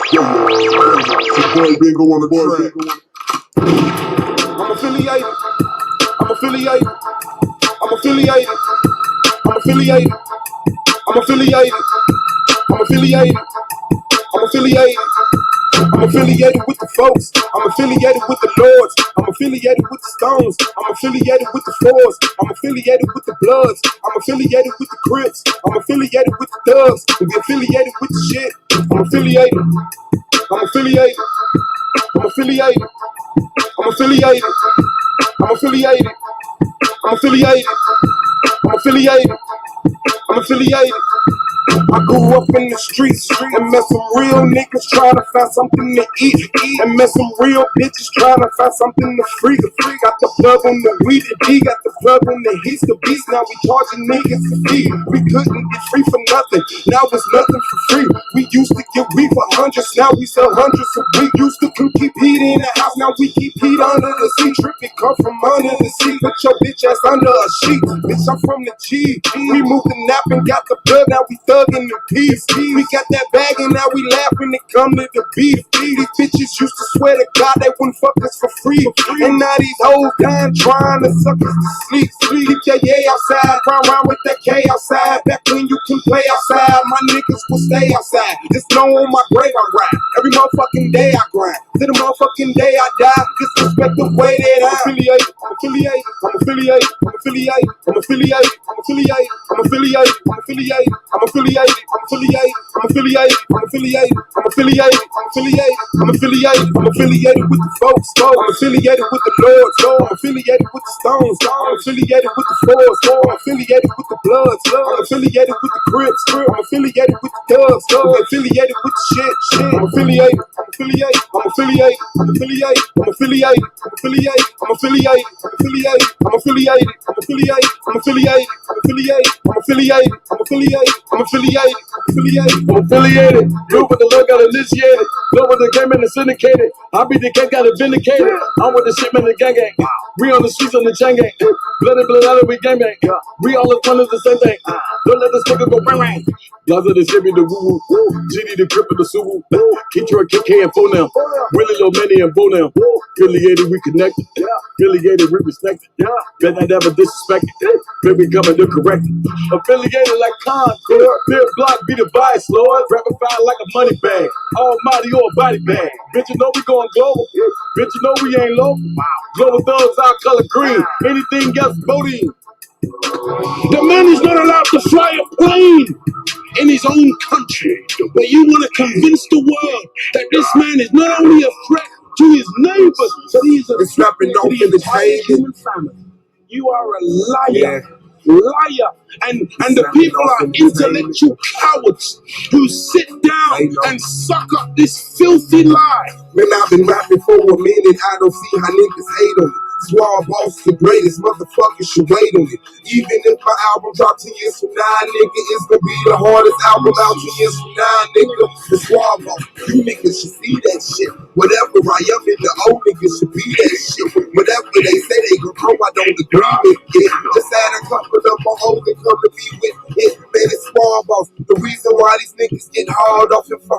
Boy, Bingo on the track. I'm affiliated. I'm affiliated. I'm affiliated. I'm affiliated. I'm affiliated. I'm affiliated. I'm affiliated. I'm affiliated with the folks. I'm affiliated with the lords. I'm affiliated with the stones. I'm affiliated with the fours. I'm affiliated with the bloods. I'm affiliated with the crips. I'm affiliated with the thugs. We affiliated with the shit. I'm affiliated. I'm affiliated. I'm affiliated. I'm affiliated. I'm affiliated. I'm affiliated. I'm affiliated. I'm affiliated. I grew up in the streets and met some real niggas trying to find something to eat. And met some real bitches trying to find something to freak. Got the plug on the weed, and D got the plug on the heat. The beast, now we charging niggas to feed. We couldn't get free for nothing, now it's nothing for free. We used to get weed for hundreds, now we sell hundreds. So we used to keep heat in the house, now we keep heat under the seat. Tripping come from under the seat, put your bitch ass under a sheet. Bitch, I'm from the G. We moved the nap and got the blood, now we thugging the peace. We got that bag and now we laugh when it come to the beef. These bitches used to swear to God they wouldn't fuck us for free. And now these hoes dying trying to suck us to sleep. Keep your yay outside, round with that K outside. Back when you can play outside, my niggas will stay outside. Just know on my grave I ride. Every motherfucking day I grind. To the motherfucking day I die. Disrespect the way that I'm affiliated. I'm affiliated. I'm affiliated. I'm affiliated. I'm affiliated. I'm affiliated. I'm affiliated. I'm affiliated. I'm affiliated. I'm affiliated. I'm affiliated. I'm affiliated. I'm affiliated. I'm affiliated. I'm affiliated. I'm affiliated with the folks. I'm affiliated with the lords. I'm affiliated with the stones. I'm affiliated with the fours. I'm affiliated with the bloods. I'm affiliated with the crips. I'm affiliated with the thugs. I'm affiliated with the shit. I'm affiliated. I'm affiliated. I'm affiliated. I'm affiliated. I'm affiliated. I'm affiliated. I'm affiliated. I'm affiliated. I'm affiliated. I'm affiliated. I'm affiliated. I'm affiliated. I'm affiliated. I'm affiliated. I'm affiliated. I'm affiliated. You with the Lord got initiated. Know with the game and the syndicated. I be the gang got it vindicated. I'm with the shit man the gang gang. We on the streets on the chain gang. Blood out we gang bang. We all as one is the same thing. Don't let this nigga go bang bang. Blaza the shit the woo woo. GD the crip of the suwu. Keep your KK and phone now. Willie Lil Manny and Bo now. Affiliated we connected. Affiliated we respected. Bet I never disrespected. Baby coming to correct it. Affiliated like Concord. Pure block be the vice, Lord. Rapid like a money bag. Almighty or a body bag. Bitch, you know we going global. Bitch, you know we ain't local. Global thugs, our color green. Anything else, voting. The man is not allowed to fly a plane in his own country. But you want to convince the world that this man is not only a threat to his neighbors, but he is a threat to the entire human family. You are a liar. Liar. And the people are intellectual cowards who sit down and suck up this filthy lie. Man, I've been rapping for a minute, I don't see how niggas hate on it. Swall Boss the greatest, motherfuckers should wait on it. Even if my album drops 10 years from now, nigga, it's gonna be the hardest album out 10 years from now, nigga. The Swall Boss, you niggas should see that shit. Whatever I am in, the old niggas should be that shit. Whatever they say they gon' grow, I don't agree with it. Just had a couple of my old and come to be with it. Man, it's Swall Boss. The reason why these niggas get hard off if 100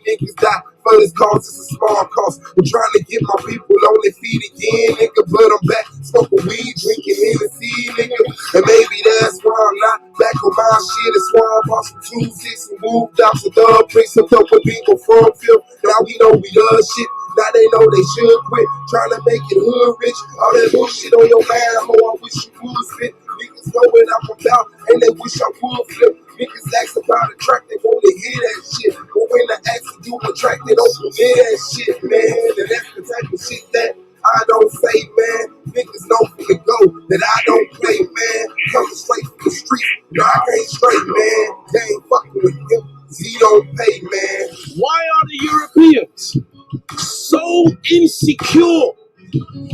niggas die. For this cause, it's a small cost. I'm trying to get my people on their feet again, nigga. But I'm back smoking weed, drinking Hennessy, nigga. And maybe that's why I'm not back on my shit. It's why I bought some 2-6 and moved out to Dub Bricks and up with people from Phil. Now we know we love shit. Now they know they should quit. Trying to make it hood rich. All that bullshit on your mind, ho, I wish you would spit. Niggas know what I'm about, and they wish I would flip. Niggas ask about a track, they wanna hear that shit. But when I ask to do a track, they don't hear that shit, man. And that's the type of shit that I don't say, man. Niggas know from the go that I don't play, man. Coming straight from the street, no, I can't straight, man. They ain't fucking with him, 'cause he don't pay, man. Why are the Europeans so insecure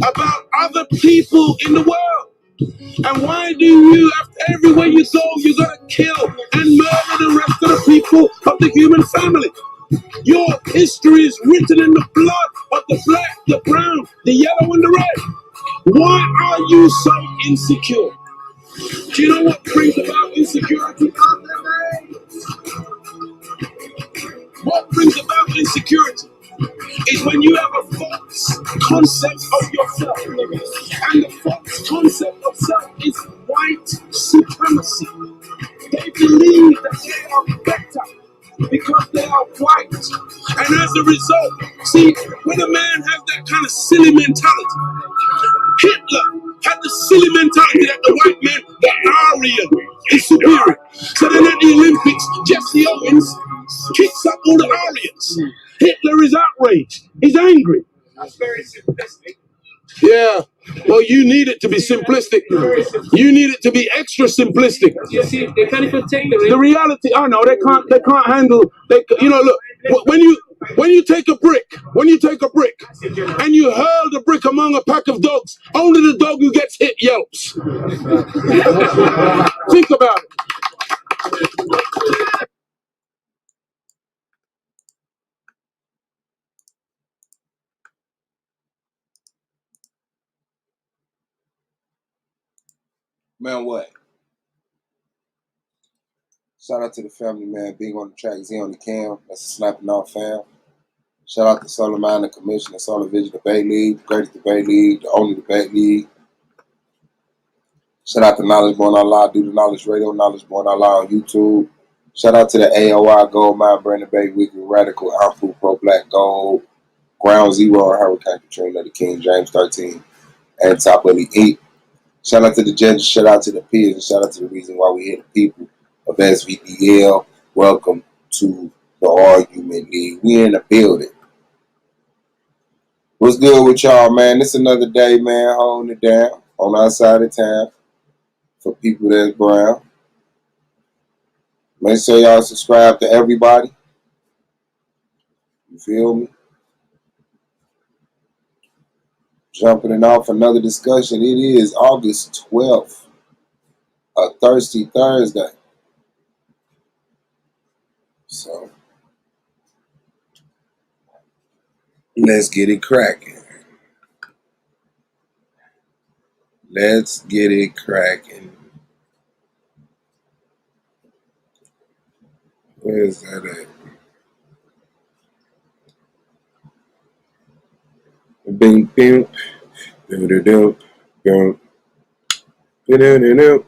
about other people in the world? And why do you, after everywhere you go, you gotta kill and murder the rest of the people of the human family? Your history is written in the blood of the black, the brown, the yellow, and the red. Why are you so insecure? Do you know what brings about insecurity? What brings about insecurity? insecurity is when you have a false concept of yourself. And the false concept of self is white supremacy. They believe that they are better because they are white. And as a result, see, when a man has that kind of silly mentality, Hitler had the silly mentality that the white man, the Aryan, is superior. So then at the Olympics, Jesse Owens kicks up all the Aryans. Hitler is outraged. He's angry. That's very simplistic. Yeah. Well, you need it to be simplistic. You need it to be extra simplistic. You see, they can't even take The reality, I know they can't. They can't handle. They, you know, look. When you take a brick, and you hurl the brick among a pack of dogs, only the dog who gets hit yelps. Think about it. Man, what? Shout out to the family, man. Being on the track, Z on the cam. That's a snapping off fam. Shout out to Solar Mind, the Commission, the Solar Vision Debate League, the greatest debate league, the only debate league. Shout out to Knowledge Born Online, do the Knowledge Radio, Knowledge Born Online on YouTube. Shout out to the AOI Gold Mine, Brandon Bay, Weekly Radical, Outfit Pro Black Gold, Ground Zero, Hurricane Katrina, the King James 13, and Top of the 8. Shout out to the judges, shout out to the peers, and shout out to the reason why we here, the people of SVDL. Welcome to the Argument League. We in the building. What's good with y'all, man? It's another day, man, holding it down on our side of town for people that's brown. Make sure y'all subscribe to everybody. You feel me? Jumping it off another discussion. It is August 12th, a Thirsty Thursday. So, let's get it cracking. Let's get it cracking. Where is that at? Bing, bing, do do do, do do do do.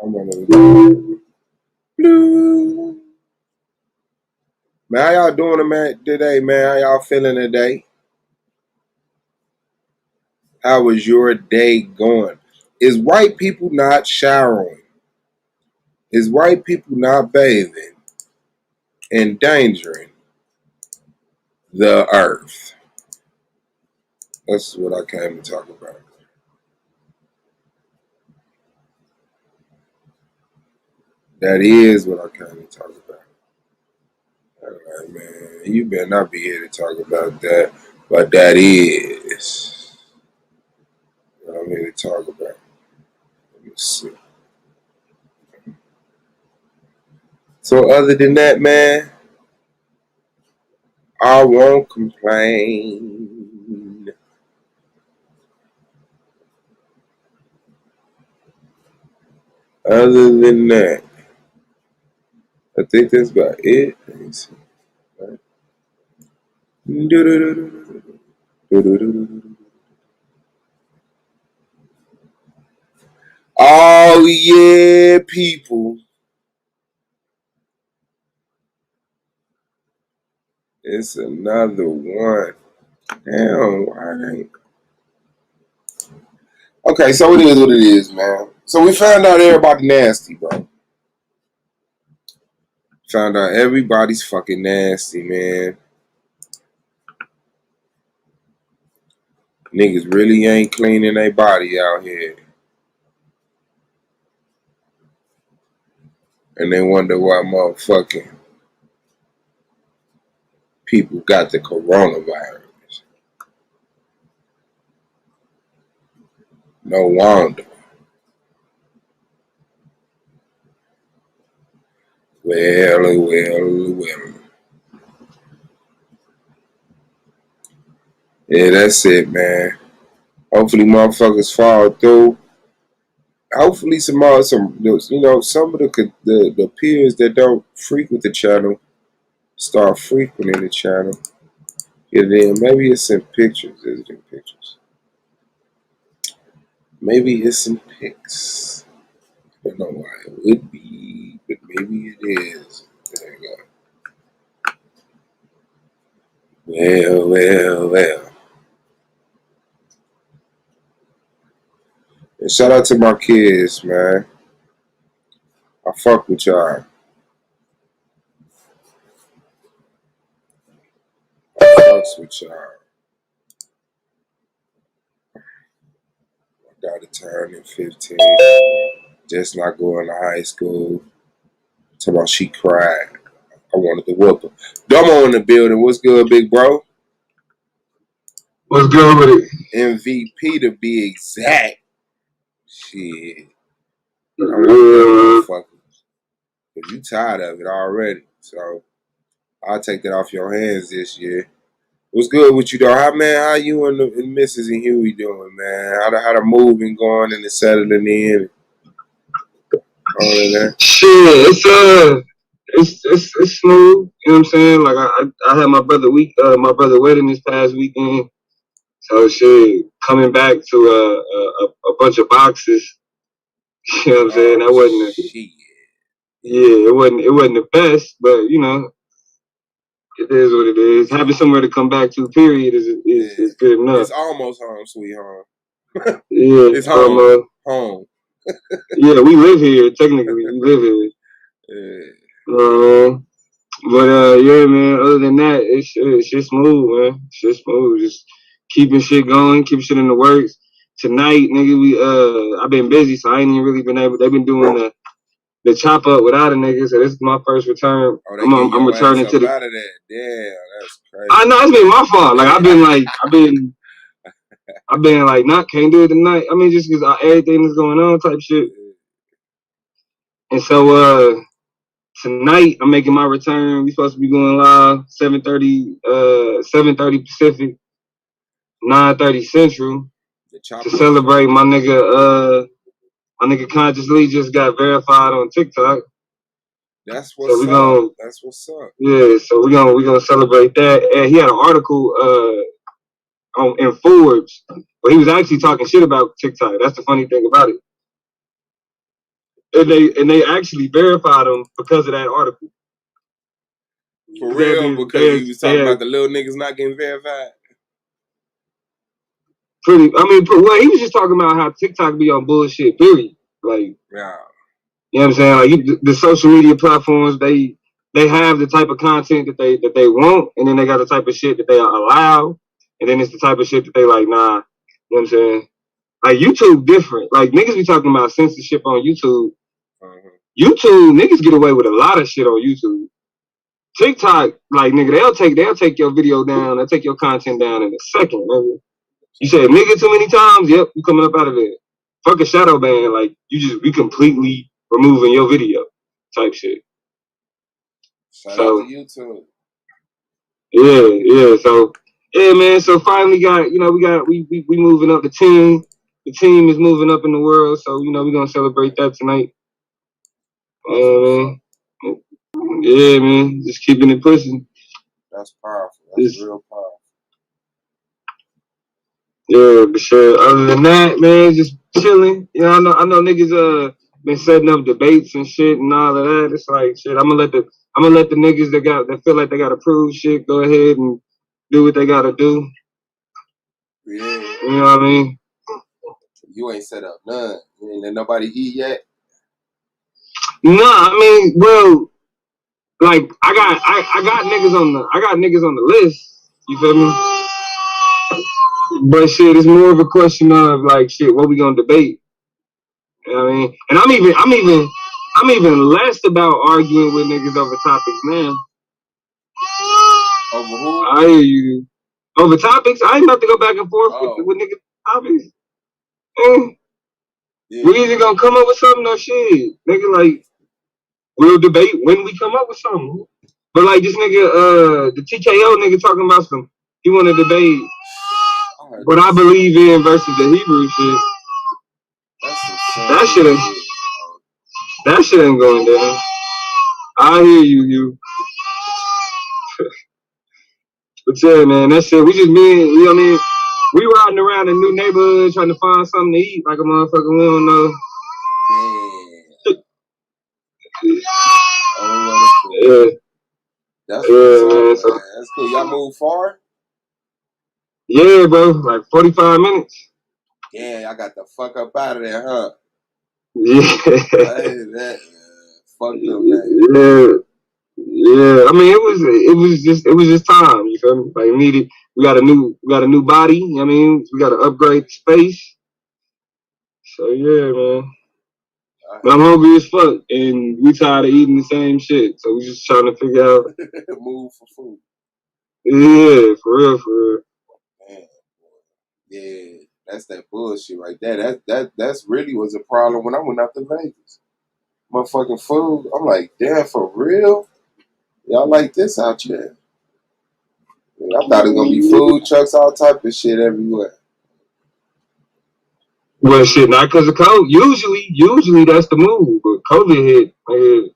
I'm gonna blue. Man, how y'all doing today, man? How y'all feeling today? How was your day going? Is white people not showering? Is white people not bathing? Endangering the earth? That's what I came to talk about. That is what I came to talk about. All right, man. You better not be here to talk about that, but that is what I'm here to talk about. Let me see. So other than that, man, I won't complain. Other than that, I think that's about it. Let me see. Right. Oh yeah, people. It's another one. Damn, why ain't... Okay, so it is what it is, man. So we found out everybody nasty, bro. Found out everybody's fucking nasty, man. Niggas really ain't cleaning their body out here. And they wonder why motherfucking people got the coronavirus. No wonder. Well. Yeah, that's it, man. Hopefully motherfuckers fall through. Hopefully some of the peers that don't frequent the channel start frequenting the channel. Get it in. Maybe it's in pictures. Is it in pictures? Maybe it's in pics. I don't know why it would be, but maybe it is. There you go. Well. And shout out to my kids, man. I fuck with y'all. I fucks with y'all. My daughter turning 15. Just not going to high school. Talking about she cried. I wanted to whoop her. Domo in the building. What's good, big bro? What's good with it? MVP to be exact. Shit. I'm Yeah. motherfucker. Because you tired of it already. So I'll take that off your hands this year. What's good with you though? How you and the Mrs. and Huey doing, man? How the move been going and the settling in? All of that. Shit, it's smooth. You know what I'm saying? Like I had my brother wedding this past weekend. So shit, coming back to a bunch of boxes. You know what I'm saying? That wasn't shit. Yeah, it wasn't the best, but you know, it is what it is. Having somewhere to come back to, period, is good enough. It's almost home, sweet home. Yeah, it's home. Home. Yeah, we live here. Technically, we live here. Yeah. But yeah, man. Other than that, it's just smooth, man. It's just smooth. Just keeping shit going, keeping shit in the works. Tonight, nigga, I've been busy, so I ain't even really been able. They've been doing the chop up without a nigga, so this is my first return. I'm returning to the. Out of that. Damn, that's crazy. I know it's been my fault. Like I've been like, not can't do it tonight. I mean, just because everything is going on, type shit. And so tonight I'm making my return. We supposed to be going live 7:30 Pacific, 9:30 Central to celebrate my nigga Conscious Lee just got verified on TikTok. That's what's up. That's what's up. Yeah, so we're gonna celebrate that. And he had an article in Forbes, but he was actually talking shit about TikTok. That's the funny thing about it. And they actually verified him because of that article. For real, because he was talking about the little niggas not getting verified. Well, he was just talking about how TikTok be on bullshit. Period. Like, yeah. You know what I'm saying? Like the social media platforms, they have the type of content that they want, and then they got the type of shit that they allow, and then it's the type of shit that they like, nah. You know what I'm saying? Like YouTube different. Like niggas be talking about censorship on YouTube. YouTube, niggas get away with a lot of shit on YouTube. TikTok, like nigga, they'll take your video down, they'll take your content down in a second, nigga. You say nigga too many times, yep, you coming up out of there. Fuck a shadow ban, like you just be completely removing your video type shit. Shout out to YouTube. Yeah. So yeah, man. So finally we moving up the team. The team is moving up in the world, so we're gonna celebrate that tonight. Yeah, man. Just keeping it pushing. That's powerful. That's real powerful. Yeah, but sure. Other than that, man, just chilling. I know niggas been setting up debates and shit and all of that. It's like shit. I'm gonna let the niggas that feel like they gotta prove shit go ahead and do what they gotta do. Yeah. You know what I mean? You ain't set up none. You ain't let nobody eat yet. Nah, I mean, well, like I got niggas on the list. You feel me? But shit, it's more of a question of like shit, what we gonna debate? You know what I mean? And I'm even less about arguing with niggas over topics now. Over who? I hear you. Over topics, I ain't about to go back and forth with niggas topics. We either gonna come up with something or shit. Nigga, like, we'll debate when we come up with something. But like this nigga, the TKO nigga talking about he wanna debate what I believe in versus the Hebrew shit. That shit ain't going down. I hear you. But yeah, man, that shit, we just been, you know what I mean? We riding around a new neighborhood trying to find something to eat like a motherfucker. We don't know. Yeah. That's what's up, man. So, That's cool. Y'all move far? Yeah, bro. Like 45 minutes. Yeah, I got the fuck up out of there, huh? Yeah. That fucked up, man. Yeah. I mean, it was just time. You feel me? Like we got a new body. You know what I mean, we got to upgrade the space. So yeah, man. But I'm hungry as fuck, and we tired of eating the same shit. So we just trying to figure out. Move for food. Yeah, for real. Man. Yeah, that's that bullshit right there. That's really was a problem when I went out to Vegas. Motherfucking food. I'm like, damn, for real? Y'all like this out here? I thought it was gonna be food trucks, all type of shit everywhere. Well, shit, not because of COVID. Usually that's the move. But COVID hit, nigga,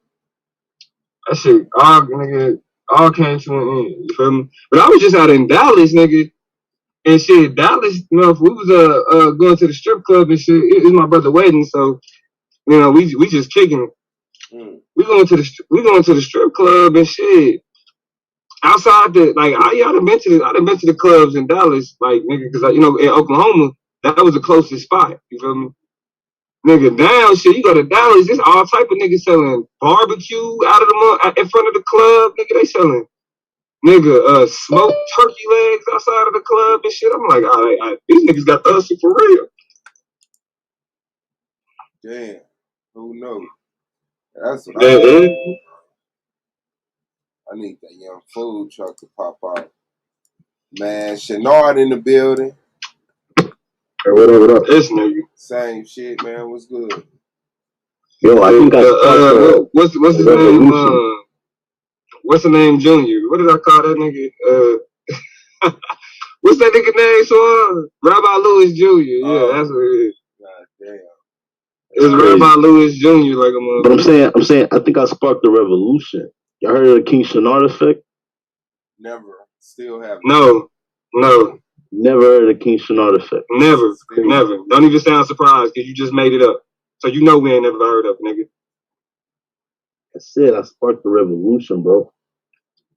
that shit all came to an end. You feel me? But I was just out in Dallas, nigga, and shit, Dallas, you know, if we was going to the strip club and shit, it was my brother wedding, so you know, we just kicking it. We going to the strip club and shit. Outside the I done been to the clubs in Dallas, like nigga, because you know in Oklahoma that was the closest spot. You feel me? Nigga, down shit. You go to Dallas, there's all type of niggas selling barbecue out of the in front of the club. Nigga, they selling smoked turkey legs outside of the club and shit. I'm like, all right, these niggas got the hustle for real. Damn, who knows? That's what I need that young food truck to pop out. Man, Shenard in the building. Hey, what up? This nigga. Same shit, man. What's good? Yo, I think what's his name? What's the name, Junior? What did I call that nigga? What's that nigga name, son? Rabbi Lewis Jr. Yeah, that's what it is. God damn. It's Rabbi Lewis Jr. like a motherfucker. But I'm saying, I think I sparked the revolution. Y'all heard of the King Shenard effect? Never. Still haven't. No. Never heard of the King Shenard effect. Never. Don't even sound surprised because you just made it up. So you know we ain't never heard of it, nigga. I said I sparked the revolution, bro.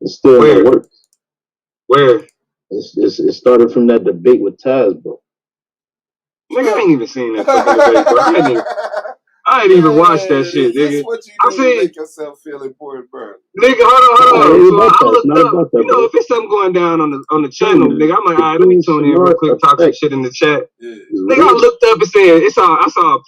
It's still in the works. Where? It started from that debate with Taz, bro. Nigga, I ain't even seen that fucking debate, bro. I ain't even watched that shit, nigga. This what you do to make yourself feel important, bro. Nigga, hold on. So I looked up. You know, if it's something going down on the channel, nigga, I'm like, all right, let me tune in real quick, talk some shit in the chat. Nigga, I looked up and said I saw a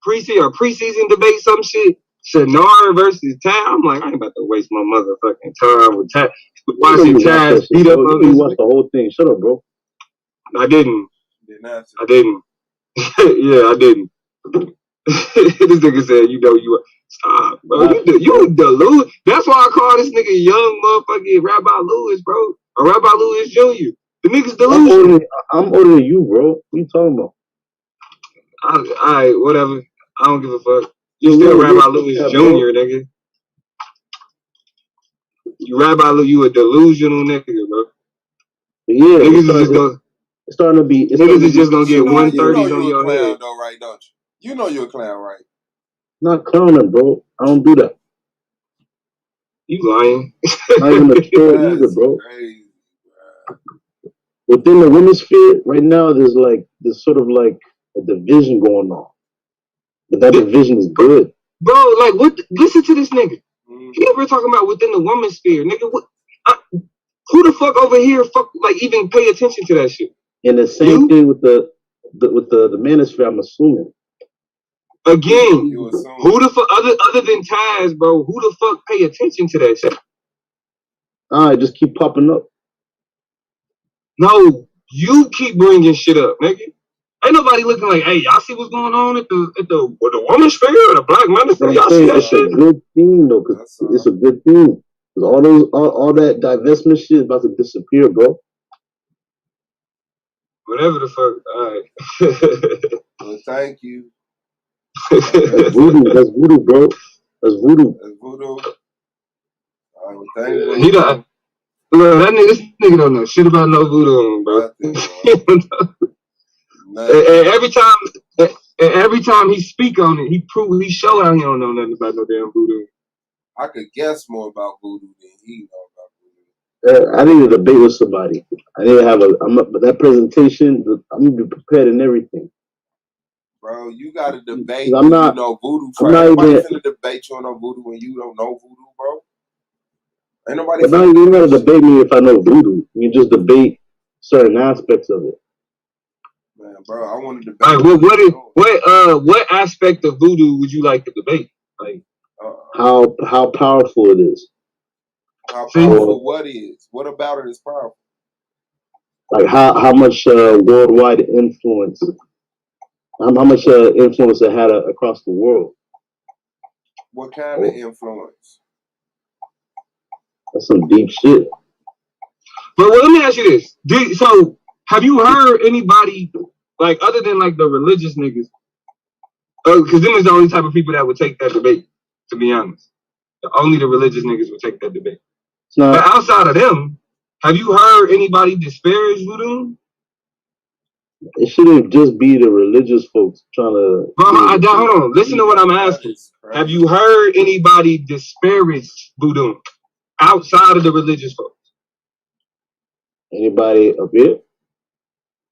preseason debate, some shit. Shenard versus Taz. I'm like, I ain't about to waste my motherfucking time with Taz. Watching Taz beat up on you watched the whole thing. Shut up, bro. I didn't. Yeah, I didn't. This nigga said, you know, stop, bro. You delude. That's why I call this nigga young motherfucking Rabbi Lewis, bro. Or Rabbi Lewis Jr. The nigga's delusional. I'm older than you, bro. What are you talking about? All right, whatever. I don't give a fuck. You still Rabbi Lewis Jr., nigga. You Rabbi Lewis, you a delusional nigga, bro. Yeah, it's starting to be. Niggas is just gonna get 130s on your head. Though, right, don't you? You know you're a clown, right? Not clowning, bro. I don't do that. You lying? Not even a troll either, bro. Crazy, bro. Within the women's sphere, right now, there's sort of like a division going on, but that division is good, bro. Like, what? Listen to this nigga. He ever talking about within the women's sphere, nigga? What? Who the fuck over here even pay attention to that shit? And the same thing with the manosphere, I'm assuming. Again, who the fuck other than Taz, bro? Who the fuck pay attention to that shit? Just keep popping up. No, you keep bringing shit up, nigga. Ain't nobody looking like, hey, y'all see what's going on at the woman's sphere or the black manosphere? Y'all see that shit? It's a good thing though, because it's a good thing. Because all that divestment shit is about to disappear, bro. Whatever the fuck. All right. Well, thank you. That's voodoo, bro. That's voodoo. All right, well, thank you. Look, this nigga don't know shit about no voodoo, bro. And every time he speak on it, he show out he don't know nothing about no damn voodoo. I could guess more about voodoo than he know about voodoo. I need to debate with somebody. I need to have but that presentation, I'm gonna be prepared and everything. Bro, you got to debate I'm when not, you know voodoo. I'm not Nobody even finna debate you on no voodoo when you don't know voodoo, bro. Ain't nobody but now finna you do gotta that debate me if I know voodoo. You just debate certain aspects of it. Man, bro, I want to debate. All right, what aspect of voodoo would you like to debate? Like how powerful it is. How powerful what is? What about it is powerful? Like how much worldwide influence, how much influence it had across the world. What kind of influence? That's some deep shit. But let me ask you this: so have you heard anybody like other than like the religious niggas? Because them is the only type of people that would take that debate. To be honest, only the religious niggas would take that debate. But outside of them, have you heard anybody disparage voodoo? It shouldn't just be the religious folks trying to. Hold on. Listen to what I'm asking. Have you heard anybody disparage voodoo outside of the religious folks? Anybody a bit?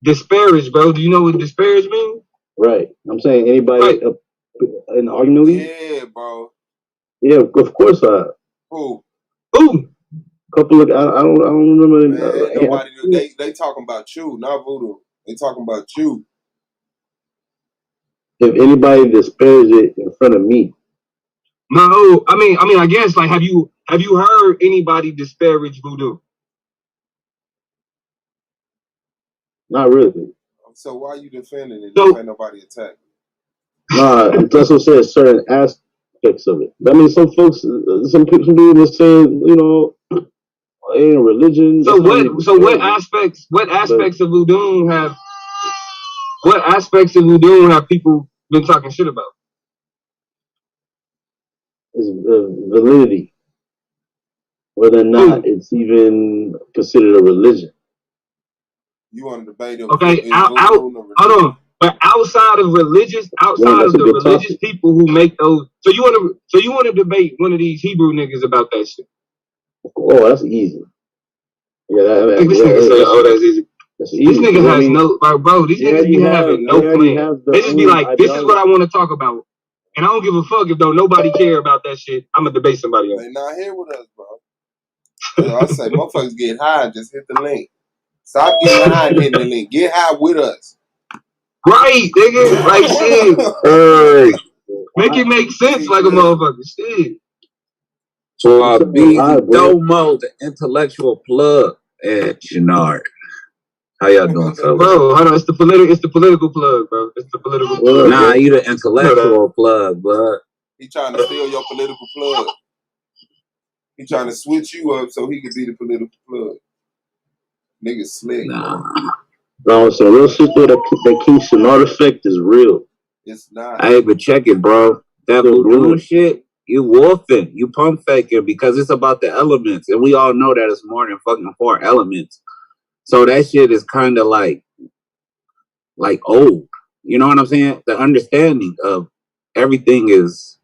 Disparage, bro. Do you know what disparage means? Right. I'm saying anybody in the argument league? Yeah, bro. Yeah, of course I. Who? Couple of I don't remember. Man, nobody. They talking about you, not voodoo. They talking about you. If anybody disparage it in front of me. No, I mean, I guess like have you heard anybody disparage voodoo? Not really. So why are you defending it? If ain't nobody attacking? Nah, that's what says certain aspects of it. I mean, some folks, some people will say, you know, ain't a religion. So what aspects of voodoo have? What aspects of voodoo have people been talking shit about? Is validity, whether or not it's even considered a religion. You want to debate it? Okay, hold on. But outside of the religious people who make those, so you want to debate one of these Hebrew niggas about that shit? Oh, that's easy. Yeah, this nigga say, "Oh, that's easy." This nigga has no, bro. These niggas be having no plan. They just be like, "This is what I want to talk about," and I don't give a fuck if nobody care about that shit. I'm gonna debate somebody else. They not here with us, bro. I say, motherfuckers get high, just hit the link. Stop getting high and hitting the link. Get high with us. Right, nigga. Like shit. Make it make sense like a motherfucker. Shit. So B Domo, the intellectual plug at Chenard. How y'all doing, fellas? Bro, hold on. It's the political plug, bro. It's the political plug. Nah, you the intellectual plug, bud. He trying to steal your political plug. He trying to switch you up so he could be the political plug. Nigga slick. Nah. No, so real shit though, that King Chenard effect is real. It's not. Hey, but check it, bro. That voodoo shit, you wolfing, you pump faking because it's about the elements, and we all know that it's more than fucking 4 elements. So that shit is kind of like old. You know what I'm saying? The understanding of everything is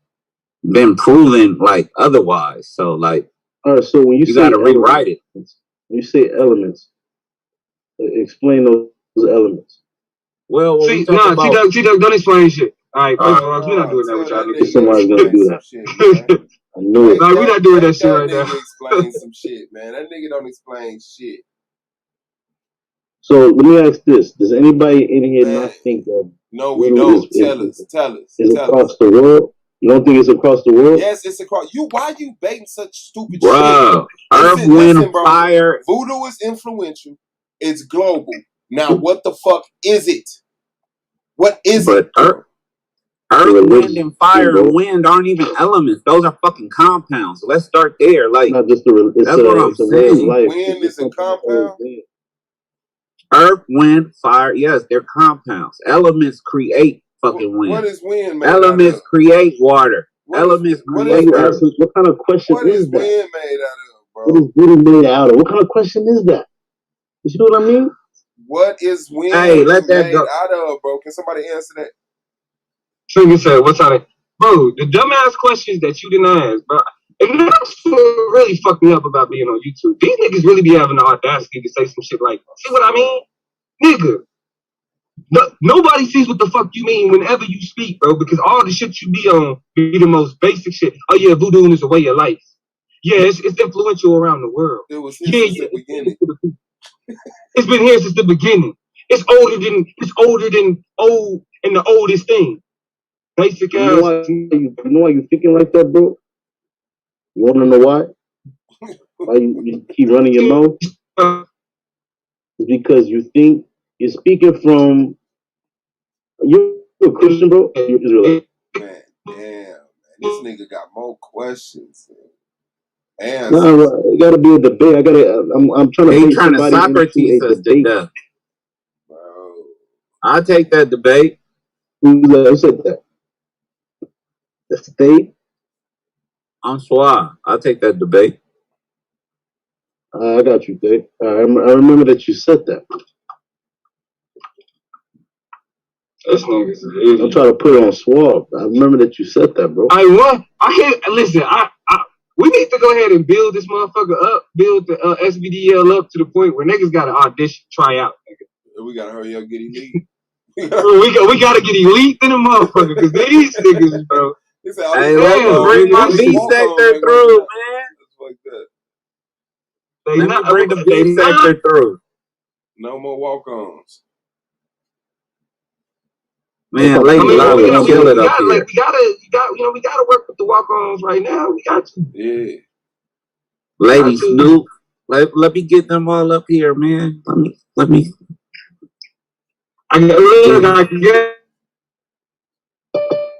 been proven like otherwise. So like, all right. So when you gotta rewrite it. When you say elements, explain those elements. Well, see, T-Duck, don't explain shit. All right, we're not doing that with y'all niggas. Somebody's gonna do that. Shit, I knew it. Like, we're not doing that shit right now. Explain some shit, man. That nigga don't explain shit. So let me ask this: does anybody in here not think that? No, we don't. Tell us. Is across the world? You don't think it's across the world? Yes, it's across. Why you baiting such stupid shit? Earth, wind, fire. Voodoo is influential. It's global. Now, what the fuck is it? What is it? Earth, wind, and fire and wind aren't even elements. Those are fucking compounds. Let's start there. Like, not just that's what I'm saying. Wind is a compound. Earth, wind, fire. Yes, they're compounds. Elements create fucking wind. What is wind made Elements create water. Elements create earth. What kind of question is wind made out of, bro. What is voodoo made out of? What kind of question is that? You know what I mean? What is wind let that made go. out of, bro? Can somebody answer that? So you said, what's on it? Bro, the dumbass questions that you didn't ask, bro. And that's what really fucked me up about being on YouTube. These niggas really be having the audacity to say some shit like, see what I mean? Nigga. Nobody sees what the fuck you mean whenever you speak, bro, because all the shit you be on be the most basic shit. Oh yeah, voodoo is a way of life. Yeah, it's influential around the world. It was here since the beginning. It's been here since the beginning. It's older than old and the oldest thing. Basic ass. You know why you thinking like that, bro? You want to know why? Why you keep running your mouth? It's because you think you're speaking from. You're a Christian, bro. You're Israelite. Man, damn. This nigga got more questions. No, it gotta be a debate. I'm trying to bring somebody Socrates into a debate. Bro. I'll take that debate. Who said that? That's the debate. I'm Swah. I'll take that debate. I got you, Dave. I remember that you said that. This nigga's an idiot. I'm trying to put it on Swab. I remember that you said that, bro. Listen, we need to go ahead and build this motherfucker up, build the SBDL up to the point where niggas got to audition, try out. Nigga. We got to hurry up, get elite. we got to get elite in the motherfucker, because these niggas, bro. Hey, let me bring my B sector through, man. Like that. Let me bring the B sector through. No more walk-ons. Man, Lady Lolly, kill it up here. We gotta work with the walk-ons right now. We got to. Yeah. Lady Snoop, let me get them all up here, man. Let me. I get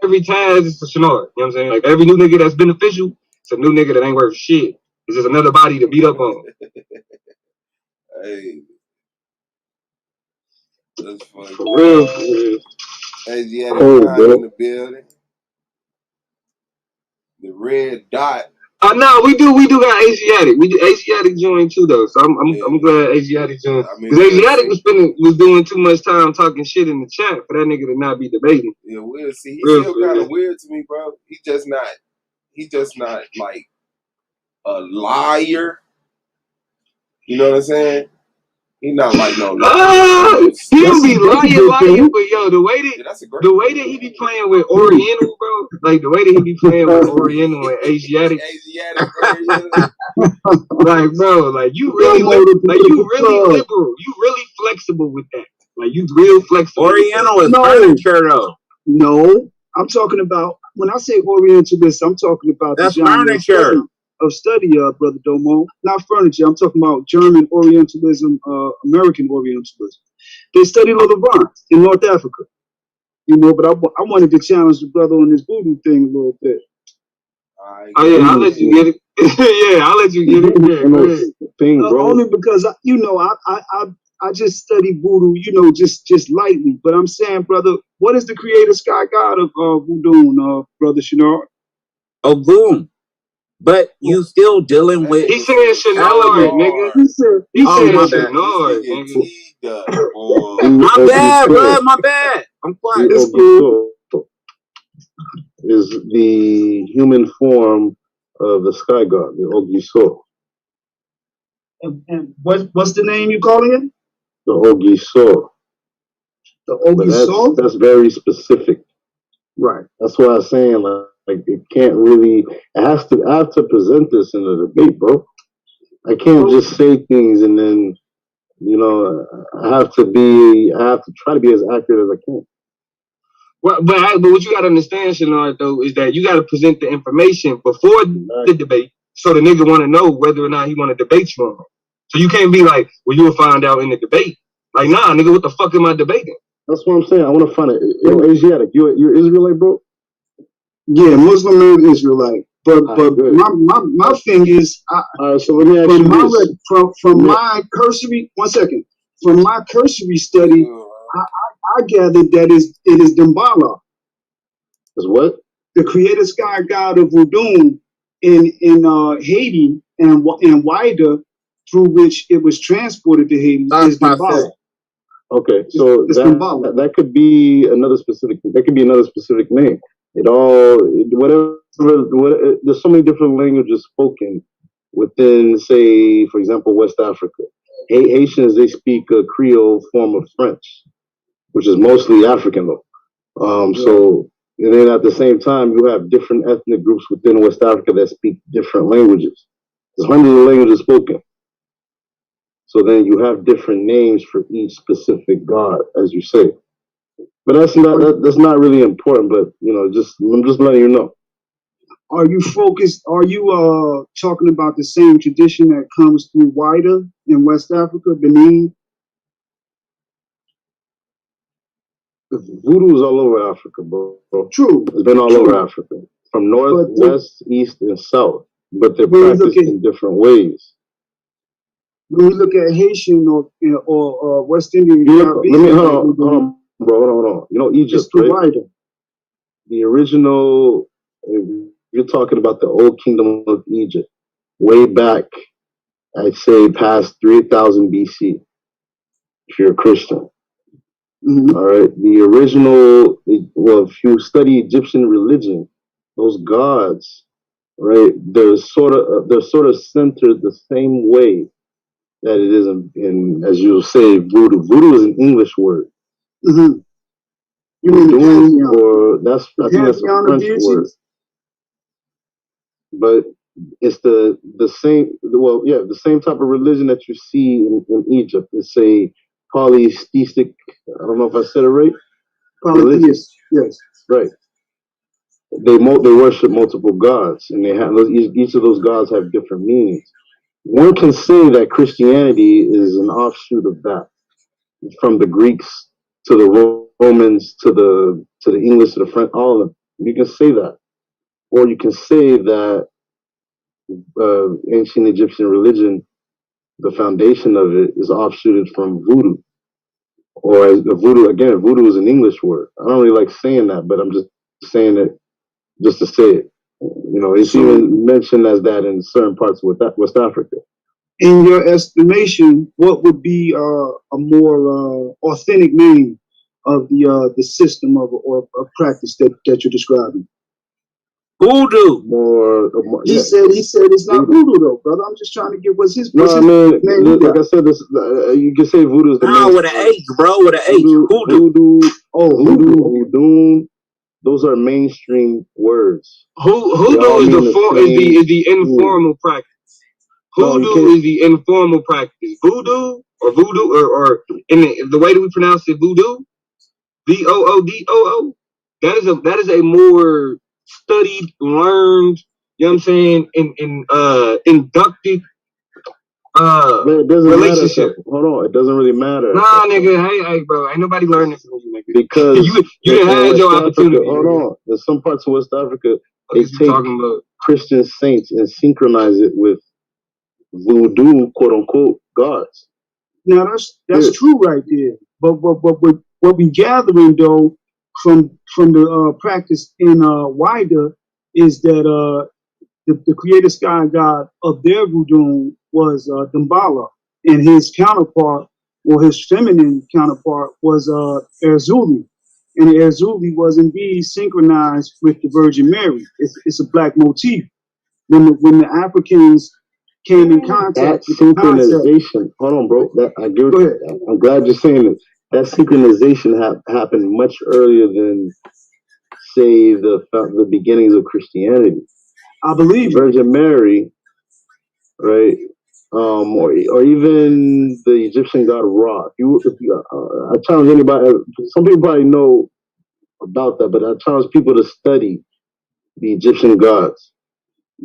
every task is a Shenard. You know what I'm saying? Like every new nigga that's beneficial, it's a new nigga that ain't worth shit. It's just another body to beat up on. Hey. That's funny. For real. Asiatic in the building. The red dot. No, we do got Asiatic. We do Asiatic join too though. So I'm glad Asiatic joined. Because Asiatic was doing too much time talking shit in the chat for that nigga to not be debating. Yeah, we'll see. He's still kind of weird to me, bro. He's just not like a liar. You know what I'm saying? He's not like no liar. He'll be lying, but yo, the way that he be playing with Oriental, bro, like the way that he be playing with Oriental and Asiatic, like bro, like you really liberal, you really flexible with that, like you real flexible. Oriental is furniture though. No, I'm talking about when I say Orientalist, I'm talking about that's the furniture. Of study, Brother Domo. Not furniture. I'm talking about German Orientalism, American Orientalism. They study Levant in North Africa. You know, but I wanted to challenge the brother on this voodoo thing a little bit. Oh yeah, I'll let you get it. Yeah, I'll let you get it. Yeah, only because I just study voodoo, you know, just lightly. But I'm saying, brother, what is the creator sky god of voodoo, Brother Shenard? Ogun. But you still dealing with. He said Shenard, nigga. He said Shenard, nigga. My bad, bro. My bad. I'm quiet. It's cool. Is the human form of the sky god, the Ogiso. And what's the name you calling it? The Ogiso. The Ogiso? That's very specific. Right. That's why I'm saying like it can't really. I have to present this in a debate, bro. I can't just say things and then, you know, I have to try to be as accurate as I can. Well, but what you got to understand, Shenard, though, is that you got to present the information before the debate, so the nigga want to know whether or not he want to debate you on it. So you can't be like, well, you'll find out in the debate. Like, nah, nigga, what the fuck am I debating? That's what I'm saying. I want to find it. You're Asiatic. You're Israelite, bro? Yeah, Muslim and Israelite. But my thing is, so let me ask you this. From my cursory, 1 second. From my cursory study, I gathered that it is Damballa. Is what? The creator sky god of Voodoo in Haiti and Wida, through which it was transported to Haiti, is Dambala. Okay, so that could be another specific. That could be another specific name. It all whatever. There's so many different languages spoken within, say, for example, West Africa. Haitians, they speak a Creole form of French, which is mostly African though. So and then at the same time, you have different ethnic groups within West Africa that speak different languages. There's hundreds of languages spoken. So then you have different names for each specific god, as you say. But that's not really important. But I'm just letting you know. Are you focused? Are you talking about the same tradition that comes through Wida in West Africa, Benin? Voodoo is all over Africa, bro. True. It's been all over Africa, from north, west, east, and south. But they're practiced in different ways. When we look at Haitian or West Indian, hold on, bro. You know Egypt, right? The original. You're talking about the old kingdom of Egypt, way back. I'd say past 3000 BC. If you're a Christian. Mm-hmm. All right. The original, if you study Egyptian religion, those gods, right? They're sort of centered the same way that it is in as you say, voodoo. Voodoo is an English word. Mm-hmm. You mean voodoo, or I think that's a French word. But it's the same. Well, yeah, the same type of religion that you see in Egypt. It's a polytheistic. I don't know if I said it right. Polytheist, yes, right. They worship multiple gods, and they have each of those gods have different meanings. One can say that Christianity is an offshoot of that, from the Greeks to the Romans to the English to the French, all of them. You can say that, or you can say that ancient Egyptian religion, the foundation of it is offshooted from voodoo, or as voodoo. Again, voodoo is an English word. I don't really like saying that, but I'm just saying it just to say it. It's even mentioned as that in certain parts of West Africa. In your estimation, what would be a more authentic name of the system of practice that you're describing? Voodoo. He said it's not voodoo though, brother. I'm just trying to get what's his name. Like I said, you can say voodoo is the name. With an H, bro, with an H. Voodoo. Voodoo. Those are mainstream words. Hoodoo is the informal practice. Hoodoo is the informal practice. Voodoo or in the way that we pronounce it, voodoo, VOODOO. That is a more studied, learned, you know what I'm saying, inducted relationship. Hold on, it doesn't really matter. Nah, nigga, hey, bro, ain't nobody learning from you, nigga. Because you didn't have your opportunity. Hold on, in some parts of West Africa, they take Christian saints and synchronize it with voodoo, quote unquote, gods. Now that's true right there. But what we gathering though from the practice in Wida is that the creator sky god of their voodoo was Dambala, and his counterpart, or his feminine counterpart, was Erzuli. And Erzuli was indeed synchronized with the Virgin Mary. It's a black motif. When the Africans came in contact with synchronization. Hold on, bro. I'm glad you're saying it. That synchronization happened much earlier than, say, the beginnings of Christianity. I believe Virgin Mary, right? Or even the Egyptian god Ra. I challenge anybody. Some people probably know about that, but I challenge people to study the Egyptian gods.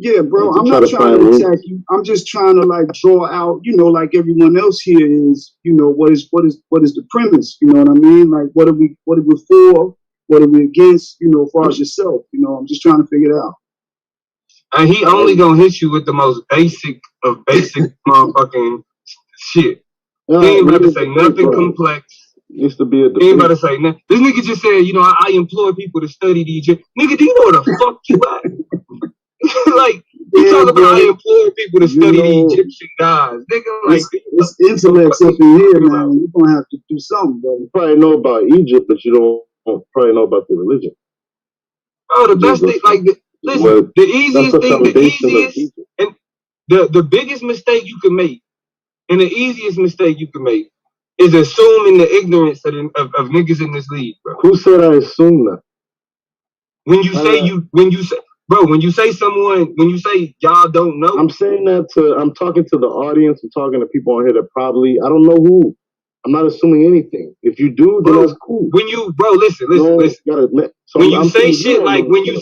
Yeah, bro, I'm not trying to attack you. I'm just trying to draw out, like everyone else here is, what is the premise? You know what I mean? Like, what are we for? What are we against? As far as yourself, I'm just trying to figure it out. And he only gonna hit you with the most basic of basic motherfucking shit. He ain't about to say nothing complex. Used to be a debate. He ain't about to say nothing. This nigga just said, I implore people to study the Egypt. Nigga, do you know where the fuck you at? Like, You talk about I implore people to study the Egyptian gods. Nigga, like it's intellects up in here, man. You're gonna have to do something, bro. You probably know about Egypt, but you don't probably know about the religion. Oh, the best thing, like listen, the easiest thing, the easiest and the biggest mistake you can make, and the easiest mistake you can make is assuming the ignorance of niggas in this league, bro. Who said I assume that? When you say y'all don't know, I'm saying that I'm talking to the audience. I'm talking to people on here that probably I don't know who. I'm not assuming anything. If you do, then that's cool. When you, bro, listen. So when you say shit like you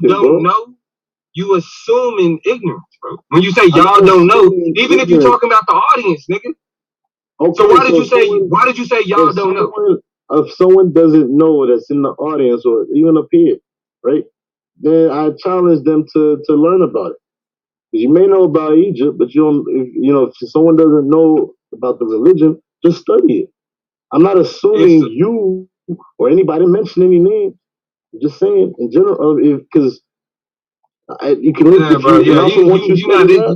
don't know, you assuming ignorance, bro. When you say y'all don't know, even if you're talking about the audience, nigga. Okay, so why did you say y'all don't know? If someone doesn't know that's in the audience or even up here, right? Then I challenge them to learn about it. You may know about Egypt, but you don't. If someone doesn't know about the religion, just study it. I'm not assuming you or anybody mention any names. I'm just saying in general, because you can look at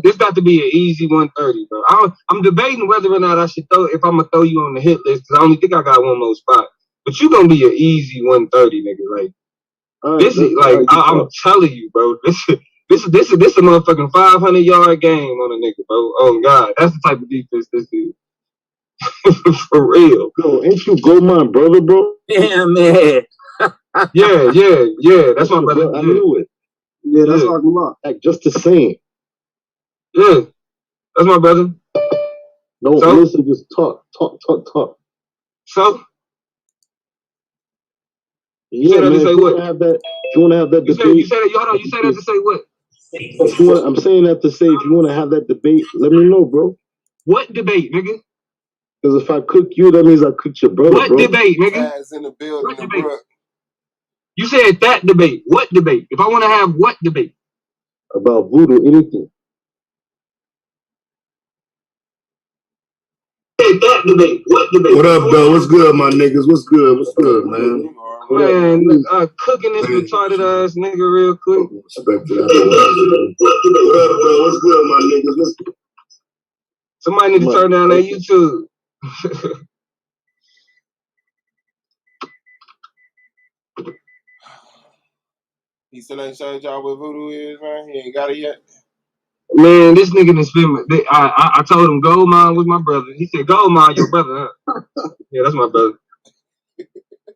this got to be an easy 130, bro. I'm debating whether or not I should if I'm gonna throw you on the hit list because I only think I got one more spot. But you gonna be an easy 130, nigga. Like this is like I'm telling you, bro. This is a motherfucking 500-yard game on a nigga, bro. Oh God, that's the type of defense this is. For real. Bro, ain't you Goldman brother, bro? Damn, man. Yeah. That's my brother. I knew it. Yeah, that's talking about. Like, just the same. Yeah, that's my brother. No, listen, just talk. So? Yeah, man, if you want to have that debate. You said that to say what? I'm saying that to say if you want to have that debate, let me know, bro. What debate, nigga? Because if I cook you, that means I cooked your brother, What debate, nigga? In the building, what debate? You said that debate. What debate? If I want to have what debate? About voodoo, anything. That debate. What debate? What up, though? What's good, my niggas? What's good, man? Man, cooking this retarded ass nigga real quick. Respect to that. What up, though? What's good, my niggas? What's good? Somebody need to turn down that YouTube. He still ain't showed y'all what voodoo is, man. He ain't got it yet. Man, this nigga done spent. I told him Goldmine was my brother. He said Goldmine, your brother, huh? Yeah, that's my brother.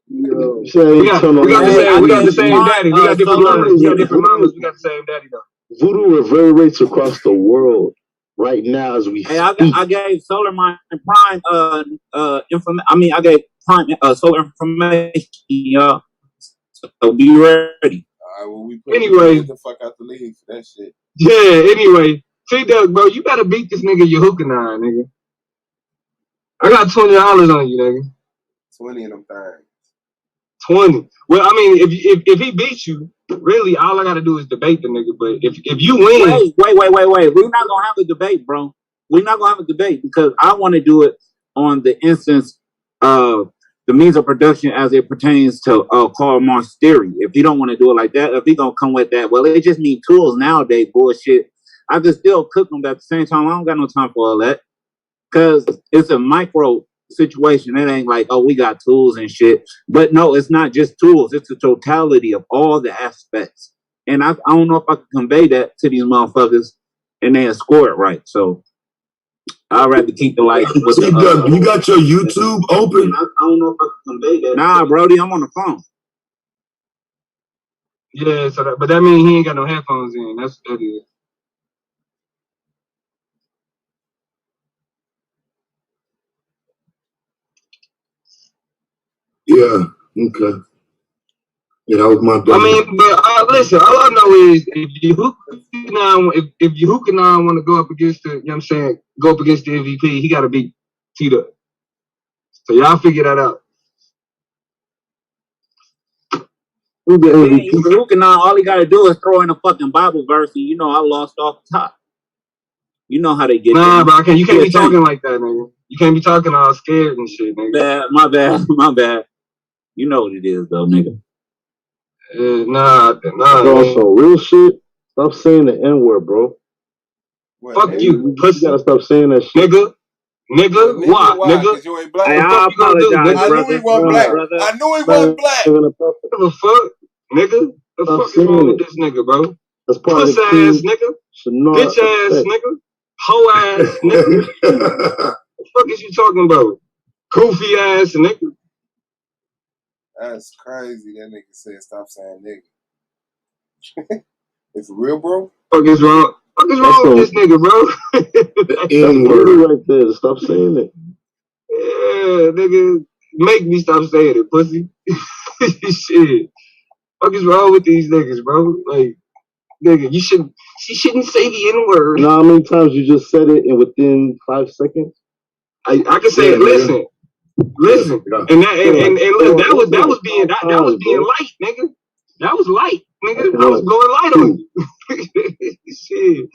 Yo, we got the same daddy. We got different mamas. We got different mamas. We got the same daddy though. Voodoo reverberates across the world right now as we speak. I gave Solar Mind Prime I gave Prime Solar information, y'all. So be ready. Well, we anyway, get the fuck out the league for that shit. Yeah. Anyway, T-Duck, bro, you better beat this nigga Yehukanan, nigga. I got $20 on you, nigga. 20 of them things. 20. Well, I mean, if he beats you, really, all I gotta do is debate the nigga. But if you win, wait. We're not gonna have a debate, bro. We're not gonna have a debate because I want to do it on the instance of the means of production as it pertains to Karl Marx theory. If you don't want to do it like that, if he gonna come with that, well, they just need tools nowadays. Bullshit. I can still cook them, but at the same time, I don't got no time for all that because it's a micro situation. It ain't like, oh, we got tools and shit. But no, it's not just tools. It's the totality of all the aspects. And I don't know if I can convey that to these motherfuckers and they'll score it right. So I'd rather keep it like with you got your YouTube open? I don't know if I can convey that. Nah, Brody, I'm on the phone. Yeah, but that means he ain't got no headphones in. That's what that is. Yeah, okay. Yeah, that was my brother. I mean, but listen, all I know is if Yehukanan want to go up against the, you know what I'm saying, go up against the MVP, he got to beat T-Duck. So y'all figure that out. Who the MVP? Yehukanan, all he got to do is throw in a fucking Bible verse and, you know, I lost off the top. You know how they get Nah, bro, you can't be talking like that, nigga. You can't be talking all scared and shit, nigga. My bad. You know what it is, though, nigga. Nah. Also, real shit. Stop saying the N-word, bro. Fuck you, You pussy. gotta stop saying that shit. Nigga, why? Nigga, Cause you ain't black. Hey, the fuck I you gonna do, apologize, nigga? I knew he brother. wasn't black. Brother. I knew he Not wasn't black. even a puppet. Give a fuck, nigga. The Stop fuck is saying wrong with it. this nigga, bro? That's part of Puss the ass Queen nigga, Shannara bitch ass effect. nigga, hoe ass nigga. The fuck is you talking about? Goofy ass nigga. That's crazy. That nigga said stop saying nigga. It's real, bro. Fuck is wrong? Fuck is wrong with this nigga, bro? That's N-word right there. Stop saying it. Yeah, nigga, make me stop saying it, pussy. Shit. Fuck is wrong with these niggas, bro? Like, nigga, she shouldn't say the N-word. You know how many times you just said it and within 5 seconds? I can say it, listen. And look, that was being light, nigga. That was light, nigga. I was blowing light on you. Shit.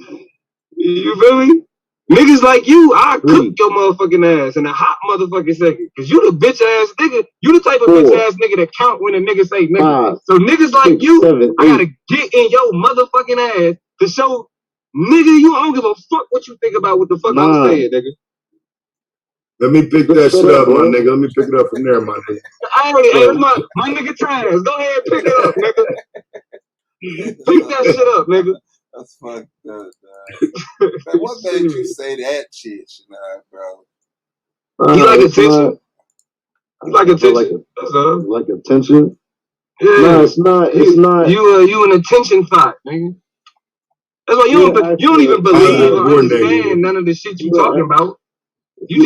You feel me? Niggas like you, I cook your motherfucking ass in a hot motherfucking second. Cause you the bitch ass nigga. You the type of bitch ass nigga that count when a nigga say nigga. So niggas like you, I gotta get in your motherfucking ass to show nigga you don't give a fuck what you think about what the fuck I'm saying, nigga. Let me pick that shit up, my nigga. Let me pick it up from there, my nigga. Hey, that's my nigga Taz. Go ahead and pick it up, nigga. Pick that shit up, nigga. That's fucked up, dog. Man, what made you say that shit, Shania, bro? You like attention? You like attention? That's all. Like attention? Yeah. No, it's not. It's not. You an attention thought, nigga. That's why you don't even believe or understand none of the shit you talking about. You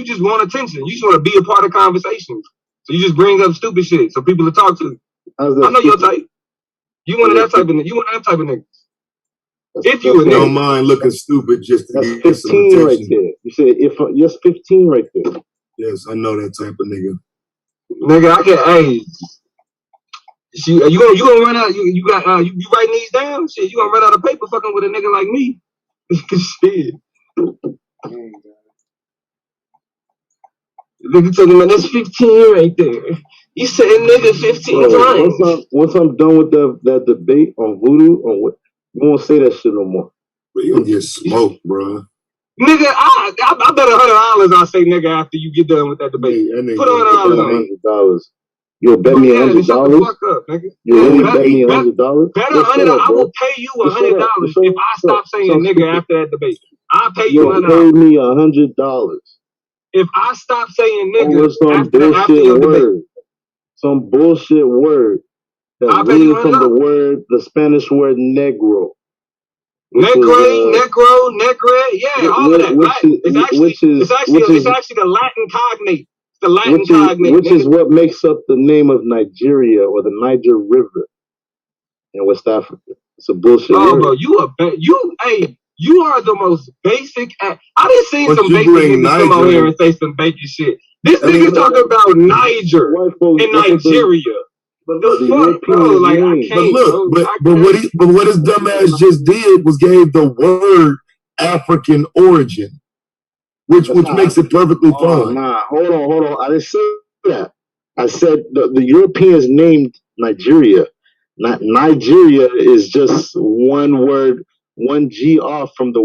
just want attention. You just want to be a part of conversations. So you just bring up stupid shit so people to talk to. I know your type. You one of that type of nigga. If you a nigga. Don't mind looking stupid just to That's get some 15 attention. right there. You said yes, 15 right there. Yes, I know that type of nigga. Nigga, I can. You gonna run out? You writing these down? Shit, you gonna run out of paper fucking with a nigga like me? Shit. Nigga talking about that's 15 right there. You said nigga 15 times. Once I'm done with that debate on voodoo, on what you won't say that shit no more. But you gonna get smoked, bro. Nigga, I bet $100 I'll say nigga after you get done with that debate. Put $100 on $100. You'll bet me $100. Shut the fuck up, nigga. You really bet me $100? Bet $100. I will pay you $100 if I stop saying nigga after that debate. I'll pay you $100. You'll pay me $100 if I stop saying nigga over some after your debate. word. Some bullshit word that's rooted from the Spanish word negro. Negro, yeah, all of that. It's actually the Latin cognate. The Latin cognate, which is what makes up the name of Nigeria or the Niger River in West Africa. It's a bullshit word. Bro, you are the most basic. I done seen some basic niggas come out here and say some basic shit. This nigga's talking about Niger and Nigeria. The fuck, bro? Like I can't. But what his dumb ass just did was gave the word African origin, which makes it perfectly fine. Nah, hold on. I didn't say that. I said the Europeans named Nigeria. Not Nigeria is just one word, one G off from the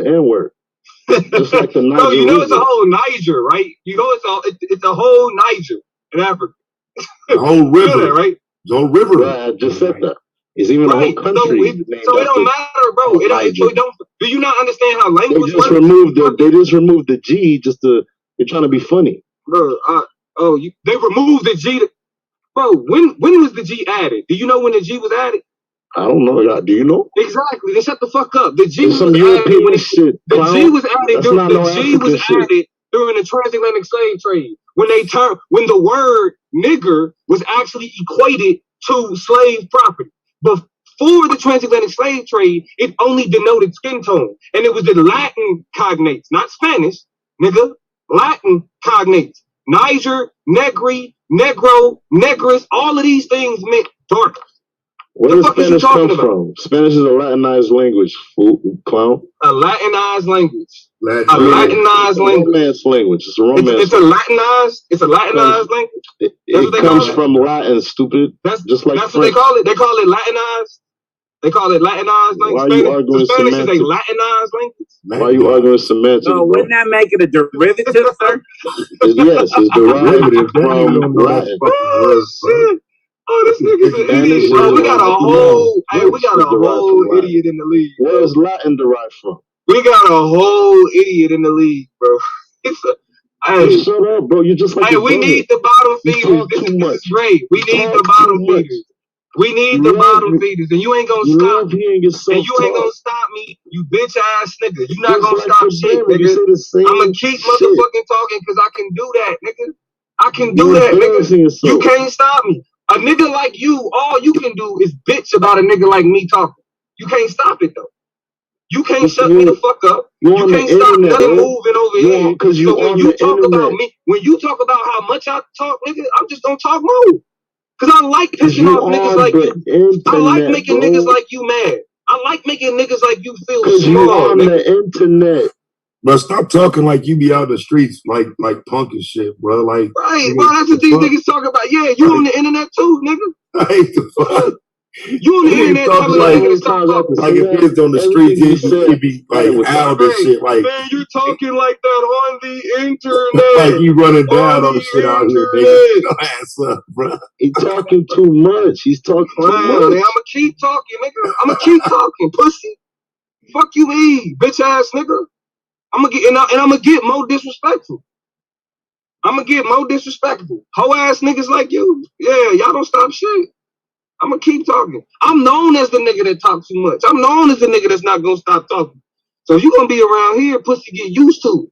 N word. Just like the Niger. Bro, you know it's a whole Niger, right? You know it's a whole Niger in Africa. The whole river, you know that, right? The whole river. Right, I just said that. It's even a whole country. So it don't matter, bro. It don't. Do you not understand how language works? They just removed the G. They're trying to be funny, bro. They removed the G. Bro, when was the G added? Do you know when the G was added? I don't know. Do you know? Exactly. Then shut the fuck up. The G was added when shit. The G was added. The G was added during the transatlantic slave trade. When the word nigger was actually equated to slave property. Before the transatlantic slave trade, it only denoted skin tone. And it was the Latin cognates, not Spanish, nigga. Latin cognates. Niger, negri, negro, negress, all of these things meant dark. Where does Spanish come from? Spanish is a Latinized language, clown. A Latinized language. Latinized language. It's a romance. It's a Latinized language. It comes from Latin, stupid. That's just like that's French. What they call it. They call it Latinized. They call it Latinized language. Why are you arguing Spanish is a semantics? Latinized language. Why are you arguing semantics, No, bro? wouldn't that make it a derivative, sir? Yes, it's derived Derivative. That nigga from don't know that Latin. fucking Oh word, bro. shit! Oh, this nigga's an Spanish idiot, is bro. We got a derived whole, from hey, we got a French is derived whole from Latin. idiot in the league. Where is Latin derived from? We got a whole idiot in the league, bro. It's a, hey, Just shut up, bro. You're just like hey, a we dummy. need the bottom You feeders. talk This too is much. great. We need the Talk bottom too much. feeders. We need You the love bottom feeders, and you ain't gonna You stop love me. hearing yourself And you ain't gonna talk. stop me, you bitch ass nigga. You not Just gonna like stop your shit, baby, you nigga. say the same I'ma keep shit. motherfucking talking because I can do that, nigga. I can do You're that, nigga. embarrassing yourself. You can't stop me. A nigga like you, all you can do is bitch about a nigga like me talking. You can't stop it though. You can't shut me the fuck up. You're You on the can't stop internet, nothing bro. moving over You're here. on- 'cause you So when on you the talk about internet. me, when you talk about how much I talk, nigga, I'm just gonna talk more. Cause I like pissing you off niggas on like the you. internet, I like making bro. niggas like you mad. I like making niggas like you feel Cause you small, on nigga. the internet. But stop talking like you be out in the streets like punk and shit, bro. Like, Right, nigga, well, that's what these fuck? niggas talk about. Yeah, you on the internet too, nigga. I hate the fuck. You on the Niggas internet talking telling a like- nigga to stop talking. Like if he was on the streets, he'd be like out and shit. Like, Man, you talking like that on the internet. like you running down on the shit out here, internet. nigga. Your ass up, bro. He's talking too much. He's talking too Man, much. I'ma keep talking, nigga. I'ma keep talking, pussy. Fuck you, me, bitch ass nigga. I'ma get and I'ma get more disrespectful. I'ma get more disrespectful. Hoe ass niggas like you. Yeah, y'all don't stop shit. I'ma keep talking. I'm known as the nigga that talk too much. I'm known as the nigga that's not gonna stop talking. So if you gonna be around here, pussy, get used to it.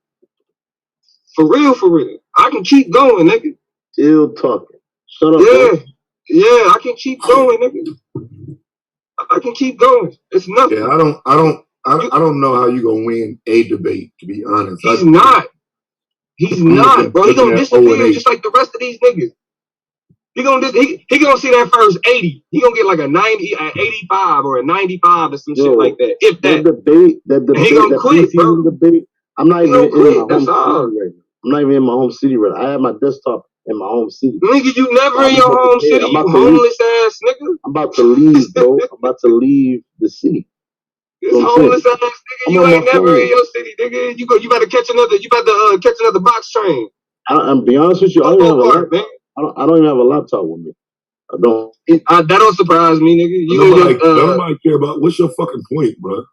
For real, for real. I can keep going, nigga. Still talking. Shut up, Yeah, bro. yeah, I can keep going, nigga. I can keep going. It's nothing. Yeah, I don't know how you gonna win a debate. To be honest, He's not. He's not, bro. He gonna disappear just like the rest of these niggas. He gonna see that first 80. He gonna get like a 90, an 85 or a 95 or some shit like that. If that. That he gonna that quit, preseason bro. debate. I'm not He even gonna in my quit. That's home all. city right now. I'm not even in my home city right now. I have my desktop in my home city. Nigga, you never in your home city, you homeless ass nigga. I'm about to leave, bro. I'm about to leave the city. This homeless ass nigga, you ain't never in your city, nigga. You better catch another box train. I'm be honest with you, I don't have a laptop. I don't even have a laptop with me. I don't. That don't surprise me, nigga. Nobody care about what's your fucking point, bro.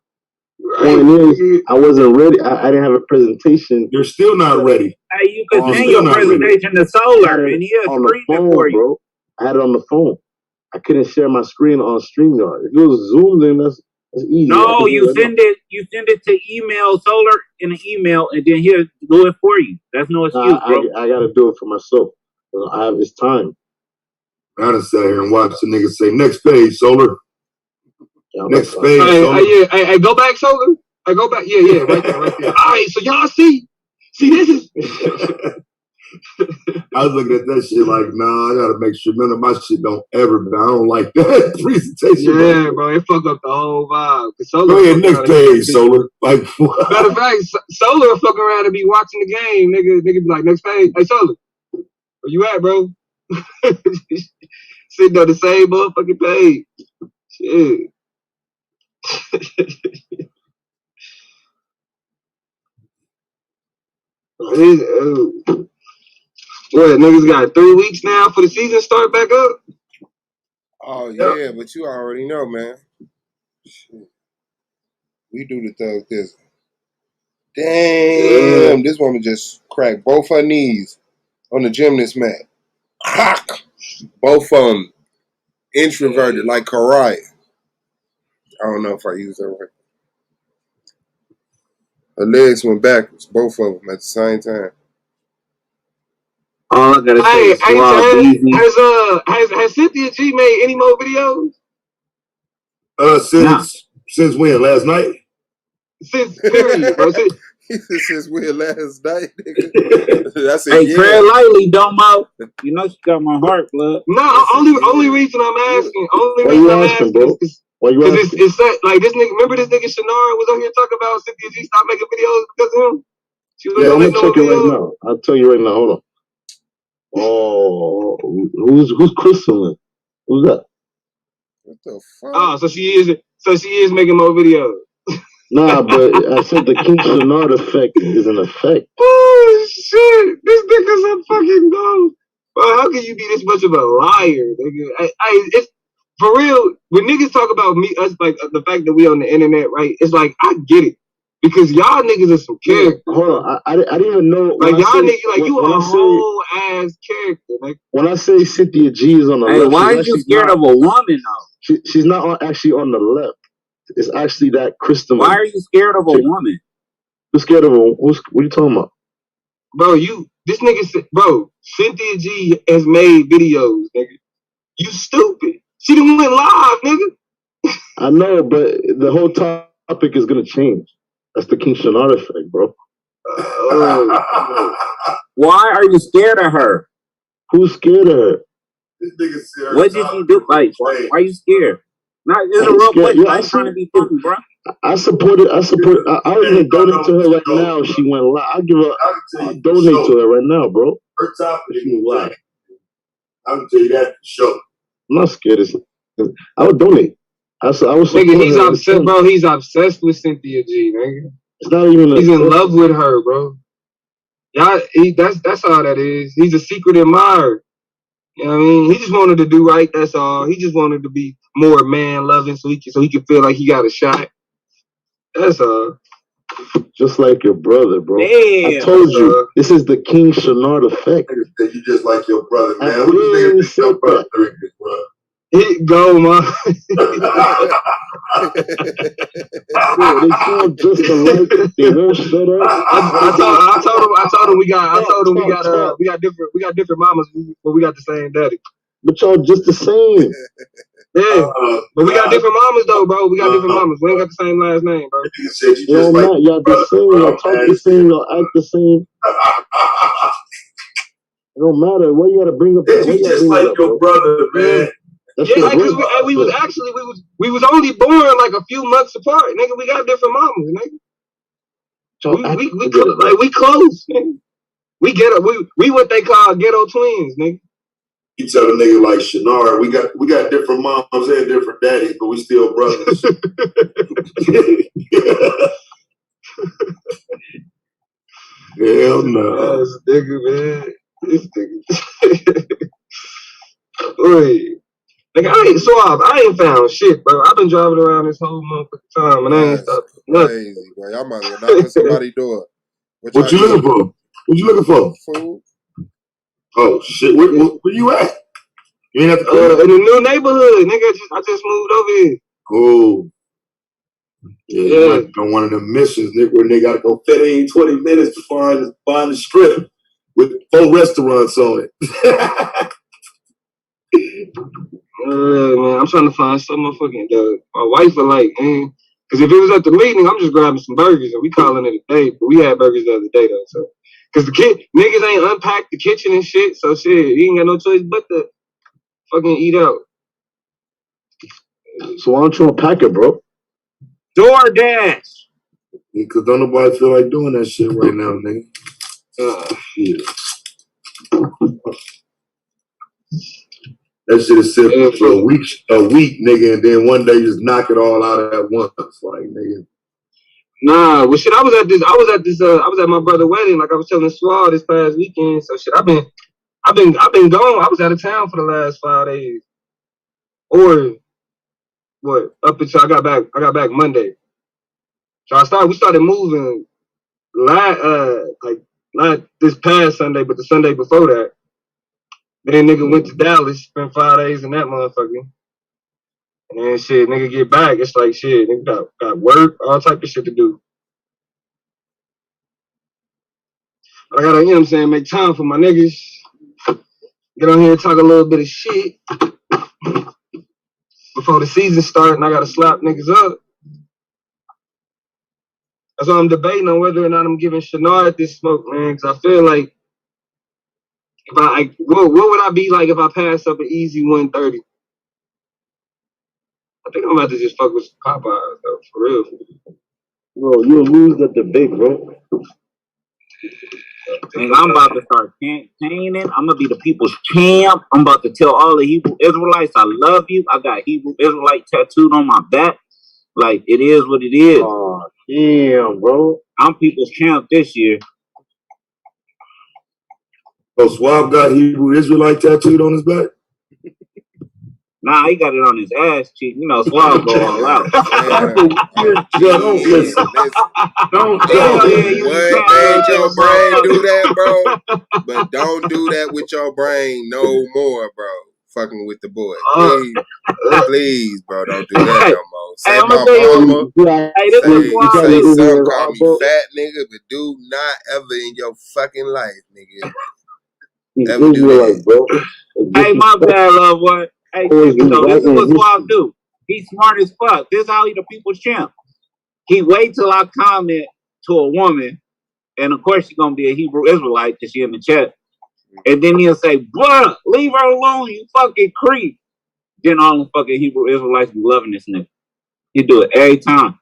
Point is, I wasn't ready. I didn't have a presentation. You're still not ready. Hey, you could send your presentation to Solar and he'll screen it for you. Bro. I had it on the phone. I couldn't share my screen on StreamYard. If it was Zoom, then that's easy. No, you send it to email Solar in an email, and then he'll do it for you. That's no excuse, bro. I gotta do it for myself. I have this time. I done sat here and watched the nigga say, next page, Solar. Next page, Solar. Hey, go back, Solar. Hey, go back. Yeah, right there. All right, so y'all see, this is. I was looking at that shit like, nah, I gotta make sure none of my shit don't ever, but I don't like that presentation. Yeah, bro, it fuck up the whole vibe. Go ahead, next page, Solar. Like, what? Matter of fact, Solar will fuck around and be watching the game, nigga. Nigga be like, next page. Hey, Solar, where you at, bro? Sitting on the same motherfucking page. Shit. What, niggas got 3 weeks now for the season start back up? Oh, yeah, but you already know, man. Shit. We do the thug this. Damn, this woman just cracked both her knees on the gymnast mat. Both of them introverted like karate. I don't know if I used that right. Her legs went backwards, both of them at the same time. All I gotta say is has Cynthia G made any more videos? Since when? Last night? Since period, bro. Since when last night, nigga. That's hey, tread lightly, Domo. You know she got my heart, blood. No, only reason I'm asking, is because it's like this nigga. Remember this nigga Shannara was on here talking about Cynthia G stopped making videos because of him. She was I'm gonna check it right now. I'll tell you right now. Hold on. Oh, who's Crystalline? Who's that? What the fuck? Oh, so she is making more videos. Nah, but I said the King Shenard effect is an effect. Oh shit! This nigga's a fucking dog. Bro, how can you be this much of a liar, nigga? It's for real. When niggas talk about us, like the fact that we on the internet, right? It's like I get it because y'all niggas are some characters. Hold on, I didn't even know. Like y'all niggas, like you a whole ass character. Like when I say Cynthia G is on the left, why are you scared of a woman though? She's not actually on the left. It's actually that Kristen. Why are you scared of a woman? Who's scared of a? What are you talking about? Bro, this nigga, bro, Cynthia G has made videos, nigga. You stupid. She done went live, nigga. I know, but the whole topic is gonna change. That's the King Shenard effect, bro. Why are you scared of her? Who's scared of her? This nigga serious. What did she do? Like, why are you scared? Not it's a real question. I ain't trying to be funny, bro. I support. I'll even donate to her right now if she went live. I'll donate to her right now, bro. Her topic is live. I'll tell you that for sure. I'm not scared of it. I would donate. I was nigga, he's obsessed, bro. He's obsessed with Cynthia G, nigga. It's not even. He's in love with her, bro. Y'all, that's all that is. He's a secret admirer. You know what I mean? He just wanted to do right. That's all. He just wanted to be more man loving, so he could feel like he got a shot. That's all. Just like your brother, bro. Damn. I told you, this is the King Shenard effect. You just like your brother, man. Who do you think your brother is, bro? Go, man. They sound just alike. They won't shut up. I told him we got different mamas, but we got the same daddy. But y'all just the same. Yeah, but we got different mamas though, bro. We got different mamas. We ain't got the same last name, bro. Y'all not. Y'all the same. Y'all talk the same. Y'all act the same. It don't matter. What you gotta bring up? You just like your brother, man. Yeah, because we was only born like a few months apart, nigga. We got different mamas, nigga. We close, nigga. We get up. We what they call ghetto twins, nigga. You tell a nigga like Shenard, we got different moms and different daddies, but we still brothers. Hell no. This nigga, man. This nigga. Wait. Like I ain't found shit, bro. I've been driving around this whole motherfucking time and I ain't stopped. Crazy, bro. Y'all might as well knock on somebody's door. What you looking for? What you looking for? Food. Oh shit! Where you at? You ain't at the in the new neighborhood, nigga. I just moved over here. Cool. Yeah. On one of them missions, nigga, where they gotta go 15, 20 minutes to find the strip with 4 restaurants on it. Man, I'm trying to find some motherfucking my wife would like, man. Cause if it was at the meeting, I'm just grabbing some burgers and we calling it a day. But we had burgers the other day though, so. Cause the niggas ain't unpacked the kitchen and shit, so shit, you ain't got no choice but to fucking eat out. So why don't you unpack it, bro? DoorDash. Because don't nobody feel like doing that shit right now, nigga. Shit. That shit is simple for a week, nigga, and then one day just knock it all out at once, like nigga. Nah, well, shit. I was at my brother's wedding, like I was telling Swall this past weekend. So shit, I've been gone. I was out of town for the last 5 days, or what? Up until I got back Monday. So we started moving, not this past Sunday, but the Sunday before that. Then nigga went to Dallas, spent 5 days in that motherfucker. And then shit, nigga get back, it's like shit, nigga got work, all type of shit to do. I gotta, you know what I'm saying, make time for my niggas. Get on here and talk a little bit of shit before the season starts, and I gotta slap niggas up. That's why I'm debating on whether or not I'm giving Shenard this smoke, man, because I feel like what would I be like if I pass up an easy 130? I think I'm about to just fuck with some Popeyes, though, for real. Bro, you'll lose the debate, bro. And I'm about to start campaigning. I'm gonna be the people's champ. I'm about to tell all the Hebrew Israelites I love you. I got Hebrew Israelite tattooed on my back. Like, it is what it is. Oh, damn, bro. I'm people's champ this year. Oh, Swab got Hebrew Israelite tattooed on his back? Nah, he got it on his ass cheek. You know, Swab go all out. Don't listen. Don't. Hell yeah, you What can't made let your this brain do motherfucker. that, bro? But don't do that with your brain no more, bro. Fucking with the boy. Please, bro, don't do that no more. Say Hey, I'm my gonna tell you mama. what. Hey, this was Swab Say do. something, call me fat nigga, but do not ever in your fucking life, nigga. Ever do that. Bro. Hey, my bad, love one. Hey, check it though. This is what Swab do. He's smart as fuck. This is how he the people's champ. He wait till I comment to a woman, and of course she's gonna be a Hebrew Israelite because she in the chat. And then he'll say, bruh, leave her alone, you fucking creep. Then all the fucking Hebrew Israelites be loving this nigga. He do it every time.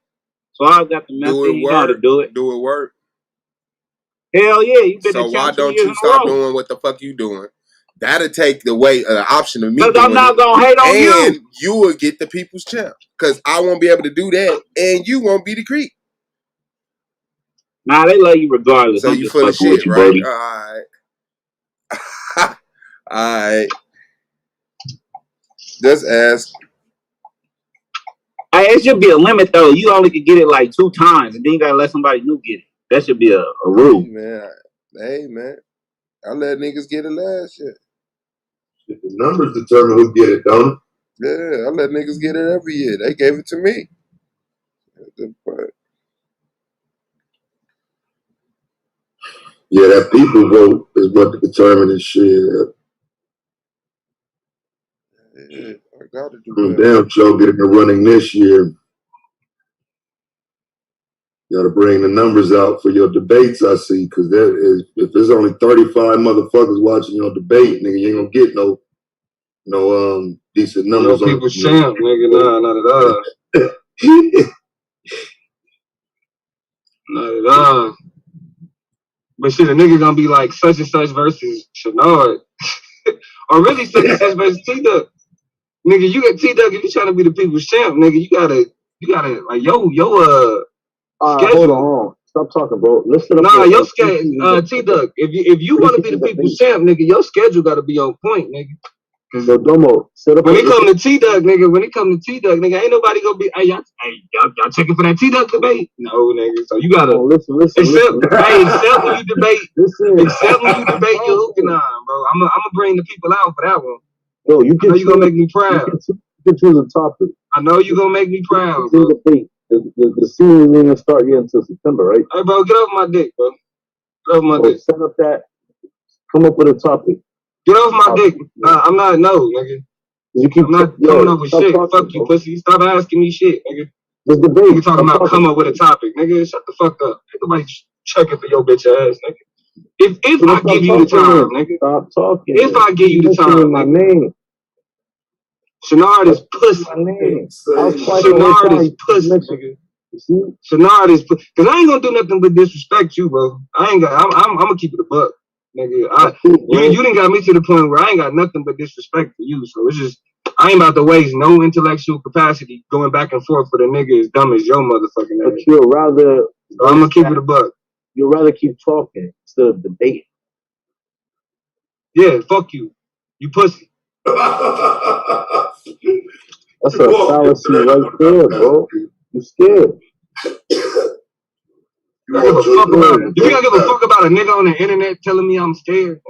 So I got the method. You know how to do it. Do it work. Hell yeah, you been so the why champ 2 don't years you start doing what the fuck you doing? That'll take away the option of me doing I'm not gonna hate on you. And you will get the people's champ. Because I won't be able to do that, and you won't be the creep. Nah, they love you regardless. So I'm you just full of fucking shit, with you, right? Brody. Alright. Alright. Just ask. Hey, it should be a limit though. You only can get it like 2 times, and then you gotta let somebody new get it. That should be a rule. Hey man. I let niggas get it last year. The numbers determine who get it, don't it? Yeah, I let niggas get it every year. They gave it to me. Yeah, that people vote is what determines shit. Yeah, I gotta do that. Damn, Joe, getting the running this year. You gotta bring the numbers out for your debates, I see, because there is, if there's only 35 motherfuckers watching your debate, nigga, you ain't gonna get no decent numbers. No people's champ, nigga. Nah, not at all. Not at all. But shit, a nigga gonna be like such and such versus Shenard. Or really such and such versus T-Duck. Nigga, you got T-Duck, if you trying to be the people's champ, nigga, you gotta like schedule. Hold on. Stop talking, bro. Listen up. Nah, your schedule, T-Duck, if you wanna be the people's champ, nigga, your schedule gotta be on point, nigga. So Domo, when it come to T-Duck, nigga, ain't nobody gonna be, hey, y'all checking for that T-Duck debate? No, nigga. So you gotta listen. Except when you debate, your Hukanine, bro. I'm gonna bring the people out for that one. Yo, you gonna make me proud. You can choose a topic. I know you gonna make me proud, bro. The season ain't gonna start yet until September, right? Hey, bro, get off my dick, bro. Get off my dick. Set up that. Come up with a topic. Get off my dick. Nah, I'm not, nigga. I'm not coming up with shit. Fuck you, pussy. Stop asking me shit, nigga. This debate. You talking about come up with a topic, nigga. Shut the fuck up. Ain't nobody checking for your bitch ass, nigga. If I give you the time, nigga. Stop talking. If I give you the time, my name. Shenard is pussy. Shenard is pussy, nigga. Shenard is pussy. Cause I ain't gonna do nothing but disrespect you, bro. I'm gonna keep it a buck, nigga. You didn't got me to the point where I ain't got nothing but disrespect for you. So it's just I ain't about to waste no intellectual capacity going back and forth for the nigga as dumb as your motherfucking ass. But you'll rather. So I'm gonna keep it a buck. You'll rather keep talking instead of debating. Yeah, fuck you. You pussy. That's a fallacy right there, bro. You scared. You think I give a fuck about a nigga on the internet telling me I'm scared?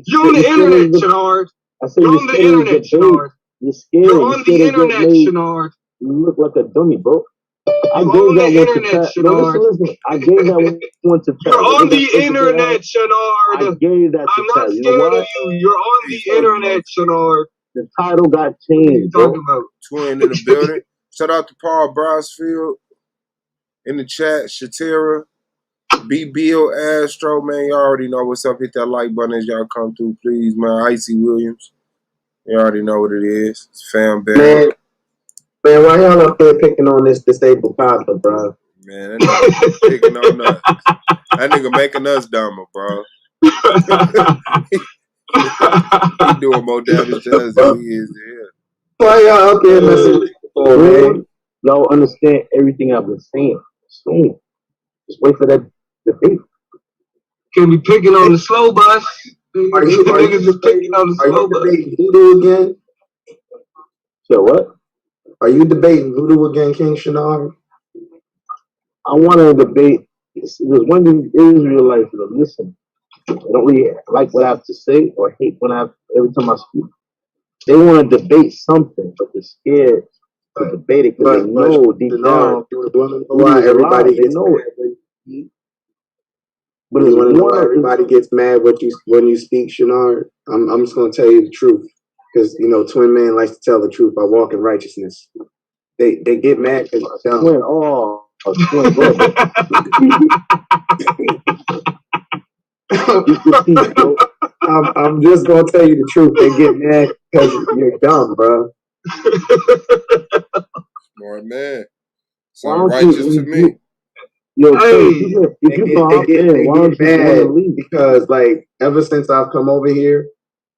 You're on the internet, Shenard. You're on the internet, Shenard. You're scared. You're on the internet, Shenard. You look like a dummy, bro. You're on the internet, Shenard. Listen. I gave that one to Chad. You're on the internet, Shenard. I gave that to I'm not scared of you. You're on the internet, Shenard. The title got changed, bro. What are you talking about? Twin in the building. Shout out to Paul Brasfield in the chat. Shatira. Bill Astro, man. Y'all already know what's up. Hit that like button as y'all come through, please, man. Icy Williams. You already know what it is. It's Fam Bear. Man, why y'all up there picking on this disabled papa, bro? Man, that nigga picking on us. That nigga making us dumber, bro. He doing more damage to us than he is to him. Why y'all up here messing with people, man? Y'all understand everything I've been saying. Soon. Just wait for that debate. Can be picking on the slow bus. Niggas just picking on the slow bus. Are you debating voodoo again? So what? Are you debating voodoo again, King Shinar? I want to debate. There's one thing Israelites that listen. They don't really like what I have to say or hate when every time I speak. They want to debate something, but they're scared to debate it because they know deep down. You want to know why everybody gets mad? But you want to know why everybody gets mad when you speak, Shinar? I'm just gonna tell you the truth, because Twin Man likes to tell the truth. I walk in righteousness. They get mad because Twin. Twin, bro. I'm just gonna tell you the truth. They get mad because you're dumb, bro. Smart man. Sound righteous to me. Yo, they get mad because, like, ever since I've come over here,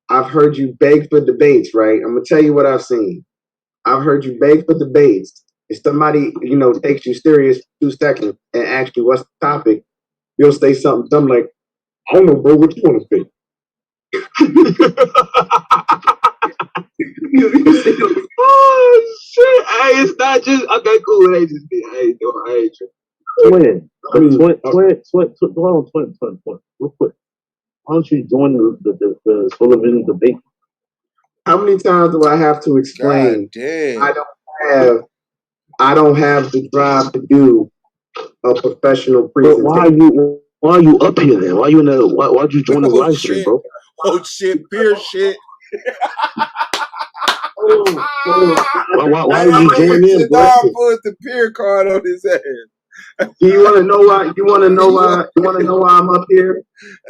I've heard you beg for debates, right? I'm gonna tell you what I've seen. I've heard you beg for debates. If somebody, takes you serious 2 seconds and asks you what's the topic, you'll say something dumb like, "I don't know, bro. What you want to say?" Oh shit! Hey, it's not just okay. Cool. It ain't just me. I ain't Twin. Hold on, twin. Real quick. Why don't you join the television debate? How many times do I have to explain? I don't have the drive to do a professional presentation. But why are you up here then? Why'd you join the live stream, bro? Oh shit, beer shit. Why did you join in, bro? Put the peer card on his ass. Do you want to know why? You want to know why I'm up here?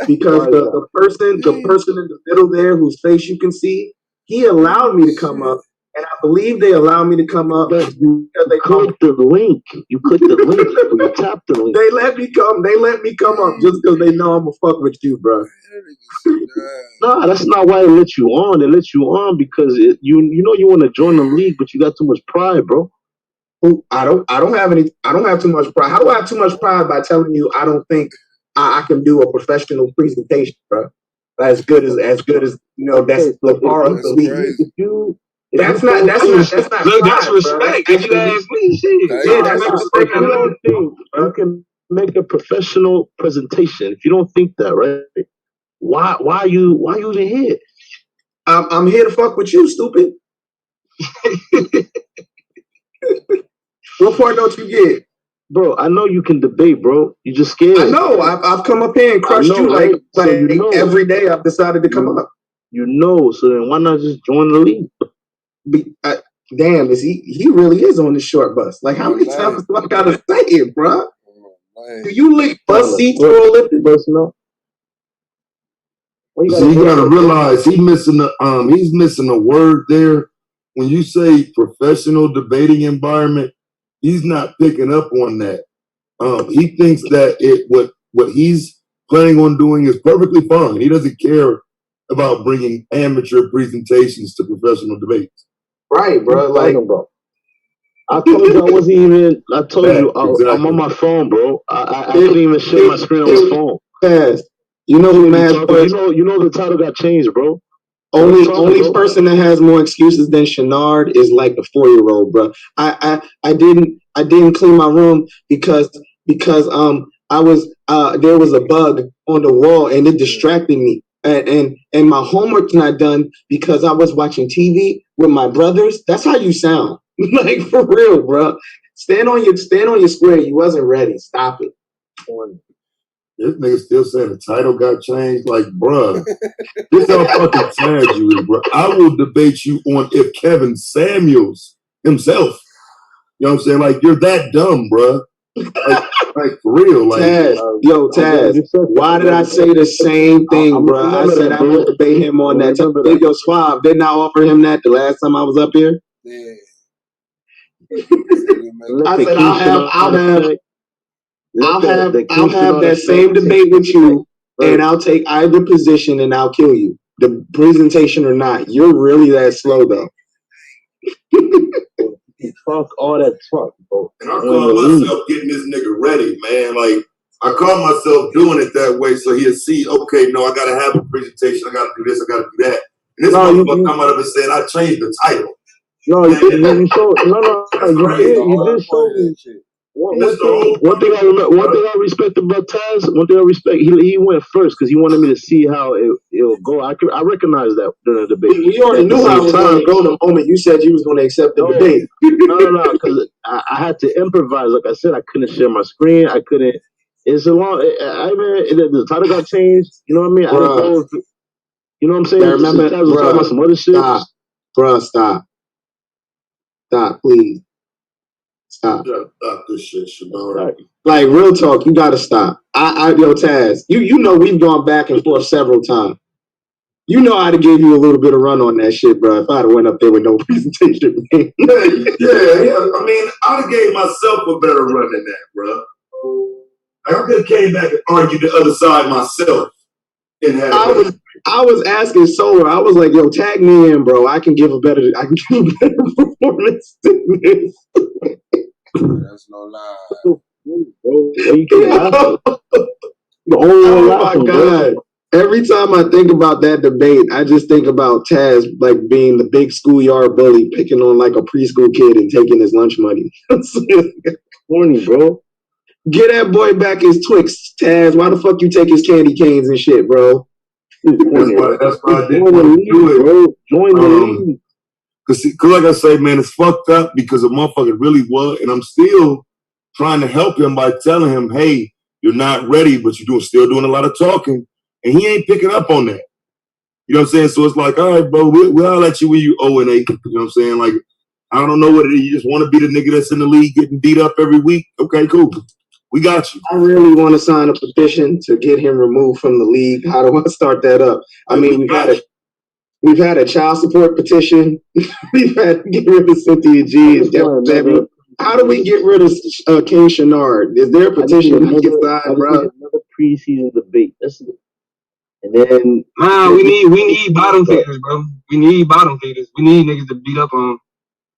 Because the person in the middle there, whose face you can see, he allowed me to come up, and I believe they allowed me to come up because they clicked the link. You clicked the link. You tapped the link. They let me come up just because they know I'm gonna fuck with you, bro. No, that's not why they let you on. They let you on because you want to join the league, but you got too much pride, bro. I don't have too much pride. How do I have too much pride by telling you I don't think I can do a professional presentation, bro? As good as that's the bar of the league. That's not Look, that's respect. If you ask me, shit. Yeah, that's respect. You don't think you can make a professional presentation? If you don't think that, right? Why are you even here? I'm here to fuck with you, stupid. What part don't you get? Bro, I know you can debate, bro. You just scared. I know. I've come up here and crushed you like every day. I've decided to come up. So then why not just join the league? Damn, he really is on the short bus. Like, how many times do I gotta say it, bro? Do you lick bus seats for Olympic bus? No. So you gotta realize he's missing a word there. When you say professional debating environment, he's not picking up on that. He thinks that what he's planning on doing is perfectly fine. He doesn't care about bringing amateur presentations to professional debates. Right, bro. Like, I told you I wasn't even. I told you I'm on my phone, bro. I couldn't even share my screen on his phone. Yes. You know who mad? You know the title got changed, bro. Only person that has more excuses than Shenard is like a 4-year-old, bro. I didn't clean my room because I was there was a bug on the wall and it distracted me. And my homework's not done because I was watching TV with my brothers. That's how you sound. Like, for real, bro. Stand on your square. You wasn't ready. Stop it. This nigga still saying the title got changed. Like, bruh, this how fucking sad you is, bro. I will debate you on if Kevin Samuels himself. You know what I'm saying? Like, you're that dumb, bruh. Like for real. Like, Taz, why did I say the same thing, bro? I said I would debate him on that. Yo, Suave, didn't I offer him that the last time I was up here? Yeah. I said I'll have. I'll have that same debate with you, and I'll take either position and I'll kill you. The presentation or not, you're really that slow though. Fuck all that talk, bro. And I call myself getting this nigga ready, man. Like, I call myself doing it that way so he'll see, okay, no, I gotta have a presentation, I gotta do this, I gotta do that. And this motherfucker come out of it saying, I changed the title. No, you did show me. One thing I respect about Taz, he went first because he wanted me to see how it'll go. I recognize that during the debate. We already knew how it was going to go the moment you said you was going to accept the debate. No, because I had to improvise. Like I said, I couldn't share my screen. I couldn't. It's a long. The title got changed. You know what I mean? I didn't know if, you know what I'm saying? I remember, Taz was talking about some other shit. Stop, please. Stop. Stop this shit, Shamar. Like, real talk, you gotta stop. Yo, Taz, you know we've gone back and forth several times. You know I'd have gave you a little bit of run on that shit, bro, if I'd have went up there with no presentation. yeah. I mean, I'd have gave myself a better run than that, bro. I could have came back and argued the other side myself. I was asking Solar. I was like, "Yo, tag me in, bro. I can give a better performance than this." That's no lie. Oh my god! Every time I think about that debate, I just think about Taz like being the big schoolyard bully, picking on like a preschool kid and taking his lunch money. Corny, bro. Get that boy back his Twix, Taz. Why the fuck you take his candy canes and shit, bro? That's why I didn't want to do it, bro. Join the league. Cause like I say, man, it's fucked up because a motherfucker really was, and I'm still trying to help him by telling him, hey, you're not ready, but you're still doing a lot of talking, and he ain't picking up on that. You know what I'm saying? So it's like, all right, bro, we'll let you when you 0-8. You know what I'm saying? Like, I don't know what it is. You just want to be the nigga that's in the league getting beat up every week? Okay, cool. We got you. I really want to sign a petition to get him removed from the league. How do I start that up? I mean, we've had a child support petition. We've had to get rid of Cynthia G. How do we get rid of King Shenard? Is there a petition we can sign, bro? Another preseason debate. And then we need bottom feeders, bro. We need bottom feeders. We need niggas to beat up on.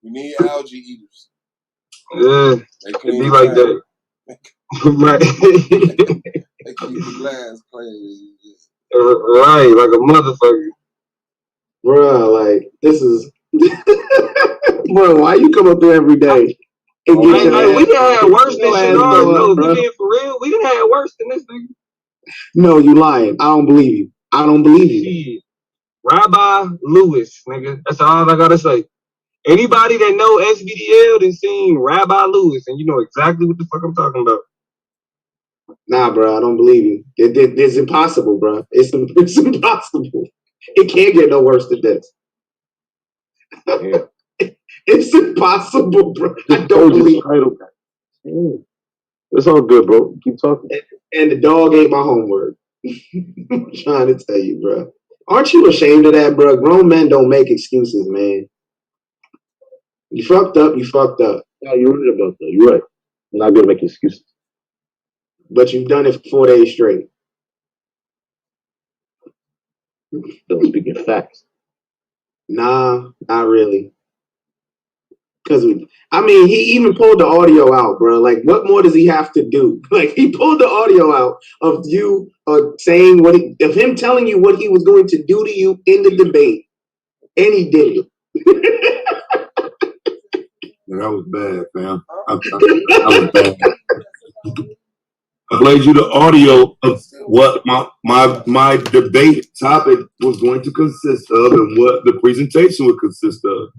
We need algae eaters. Yeah, it be like that. Right. They keep the glass clean. Right, like a motherfucker. Bro, like, this is... Bro, why you come up there every day? We done had worse than Shenard. No, we being for real. We done had worse than this nigga. No, you lying. I don't believe you. I don't believe you. Rabbi Lewis, nigga. That's all I gotta say. Anybody that know SVDL done seen Rabbi Lewis, and you know exactly what the fuck I'm talking about. Nah, bro, I don't believe you. It's impossible, bro. It's impossible. It can't get no worse than this. Yeah. It's impossible, bro. I don't believe you. It's all good, bro. Keep talking. And the dog ate my homework. I'm trying to tell you, bro. Aren't you ashamed of that, bro? Grown men don't make excuses, man. You fucked up, you fucked up. No, you're right about that. You're right. I'm not gonna make excuses. But you've done it for 4 days straight. Don't speak in facts. Nah, not really. Because, I mean, he even pulled the audio out, bro. Like, what more does he have to do? Like, he pulled the audio out of you saying of him telling you what he was going to do to you in the debate. And he did it. That was bad, fam. That was bad. I played you the audio of what my debate topic was going to consist of and what the presentation would consist of.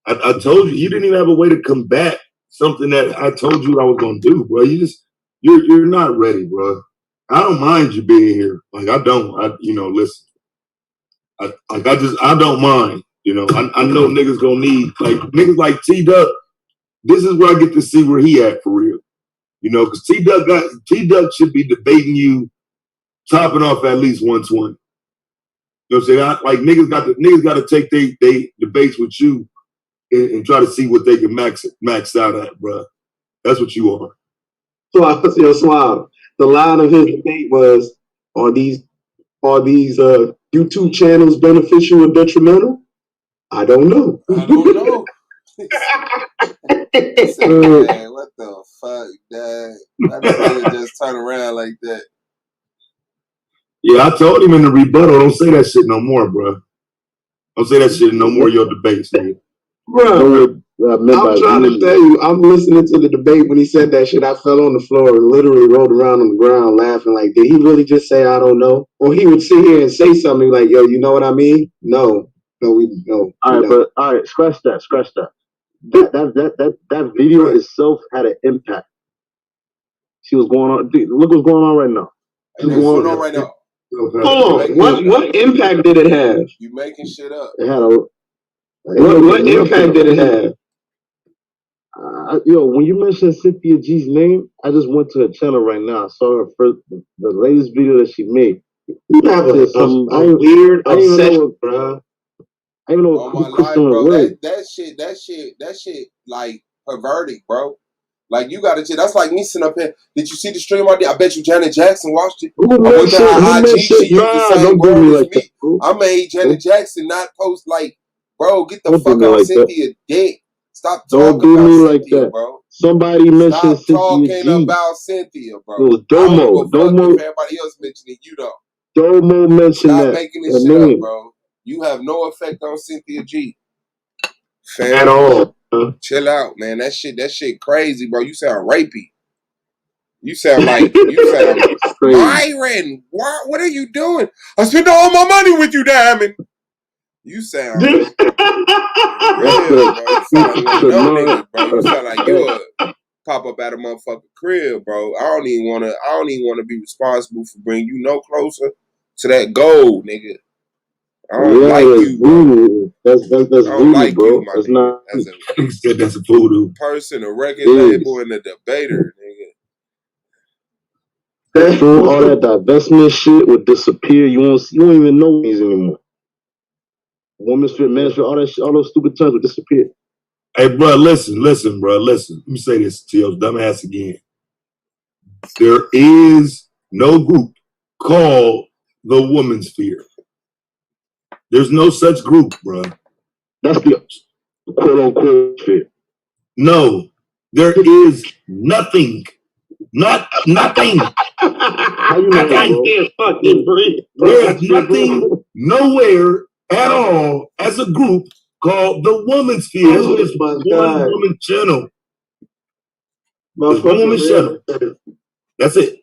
I told you didn't even have a way to combat something that I told you I was gonna do, bro. You're not ready, bro. I don't mind you being here. Like I don't. Listen. I don't mind. I know niggas gonna need niggas like T-Duck. This is where I get to see where he at for real. Because T-Duck should be debating you, topping off at least 120. You know what I'm saying? Niggas got to take they debates with you and try to see what they can max out at, bro. That's what you are. Suave. The line of his debate was, are these YouTube channels beneficial or detrimental? I don't know. I don't know. Said, man, what the fuck, Dad? How this nigga just turn around like that? Yeah, I told him in the rebuttal, don't say that shit no more, bro. Don't say that shit in no more of your debates, nigga. Bro, I'm trying to tell you, I'm listening to the debate when he said that shit. I fell on the floor and literally rolled around on the ground laughing. Like, did he really just say, I don't know? Or he would sit here and say something like, yo, you know what I mean? No. All right, scratch that. That video itself had an impact. She was going on. Look what's going on right now. What's going on right now? Hold on. What impact did it have? You making shit up. It had a. What impact did it have? When you mentioned Cynthia G's name, I just went to her channel right now. I saw her first, the latest video that she made. You have a weird obsession, bro. I don't know. On my life, bro. That shit, like perverted, bro. Like you got to. That's like me sitting up here. Did you see the stream I did? I bet you Janet Jackson watched it. I went to her IG. She used the same word as me. I made Janet Jackson not post like, bro. Get the fuck out, Cynthia dick. Stop talking about Cynthia, bro. Somebody mentioned Stop talking about Cynthia, bro. It was Domo. Everybody else mentioning you though. Domo mentioned that. Stop making this shit up, bro. You have no effect on Cynthia G. Fam, at all. Chill out, man. That shit crazy, bro. You sound rapey. You sound Myron. What are you doing? I spent all my money with you, Diamond. You sound real, bro. You sound like no nigga, bro. You sound like you pop up at a motherfucking crib, bro. I don't even wanna be responsible for bringing you no closer to that goal, nigga. I don't like you, bro. That's voodoo, like bro. you, my that's nigga. not. That's a voodoo Person, a record label, and a debater, nigga. That's all that divestment shit would disappear. You won't even know these anymore. Woman's fit, man's fit, all that shit, all those stupid terms would disappear. Hey, bro, listen, bro, listen. Let me say this to your dumb ass again. There is no group called the Woman's Sphere. There's no such group, bro. That's the quote-unquote sphere. No, there is nothing. Nothing. How you know nothing. Can't fucking breathe. There's nothing, nowhere at all as a group called the Woman's Sphere. There's just one woman channel. There's one woman channel. That's it.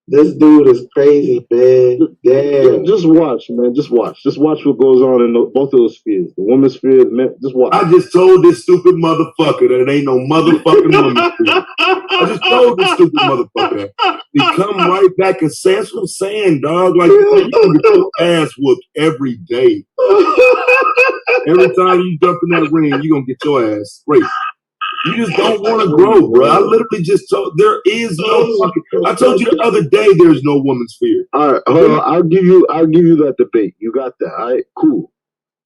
This dude is crazy, man. Damn. Just watch, man. Just watch. Just watch what goes on in both of those spheres. The woman's sphere, man. Just watch. I just told this stupid motherfucker that it ain't no motherfucking woman's sphere. I just told this stupid motherfucker that. He come right back and say, that's what I'm saying, dog. Like, you can get your ass whooped every day. Every time you jump in that ring, you're going to get your ass straight. You just don't want to grow, bro. I literally just told there is no fucking. I told you the other day there's no woman's sphere. All right, hold on. I'll give you that debate. You got that. All right, cool.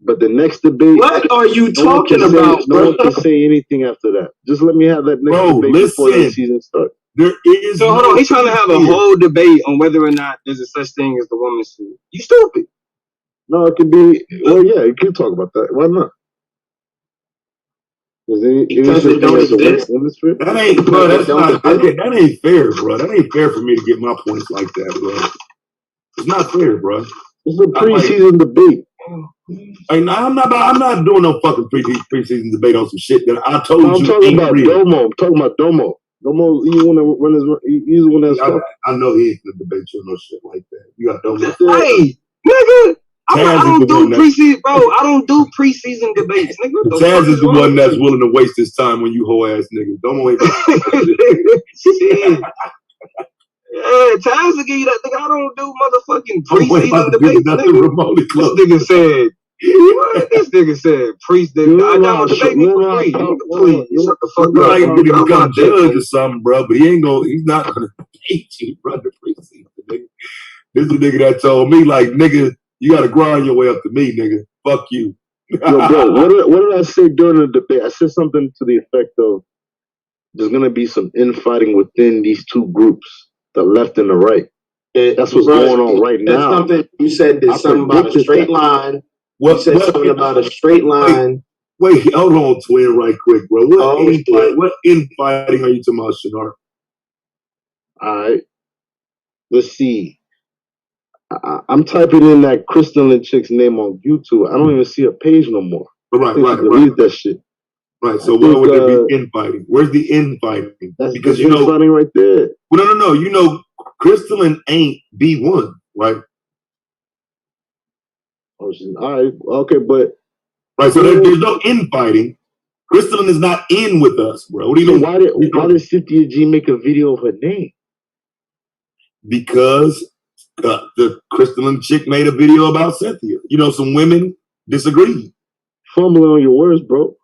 But the next debate. What are you talking about? No one can say anything after that. Just let me have that next debate before the season starts. There is. So hold on. He's trying to have a whole debate on whether or not there's a such thing as the woman's sphere. You stupid. No, it could be. Well, yeah, you can talk about that. Why not? Because it don't exist. That ain't, bro. That's not. That ain't fair, bro. That ain't fair for me to get my points like that, bro. It's not fair, bro. It's a preseason debate. I'm not doing no fucking preseason debate on some shit that I told you. I'm talking about Domo. I'm talking about Domo. Domo, he's the one that run his. He's the one that's. I know he ain't gonna debate you no shit like that. You got Domo. Hey, nigga. I don't do preseason, bro. I don't do preseason debates, nigga. Taz is the one that's willing to waste his time when you hoe ass niggas. Don't wait. Shit. Yeah, Taz will give you that nigga. I don't do motherfucking preseason debates, nigga. This nigga said. What? This nigga said preseason. I don't debate me for free. Please, shut the fuck up. Like when he become judge or something, bro. But he's not gonna debate you, bro. The preseason, nigga. This is the nigga that told me, like, nigga. You gotta grind your way up to me, nigga. Fuck you. Yo, bro, what did I say during the debate? I said something to the effect of there's gonna be some infighting within these two groups, the left and the right. That's what's going on right now. Something you said. There's something about a straight line. What, you said something about a straight line. Wait, hold on, twin, right quick, bro. What infighting are you talking about, Shinar? All right. Let's see. I'm typing in that crystalline chick's name on YouTube. I don't even see a page no more. Right. Delete that shit. Right. So why would there be infighting? Where's the infighting? Because you know, infighting right there. Well, no. You know, crystalline ain't B1, right? Oh, all right. Okay, but right. So there's no infighting. Crystalline is not in with us, bro. What do you mean? Why did Cynthia G make a video of her name? Because the crystalline chick made a video about Cynthia. You know, some women disagreed. Fumbling on your words, bro.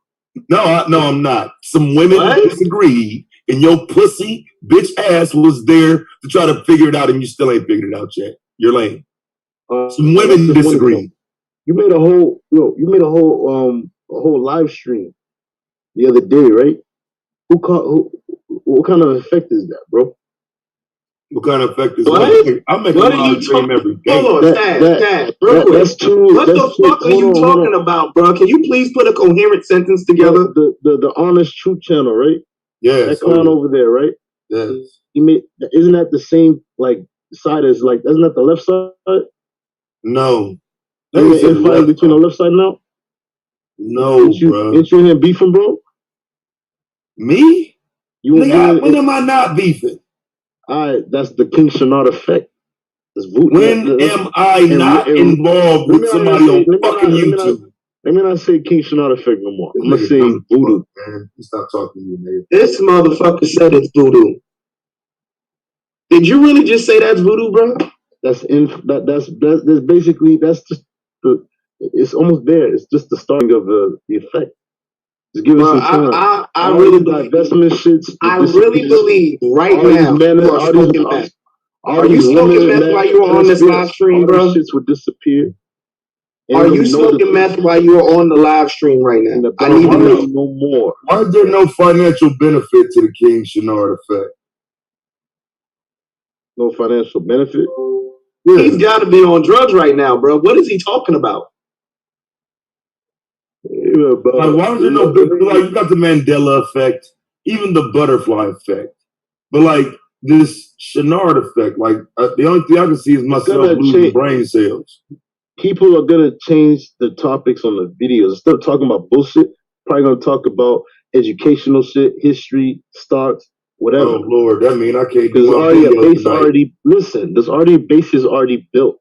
No, I'm not. Some women disagreed, and your pussy bitch ass was there to try to figure it out, and you still ain't figured it out yet. You're lame. Some women disagreed. You made a whole live stream the other day, right? What kind of effect is that, bro? What kind of effect is that? I'm making a live stream every day. Hold on, Stan, real quick. What the fuck are you talking about, bro? Can you please put a coherent sentence together? The Honest Truth channel, right? Yeah. That clown over there, right? Yes. Isn't that the same like side as like? Isn't that the left side? No. There's an infighting between the left side now. No, bro. Ain't you and him beefing, bro? Me? When am I not beefing? All right, that's the King Shinar effect. When am I not involved with somebody on fucking YouTube? Let me not say King Shinar effect no more. I'm gonna say voodoo. Man, you stop talking to you, nigga. This motherfucker said it's voodoo. Did you really just say that's voodoo, bro? That's basically just it's almost there. It's just the starting of the effect. Just give us some time. I really believe right now you are smoking meth. Are you smoking meth while you were on this live stream, bro? All shits would disappear. Are you smoking meth while you are on the live stream right now? I need to know. No more. Why is there no financial benefit to the King Shinar effect? No financial benefit? Yeah. He's got to be on drugs right now, bro. What is he talking about? Yeah, bro. Like, why is there no big? Like, you got the Mandela effect, even the butterfly effect, but like this Shinar effect, like the only thing I can see is myself losing brain cells. People are gonna change the topics on the videos. Instead of talking about bullshit, probably gonna talk about educational shit, history, stocks, whatever. Oh Lord, that mean I can't do there's already a basis already built.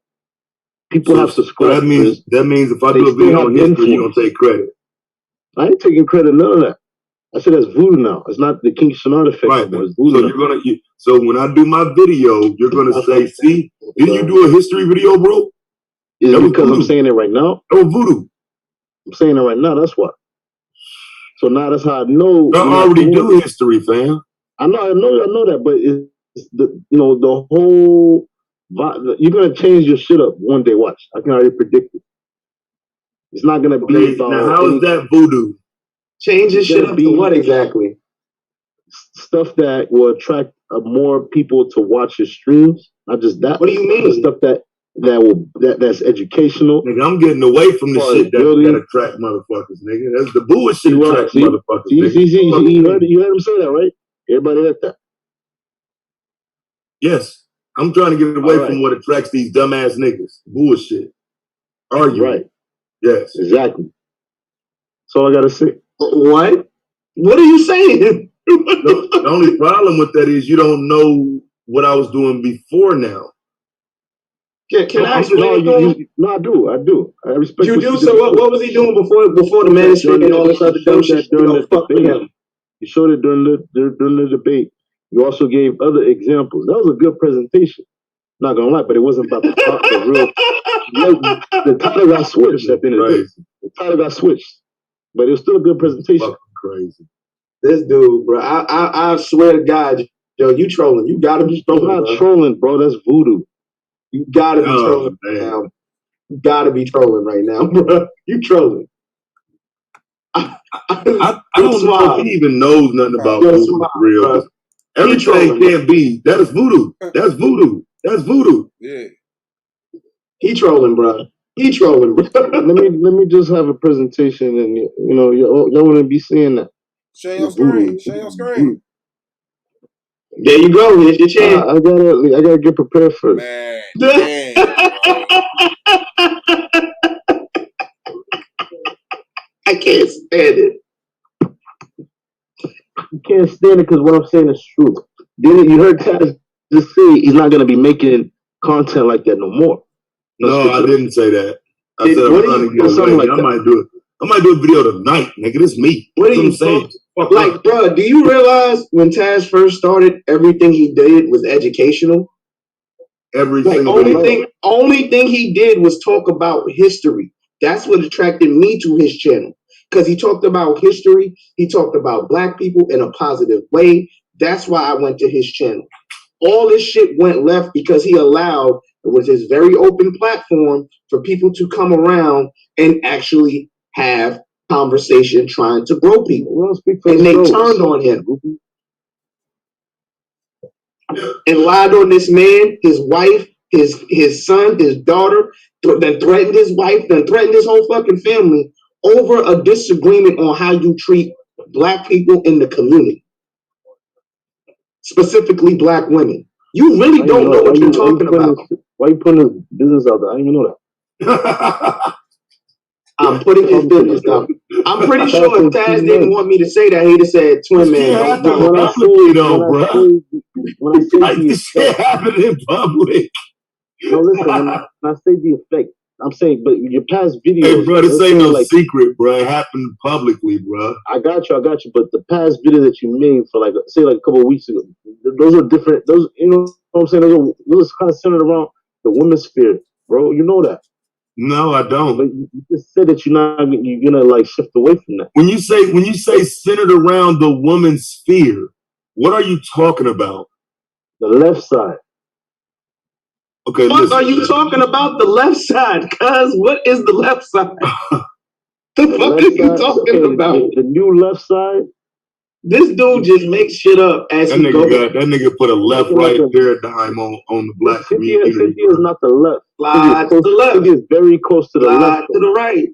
People have subscribed. That means if I do a video on history, you're gonna take credit. I ain't taking credit, none of that. I said that's voodoo now. It's not the King Shinar effect. Right. It's voodoo so when I do my video, you're gonna say, see, didn't you do a history video, bro? Is it because I'm saying it right now? Oh, voodoo. I'm saying it right now, that's why. So now that's how I know. I already do history, fam. I know that, but it's the whole. You're gonna change your shit up one day. Watch, I can already predict it. It's not gonna be about. Now, how is that voodoo? Change your shit up to what exactly? Stuff that will attract more people to watch your streams. Not just that. What do you mean? Stuff that's educational. Nigga, I'm getting away from the shit that attract motherfuckers, nigga. That's the bullshit attract motherfuckers. You heard him say that, right? Everybody heard that. Yes. I'm trying to get away from what attracts these dumbass niggas. Bullshit. Arguing. Right. Yes. Exactly. That's all I gotta say. What? What are you saying? The only problem with that is you don't know what I was doing before now. Can I explain? No, I do. I respect you do. So what was he doing before the mainstream and all this other dumb shit? You showed it during the debate. You also gave other examples. That was a good presentation. Not gonna lie, but it wasn't about the real. The title got switched at the end of the day. The title got switched, but it was still a good presentation. Fucking crazy. This dude, bro. I swear to God, yo, you trolling. You gotta be trolling. I'm not trolling, bro. That's voodoo. You gotta be trolling right now. You gotta be trolling right now, bro. You trolling. I don't know if he even knows nothing about voodoo for real. Everything can't be. That is voodoo. That's voodoo. That's voodoo. Yeah. He trolling, bro. He trolling, bro. let me just have a presentation, and you know, y'all want to be seeing that. Share your screen. Share your screen. There you go. Here's your chance. I gotta get prepared first. Man, damn, bro. I can't stand it. You can't stand it because what I'm saying is true. Then you heard Taz just say he's not gonna be making content like that no more. No, I didn't say that. I said I'm trying to get away. Like I might do it. I might do a video tonight, nigga. This me. What are you saying? Like, bro, do you realize when Taz first started, everything he did was educational? Everything. Like, only thing he did was talk about history. That's what attracted me to his channel. Because he talked about history, he talked about black people in a positive way. That's why I went to his channel. All this shit went left because he allowed, it was his very open platform for people to come around and actually have conversation trying to grow people. And they turned on him and lied on this man, his wife, his son, his daughter, then threatened his wife, then threatened his whole fucking family over a disagreement on how you treat black people in the community, specifically black women. You really don't know what you're talking about. Why you putting his business out there? I didn't even know that. I'm putting his business out. I'm pretty sure if Taz didn't want me to say that, he'd have said, "Twin man, when I say this shit happened in public." No, listen. When I say the effect, I'm saying, but your past videos. Hey, bro, this ain't no secret, bro. It happened publicly, bro. I got you. But the past video that you made for like a couple of weeks ago, those are different. Those, you know what I'm saying? Those kind of centered around the women's sphere, bro. You know that. No, I don't. But you just said that you're gonna like shift away from that. When you say centered around the woman's sphere, what are you talking about? The left side. Okay, what are you talking about? The left side, cuz what is the left side? The fuck are you talking about? The new left side. This dude just makes shit up as he goes. That nigga put a left-right paradigm on the black community. Cynthia is not the left. Slide to the left. Cynthia is very close to the left. Slide to the right.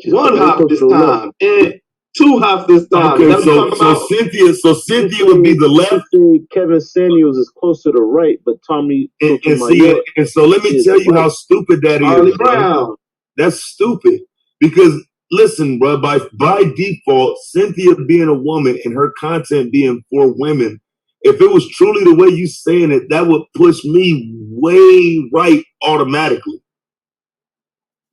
One hop this time. And two hops this time. Okay, so Cynthia would be the left. Kevin Samuels is close to the right, but Tommy and so let me tell you how stupid that is. Brown. That's stupid because listen, bro. By default, Cynthia being a woman and her content being for women, if it was truly the way you saying it, that would push me way right automatically.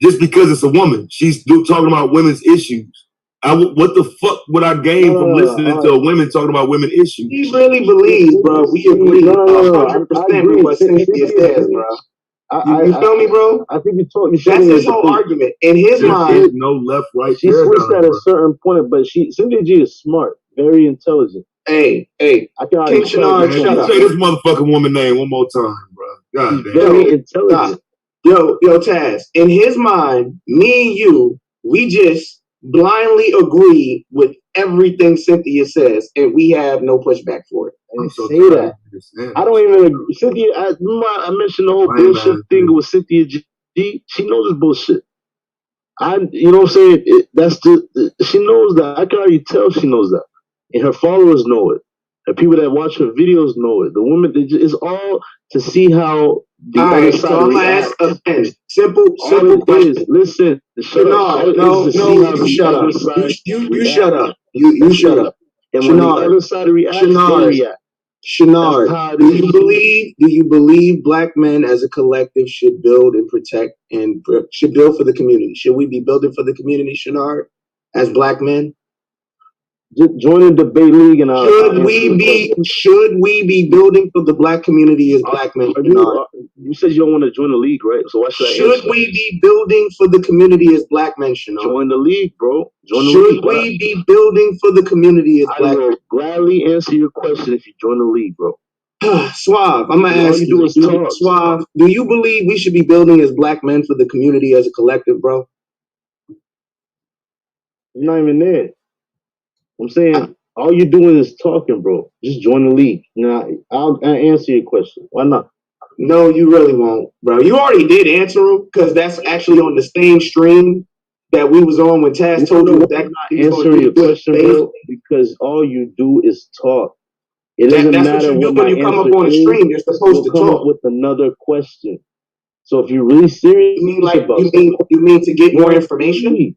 Just because it's a woman, she's talking about women's issues. What the fuck would I gain from listening to a woman talking about women issues? He really believes, bro. We agree 100% with what Cynthia says, bro. You feel me, bro? I think you that's his whole argument. In his mind, no left, right. She switched at a certain point, but Cynthia G is smart, very intelligent. Hey, King Shannon, shut up. Say this motherfucking woman name one more time, bro. God damn. Very intelligent. Yo, Taz. In his mind, me and you, we just blindly agree with everything Cynthia says, and we have no pushback for it. I didn't say that. I don't even agree. Cynthia, I mentioned the whole bullshit thing with Cynthia G. She knows this bullshit. You know what I'm saying? She knows that. I can already tell she knows that. And her followers know it. The people that watch her videos know it. The women, it's all to see how the other side reacts. Simple question. Listen, shut up. No, shut up. You shut up. You shut up. And when the other side reacts, they react. Shanard, do you believe black men as a collective should build and protect and should build for the community? Should we be building for the community, Shanard, as black men? Join the debate league and should we be building for the black community as black men? You said you don't want to join the league, right? So why should I answer? Should we be building for the community as black men, Shanard? Join the league, bro. Should we be building for the community as black men? I will gladly answer your question if you join the league, bro. Suave, I'm gonna ask you, Suave, do you believe we should be building as black men for the community as a collective, bro? You're not even there. I'm saying all you're doing is talking, bro. Just join the league. Now I'll answer your question. Why not? No, you really won't, bro. You already did answer him because that's actually on the same stream that we was on when Taz told you that answering your question, bro, because all you do is talk. It doesn't matter what my answer is. On a stream, you're supposed to come talk up with another question. So if you're really serious, you mean to get more information?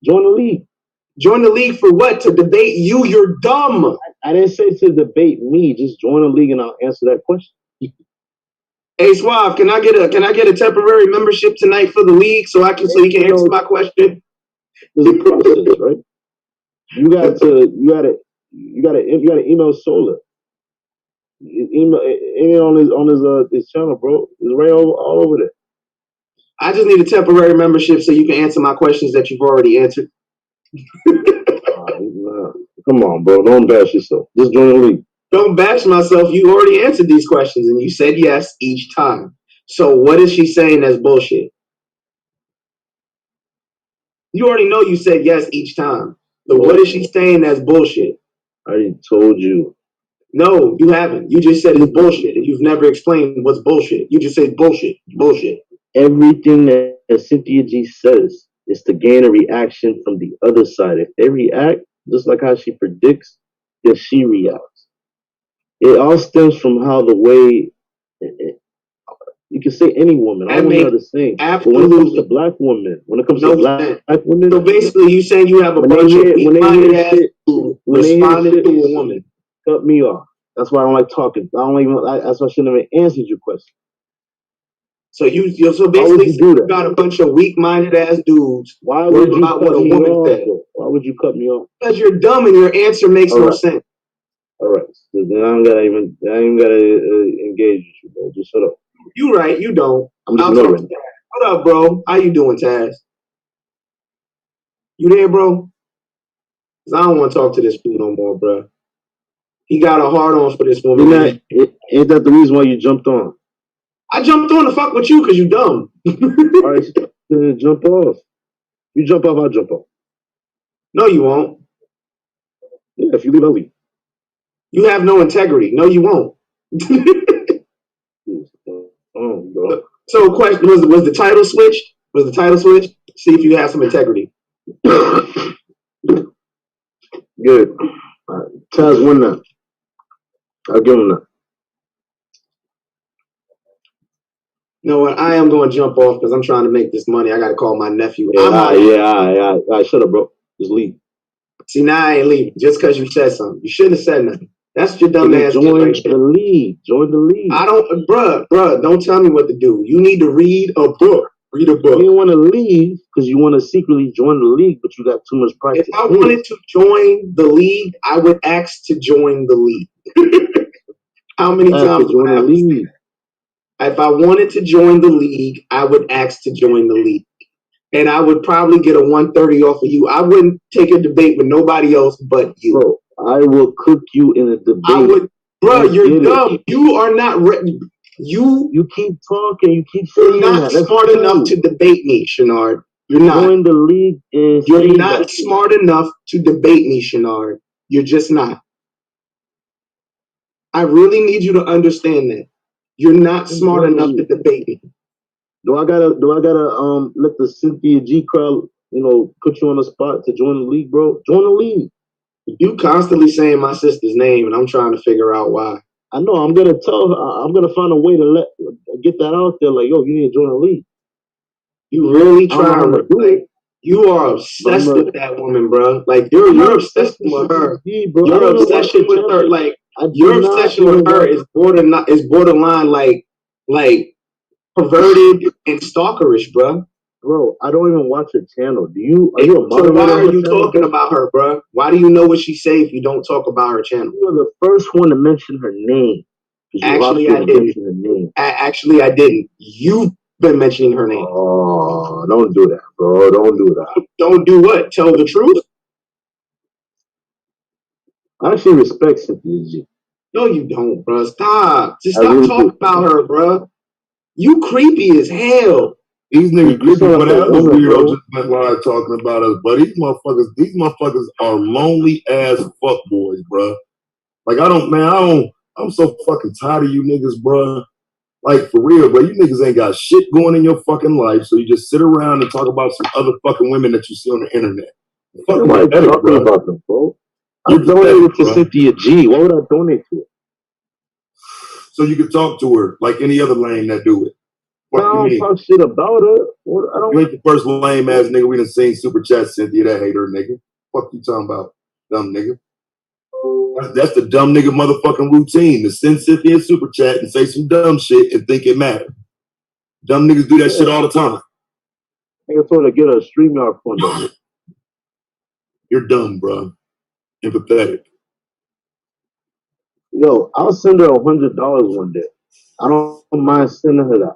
Join the league. Join the league for what? To debate you? You're dumb. I didn't say to debate me. Just join the league and I'll answer that question. Hey Suave, can I get a temporary membership tonight for the league so you can answer my question? There's a process, right? You gotta email Solar. Email on his channel, bro. It's right all over there. I just need a temporary membership so you can answer my questions that you've already answered. Come on, bro. Don't bash yourself. Just join the league. Don't bash myself. You already answered these questions and you said yes each time. So what is she saying that's bullshit? You already know you said yes each time. So what is she saying that's bullshit? I already told you. No, you haven't. You just said it's bullshit and you've never explained what's bullshit. You just said bullshit. Bullshit. Everything that Cynthia G says is to gain a reaction from the other side. If they react just like how she predicts, then she reacts. It all stems from how the way you can say any woman. I don't know the same. But when it comes to black women, black women, so basically, you saying you have a bunch of weak-minded ass responding to a woman. Cut me off. That's why I don't like talking. That's why I shouldn't have answered your question. So so basically you got a bunch of weak-minded ass dudes. Why would you cut me off? Why would you cut me off? Because you're dumb and your answer makes no sense. All right. So then I ain't gotta engage with you, bro. Just shut up. You right. You don't. I'm just ignoring. What up, bro? How you doing, Taz? You there, bro? Cause I don't want to talk to this fool no more, bro. He got a hard on for this woman. Ain't that the reason why you jumped on? I jumped on to fuck with you because you dumb. All right, jump off. You jump off, I'll jump off. No, you won't. Yeah, if you leave, I'll leave. You have no integrity. No, you won't. Oh, bro. So, question was the title switched? Was the title switched? See if you have some integrity. Good. All right. Taz win that. I'll give him that. You know what? I am going to jump off because I'm trying to make this money. I got to call my nephew. Yeah. Shut up, bro. Just leave. See, now I ain't leaving just because you said something. You shouldn't have said nothing. That's your dumb ass. Join the league. Join the league. I don't, bruh, don't tell me what to do. You need to read a book. Read a book. You don't want to leave because you want to secretly join the league, but you got too much practice. If I wanted to join the league, I would ask to join the league. How many times would I have to say that? If I wanted to join the league, I would ask to join the league. And I would probably get a 130 off of you. I wouldn't take a debate with nobody else but you. Bro, I will cook you in a debate. I would, bro, you're dumb. You are not ready. You keep talking. You keep saying you're not smart enough to debate me, Shenard. You're not. Join the league. You're not smart enough to debate me, Shenard. You're just not. I really need you to understand that. You're not smart enough to debate me. Do I gotta let the Cynthia G crowd, put you on the spot to join the league, bro? Join the league. You constantly saying my sister's name, and I'm trying to figure out why. I know. I'm gonna find a way to get that out there. Like, yo, you need to join the league. You really trying to do it? You are obsessed with that woman, bro. Like you're obsessed with her. Your obsession with her, like your obsession with her, is borderline like perverted and stalkerish, bro. Bro, I don't even watch her channel. Are you a moderator? So why are you talking about her, bro? Why do you know what she say if you don't talk about her channel? You're the first one to mention her name. Actually, I didn't. Actually, I didn't. You've been mentioning her name. Oh, don't do that, bro. Don't do that. Don't do what? Tell the truth? I actually respect Cynthia G. No, you don't, bro. Stop. Just stop talking about her, bro. You creepy as hell. These niggas creepy, but the other weirdo just went live talking about us. But these motherfuckers are lonely ass fuckboys, bro. Like I'm so fucking tired of you niggas, bro. Like for real, bro. You niggas ain't got shit going in your fucking life, so you just sit around and talk about some other fucking women that you see on the internet. Fucking talking about them, bro. I donated to Cynthia G. Why would I donate to her? So you can talk to her like any other lame that do it. I don't talk shit about her. You ain't the first lame ass nigga we done seen super chat Cynthia that hater nigga. Fuck you talking about, dumb nigga. That's the dumb nigga motherfucking routine to send Cynthia a super chat and say some dumb shit and think it matters. Dumb niggas do that shit all the time. I told her to get a StreamYard fund. You're dumb, bro. And pathetic. Yo, I'll send her $100 one day. I don't mind sending her that.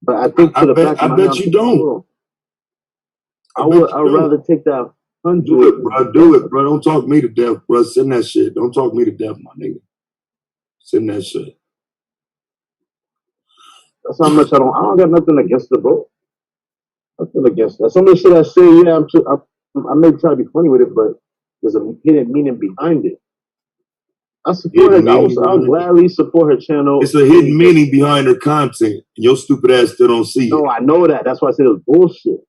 But I think I bet you don't. I'd rather take that 100. Do it, bro. Don't talk me to death, bro. Send that shit. Don't talk me to death, my nigga. Send that shit. That's how much I don't got nothing against her, bro. Nothing against that. Some of the shit I say, yeah, I may try to be funny with it, but there's a hidden meaning behind it. I support her. I'll gladly support her channel. It's a hidden meaning behind her content. Your stupid ass still don't see it. No, I know that. That's why I said it was bullshit.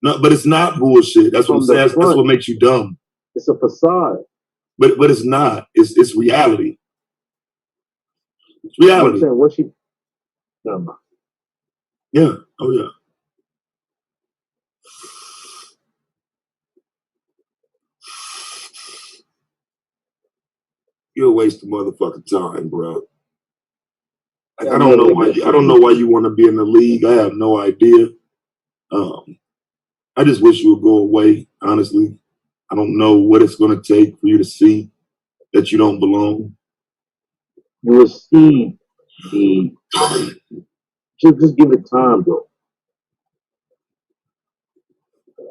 No, but it's not bullshit. That's what I'm saying. That's what makes you dumb. It's a facade. But it's not. It's reality. It's reality. I'm saying what she. No. Yeah. Oh yeah. You're a waste of motherfucking time, bro. Like, I don't know why you want to be in the league. I have no idea. I just wish you would go away, honestly. I don't know what it's going to take for you to see that you don't belong. You will see the... Just give it time, bro.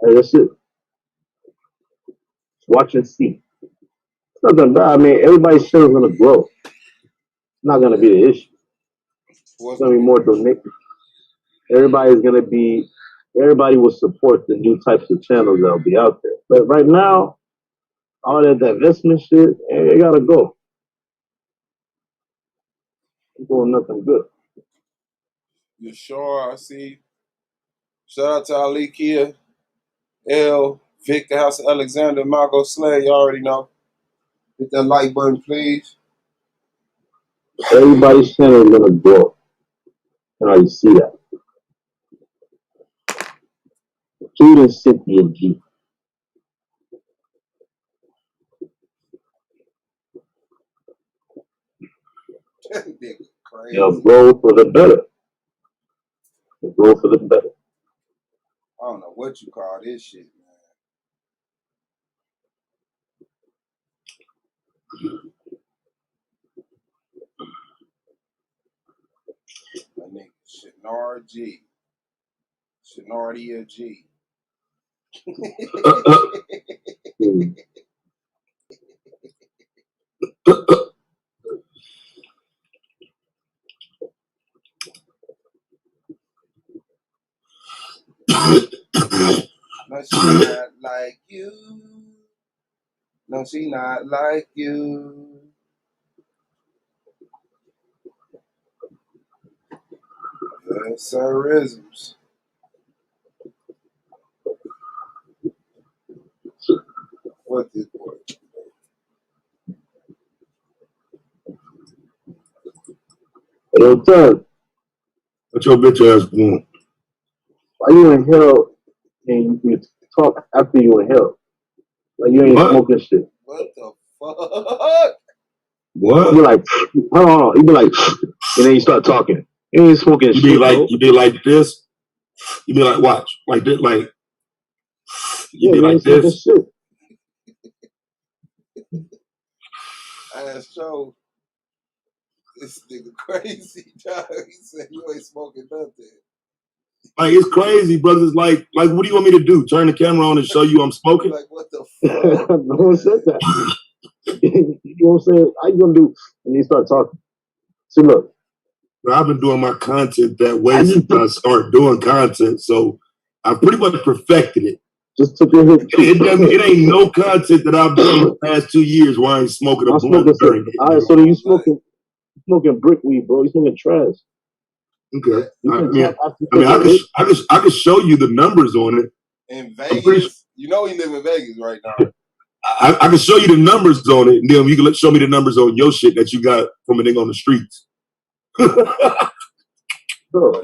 That's it. Watch and see. It's not gonna bad. I mean, everybody's channel is gonna grow. It's not gonna be the issue. It's gonna be more donated. Everybody will support the new types of channels that'll be out there. But right now, all that divestment shit, it gotta go. It's doing nothing good. You sure? I see. Shout out to Ali Kia, L, Victor House, Alexander, Margot Slay. You already know. Hit that like button, please. Everybody's channel is gonna grow. And you see that. Including Cynthia G. They'll grow for the better. They'll grow for the better. I don't know what you call this shit, man. My nigga, Shenard G. Shenardia G. No, she not like you. No, she not like you. Sirisms. What this boy? Yo, Tug. What your bitch ass want? Why you in hell and you talk after you in hell? Like you ain't smoking shit. What the fuck? What? You be like, hold on. You be like, and then you start talking. You ain't smoking shit. You be like this. You be like, watch. Like this, like. You be like this. Shit. I showed this nigga crazy, dog. He said you ain't smoking nothing. Like, it's crazy, brothers. It's like, what do you want me to do? Turn the camera on and show you I'm smoking? Like, what the fuck? No one said that. You know what I'm saying? How you gonna do? And you start talking. See, look. But I've been doing my content that way since I started doing content, so I pretty much perfected it. Just took your hit. It ain't no content that I've done in the past 2 years where I ain't smoking a blunt during it. All right, so then you smoking brick weed, bro. You smoking trash. Okay. I could show you the numbers on it. In Vegas, you know he live in Vegas right now. I can show you the numbers on it, and then you can show me the numbers on your shit that you got from a nigga on the streets. Bro,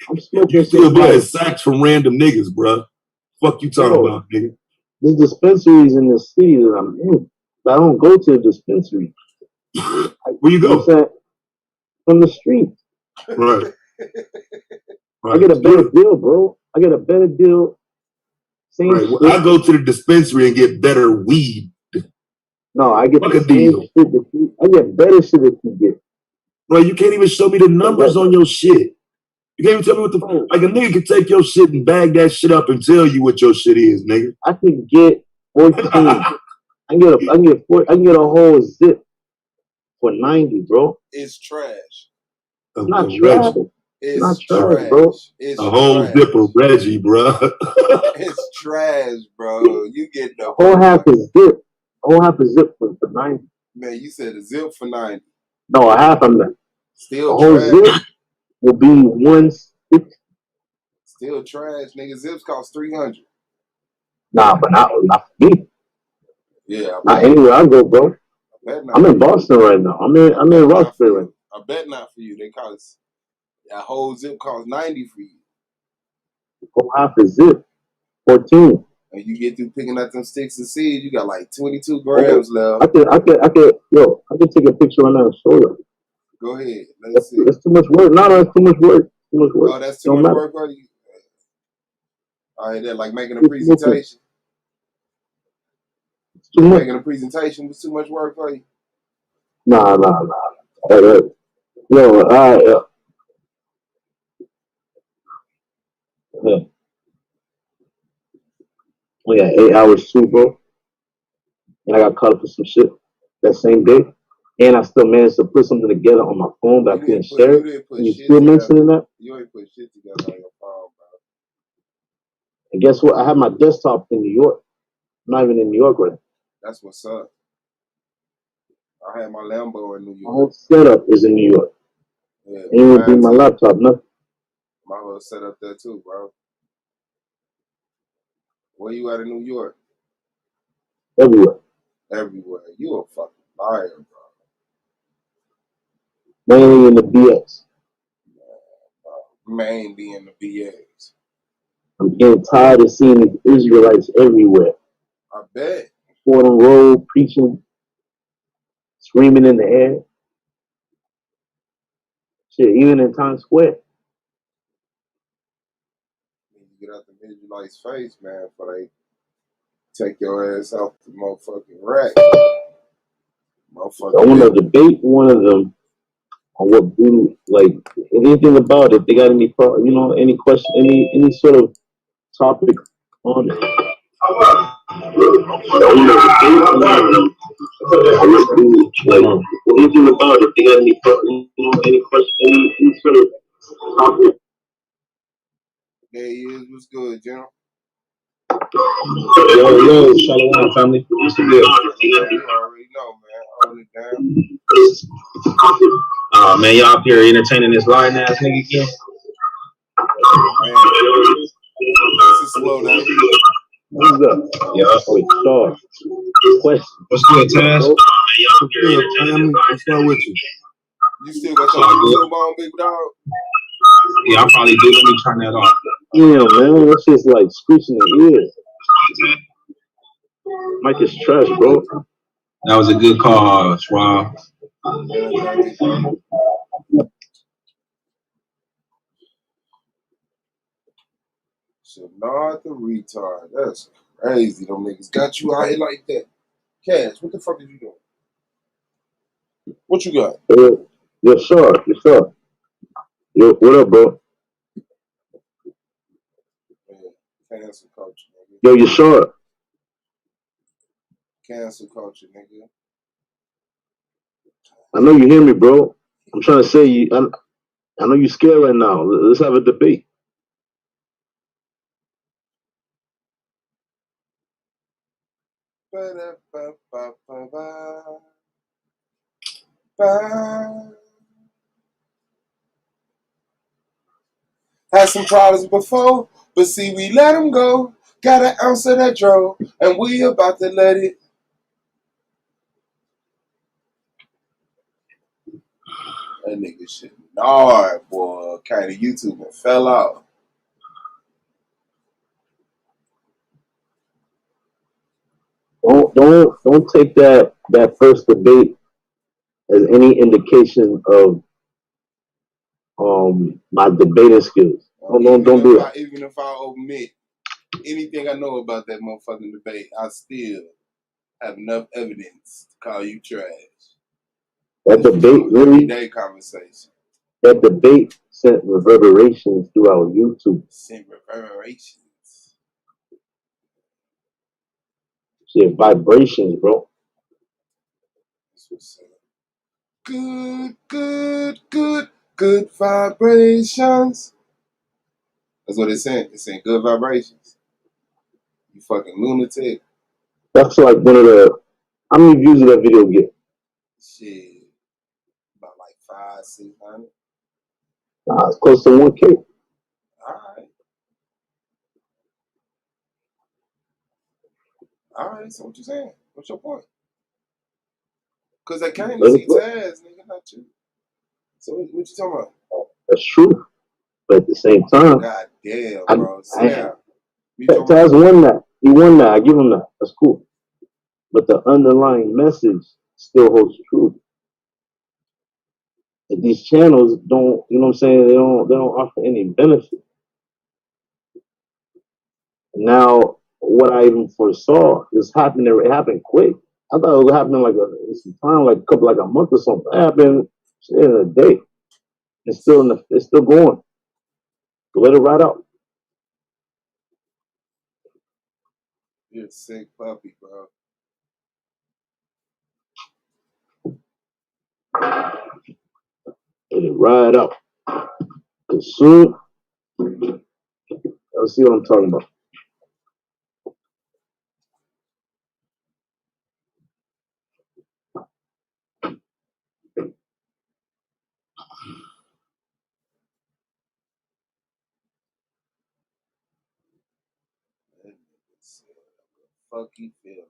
I'm smoking. You still buying sacks from random niggas, bro. Fuck you talking about, nigga. There's dispensaries in the city that I'm in, but I don't go to the dispensary. Where you go? From the street. Right. I get a better deal, bro. I get a better deal. Right. Well, I go to the dispensary and get better weed. No, I get the same shit I get better shit that you get. Bro, you can't even show me the numbers on your shit. You can't even tell me what the like a nigga can take your shit and bag that shit up and tell you what your shit is, nigga. I can get 14. I can get a whole zip for 90, bro. It's trash. It's not trash. It's not trash, bro. It's a whole trash. zip of Reggie, bro. It's trash, bro. You get the whole half a zip. A whole half a zip for 90. Man, you said a zip for 90. No, a half of that. Still a whole trash. Zip will be 160. Still trash, nigga. Zips cost 300. Nah, but not for me. Yeah, not anywhere I go, bro. I'm in Boston right now. I'm in Roxbury right now. I bet not for you. They cost that whole zip costs 90 for you. Whole half a zip, 14. And you get through picking up them sticks and seeds, you got like 22 grams left. I could take a picture right now and show you. Go ahead. Let's see. That's too much work. No, it's too much work. Too much work. Oh, that's too much work for you? All right, that like making a presentation. Making a presentation was too much work for you? Nah. Yo, we got 8 hours too, bro. And I got caught up for some shit that same day. And I still managed to put something together on my phone, but I couldn't share it. You still mentioning that? You ain't put shit together on your phone, bro. And guess what? I have my desktop in New York. I'm not even in New York right now. That's what's up. I had my Lambo in New York. My whole setup is in New York. Yeah, ain't even be my laptop, nothing. My whole setup there too, bro. Where you at in New York? Everywhere. Everywhere. You a fucking liar, bro. Mainly in the BX. Mainly in the BX. I'm getting tired of seeing these Israelites everywhere. I bet. Fordham Road, preaching, screaming in the air. Shit, even in Times Square. You get out the Israelites' face, man, before they take your ass off the motherfucking rack. I want to debate one of them on what voodoo, like anything about it. They got any, any question, any sort of topic on it. I want to debate one of them on what voodoo, like anything about it. They got any question, any sort of topic. There he is. What's good, General? Yo, Shalom, family. What's the deal? You already know, man. Hold it down. Man, y'all up here entertaining this lying ass nigga again? Man, it's a slow day. What's up? Yeah. Wait, sure. Question. What's good, Taz? What's good, family? What's up with you? You still got your YouTube on, big dog? Yeah, I probably do. Let me turn that off. Yeah, man. That's just like screeching in the ears. Mike is trash, bro. That was a good call, Schwab. Thank you, bro. So not the retard. That's crazy. Them niggas got you out here like that. Cash, what the fuck are you doing? What you got? Yo, sure. Yo, what up, bro? Cancel culture, nigga. Yo, you sure? Cancel culture, nigga. I know you hear me, bro. I'm trying to say you. I know you're scared right now. Let's have a debate. Had some problems before, but see, we let them go. Got an ounce of that dro, and we about to let it. That nigga shit hard, boy. Kind of YouTube and fell out. Don't take that first debate as any indication of my debating skills. Don't do that. Even if I omit anything I know about that motherfucking debate, I still have enough evidence to call you trash. That debate really, everyday conversation. That debate sent reverberations throughout YouTube. Sent reverberations. Shit, vibrations, bro. That's what's up. Good vibrations. That's what it's saying. It's saying good vibrations. You fucking lunatic. That's like one of the. How many views did that video get? Shit. About like 500-600. Nah, it's close to 1K. Alright. So what you saying? What's your point? Because they came to see Taz, nigga, not you. So what you talking about? That's true. But at the same time, God damn, bro. Taz won that. He won that. I give him that. That's cool. But the underlying message still holds true. And these channels don't, you know what I'm saying? They don't offer any benefit. Now, what I even foresaw is happening. It happened quick. I thought it was happening like a month or something. It happened in a day. It's still going. So let it ride out. You're a sick puppy, bro. Let it ride out. Cause soon, let's see what I'm talking about. Fuck you feel like.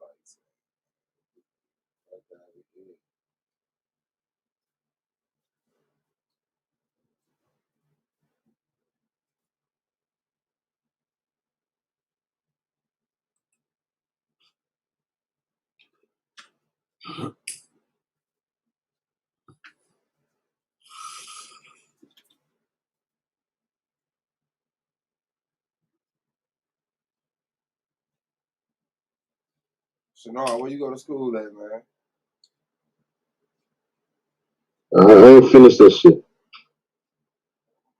Shanar, where you go to school at, man? I ain't finished that shit.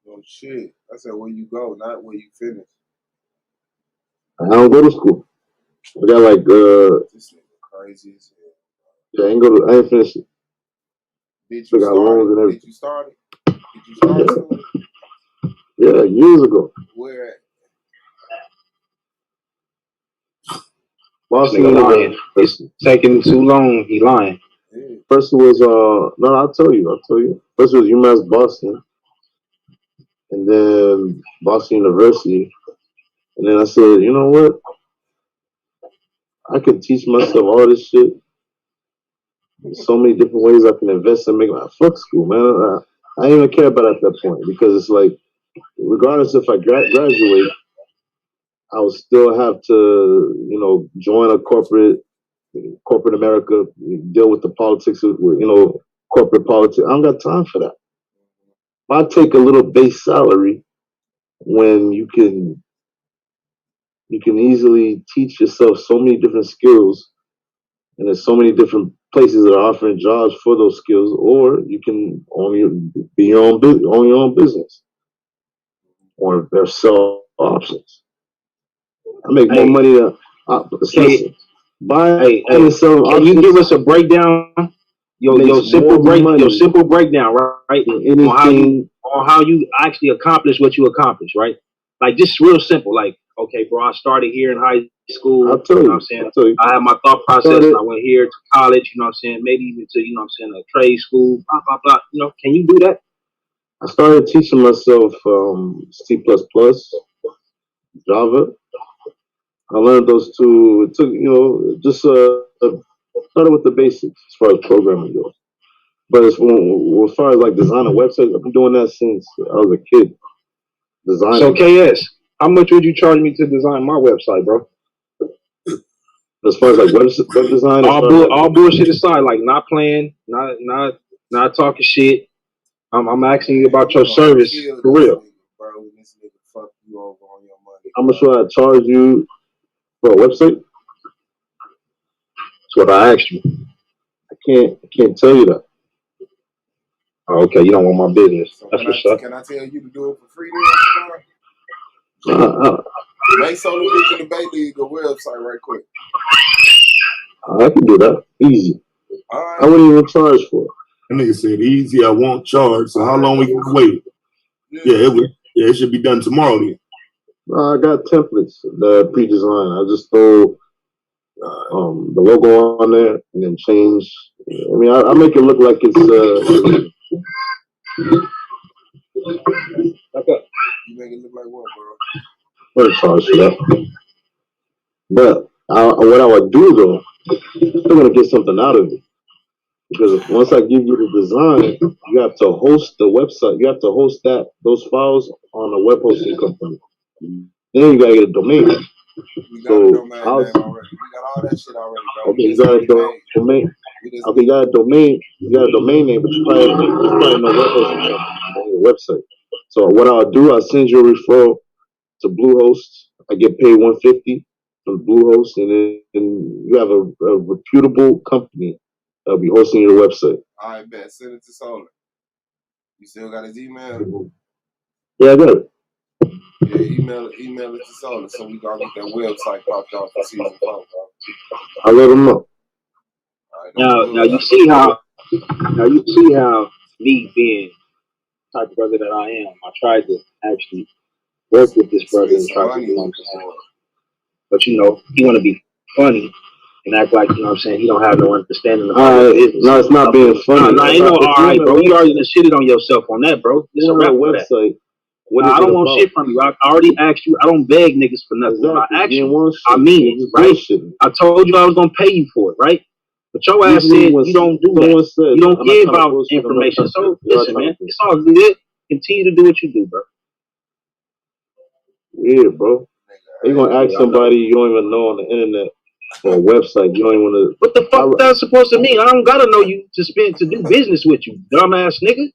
Oh shit. I said where you go, not where you finish. I don't go to school. I got like This nigga crazy as hell. Yeah, I ain't finished it. Did you start it? Did you start it? Did you start school? Yeah, years ago. Where at? Boston lying. It's taking too long. He lying. First was no, I'll tell you. First was UMass Boston, and then Boston University, and then I said, you know what? I could teach myself all this shit. There's so many different ways I can invest and make my fuck school, man. I didn't even care about it at that point because it's like, regardless if I graduate, I would still have to, join a corporate America, deal with the politics of, corporate politics. I don't got time for that. Why take a little base salary when you can easily teach yourself so many different skills, and there's so many different places that are offering jobs for those skills, or you can own your own business, or there's sell options. I make more money than Can you give us a breakdown your simple breakdown, right? Anything On how you actually accomplish what you accomplish, right? Like just real simple. Like, okay, bro, I started here in high school. I'll tell You know you. what I'm saying? I had my thought process and I went here to college, you know what I'm saying? Maybe even to, you know what I'm saying, a trade school, blah, blah, blah. You know, can you do that? I started teaching myself C++, Java. I learned those two. It took, just started with the basics as far as programming goes. But as far as like designing websites, I've been doing that since I was a kid. Designing. So KS, how much would you charge me to design my website, bro? As far as like web design, all bullshit aside, like not playing, not talking shit. I'm asking you about your service for real. Bro, this nigga fuck you over on your money. How much should I charge you for a website? That's what I asked you. I can't tell you that. Oh, okay, you don't want my business. So That's what's up. can I tell you to do it for free then? Make Solar Vision Debate League a website right quick. I can do that. Easy. Right. I wouldn't even charge for it. That nigga said easy, I won't charge. So how long we can wait? It should be done tomorrow then. I got templates that are pre-designed. I just throw the logo on there and then change. I mean, I make it look like it's. You make it look like what, bro? I wouldn't charge for that. But what I would do though, I'm gonna get something out of it. Because once I give you the design, you have to host the website. You have to host those files on a web hosting company. Then you gotta get a domain. We got a domain name already. We got all that shit already, bro. Okay, you got a domain. Okay, you got a domain. You got a domain name, but you probably no web hosting company on your website. So what I'll do, I'll send you a referral to Bluehost. I get paid $150 from Bluehost, and then you have a reputable company that'll be hosting your website. All right, bet. Send it to Solar. You still got his email? Yeah, I got it. Yeah, email it to Solar so we gonna get that website popped off for season 4, bro. I'll let him know. Right, now you see how me being the type of brother that I am, I tried to actually work with this brother and try to, you know what I'm saying? But you know, he want to be funny and act like, you know what I'm saying, he don't have no understanding of no, it's not being funny. No, ain't no alright, bro. You already done shitted on yourself on that, bro. It's a rap for that. I don't want shit from you. I already asked you. I don't beg niggas for nothing. Exactly. If I ask you, I mean it, right? I told you I was gonna pay you for it, right? But your ass said you don't do that. You don't give out information. So listen, man, it's all good. Continue to do what you do, bro. Weird, bro. You gonna ask somebody you don't even know on the internet or a website? You don't even want to. What the fuck that's supposed to mean? I don't gotta know you to do business with you, dumbass nigga.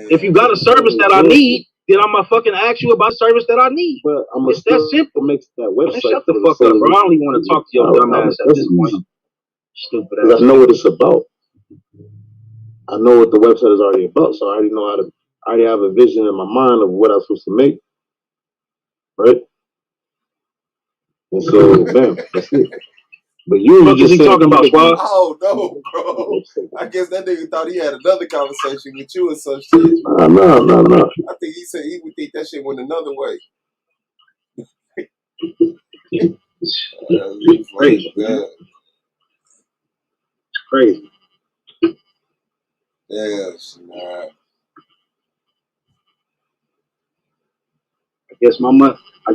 If you got a service that I need, then I'm gonna fucking ask you about a service that I need. But it's that simple. Makes that website. Man, shut the fuck up, bro. I don't even want to talk to your dumb ass at this point. Stupid ass. I know what it's about. I know what the website is already about, so I already know how to. I already have a vision in my mind of what I'm supposed to make, right? And so, bam, that's it. But what is he talking about, Squad? Oh no, bro. I guess that nigga thought he had another conversation with you or some shit. No. I think he said he would think that shit went another way. It's crazy. Yeah. It's crazy. Yes, man. I guess my I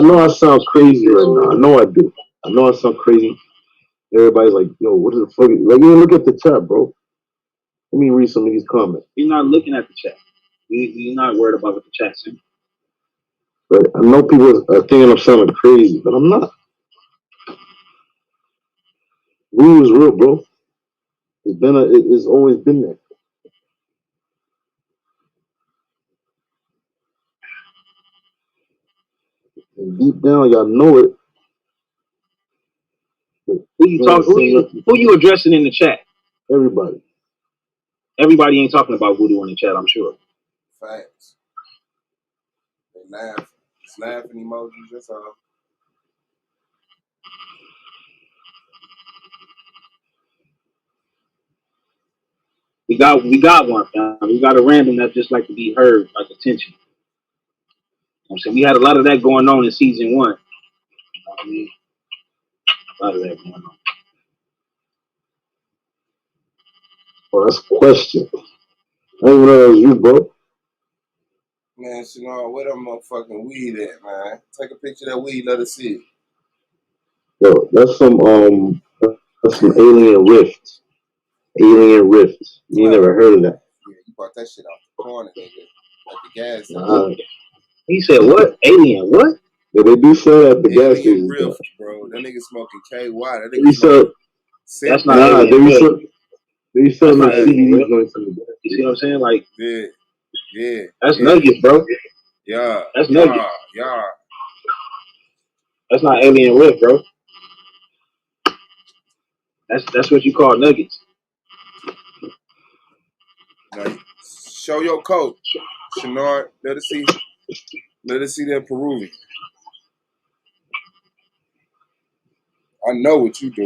know I sound crazy right now. I know I do. I know I sound crazy. Everybody's like, yo, what the fuck? Like, you look at the chat, bro. Let me read some of these comments. You're not looking at the chat. You're not worried about what the chat's saying. But I know people are thinking I'm sounding crazy, but I'm not. Weed is real, bro. It's always been there. And deep down, y'all know it. Who you addressing in the chat? Everybody. Everybody ain't talking about voodoo in the chat, I'm sure. Facts. They laugh. It's laughing emojis, that's all. We got one, fam. We got a random that just like to be heard, like attention. You know what I'm saying? We had a lot of that going on in season 1. You know what I mean? A lot of that going on. Well, that's a question. I didn't know that was you, bro. Man, Shanard, where that motherfucking weed at, man? Take a picture of that weed, let us see it. Yo, that's some Alien Rift. Alien Rift. You ain't never heard of that. Yeah, you bought that shit off the corner, nigga. At the gas station. He said what? Alien what? Yeah, they do sell that at the gas station. Rift, bro. That nigga smoking KY. That They nigga smoking. That's not Alien Rift. They sell That's the not Alien CBD Rift. joints in the gas. You see what I'm saying? Like, yeah. That's Nuggets, bro. Yeah. That's Nuggets. Yeah. That's not Alien Rift, bro. That's what you call Nuggets. Like, show your coat, Shanard. Let us see that Peruvian. I know what you do.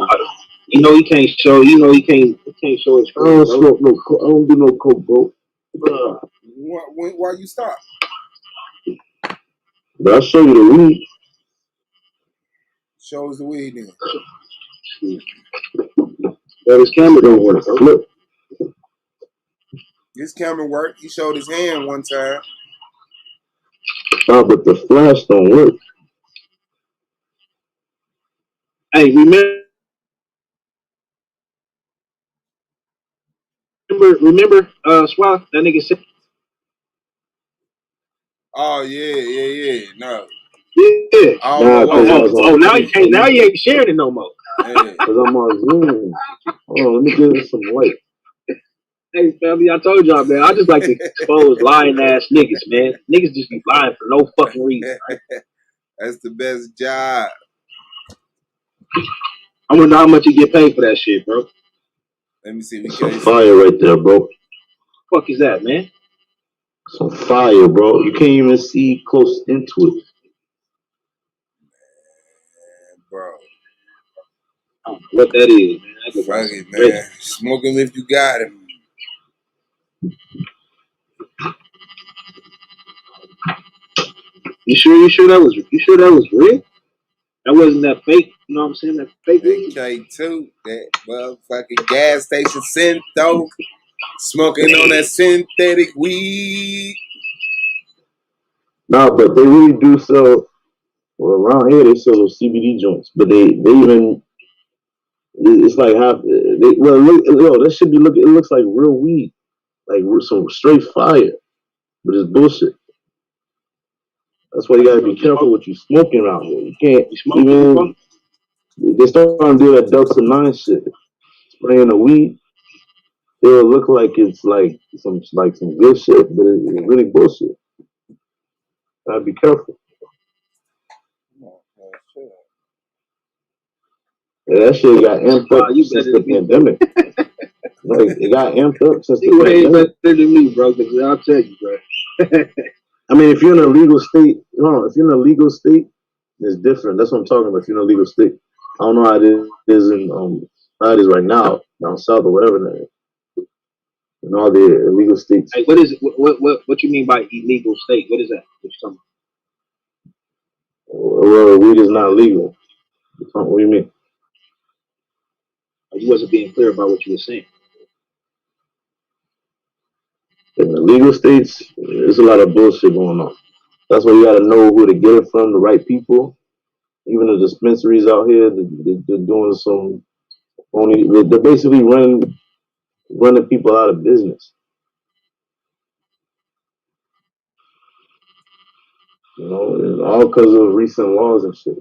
You know he can't show. You know he can't show his. I don't smoke no coke. I don't do no coke, bro. Why you stop? But I'll show you the weed. Show us the weed then. Well, his camera don't work. Look. His camera worked. He showed his hand one time. Oh, but the flash don't work. Hey, remember, Swat, that nigga said. Oh yeah. No. Yeah. Now you can't. Now you ain't sharing it no more. Hey. Cause I'm on Zoom. Oh, let me give it some light. Hey, family, I told y'all, man. I just like to expose lying ass niggas, man. Niggas just be lying for no fucking reason. Right? That's the best job. I wonder how much you get paid for that shit, bro. Let me see. Some fire right there, bro. Fuck is that, man? Some fire, bro. You can't even see close into it. Man, bro. I don't know what that is, man. Fuck it, man. Smoking if you got it. You sure that was real? That wasn't that fake, you know what I'm saying? That fake weed? AK2, that motherfucking gas station syntho, smoking on that synthetic weed. Nah, but they really do sell. Well, around here they sell those CBD joints, but they even it's like half. That should be looking. It looks like real weed, like some straight fire, but it's bullshit. That's why you gotta be careful what you smoking around here. You can't even. They start trying to do that Delta 9 shit, spraying the weed. It'll look like it's like some good shit, but it's really bullshit. Gotta be careful. Yeah, that shit got amped up since the pandemic. Like, it got amped up since the pandemic. You ain't better than me, bro, because I'll tell you, bro. I mean, if you're in a legal state, if you're in a legal state, it's different. That's what I'm talking about. If you're in a legal state, I don't know how it is in how it is right now down south or whatever. In all the illegal states. Hey, what is it? What you mean by illegal state? What is that? What you talking about? Well, weed is not legal. What do you mean? You wasn't being clear about what you were saying. In the legal states, there's a lot of bullshit going on. That's why you got to know who to get it from, the right people. Even the dispensaries out here, they're doing some only. They're basically running people out of business. You know, all because of recent laws and shit.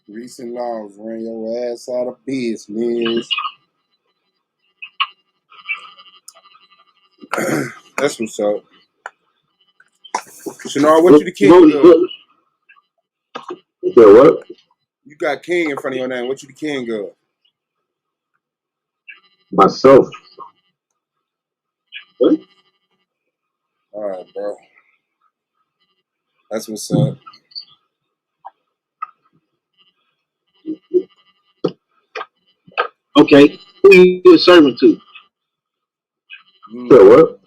Recent laws ran your ass out of business. That's what's up. Shanard, what you the king of? Yeah, what? You got king in front of your name. What you the king of? Myself. What? All right, bro. That's what's up. Okay, who you a servant to? So what?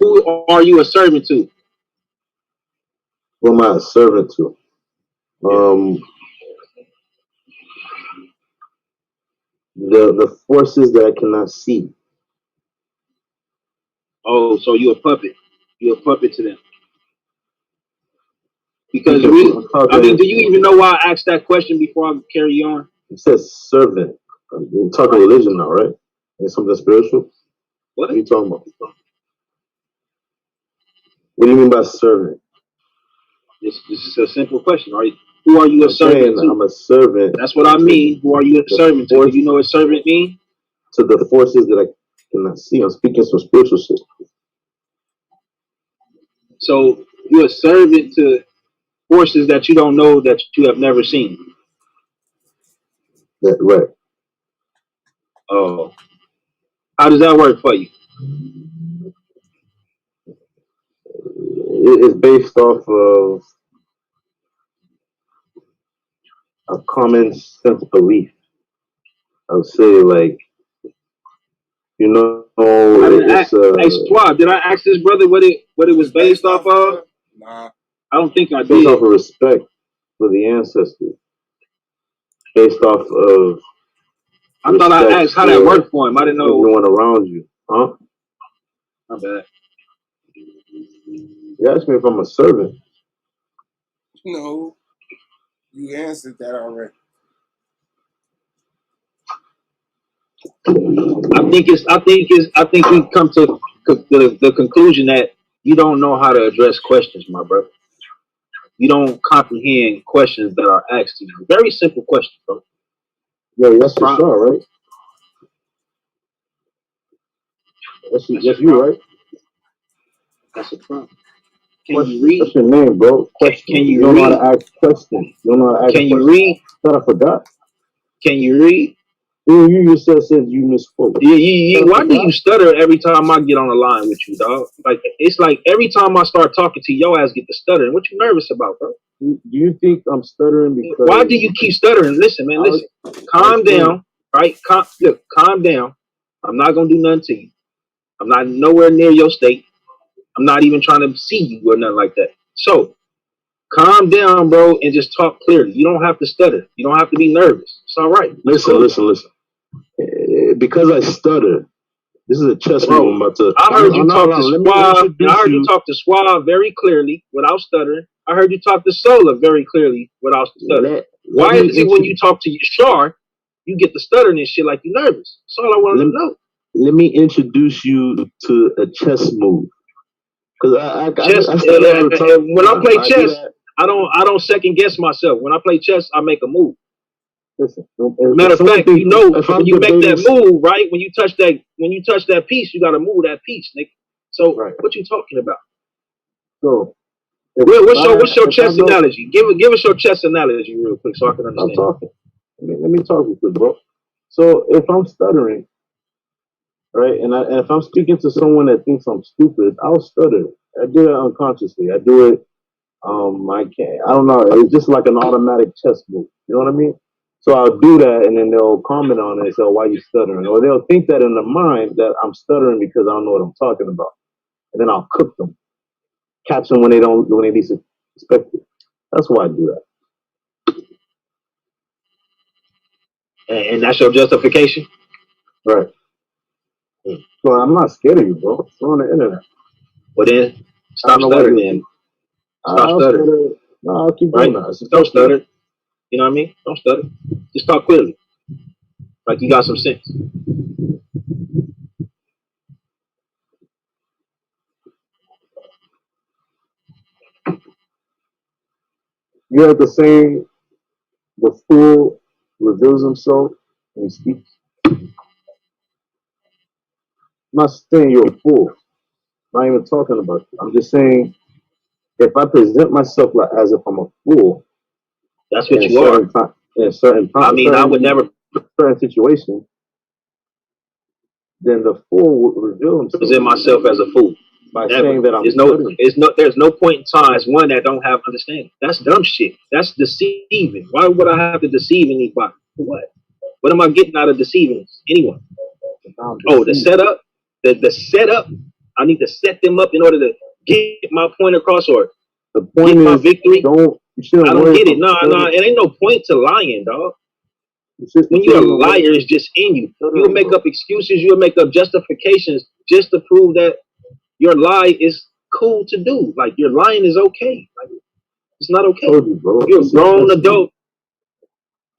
Who are you a servant to? Who am I a servant to? The forces that I cannot see. Oh, so you a puppet? You a puppet to them? Because I mean, do you even know why I asked that question before I carry on? It says servant. You're talking religion now, right? It's something spiritual. What are you talking about? What do you mean by servant? This is a simple question. Who are you a servant to? I'm a servant. That's what I mean. Who are you a servant to? Do you know what servant mean? To the forces that I cannot see. I'm speaking some spiritual shit. So you're a servant to forces that you don't know, that you have never seen. That right. Oh, how does that work for you? It's based off of a common sense belief. I would say, like, you know, hey, Swab, did I ask this brother what it was based off of? Nah. I don't think I did. Based off of respect for the ancestors. Based off of. I thought I asked how that worked for him. I didn't know. Everyone around you, huh? My bad. You asked me if I'm a servant. No, you answered that already. I think we come to the conclusion that you don't know how to address questions, my brother. You don't comprehend questions that are asked to you. Very simple question, bro. Yeah, that's for sure, right? That's you, right? That's a problem. Can you read? That's your name, bro. Question. Can you don't read? know how to ask questions. You don't know how to ask Can you questions. read? Thought I forgot. Can you read? You yourself said you misspoke. Why do you stutter every time I get on the line with you, dog? Like, it's like every time I start talking to you, your ass get to stuttering. What you nervous about, bro? Do you think I'm stuttering because? Why do you keep stuttering? Listen, man, listen. Calm down, right? Look, calm down. I'm not gonna do nothing to you. I'm not nowhere near your state. I'm not even trying to see you or nothing like that. So, calm down, bro, and just talk clearly. You don't have to stutter. You don't have to be nervous. It's all right. Listen. Because I stutter. This is a chess move I'm about to. I heard you talk to Swab. I heard you talk to Swab very clearly without stuttering. I heard you talk to Sola very clearly without stuttering. Why is it when you talk to Yashar, you get the stuttering and shit like you nervous? That's all I want to know. Let me introduce you to a chess move. Because when I play chess, I don't second guess myself. When I play chess, I make a move. Listen, matter of fact, you know, when you make that move, right? When you touch that piece, you gotta move that piece, nigga. So what you talking about? So what's your chess analogy? Give us your chess analogy real quick so I can understand. I'm talking. Let me talk with you, bro. So if I'm stuttering, right, and if I'm speaking to someone that thinks I'm stupid, I'll stutter. I do it unconsciously. I do it. I can't. I don't know. It's just like an automatic chess move. You know what I mean? So I'll do that, and then they'll comment on it and say, "Why you stuttering?" Or they'll think that in their mind that I'm stuttering because I don't know what I'm talking about, and then I'll cook them, catch them when they least expect it. That's why I do that. And that's your justification, right? So I'm not scared of you, bro. It's on the internet. Well then, stop stuttering. Then stop stuttering. No, I'll keep doing that. Don't stutter. You know what I mean? Don't stutter. Just talk clearly, like you got some sense. You have the saying, the fool reveals himself when he speaks. I'm not saying you're a fool. I'm not even talking about you. I'm just saying, if I present myself as if I'm a fool, that's what you are. In certain times, I mean, I would never. Certain situations, then the fool would reveal himself. Present myself as a fool. By saying that I'm there's no point in time as one that don't have understanding. That's dumb shit. That's deceiving. Why would I have to deceive anybody? For what? What am I getting out of deceiving anyone? Oh, the setup, the setup. I need to set them up in order to get my point across or the point get my is, victory. I don't get it. No, it ain't no point to lying, dog. When you're a liar, it's just in you. You'll make up excuses. You'll make up justifications just to prove that your lie is cool to do. Like your lying is okay. Like, it's not okay. You're a grown adult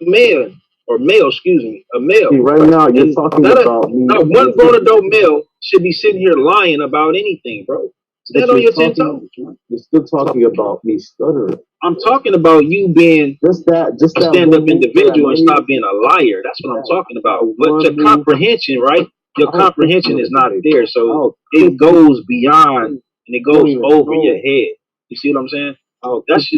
male or male, excuse me, a male. See, right now, you're talking about me. Not one grown adult male should be sitting here lying about anything, bro. Stand on your 10 toes. You're still talking about me stuttering. I'm talking about you being just that stand-up individual and stop being a liar. That's what I'm talking about. But your comprehension, right? Your comprehension is not there, so it goes beyond and it goes over your head. You see what I'm saying?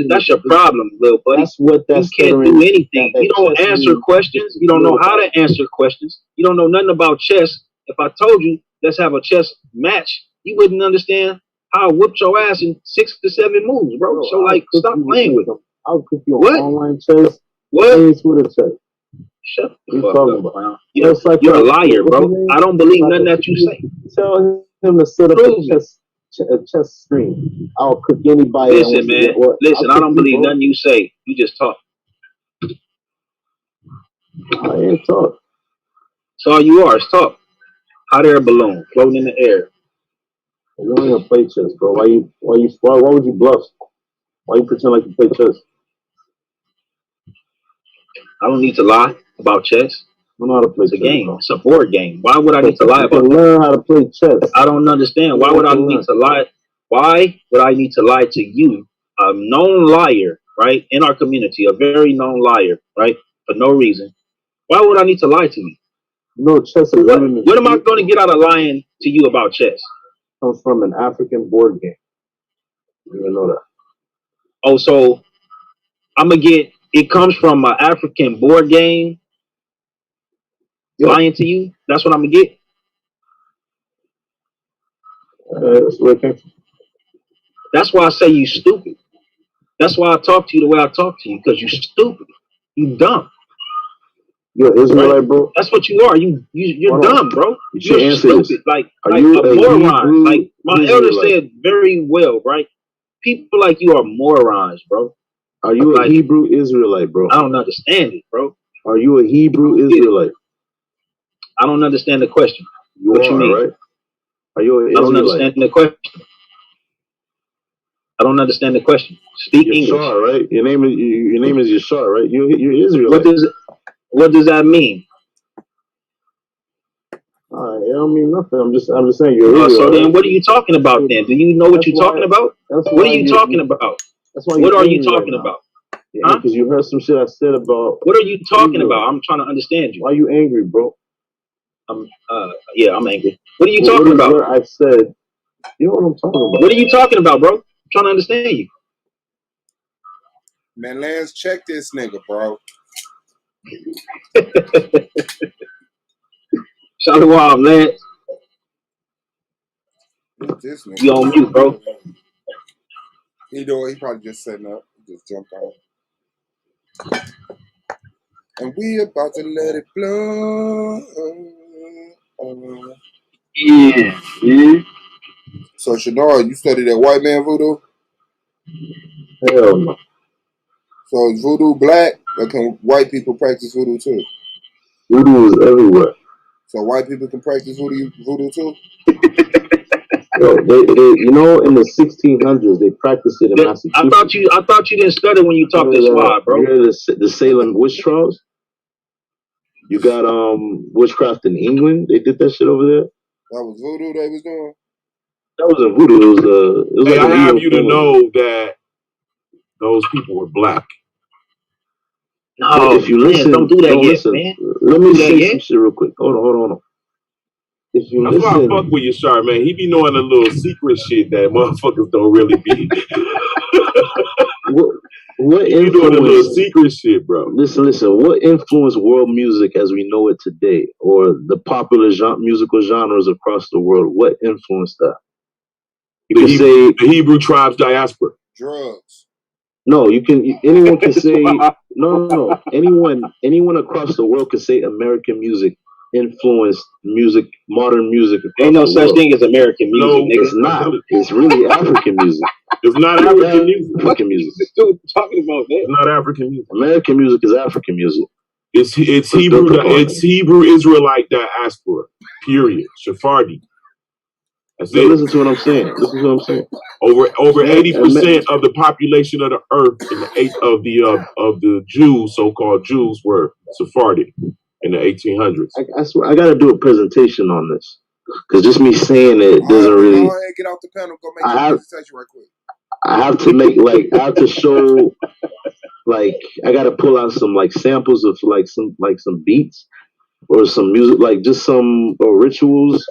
That's your problem, little buddy. You can't do anything. You don't answer questions. You don't know how to answer questions. You don't know nothing about chess. If I told you, let's have a chess match, you wouldn't understand how I whooped your ass in 6 to 7 moves, bro. So like, stop playing with them. I'll cook you on online chess. What? Twitter chess. Shut the fuck up, man. You're a liar, bro. I don't believe nothing that you say. Tell him to set up a chess screen. I'll cook anybody. Listen, man. Listen, I don't believe nothing you say. You just talk. I ain't talk. So all you are is talk. Hot air balloon floating in the air. You don't even play chess, bro. Why would you bluff? Why you pretend like you play chess? I don't need to lie about chess. I know how to play chess. It's a game. Bro. It's a board game. Why would I need to lie about it? Learn how to play chess. I don't understand. Why would I need to lie? Why would I need to lie to you, a known liar, right, in our community, a very known liar, right, for no reason? Why would I need to lie to you? No, chess is what am I going to get out of lying to you about chess? Comes from an African board game. You didn't know that. Oh, so I'm going to get, it comes from an African board game lying to you? That's what I'm going to get? That's where it came from. That's why I say you stupid. That's why I talk to you the way I talk to you, because you stupid. You dumb. You're Israelite, right? Bro. That's what you are. You're dumb, bro. You're stupid. Like a moron. Like my elder said very well, right? People like you are morons, bro. Are you a Hebrew Israelite, bro? I don't understand it, bro. Are you a Hebrew Israelite? I don't understand the question. What you mean? Right? Are you an Israelite? I don't understand the question. I don't understand the question. Speak English. Yashar, right? Your name is Yashar, right? You're Israelite. What does that mean? It don't mean nothing. I'm just saying you're Israelite. So then, what are you talking about then? Do you know what you're talking about? What are you talking about? That's why. What are you talking about? Yeah, because you heard some shit I said about. What are you talking about? I'm trying to understand you. Why are you angry, bro? I'm angry. What are you talking about? What I said. You know what I'm talking about. What are you talking about, bro? I'm trying to understand you. Man, Lance, check this nigga, bro. Shalom, Lance. This nigga. You on mute, bro. He probably just setting up. He just jumped on. And we about to let it blow. Yeah. So, Shadar, you study that white man voodoo? Hell no. So, is voodoo black, or can white people practice voodoo too? Voodoo is everywhere. So, white people can practice voodoo too? Yo, they in the 1600s, they practiced it in Massachusetts. I thought you didn't study when you talked this wide, bro. You heard the Salem witch trials? You got witchcraft in England. They did that shit over there. That was voodoo they was doing? That wasn't voodoo. It was hey, like I have you to know that those people were black. No, if you listen, don't do that yet, listen. Man. Let me say some shit real quick. Hold on. If you That's listen, why I fuck with Yashar, man. He be knowing a little secret shit that motherfuckers don't really be. What he be doing a little secret shit, bro. Listen. What influenced world music as we know it today, or the popular musical genres across the world? What influenced that? The Hebrew tribes diaspora. Drugs. No, anyone can say No. Anyone across the world can say American music influenced music, modern music. Ain't no such thing as American music, nigga. It's not. It's really African music. It's not African music. African music. This dude talking about that. It's not African music. American music is African music. It's Hebrew. It's Hebrew Israelite diaspora. Period. Sephardi. That's it. Listen to what I'm saying. Over 80% of the population of the earth of the Jews, so-called Jews, were Sephardic in the 1800s. I swear, I got to do a presentation on this because just me saying it doesn't really. Go ahead, get off the panel. Go make a presentation right quick. I have to make I have to show I got to pull out some samples of some beats or some music, just some rituals.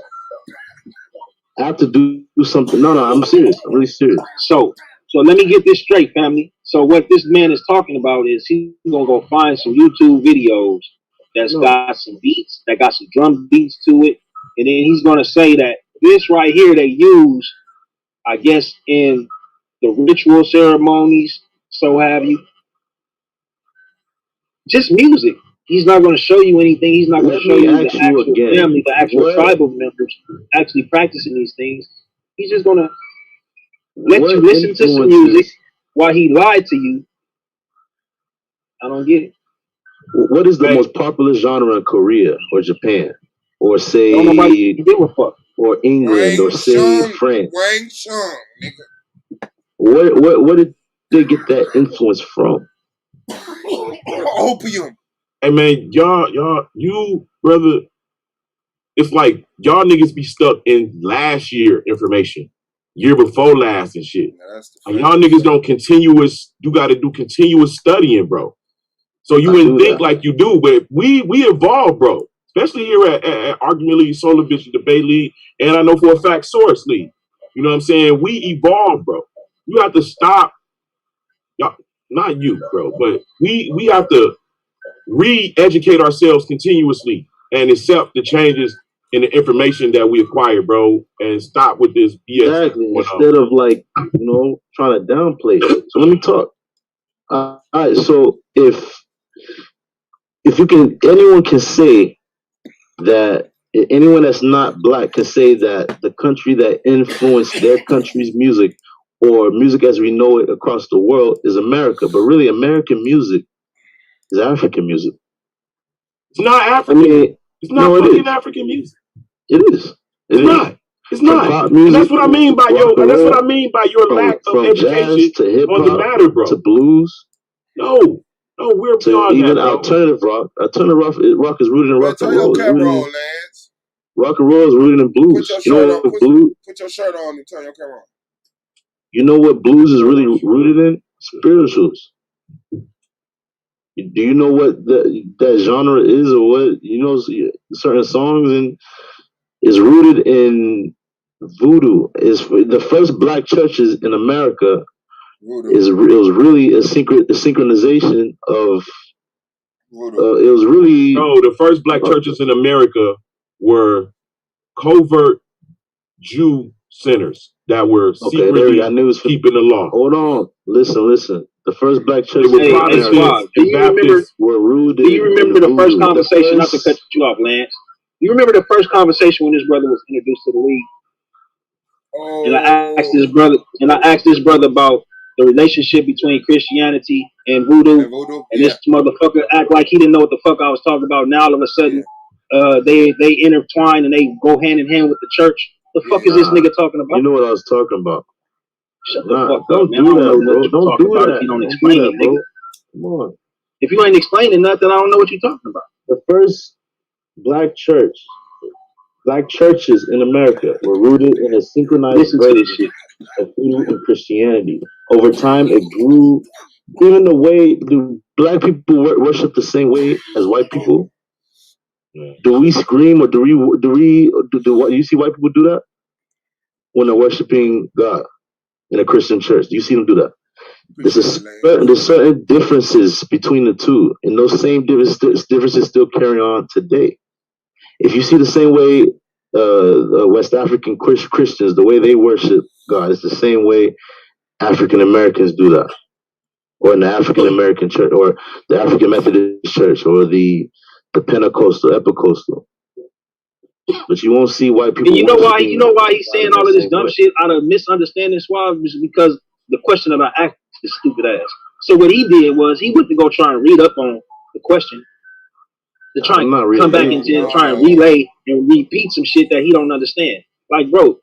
I have to do something. No, I'm serious. I'm really serious. So let me get this straight, family. So what this man is talking about is he's gonna go find some YouTube videos that's got some beats, that got some drum beats to it, and then he's gonna say that this right here they use, I guess, in the ritual ceremonies, so have you. Just music. He's not going to show you anything. He's not going to show you the actual family, the actual tribal members actually practicing these things. He's just going to let you listen to some music while he lied to you. I don't get it. What is the most popular genre in Korea or Japan? Or say nobody give a fuck. Or England or say France? Wang Chung, nigga. Where did they get that influence from? Opium. Hey man, you brother, it's like y'all niggas be stuck in last year information, year before last and shit. And y'all niggas you got to do continuous studying, bro. So you wouldn't think like you do, but we evolve, bro. Especially here at Argument League, Solar Vision Debate League, and I know for a fact Source League. You know what I'm saying? We evolve, bro. You have to stop. Y'all, not you, bro, but we have to re-educate ourselves continuously and accept the changes in the information that we acquire, bro, and stop with this BS. Exactly. Instead of trying to downplay it. So let me talk. All right. So if you can, anyone can say that. Anyone that's not black can say that the country that influenced their country's music or music as we know it across the world is America. But really, American music is African music. It's not African. I mean, it's not fucking African music. It is. It's not. It's not. Music, and that's what I mean by your lack of education on the matter, bro. To blues. No, we're beyond even that, alternative rock. Alternative rock is rooted in rock and roll. Turn your camera on, lads. Rock and roll is rooted in blues. Put your shirt on and turn your camera on. You know what blues is really rooted in? Spirituals. Do you know what that genre is, or what certain songs and is rooted in voodoo? Is the first black churches in America? It was really a synchronization of. It was really the first black churches in America were covert Jew centers that were secretly keeping the law. Hold on, listen. The first black churches in America were rooted. Do you remember the first conversation? Not to cut you off, Lance. You remember the first conversation when this brother was introduced to the league? And I asked this brother about the relationship between Christianity and voodoo. And this motherfucker act like he didn't know what the fuck I was talking about. Now all of a sudden, they intertwine and they go hand in hand with the church. The fuck is this nigga talking about? You know what I was talking about. Shut the fuck up, man. Don't do that, bro. Don't do that. If you don't explain it, nigga. Come on. If you ain't explaining nothing, I don't know what you're talking about. The first black churches in America were rooted in a synchronized version of voodoo and Christianity. Over time, it grew. Even the way do black people worship the same way as white people? Do we scream or do you see white people do that when they're worshiping God in a Christian church? Do you see them do that? There's certain differences between the two, and those same differences still carry on today. If you see the same way West African Christians, the way they worship God, is the same way African Americans do that. or in the African American church, or the African Methodist church, or the Pentecostal, Epicostal. But you won't see white people. And you know why? You know why he's saying all of this dumb shit out of misunderstanding, Suave? Because the question that I asked is stupid ass. So what he did was he went to go try and read up on the question to try and come back and try and relay and repeat some shit that he don't understand. Like, bro,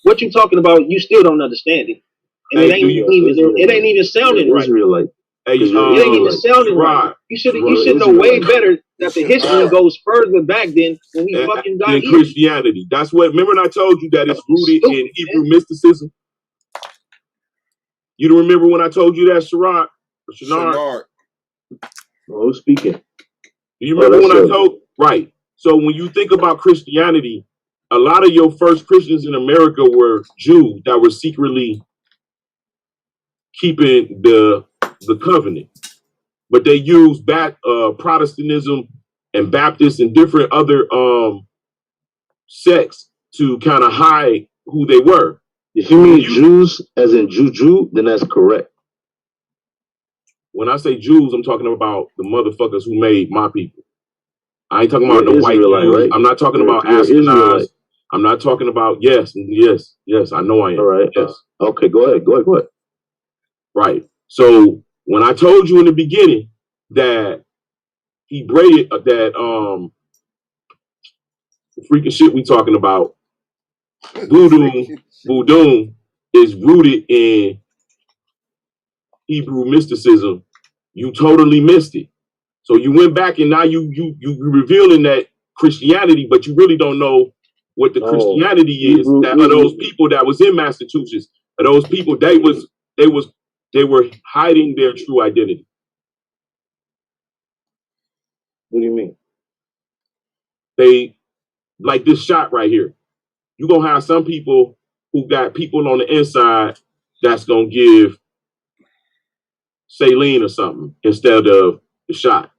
what you talking about? You still don't understand it, and it ain't even sounding right. Hey, it ain't even sounding right. You should know way better that the history goes further back than when we fucking got in here. Christianity. That's what. Remember, when I told you that it's rooted in Hebrew mysticism. You don't remember when I told you that, Shenard? Who's speaking? Do you remember when I told? Right. So when you think about Christianity, a lot of your first Christians in America were Jews that were secretly keeping the covenant, but they used Protestantism and Baptists and different other sects to kind of hide who they were. If you mean Jews as in Juju, then that's correct. When I say Jews, I'm talking about the motherfuckers who made my people. I ain't talking about no white Jews. Right? I'm not talking about Ashkenaz. I'm not talking about yes. I know I am. All right. Yes. Okay. Go ahead. Right. So when I told you in the beginning that he braided that the freaking shit we talking about, voodoo is rooted in Hebrew mysticism, you totally missed it. So you went back and now you revealing that Christianity, but you really don't know what the Christianity is. That are those people that was in Massachusetts, are those people they were hiding their true identity. What do you mean? They like this shot right here. You're gonna have some people who got people on the inside that's gonna give saline or something instead of the shot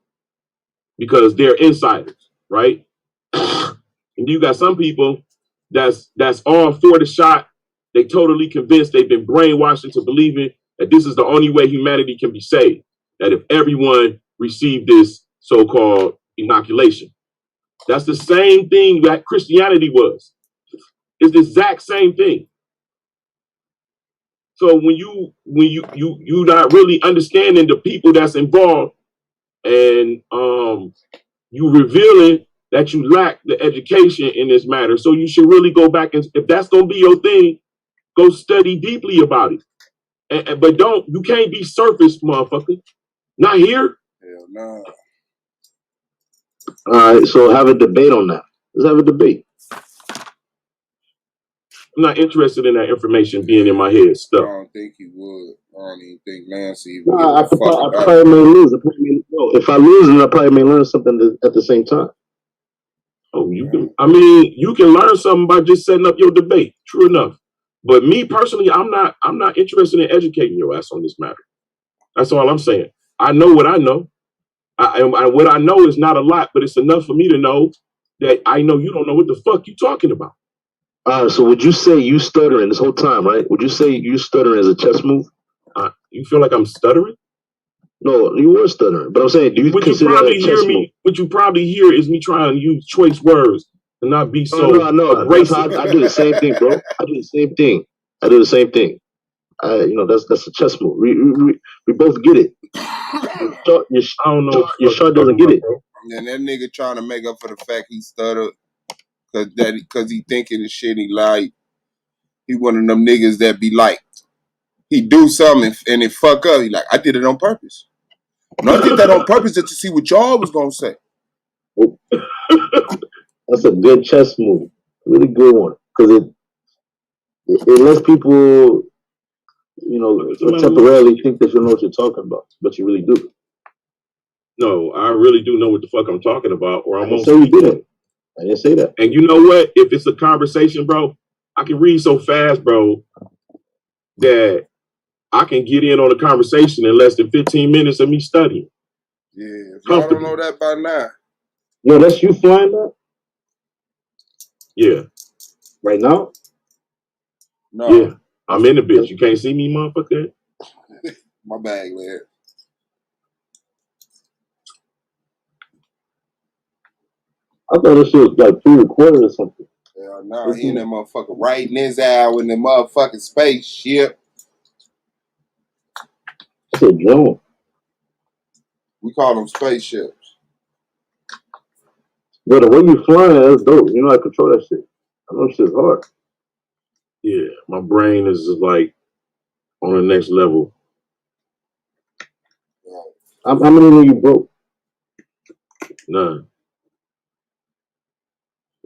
because they're insiders, right? And you got some people that's all for the shot. They totally convinced, they've been brainwashed into believing that this is the only way humanity can be saved. That if everyone received this so-called inoculation, that's the same thing that Christianity was. It's the exact same thing. So when you not really understanding the people that's involved, and you revealing that you lack the education in this matter, so you should really go back and if that's gonna be your thing, go study deeply about it. But you can't be surface, motherfucker. Not here. Hell no. All right, so have a debate on that. Let's have a debate. I'm not interested in that information being in my head stuff. I don't think he would. I don't even think Nancy would. I probably may lose. If I lose, then I probably may learn something at the same time. Oh, you can. I mean, you can learn something by just setting up your debate. True enough. But me personally, I'm not interested in educating your ass on this matter. That's all I'm saying. I know what I know. What I know is not a lot, but it's enough for me to know that I know you don't know what the fuck you talking about. So would you say you stuttering this whole time, right? Would you say you stuttering as a chess move? You feel like I'm stuttering? No, you were stuttering. But I'm saying, do you consider that a chess move? What you probably hear is me trying to use choice words and not be so abrasive. I do the same thing, bro. I do the same thing. That's a chess move. We both get it. I don't know. Your shot doesn't get it. And that nigga trying to make up for the fact he stuttered because he thinking the shit he like. He one of them niggas that be like, he do something and it fuck up. He like, I did it on purpose. No, I did that on purpose just to see what y'all was gonna say. That's a good chess move. Really good one. Because it lets people, temporarily think that you know what you're talking about, but you really do. No, I really do know what the fuck I'm talking about, or I'm so you didn't. I didn't say that. And you know what? If it's a conversation, bro, I can read so fast, bro, that I can get in on a conversation in less than 15 minutes of me studying. Yeah, if y'all don't know that by now. Yo, that's you flying that? Yeah. Right now? No. Yeah. I'm in the bitch. You can't see me, motherfucker? My bag, man. I thought this shit was like pre-recorded or something. Hell no, he in that motherfucker writing his out in the motherfucking spaceship. It's a drone. We call them spaceships. But the way you flying, that's dope. You know how to control that shit. I know shit's hard. Yeah, my brain is just like on the next level. How many of you broke? None.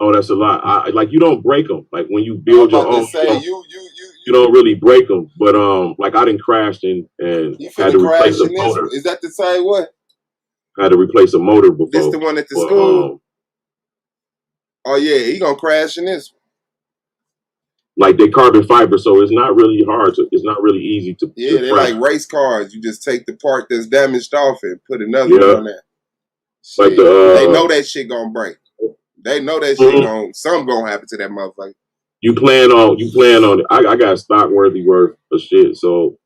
Oh, that's a lot. Like you don't break them. Like when you build your own, you don't really break them. But like I didn't crash and had to replace a motor. Is that the same one? Had to replace a motor before. This the one at the school? Oh yeah, he gonna crash in this one. Like they carbon fiber, so it's not really hard to. It's not really easy to. Yeah, they're like race cars. You just take the part that's damaged off and put another one on there. Shit, like they know that shit gonna break. They know that shit something gonna happen to that motherfucker. You plan on it. I got stock worthy worth of shit, so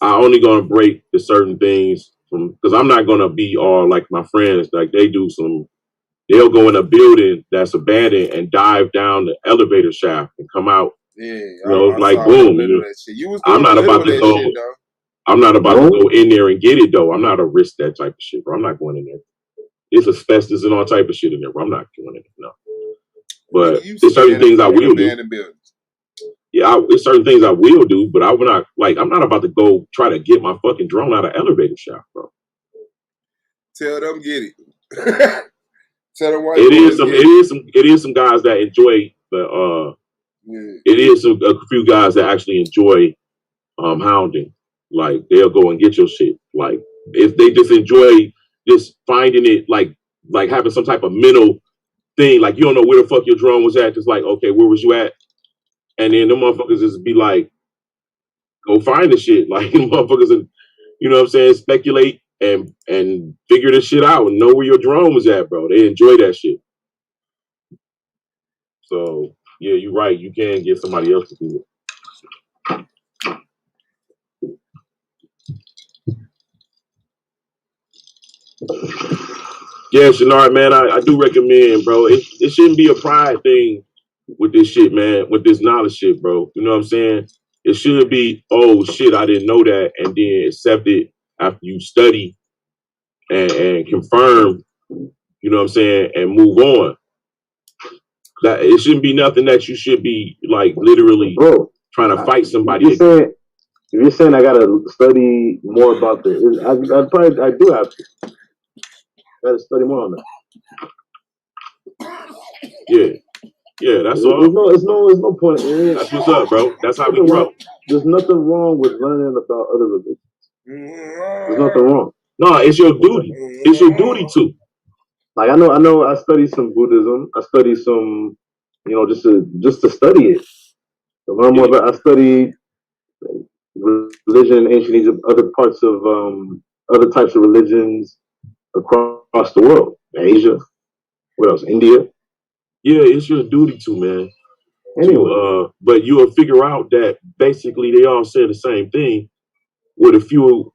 I only gonna break the certain things from because I'm not gonna be all like my friends. Like they'll go in a building that's abandoned and dive down the elevator shaft and come out. Yeah, you know, like boom. I'm not about to go. I'm not about to go in there and get it though. I'm not to risk that type of shit, bro. I'm not going in there. It's asbestos and all type of shit in there, bro. I'm not doing it. No. But there's certain things I will do. Yeah, there's certain things I will do, but I will not. Like, I'm not about to go try to get my fucking drone out of elevator shaft, bro. Tell them get it. Tell them why. It is some guys that enjoy the. It is a few guys that actually enjoy hounding. Like they'll go and get your shit. Like if they just enjoy just finding it, like having some type of mental thing. Like you don't know where the fuck your drone was at. Just like, okay, where was you at? And then the motherfuckers just be like, go find the shit. Like the motherfuckers, you know what I'm saying, speculate and figure this shit out and know where your drone was at, bro. They enjoy that shit. So yeah, you're right. You can get somebody else to do it. Yeah, Shenard, man, I do recommend, bro. It shouldn't be a pride thing with this shit, man, with this knowledge shit, bro. You know what I'm saying? It should be, oh shit, I didn't know that, and then accept it after you study and confirm, you know what I'm saying, and move on. That it shouldn't be nothing that you should be like literally trying to fight somebody. If you're saying I gotta study more about this, I do have to. Gotta study more on that. Yeah, that's all. There's no point. That's what's up, bro. That's how we grow. There's nothing wrong with learning about other religions. There's nothing wrong. No, it's your duty. It's your duty to. Like I know. I study some Buddhism. I study some, just to study it, to learn more about. I study religion in ancient Egypt, other parts of other types of religions across the world, Asia. What else? India. Yeah, it's your duty to, man. Anyway. But you'll figure out that basically they all say the same thing with a few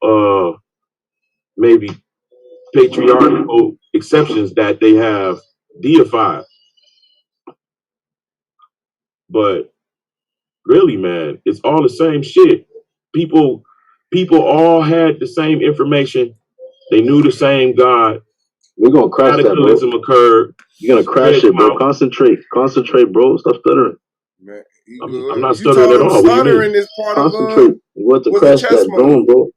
maybe patriarchal exceptions that they have deified. But really, man, it's all the same shit. People all had the same information. They knew the same God. We're gonna crash Cataclysm that, bro. Occurred. You're gonna crash it, bro. Concentrate, bro. Stop stuttering. Man, I'm not stuttering at all. Stuttering is part Concentrate. of you want to crash that drone, bro.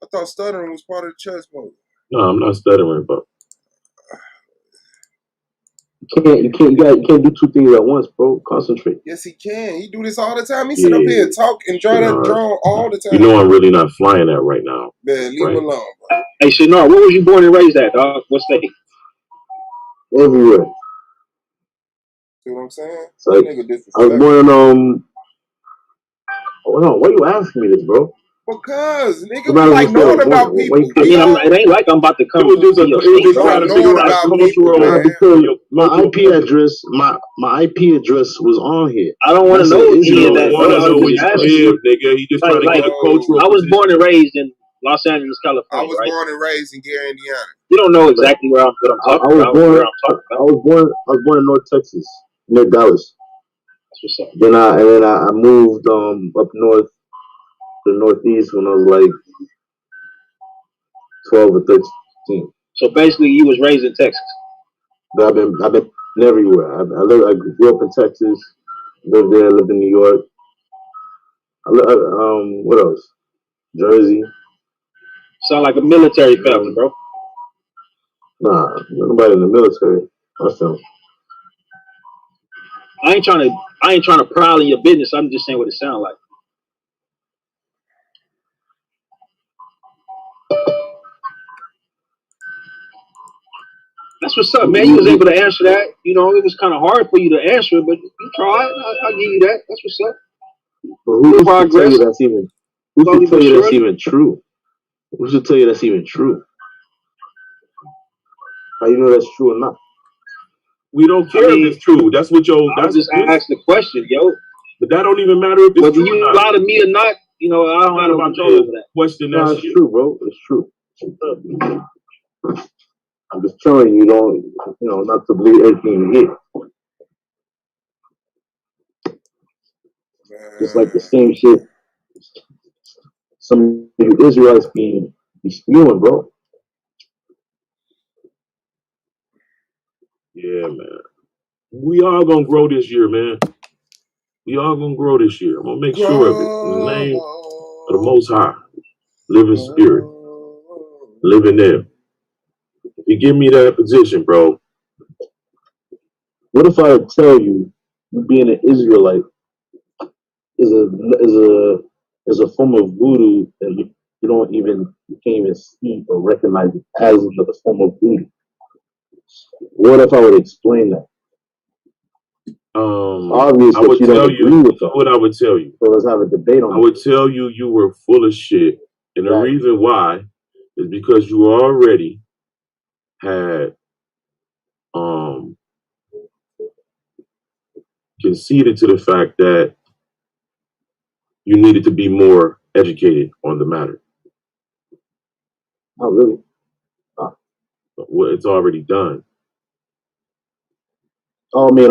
I thought stuttering was part of the chess mode. No, I'm not stuttering, bro. You can't do two things at once, bro. Concentrate. Yes, he can. He do this all the time. He sit up here and talk and draw that drone all the time. You know I'm really not flying that right now. Man, leave him alone, bro. Hey, Shenard, where was you born and raised at, dog? What state? Everywhere. See what I'm saying? So I was born in hold on, why you asking me this, bro? Because nigga, we like knowing about people. I mean, it ain't like I'm about to come to your state trying to figure out cultural, because my IP address, my IP address was on here. I don't want to know any of that. Nigga, he just trying to get a cultural. I was born and raised in Los Angeles, California. I was right? born and raised in Gary, Indiana. You don't know exactly what I'm talking about. I was born in North Texas, near Dallas. That's what's up. Then I moved up north to the Northeast when I was like 12 or 13. So basically, you was raised in Texas. But I've been everywhere. I grew up in Texas, lived there, lived in New York. What else? Jersey. Sound like a military family, bro. Nah, nobody in the military. Myself. I ain't trying to prowl in your business. I'm just saying what it sounds like. That's what's up, man. You was able to answer that. You know, it was kind of hard for you to answer it, but you tried. I'll give you that. That's what's up. But who should tell you that's even? Who should tell you that's even true? Who should tell you that's even true? How you know that's true or not? We don't care if it's true. That's what I just asked the question, yo. But that don't even matter if it's whether true you or not. lie to me or not. You know, I don't have no control over that. Question that it's true, bro. It's true. I'm just telling you, not to believe everything you hear. Just like the same shit some of you Israelites be spewing, bro. Yeah, man. We all gonna grow this year, man. We all gonna grow this year. I'm gonna make sure of it. In the name of the Most High, living spirit, living there. If you give me that position, bro. What if I tell you being an Israelite is a form of voodoo that you can't even see or recognize it as a form of voodoo? What if I would explain that? Obviously, I would you tell don't agree with that. What I would tell you. So let's have a debate on I would tell you you were full of shit. And the reason why is because you already had conceded to the fact that you needed to be more educated on the matter. Oh, really? Well, it's already done. Oh, I mean,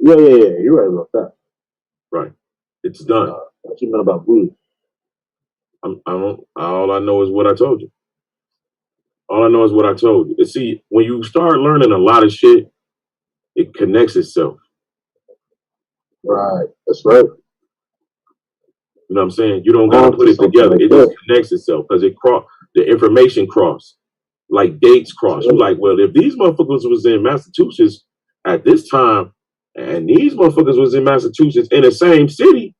yeah. You're right about that. Right. It's done. What you meant about voodoo? All I know is what I told you. All I know is what I told you. And see, when you start learning a lot of shit, it connects itself. Right. That's right. You know what I'm saying? You don't gotta put it together. It just connects itself because the information cross, like dates cross. You're like, well, if these motherfuckers was in Massachusetts at this time, and these motherfuckers was in Massachusetts in the same city,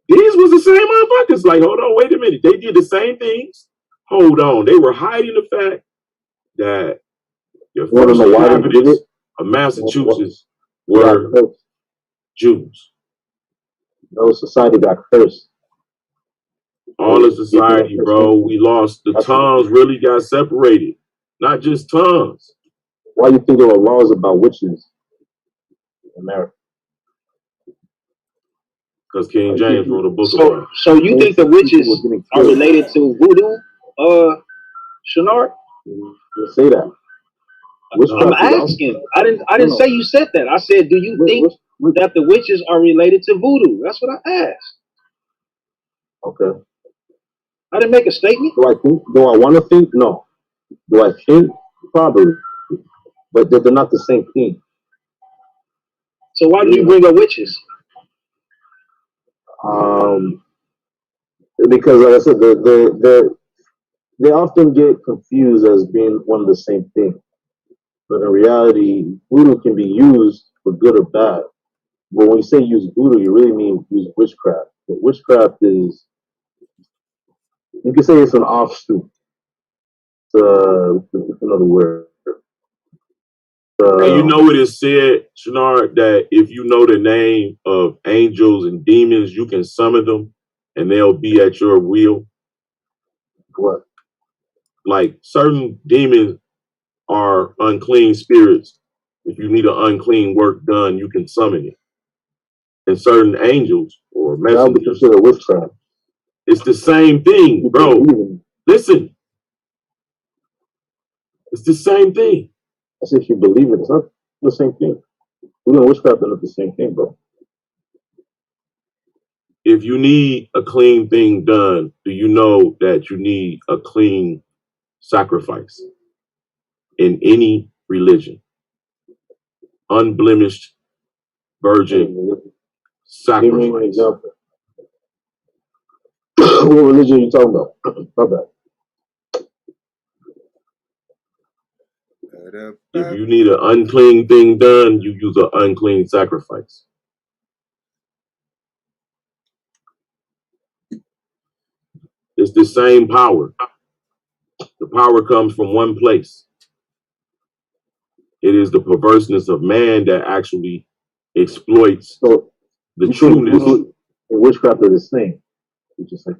these was the same motherfuckers. Like, hold on, wait a minute. They did the same things. Hold on. They were hiding the fact that the first inhabitants of Massachusetts were Jews. No, society got cursed. All of society, bro. We lost. The tongues really got separated. Not just tongues. Why do you think there were laws about witches in America? Because King James wrote a book about it. So you think the witches are related to voodoo, Shenard? Let's say that. I'm asking. I didn't say you said that. I said, do you think that the witches are related to voodoo? That's what I asked. Okay. I didn't make a statement. Do I want to think? No. Do I think? Probably. But they're not the same thing. So why do you bring up witches? Because like I said, they often get confused as being one of the same thing. But in reality, voodoo can be used for good or bad. But when you say use voodoo, you really mean use witchcraft. But witchcraft is, you can say it's an offshoot. It's another word. And you know what it said, Shenard, that if you know the name of angels and demons, you can summon them and they'll be at your will. What? Like certain demons are unclean spirits. If you need an unclean work done, you can summon it. And certain angels or messengers. That would be considered witchcraft. It's the same thing, bro. Listen. It's the same thing. I said if you believe it, it's not the same thing. We're gonna witchcraft is not the same thing, bro. If you need a clean thing done, do you know that you need a clean sacrifice in any religion? Unblemished virgin sacrifice. Give me an example. What religion are you talking about? My bad. If you need an unclean thing done, you use an unclean sacrifice. It's the same power. The power comes from one place. It is the perverseness of man that actually exploits the trueness. And witchcraft are the same. You just like,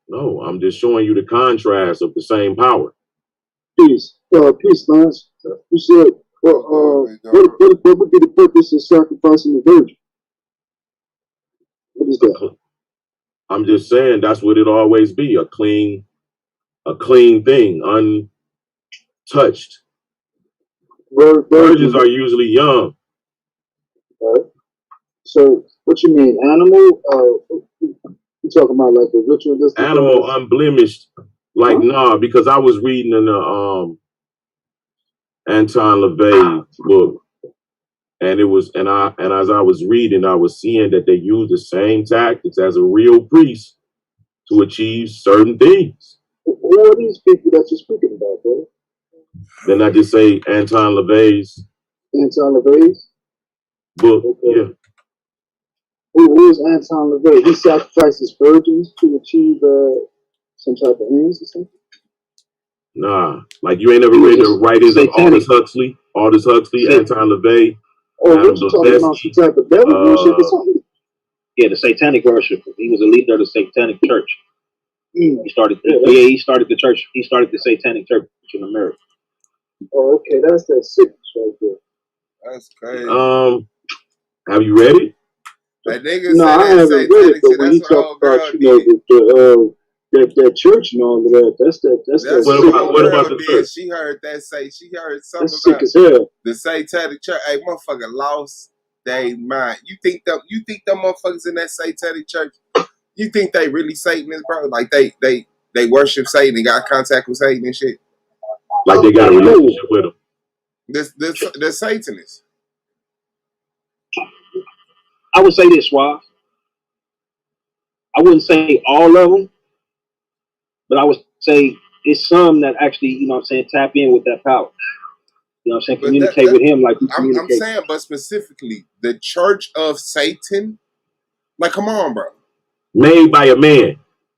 no, I'm just showing you the contrast of the same power. Peace, Lance. You said, what would be the purpose of sacrificing the virgin? What is that? I'm just saying that's what it always be, a clean thing, untouched. Virgins are usually young. So what you mean, animal? You talking about like a ritualistic animal, unblemished? Like nah, because I was reading in the Anton LaVey's book, and it was and as I was reading, I was seeing that they use the same tactics as a real priest to achieve certain things. Who are these people that you're speaking about, bro? Then I just say Anton LaVey's book. Okay. Yeah. Who is Anton LaVey? He sacrifices virgins to achieve some type of ends or something? Nah, like you ain't never read the writings of Aldous Huxley, Anton LaVey. Oh, what you talking about? Some type of devil worship or something? Yeah, the satanic worship. He was a leader of the satanic church. He started the church. He started the satanic church in America. Oh, okay, that's that sickness right there. That's crazy. Have you read it? That nigga no, I haven't read it, but when you talk about, that church and all of that, that's what about the church? She heard something that's sick about as hell. The satanic church. Hey, motherfucker lost they mind. You think them motherfuckers in that satanic church, you think they really Satanists, bro? Like they worship Satan and got contact with Satan and shit? Like they got a relationship with him? The Satanists. I would say this, Swaz. I wouldn't say all of them, but I would say it's some that actually, you know what I'm saying, tap in with that power. You know what I'm saying? Communicate with him like we communicate. I'm saying, but specifically, the Church of Satan. Like, come on, bro. Made by a man.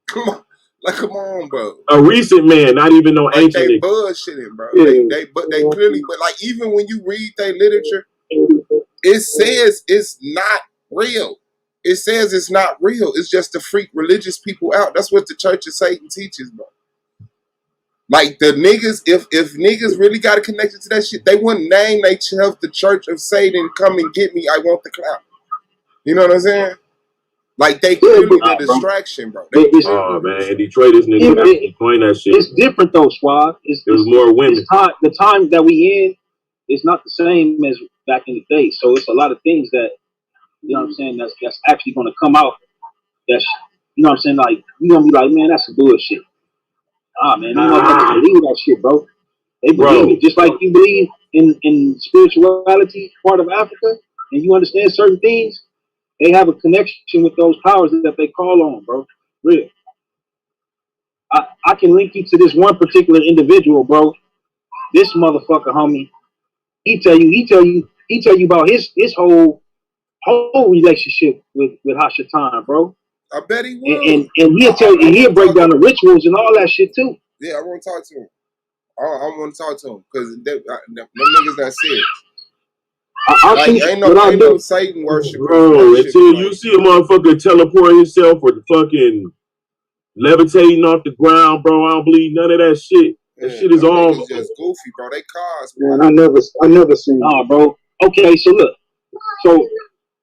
Come on. Like, come on, bro. A recent man, not even no like ancient. They bullshitting, bro. Yeah. They clearly, but like even when you read their literature, it says it's not real. It says it's not real. It's just to freak religious people out. That's what the Church of Satan teaches, bro. Like the niggas, if niggas really got a connection to that shit, they wouldn't name themselves the Church of Satan. Come and get me. I want the clout. You know what I'm saying? Like they clearly the distraction, bro. Oh man, in Detroit, this nigga actually coined that shit. It's different though, Swab. It was more women. The time that we in is not the same as back in the day. So it's a lot of things that, you know what I'm saying, that's actually going to come out. That's, you know what I'm saying, like you gonna be like, man, that's some bullshit. Ah man, you motherfuckers believe that shit, bro. They believe it just like you believe in spirituality, part of Africa, and you understand certain things. They have a connection with those powers that they call on, bro. Real. I can link you to this one particular individual, bro. This motherfucker, homie. He tell you about his whole relationship with Hashatan, bro. I bet he will. And he'll break down the rituals and all that shit too. Yeah, I want to talk to him. I want to talk to him because them niggas not serious. Ain't no Satan worship, bro. Until you see a motherfucker teleport himself or fucking levitating off the ground, bro, I don't believe none of that shit. That shit is all just goofy, bro. They cars. Man, I never seen. Nah, bro. Okay, so look, so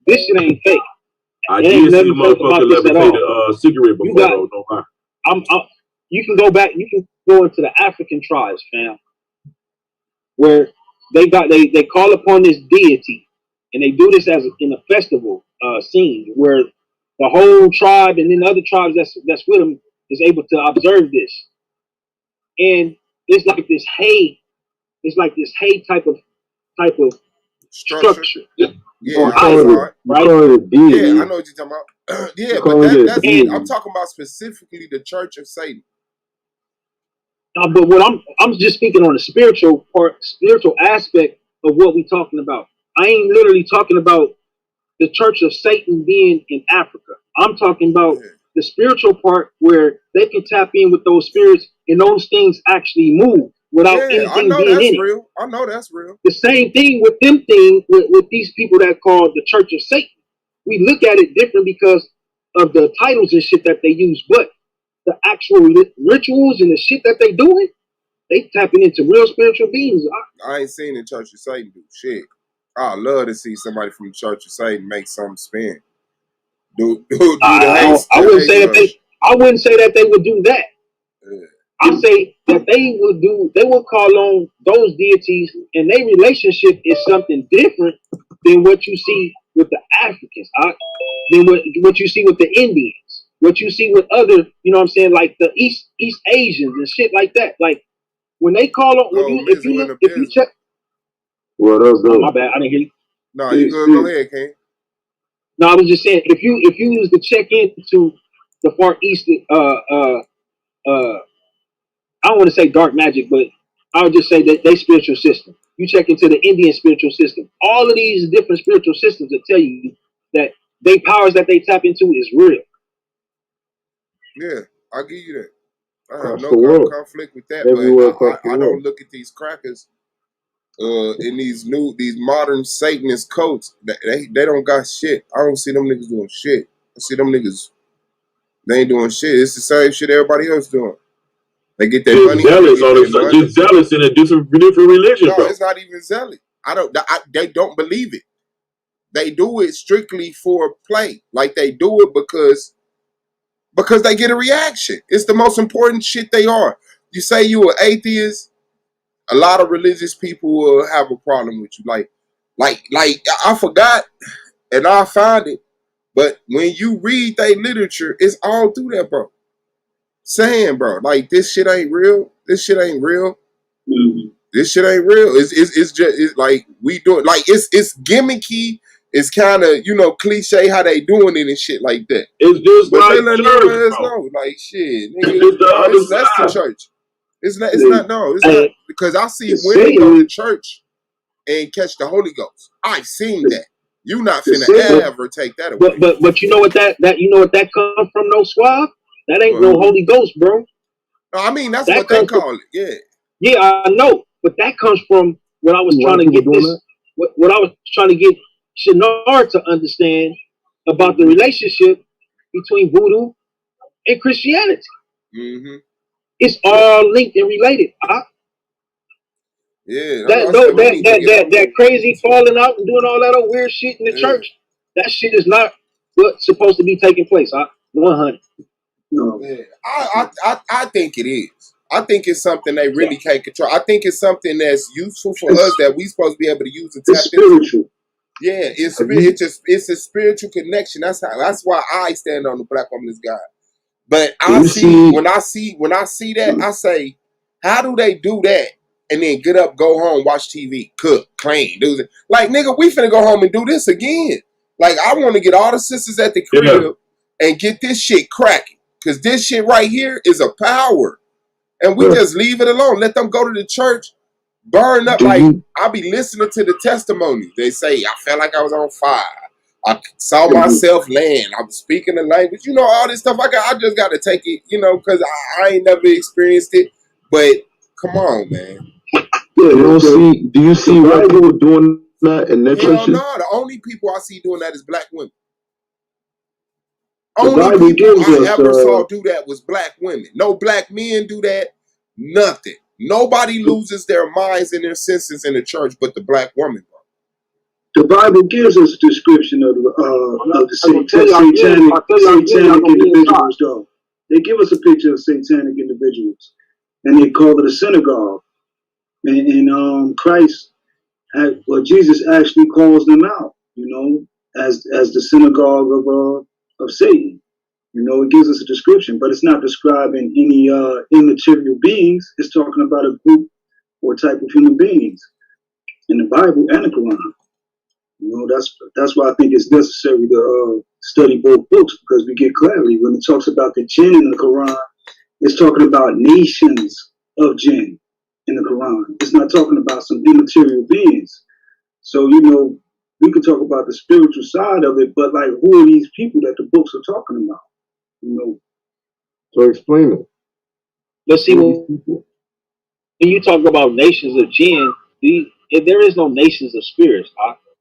this shit ain't fake. I did see a motherfucker levitate cigarette before, though. No lie. You can go back. You can go into the African tribes, fam, where they call upon this deity, and they do this as in a festival scene where the whole tribe and then other tribes that's with them is able to observe this, and it's like this hay. It's like this hay type of structure. Yeah, or I idol, saw it. right? Yeah, I know what you're talking about. Yeah, but that's I'm talking about specifically the Church of Satan. But what I'm just speaking on the spiritual aspect of what we're talking about. I ain't literally talking about the Church of Satan being in Africa. I'm talking about the spiritual part where they can tap in with those spirits and those things actually move without anything being in real. it. I know that's real. The same thing with them things with these people that call the Church of Satan. We look at it different because of the titles and shit that they use, but the actual rituals and the shit that they doing, they tapping into real spiritual beings. I ain't seen the Church of Satan do shit. I'd love to see somebody from the Church of Satan make something spin. I wouldn't say that they would do that. Yeah. I say that they would call on those deities, and their relationship is something different than what you see with the Africans, than what you see with the Indians, what you see with other, you know what I'm saying, like the East Asians and shit like that. Like when they call on, if you check. What else? Oh, my bad, I didn't hear you. No, you good. Go ahead, King. No, I was just saying if you use the check into the Far East, I don't want to say dark magic, but I would just say that they spiritual system. You check into the Indian spiritual system. All of these different spiritual systems that tell you that they powers that they tap into is real. Yeah, I'll give you that. I have no conflict with that, but I don't look at these crackers in these modern Satanist cults. They don't got shit. I don't see them niggas doing shit. I see them niggas, they ain't doing shit. It's the same shit everybody else doing. They get their money. Just zealous in a different religion. No, it's not even zealous. They don't believe it. They do it strictly for play. Like they do it because they get a reaction. It's the most important shit they are. You say you an atheist, a lot of religious people will have a problem with you. Like I forgot and I find it, but when you read their literature, it's all through that, bro. Saying, bro, like this shit ain't real. This shit ain't real. Mm-hmm. This shit ain't real. It's just like we do it. Like it's gimmicky. It's kind of cliche how they doing it and shit like that. It's just but like they letting us know, like shit, nigga. That's the church. It's not. It's not. No, it's not. Because I see women go to church and catch the Holy Ghost. I've seen that. You not finna ever take that away. But you know what that comes from? No Suave. That ain't no Holy Ghost, bro. No, I mean that's what they call it. Yeah. Yeah, I know, but that comes from what I was trying to get what I was trying to get Shanard to understand about the relationship between voodoo and Christianity. Mm-hmm. It's all linked and related. Yeah, that crazy falling out and doing all that old weird shit in the church. That shit is not what's supposed to be taking place. 100. No. Yeah, I think it is. I think it's something they really can't control. I think it's something that's useful for us that we supposed to be able to use to tap into. Yeah, it's a spiritual connection. That's why I stand on the Black Womanist God. But when I see that, I say, how do they do that and then get up, go home, watch TV, cook, clean, do it? Like, nigga, we finna go home and do this again. Like, I want to get all the sisters at the crib and get this shit cracking. Because this shit right here is a power. And we just leave it alone. Let them go to the church, burn up. Like, I be listening to the testimonies. They say, I felt like I was on fire. I saw myself land. I was speaking the language. All this stuff. I just got to take it, because I ain't never experienced it. But come on, man. Yeah, do you see white people doing that in their churches? Hell no. The only people I see doing that is black women. Only people I ever saw do that was black women. No black men do that. Nothing. Nobody loses their minds and their senses in the church but the black woman, bro. The Bible gives us a description of the satanic individuals, though. They give us a picture of satanic individuals, and they call it a synagogue. And Christ, Jesus actually calls them out, as the synagogue of Satan. It gives us a description, but it's not describing any immaterial beings. It's talking about a group or type of human beings in the Bible and the Quran. That's why I think it's necessary to study both books, because we get clarity. When it talks about the jinn in the Quran, it's talking about nations of jinn in the Quran. It's not talking about some immaterial beings. So, we could talk about the spiritual side of it, but like, who are these people that the books are talking about? So explain it. Let's see, when you talk about nations of jinn, if there is no nations of spirits,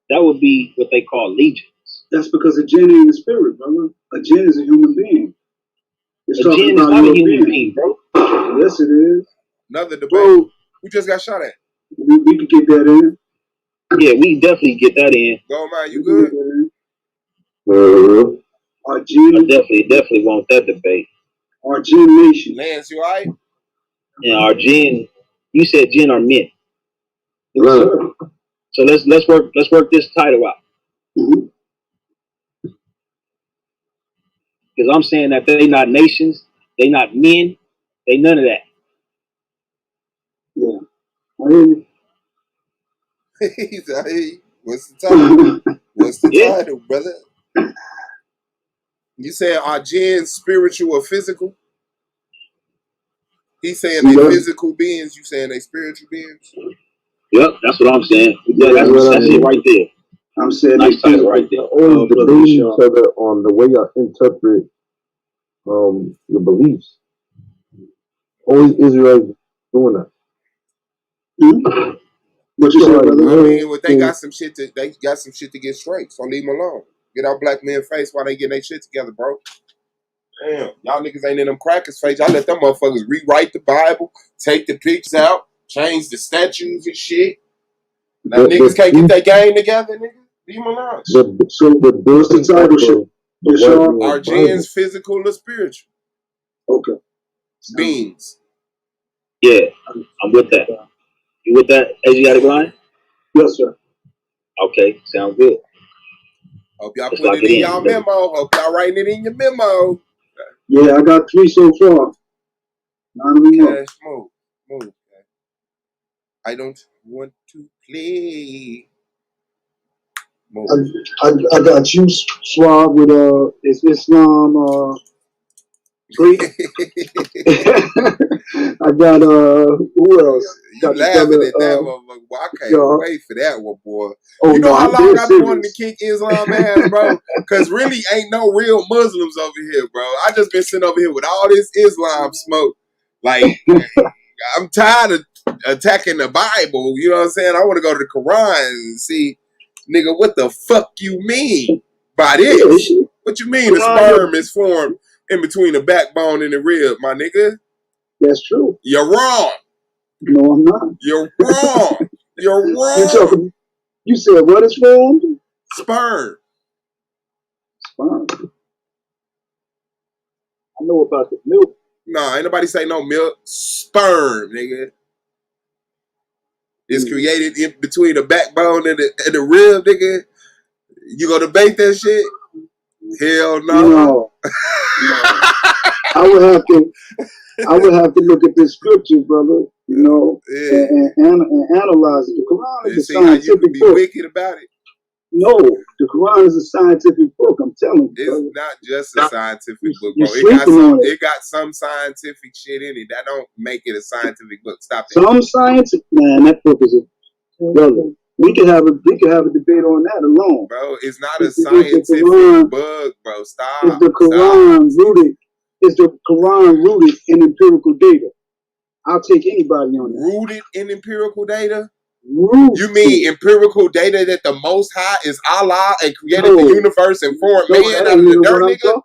that would be what they call legions. That's because a jinn ain't a spirit, brother. A jinn is a human being. A jinn is not a human being, bro. Yes, it is. Another debate. Bro, Who just got shot at? We could get that in. Yeah, we definitely get that in. Go, man, you good? Our jinn, I definitely want that debate. Our jinn nation. Lance, you all right? And our jinn, you said jinn are men. Yes, sir. So let's work this title out. Mm-hmm. Because I'm saying that they not nations, they not men, they none of that. Yeah. I hear you. What's the title? What's the title, brother? You saying are jinns spiritual or physical? He's saying they physical beings. You saying they spiritual beings? Yep, that's what I'm saying. Yeah, that's it right there. I'm saying nice title right there. Always debating each other on the way I interpret your beliefs. Always Israel doing that. Mm-hmm. What you I mean, well, they got some shit to get straight. So leave them alone. Get out black men's face while they getting their shit together, bro. Damn, y'all niggas ain't in them crackers' face. Y'all let them motherfuckers rewrite the Bible, take the pictures out, change the statues and shit. Now niggas can't get their game together, nigga. Leave them alone. So what's the title? Are jinns physical or spiritual? Okay. Beings. Yeah, I'm with that. You with that, Asiatic Lion? Yes, sir. Okay, sounds good. Hope y'all put it in y'all memo. Hope y'all writing it in your memo. Yeah, I got 3 so far. Okay, move. I don't want to play. I got you, Swab, with Islam. I got who else? You laughing at that motherfucker, boy. I can't wait for that one, boy. You know how long I've been wanting to kick Islam ass, bro? Because really ain't no real Muslims over here, bro. I just been sitting over here with all this Islam smoke. Like, I'm tired of attacking the Bible. You know what I'm saying? I want to go to the Quran and see, nigga, what the fuck you mean by this? What you mean the sperm is formed in between the backbone and the rib, my nigga? That's true. You're wrong. No, I'm not. You're wrong. You're wrong. You said what is formed? Sperm. Sperm. I know about the milk. Nah, ain't nobody say no milk. Sperm, nigga. It's created in between the backbone and the rib, nigga. You gonna debate that shit? Hell no. No. I would have to look at this scripture, brother. And analyze it. The Quran is a scientific you could be book. wicked about it. No, the Quran is a scientific book. I'm telling you. It's not just a scientific book, bro. It got some scientific shit in it. That don't make it a scientific book. Stop it. Some scientific, man. That book is brother. We could have a debate on that alone. Bro, it's not a scientific book, bro. Stop. Is the Quran rooted? Is the Quran rooted in empirical data? I'll take anybody on that. Rooted in empirical data? You mean empirical data that the Most High is Allah and created the universe and formed man out of the dirt, nigga?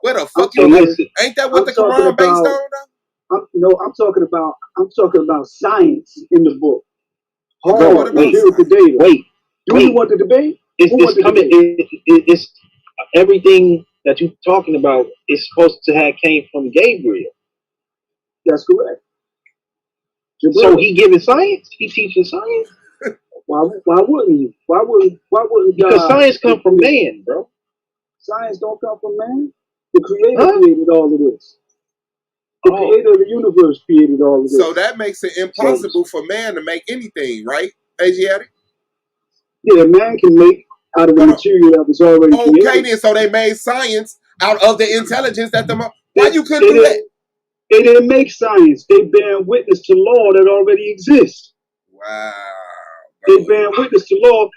What the fuck you listen? Ain't that what the Quran based on, though? I'm talking about science in the book. Empirical data. Wait. Do you want the debate? It's everything that you're talking about is supposed to have came from Gabriel. That's correct. So he giving science? He teaching science? Why wouldn't you? Why wouldn't because science come from man, bro. Science don't come from man. The creator created all of this. The creator of the universe created all of this. So that makes it impossible for man to make anything, right, Asiatic? Yeah, man can make out of the material that was already created. Okay, then, so they made science out of the intelligence that why you couldn't do that? They didn't make science. They bear witness to law that already exists. Wow. They bear witness to law.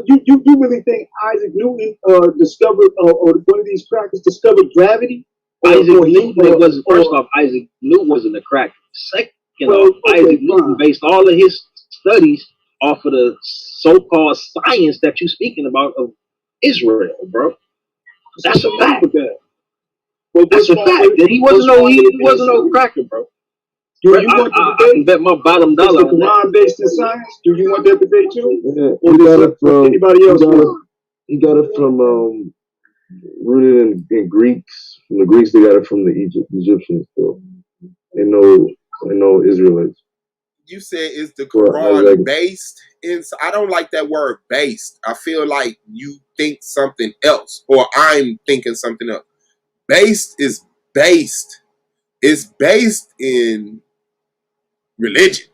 You really think Isaac Newton discovered, or one of these crackers discovered gravity? Isaac Newton wasn't. First off, Isaac Newton wasn't a cracker. Second off, Isaac Newton based all of his studies off of the so-called science that you're speaking about of Israel, bro. That's a fact. That's a fact. He wasn't no cracker, bro. Do you want the debate? I can bet my bottom dollar on that. Is the Quran based in science? Do you want that debate too? Yeah, or got it from anybody else? He got it from rooted in Greeks. From the Greeks, they got it from the Egyptians. So they know Israelites. You said is the Quran based in? I don't like that word based. I feel like you think something else, or I'm thinking something else. Based is based. It's based in religion.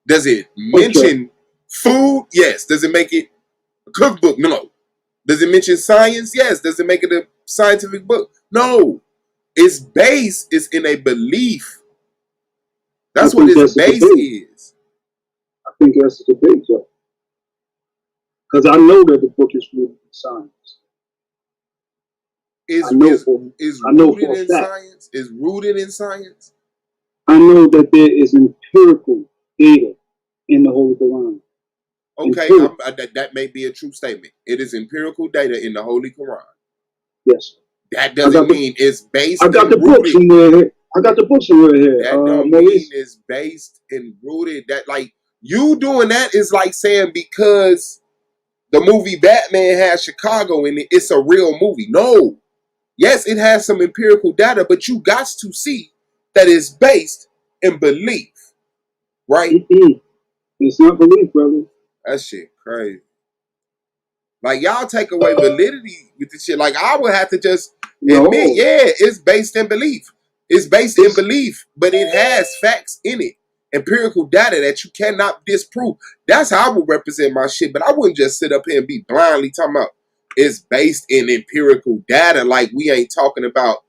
Does it mention food? Yes. Does it make it a cookbook? No. Does it mention science? Yes. Does it make it a scientific book? No. It's based is in a belief. That's what its base is. I think that's the debate, though. Because I know that the book is rooted in science. Is rooted in science? Is rooted in science? I know that there is empirical data in the Holy Quran. Okay, that may be a true statement. It is empirical data in the Holy Quran. Yes. That doesn't mean it's based. I got the book somewhere. I got the book somewhere here. That don't mean it's based and rooted. That like you doing that is like saying because the movie Batman has Chicago in it, it's a real movie. No. Yes, it has some empirical data, but you got to see that it's based in belief. Right? It's not belief, brother. That shit crazy. Like, y'all take away validity with this shit. Like, I would have to just admit, yeah, it's based in belief. It's based in belief, but it has facts in it. Empirical data that you cannot disprove. That's how I would represent my shit, but I wouldn't just sit up here and be blindly talking about it's based in empirical data. Like, we ain't talking about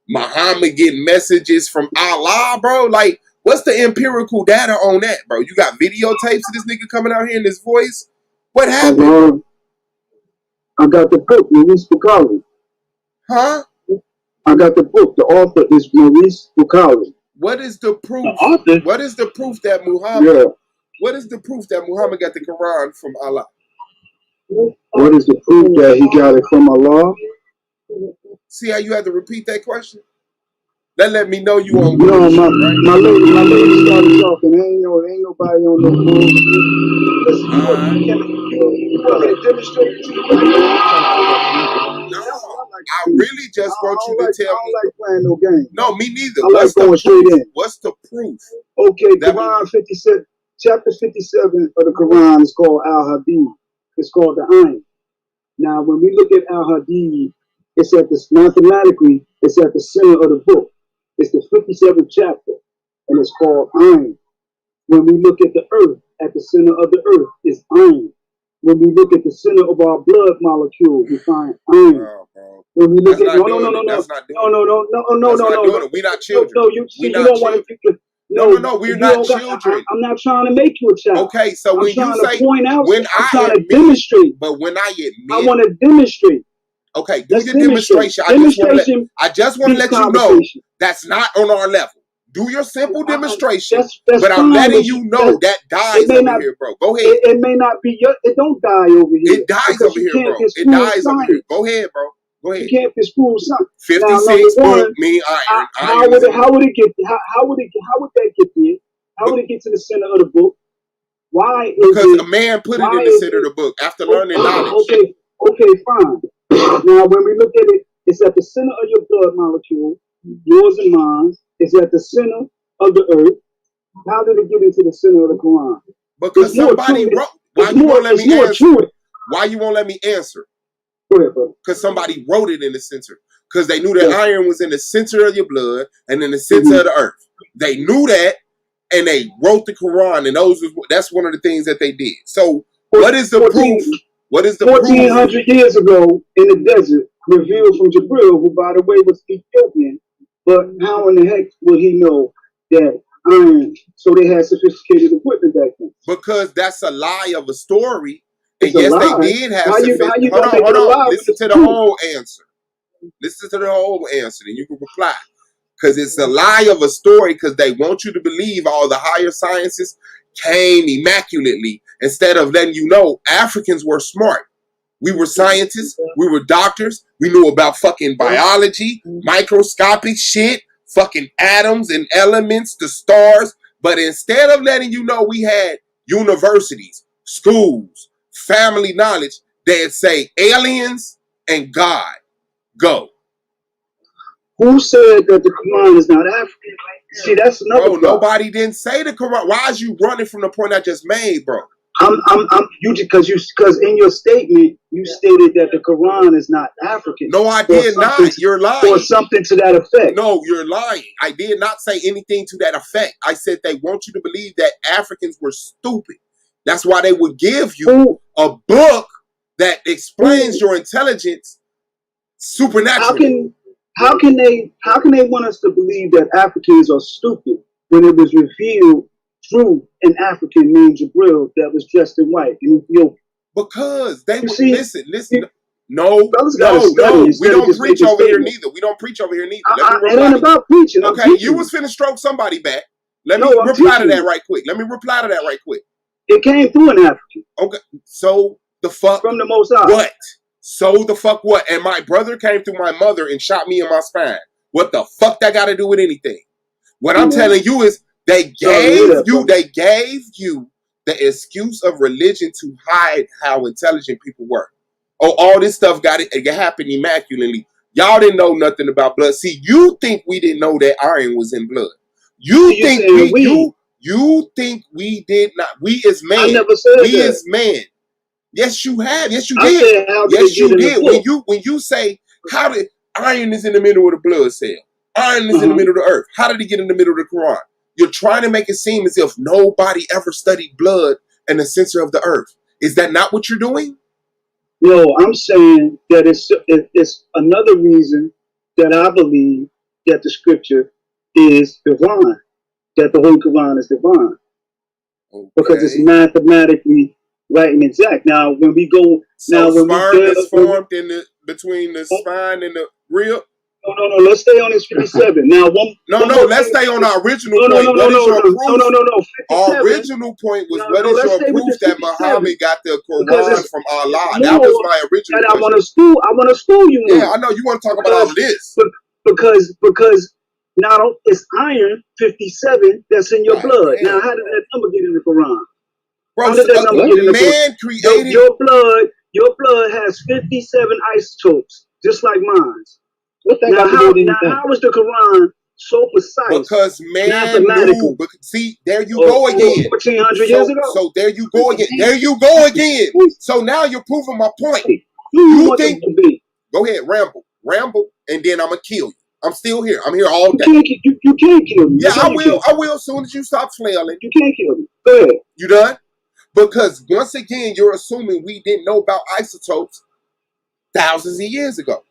Muhammad getting messages from Allah, bro. Like, what's the empirical data on that, bro? You got videotapes of this nigga coming out here in his voice? What happened? I got the book, Maurice Bukhari. Huh? I got the book. The author is Maurice Bukhari. What is the proof? The author? What is the proof that Muhammad? Yeah. What is the proof that Muhammad got the Quran from Allah? What is the proof that he got it from Allah? See how you had to repeat that question? That let me know you on. No, my lady started talking. Ain't nobody on no phone. Listen, you want me to demonstrate it to you right now? No, I really just want you to tell me. I don't like playing no games. No, me neither. I like going straight in. What's the proof? Okay, Quran 57, chapter 57 of the Quran is called Al-Hadid. It's called the Ayn. Now, when we look at Al-Hadid, it's mathematically, it's at the center of the book. It's the 57th chapter, and it's called Ayn. When we look at the earth, at the center of the earth is Ayn. When we look at the center of our blood molecule, we find Ayn. When we look at no, we're not children. No, you don't want to. No, we're not children. I'm not trying to make you a child. Okay, so when you say point out, when I'm trying to demonstrate. But when I admit, I want to demonstrate. Okay, do your demonstration. I just want to let you know that's not on our level. Do your simple demonstration, but I'm letting you know that dies over here, bro. Go ahead. It may not be it don't die over here. It dies over here, bro. It dies over here. Go ahead, bro. Go ahead. You can't disprove something. 56 book mean iron. How would it get? How would that get there? How would it get to the center of the book? Why is Because it? a man put it Why in the is center of it? the book after learning knowledge. Okay, fine. Now, when we look at it, it's at the center of your blood molecule, yours and mine. It's at the center of the earth. How did it get into the center of the Quran? Because somebody wrote. Why you won't let me answer? Why you won't let me answer? Go ahead, bro. Because somebody wrote it in the center. Because they knew that iron was in the center of your blood and in the center of the earth. They knew that, and they wrote the Quran, and that's one of the things that they did. So, what is the proof? What is the 1400 years ago in the desert, revealed from Jibril, who, by the way, was Ethiopian. But how in the heck would he know that iron? So they had sophisticated equipment back then. Because that's a lie of a story. It's and yes, they did have sophisticated. Hold on. Listen to the whole answer. Listen to the whole answer, and you can reply. Because it's a lie of a story, because they want you to believe all the higher sciences came immaculately instead of letting you know Africans were smart. We were scientists. We were doctors. We knew about fucking biology, microscopic shit, fucking atoms and elements, the stars. But instead of letting you know we had universities, schools, family knowledge, they'd say aliens and God. Go. Who said that the Quran is not African? See, that's another. Bro, nobody didn't say the Quran. Why is you running from the point I just made, bro? Because in your statement you stated that the Quran is not African. No, I did not. You're lying. Or something to that effect. No, you're lying. I did not say anything to that effect. I said they want you to believe that Africans were stupid. That's why they would give you a book that explains your intelligence supernaturally. How can they want us to believe that Africans are stupid when it was revealed through an African named Jibril that was dressed in white in Ethiopia? Because they would listen. No, we don't preach over here neither. We don't preach over here neither. It ain't about preaching. Okay, you was finna stroke somebody back. Let me reply to that right quick. It came through an African. Okay, so the fuck from the Most High. What? So the fuck what? And my brother came through my mother and shot me in my spine. What the fuck that got to do with anything? What I'm telling you is they gave you the excuse of religion to hide how intelligent people were. Oh, all this stuff it happened immaculately. Y'all didn't know nothing about blood. See, you think we didn't know that iron was in blood. You think we did not. We as men. I never said we that. as men. Yes, you have. Yes, you did. Yes, you did. When you say how did iron is in the middle of the blood cell, iron is in the middle of the earth. How did it get in the middle of the Quran? You're trying to make it seem as if nobody ever studied blood in the center of the earth. Is that not what you're doing? No, I'm saying that it's another reason that I believe that the scripture is divine, that the whole Quran is divine, because it's mathematically right and exact. Now, when we go, sperm is formed between the spine and the rib. No. Let's stay on this 57. Now, let's stay on our original point. What is your proof? Our original point was what is your proof that Muhammad got the Quran from Allah? That was my original question. I want to school you. Yeah, I know you want to talk about all this. Because now it's iron 57 that's in your blood. Now, how did that number get in the Quran? Bro, how did that number get in the Quran? Created your blood has 57 isotopes, just like mine. How is the Quran so precise? Because man knew. See, there you go again. 1400 years ago. So there you go again. There you go again. So now you're proving my point. You think? Go ahead, ramble, and then I'm gonna kill you. I'm still here. I'm here all day. You can't kill me. Yeah, I will. I will as soon as you stop flailing. You can't kill me. Go ahead. You done? Because once again, you're assuming we didn't know about isotopes thousands of years ago.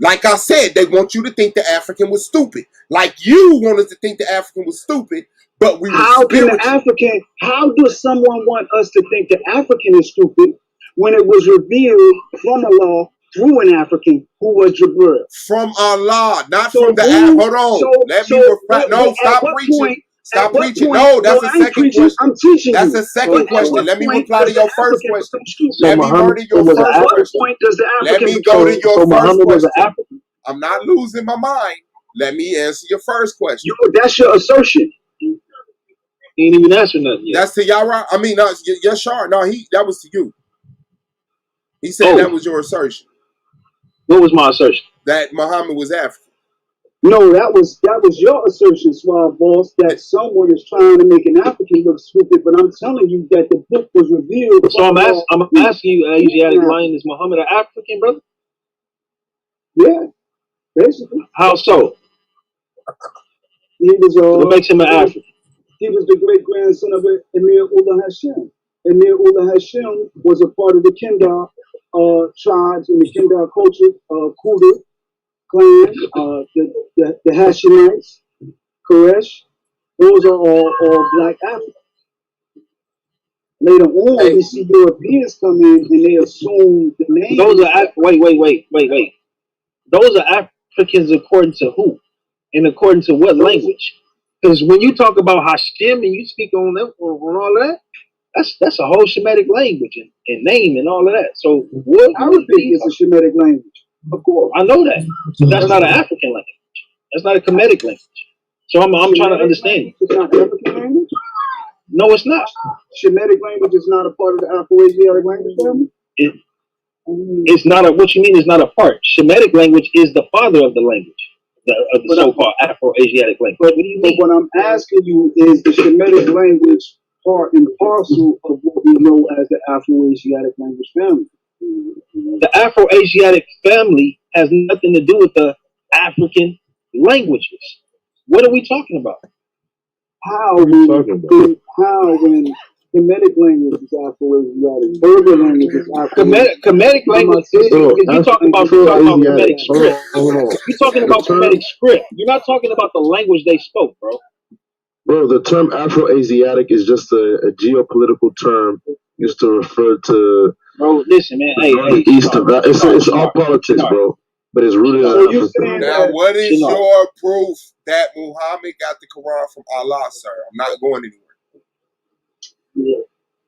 Like I said, they want you to think the African was stupid. Like you want us to think the African was stupid, but we How does someone want us to think the African is stupid when it was revealed from Allah through an African who was Jibril? From Allah, not from the African. Hold on. Let me reply. No, stop preaching. Stop preaching. No, that's a second question. I'm teaching That's a second question. Let me reply to your first question. Let me go to your first question. Let me go to your first question. I'm not losing my mind. Let me answer your first question. That's your assertion. He ain't even answered nothing yet. That's to Yara. I mean, Yashar. No, that was to you. He said that was your assertion. What was my assertion? That Muhammad was African. No, that was your assertion, Suave Boss, that someone is trying to make an African look stupid, but I'm telling you that the book was revealed. So I'm asking you, Asiatic Lion, is Muhammad an African, brother? Yeah, basically. How so? He was what makes him an African? He was the great grandson of Emir Ullah Hashem. Emir Ullah Hashem was a part of the Kendar tribes in the Kendar culture, Kudu clan, the Hashemites, Koresh. Those are all black Africans. Later on, we see Europeans come in and they assume the name. Those are wait. Those are Africans according to who? And according to what language? Because when you talk about Hashem and you speak on them on all of that, that's a whole Shemitic language and name and all of that. So what Arabic is a Shemitic language, of course. I know that. So that's not an African language. That's not a Kemetic language. So I'm trying to understand. It's not African language? No, it's not. Shemitic language is not a part of the Afro-Asiatic language family? It's not a, what you mean is not a part. Shemitic language is the father of the language, of the so-called Afro-Asiatic language. But what I'm asking you is the Shemitic language part and parcel of what we know as the Afro-Asiatic language family. The Afro-Asiatic family has nothing to do with the African languages. What are we talking about? How when Kemetic language is Afro-Asiatic, Berber language is Afro-Asiatic. Kemetic language is, you're talking about Kemetic script. You're talking about Kemetic script. You're not talking about the language they spoke, bro. Bro, the term Afro-Asiatic is just a geopolitical term used to refer to. Bro, listen, man. Hey, East of it's all politics, bro. But it's rooted in Africa. Now, what is your proof that Muhammad got the Quran from Allah, sir? I'm not going anywhere. Yeah.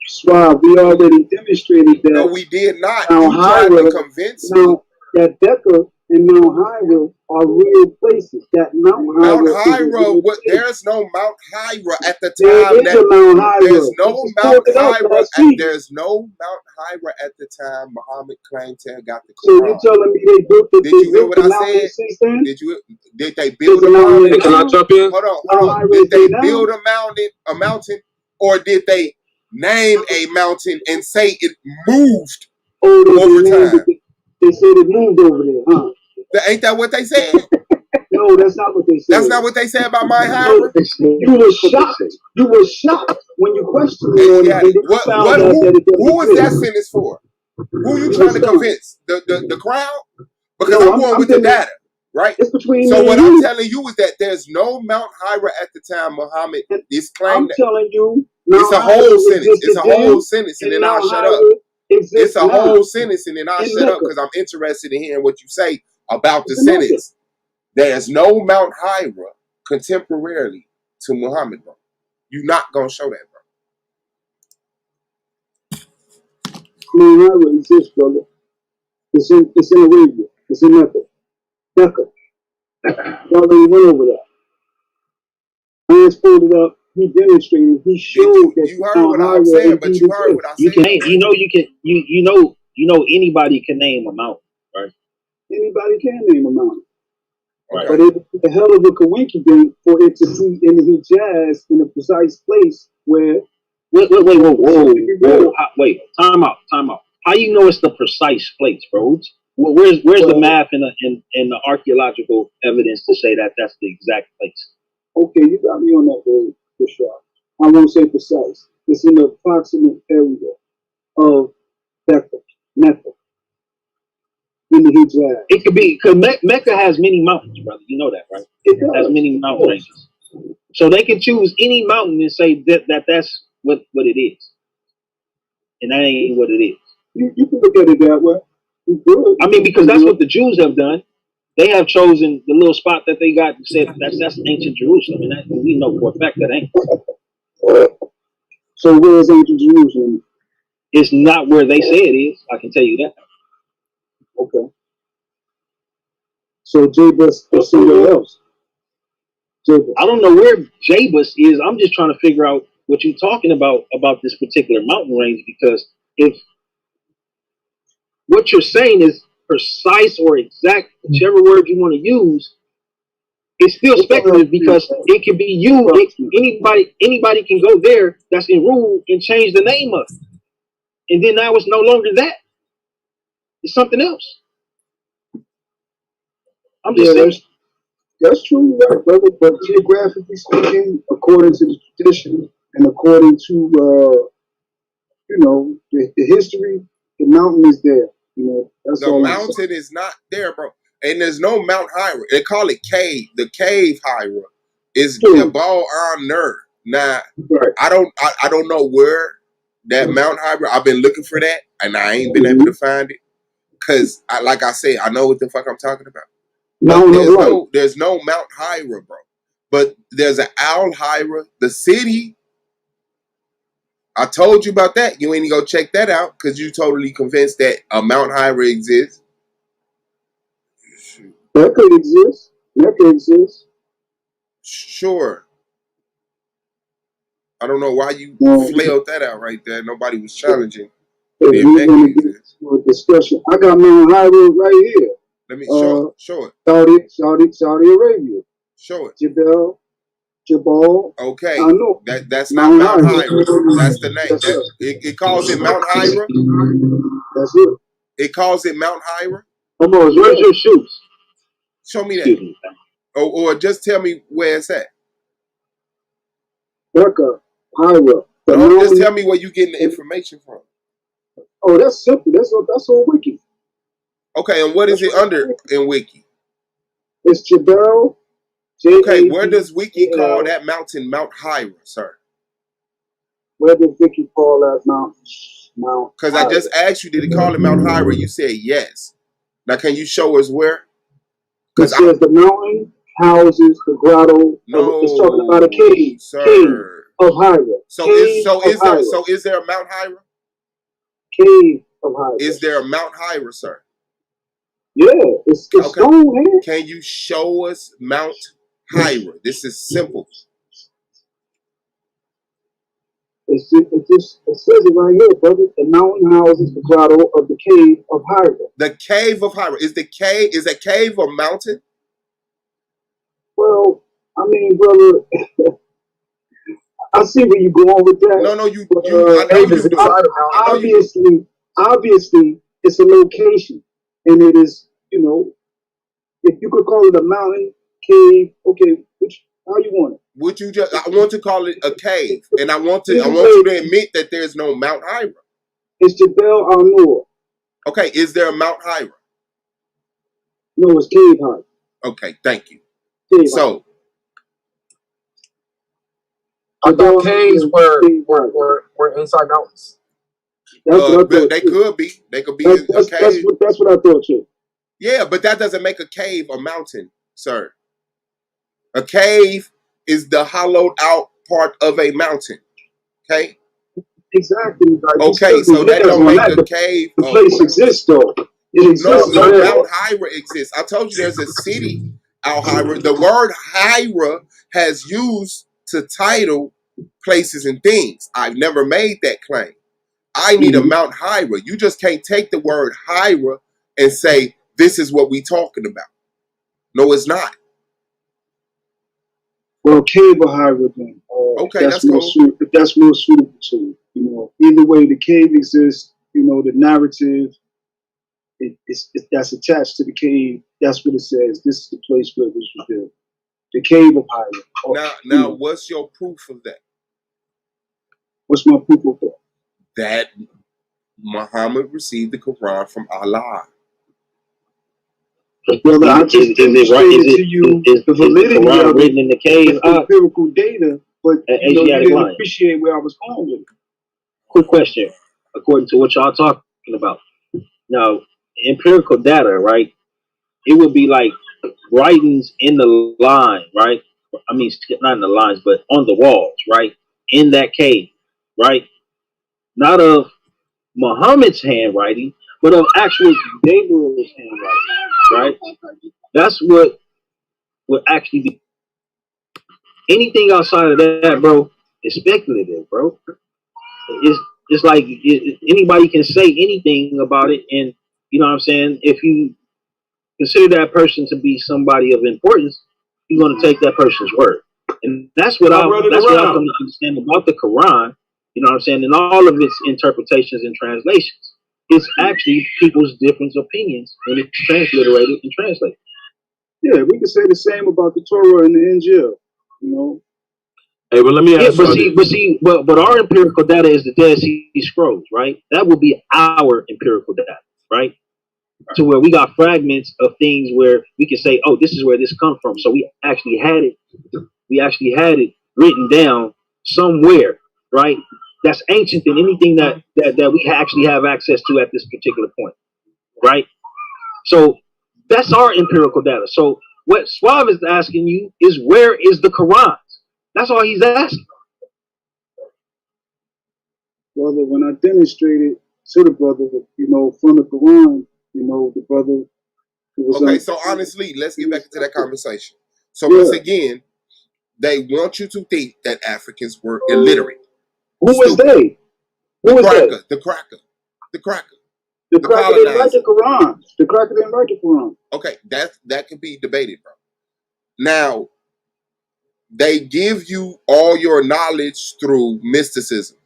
Swab, we already demonstrated that. No, we did not. Mount Hira, to convince me. That Becca and Mount Hira are real places. That Mount Hira, there's no Mount Hira at the time. There's no Mount Hira. There's no Mount Hira at the time Muhammad claimed to have got the Quran. So you're telling me they built the? Did you hear what I said? Did they build a mountain? Can I jump in? Hold on. Did they build a mountain, or did they name a mountain and say it moved over time? They said it moved over there, huh? Ain't that what they said? No, that's not what they said. That's not what they said about my Hira? You were shocked. You were shocked when you questioned me on it. Who was that sentence for? Who you trying to convince? The crowd? Because I'm going with the data, right? It's between so what I'm telling you is that there's no Mount Hira at the time Muhammad is claiming. I'm telling you. It's a whole sentence. It's a whole sentence, and then I'll shut up. It's a whole sentence, and then I'll shut up because I'm interested in hearing what you say about the sentence. There's no Mount Hira contemporarily to Muhammad, bro. You're not going to show that, bro. Mount Hira exists, brother. It's in Arabia. It's in Mecca. We already went over that. I just pulled it up. He demonstrated. He showed that you heard what I'm saying, but you heard what I said. You know anybody can name a mountain, right? Anybody can name a mountain. Right. But it's a hell of a coincidence for it to be in the Hijaz in a precise place where. Wait, time out. How you know it's the precise place, bro? Where's the map and the archaeological evidence to say that that's the exact place? Okay, you got me on that road for sure. I won't say precise. It's in the approximate area of Mecca, in the Hijaz. It could be, because Mecca has many mountains, brother. You know that, right? It has many mountain ranges. So they can choose any mountain and say that's what it is. And that ain't what it is. You can look at it that way. I mean, because that's what the Jews have done. They have chosen the little spot that they got and said that's ancient Jerusalem. And that, we know for a fact that ain't. So where is ancient Jerusalem? It's not where they say it is. I can tell you that. Okay. So Jebus is somewhere else. I don't know where Jebus is. I'm just trying to figure out what you're talking about this particular mountain range, because if what you're saying is precise or exact, whichever word you want to use, it's still speculative because it can be you. Anybody can go there that's in rule and change the name of it, and then now it's no longer that. It's something else. I'm just saying. That's true, right, brother. But geographically speaking, according to the tradition and according to the history, the mountain is there. That's The all I'm mountain saying. is not there, bro. And there's no Mount Hira. They call it cave. The cave Hira is Jabal Ner. Now, Right. I don't know where that Mount Hira. I've been looking for that, and I ain't been able to find it. Cause like I said, I know what the fuck I'm talking about. But there's no Mount Hira, bro. But there's an Al Hira. The city, I told you about that. You ain't go check that out because you totally convinced that a Mount Hira exists. That could exist. That could exist. Sure. I don't know why you flailed that out right there. Nobody was challenging. We're going to get into a discussion. I got Mount Hira right here. Let me show it. Saudi Arabia. Show it. Jabal. Okay. I know. That's not Mount Hira. That's the name. It calls it Mount Hira. That's it. It calls it Mount Hira. Come on, where's your shoes? Show me that. Or just tell me where it's at. Hira. No, just tell me where you getting the information from. Oh, that's simple. That's on Wiki. Okay, and what is it under in Wiki? It's Jabal. Okay, where does Wiki call that mountain Mount Hira, sir? Where does Wiki call that mountain Mount? Because I just asked you, did it call it Mount Hira? You said yes. Now, can you show us where? It says the mountain houses the grotto. No, it's talking about a cave. Sir. Cave of Hira. So is there a Mount Hira? Cave of Hira. Is there a Mount Hira, sir? Yeah, it's stone, man. Can you show us Mount Hira? This is simple. It says it right here, brother. The mountain houses the grotto of the cave of Hira. The cave of Hira. Is a cave a mountain? Well, I mean, brother, I see where you're going with that. No, you I know you do. Obviously, it's a location, and it is, if you could call it a mountain, cave, okay, how you want it? Would you just? I want to call it a cave, and I want you to admit that there's no Mount Hira. It's Jabal al-Nur. Okay, is there a Mount Hira? No, it's Cave Hira. Okay, thank you. So, I thought caves were inside mountains. They could be. They could be a cave. That's what I thought too. Yeah, but that doesn't make a cave a mountain, sir. A cave is the hollowed out part of a mountain. Okay? Exactly. Okay, so that don't make a cave. The place exists though. It exists. No, Mount Hira exists. I told you there's a city, Al Hira. The word Hira has used to title places and things. I've never made that claim. I need a Mount Hira. You just can't take the word Hira and say, this is what we talking about. No, it's not. Well, cave or Hira then. Okay, that's more cool. If that's more suitable to you. Either way, the cave exists. The narrative. That's attached to the cave. That's what it says. This is the place where this was built. The cave of Hira. Now, what's your proof of that? What's my proof of that? That Muhammad received the Quran from Allah. Brother, I just demonstrated to you the validity of written in the cave. Empirical data, but you didn't appreciate where I was going with it. Quick question, according to what y'all talking about. Now, empirical data, right? It would be like writings in the line, right? I mean, not in the lines, but on the walls, right? In that cave, right? Not of Muhammad's handwriting, but of actual Gabriel's handwriting, right? That's what would actually be. Anything outside of that, bro, It's speculative, bro. It's like anybody can say anything about it, and you know what I'm saying. If you consider that person to be somebody of importance, you're going to take that person's word, and that's what I come to understand about the Quran. You know what I'm saying, and all of its interpretations and translations. It's actually people's different opinions when it's transliterated and translated. Yeah, we can say the same about the Torah and the Injil. You know. Hey, but let me ask you. But our empirical data is the Dead Sea Scrolls, right? That would be our empirical data, right? To where we got fragments of things where we can say, oh, this is where this comes from. So we actually had it. We actually had it written down somewhere, right? That's ancient than anything that we actually have access to at this particular point, right? So that's our empirical data. So what Suave is asking you is, where is the Quran? That's all he's asking. Brother, when I demonstrated to the brother, you know, from the Quran, you know, the brother. Okay, so honestly, let's get back into that conversation. So once again, they want you to think that Africans were illiterate. Who was they? The cracker. The cracker didn't write the Quran. The cracker didn't write the Quran. Okay, that can be debated, bro. Now, they give you all your knowledge through mysticism.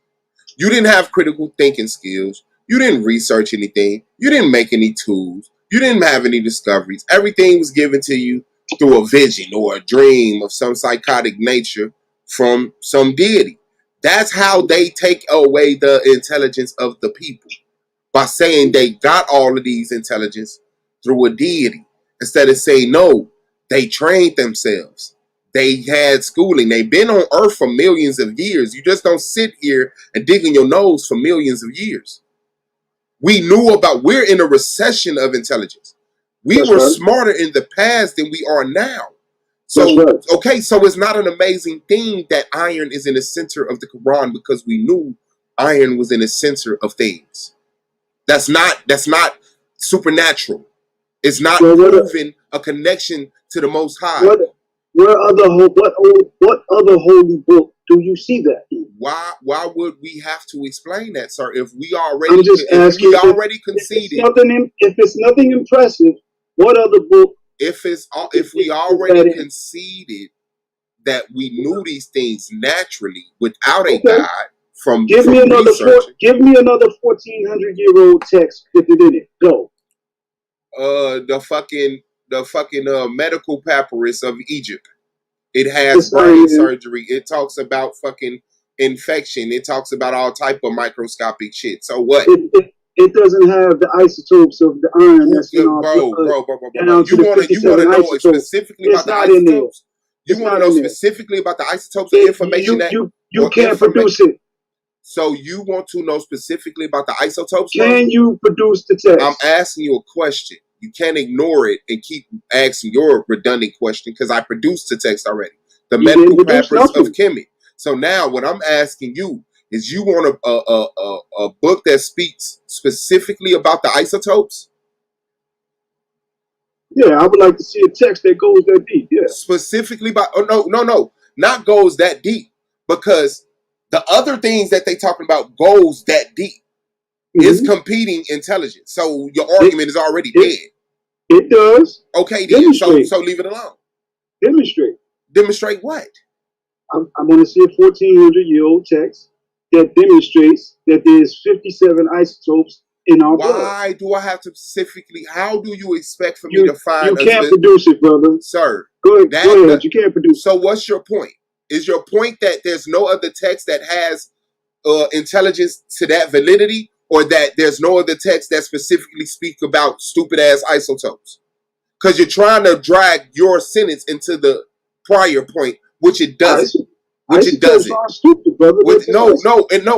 You didn't have critical thinking skills. You didn't research anything. You didn't make any tools. You didn't have any discoveries. Everything was given to you through a vision or a dream of some psychotic nature from some deity. That's how they take away the intelligence of the people, by saying they got all of these intelligence through a deity. Instead of saying, no, they trained themselves. They had schooling. They've been on Earth for millions of years. You just don't sit here and dig in your nose for millions of years. We're in a recession of intelligence. We were smarter in the past than we are now. So, okay, so it's not an amazing thing that iron is in the center of the Quran, because we knew iron was in the center of things. That's not supernatural. It's not proving a connection to the Most High. What other holy book do you see that in? Why would we have to explain that, sir? If we already conceded, if it's nothing impressive, what other book? If we already conceded that we knew these things naturally without a God, give me another 1400-year-old text, put it in it. Go. The fucking medical papyrus of Egypt. It has brain surgery. It talks about fucking infection. It talks about all type of microscopic shit. So what? It doesn't have the isotopes of the iron that's in our blood. You want to know specifically about the isotopes? You want to know specifically about the isotopes of information you can't produce it. So you want to know specifically about the isotopes? Can you produce the text? I'm asking you a question. You can't ignore it and keep asking your redundant question, because I produced the text already. The medical papyrus of Kemet. So now what I'm asking you is, you want a book that speaks specifically about the isotopes? Yeah, I would like to see a text that goes that deep. Yeah. Specifically about, no, not goes that deep, because the other things that they talking about goes that deep. Is competing intelligence. So your argument is already dead. It does. Okay, then. So leave it alone. Demonstrate. Demonstrate what? I want to see a 1400-year-old text that demonstrates that there's 57 isotopes in our blood. Why do I have to specifically? How do you expect for me to find? You can't produce it, brother. Sir. Go ahead. You can't produce it. So what's your point? Is your point that there's no other text that has intelligence to that validity, or that there's no other text that specifically speak about stupid ass isotopes? Because you're trying to drag your sentence into the prior point, which it doesn't. Isotopes are stupid, brother. No.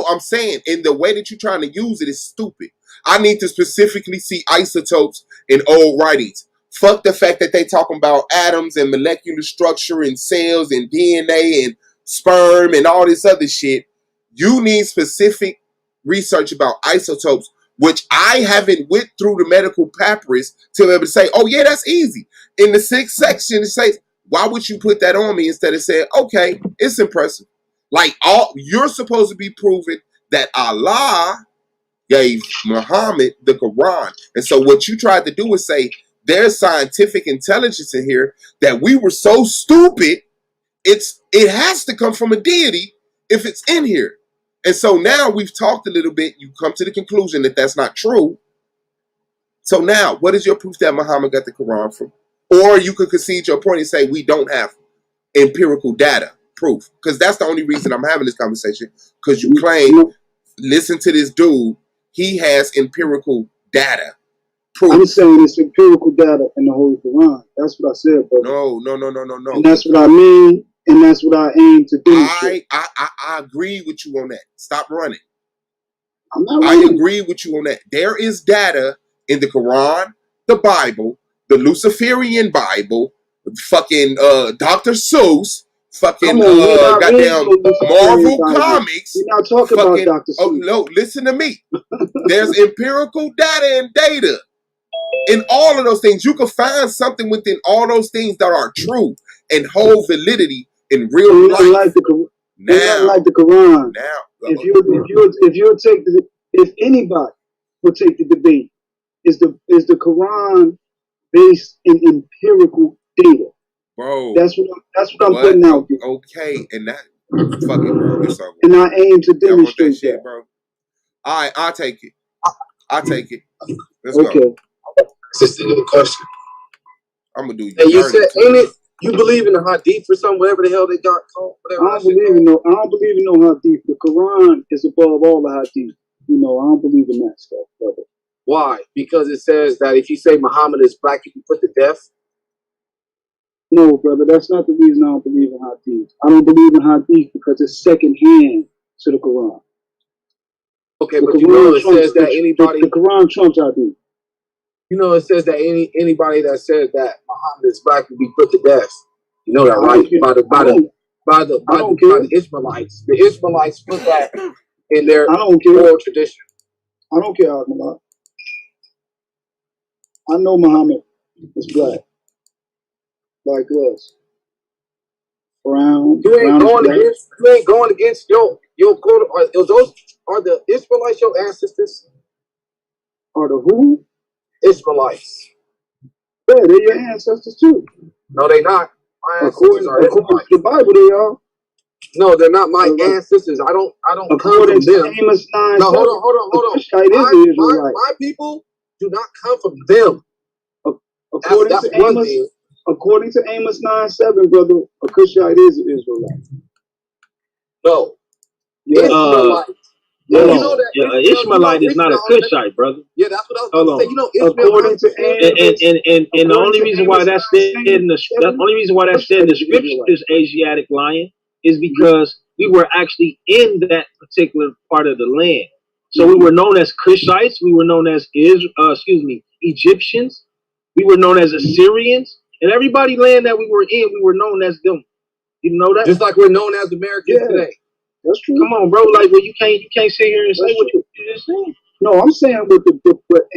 I'm saying, in the way that you're trying to use it is stupid. I need to specifically see isotopes in old writings. Fuck the fact that they talking about atoms and molecular structure and cells and DNA and sperm and all this other shit. You need specific research about isotopes, which I haven't went through the medical papyrus to be able to say, oh yeah, that's easy. In the 6th section, it says, why would you put that on me instead of saying, okay, it's impressive. Like you're supposed to be proving that Allah gave Muhammad the Quran. And so what you tried to do is say there's scientific intelligence in here that we were so stupid, it has to come from a deity if it's in here. And so now we've talked a little bit, you come to the conclusion that that's not true. So now, what is your proof that Muhammad got the Quran from? Or you could concede your point and say we don't have empirical data proof, because that's the only reason I'm having this conversation, because you claim, listen to this dude, he has empirical data proof. I'm saying it's empirical data in the Holy Quran. That's what I said, brother. No. And that's what I mean, and that's what I aim to demonstrate. I agree with you on that. Stop running. I'm not I running. agree with you on that. There is data in the Quran, the Bible, the Luciferian Bible, fucking Dr. Seuss, fucking goddamn Marvel Comics. We're not talking about Dr. Seuss. Oh no, listen to me. There's empirical data and data in all of those things. You can find something within all those things that are true and hold validity in real life. Like the Quran. Now, if anybody would take the debate, is the Quran based in empirical data? Bro, that's what I'm putting out there. Okay, and that fucking bro, it's over. And I aim to demonstrate that, shit, bro. All right, I'll take it. Let's go. Just a little question. I'm gonna do you. And you said, ain't it? You believe in the hadith or something, whatever the hell they got called? I don't believe in no hadith. The Quran is above all the hadith. I don't believe in that stuff, brother. Why? Because it says that if you say Muhammad is black, you can put to death. No, brother, that's not the reason I don't believe in hadith. I don't believe in hadith because it's second hand to the Quran. Okay, but it says that anybody... The Quran trumps hadith. It says that anybody that says that Muhammad is black will be put to death. You know that, right? By the Ishmaelites. The Ishmaelites put that in their oral tradition. I don't care, Ahmad. I know Muhammad is black. Like us. Brown. You ain't going against your quote. Are the Israelites your ancestors? Are the who? Israelites. Yeah, they're your ancestors too. No, they're not. My according to the Bible, they are. No, they're not my ancestors. I don't come from them. Amos 9, no, hold on. My people do not come from them. According to Amos 9:7, brother, a Cushite is an Israelite. No. Israelite. Ishmaelite is not a Cushite, brother. Yeah, that's what I was going to say. According to Amos, and the only reason why that's said in the scriptures, Asiatic lion, is because we were actually in that particular part of the land. So we were known as Cushites. We were known as Egyptians. We were known as Assyrians. And everybody land that we were in, we were known as them. You know that? Just like we're known as Americans today. That's true. Come on, bro. Like, well, you can't sit here and say what you just saying. No, I'm saying what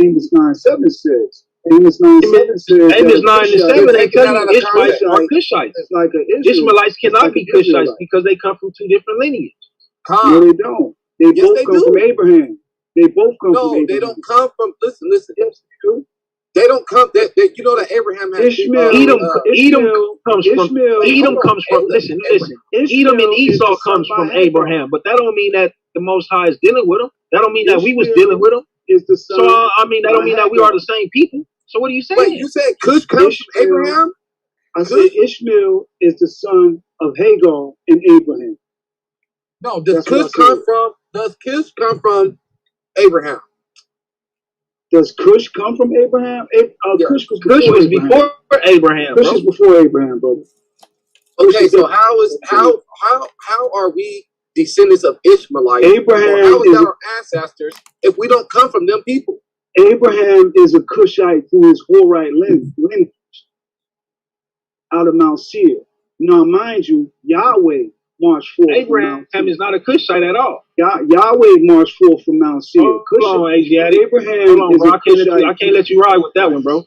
Amos 9:7 says. Amos 9:7 says. Amos 9:7 ain't telling you Ishmaelites are Cushites. It's like an Ishmaelites cannot be Cushites because they come from two different lineages. No, they don't. They both come from Abraham. They both come from Abraham. No, they don't come from. Listen. Yes, true. They don't come. You know that Abraham has Edom comes from. Listen. Edom and Esau comes from Abraham, but that don't mean that the Most High is dealing with them. That don't mean that we was dealing with them. So I mean, that don't mean that we are the same people. So what are you saying? Wait, you said Cush comes from Abraham? I said Ishmael is the son of Hagar and Abraham. No, does Cush come from Abraham? Does Cush come from Abraham? Cush was before Abraham. Cush is before Abraham, brother. Okay, so how are we descendants of Ishmaelites? Abraham how is that our ancestors if we don't come from them people? Abraham is a Cushite who is Horite lineage out of Mount Seir. Now, mind you, Yahweh marched forth. Abraham is not a Cushite at all. Yahweh marched forth from Mount Seir. Hold on, Asiatic. Abraham bro. I can't let you ride with that one, bro.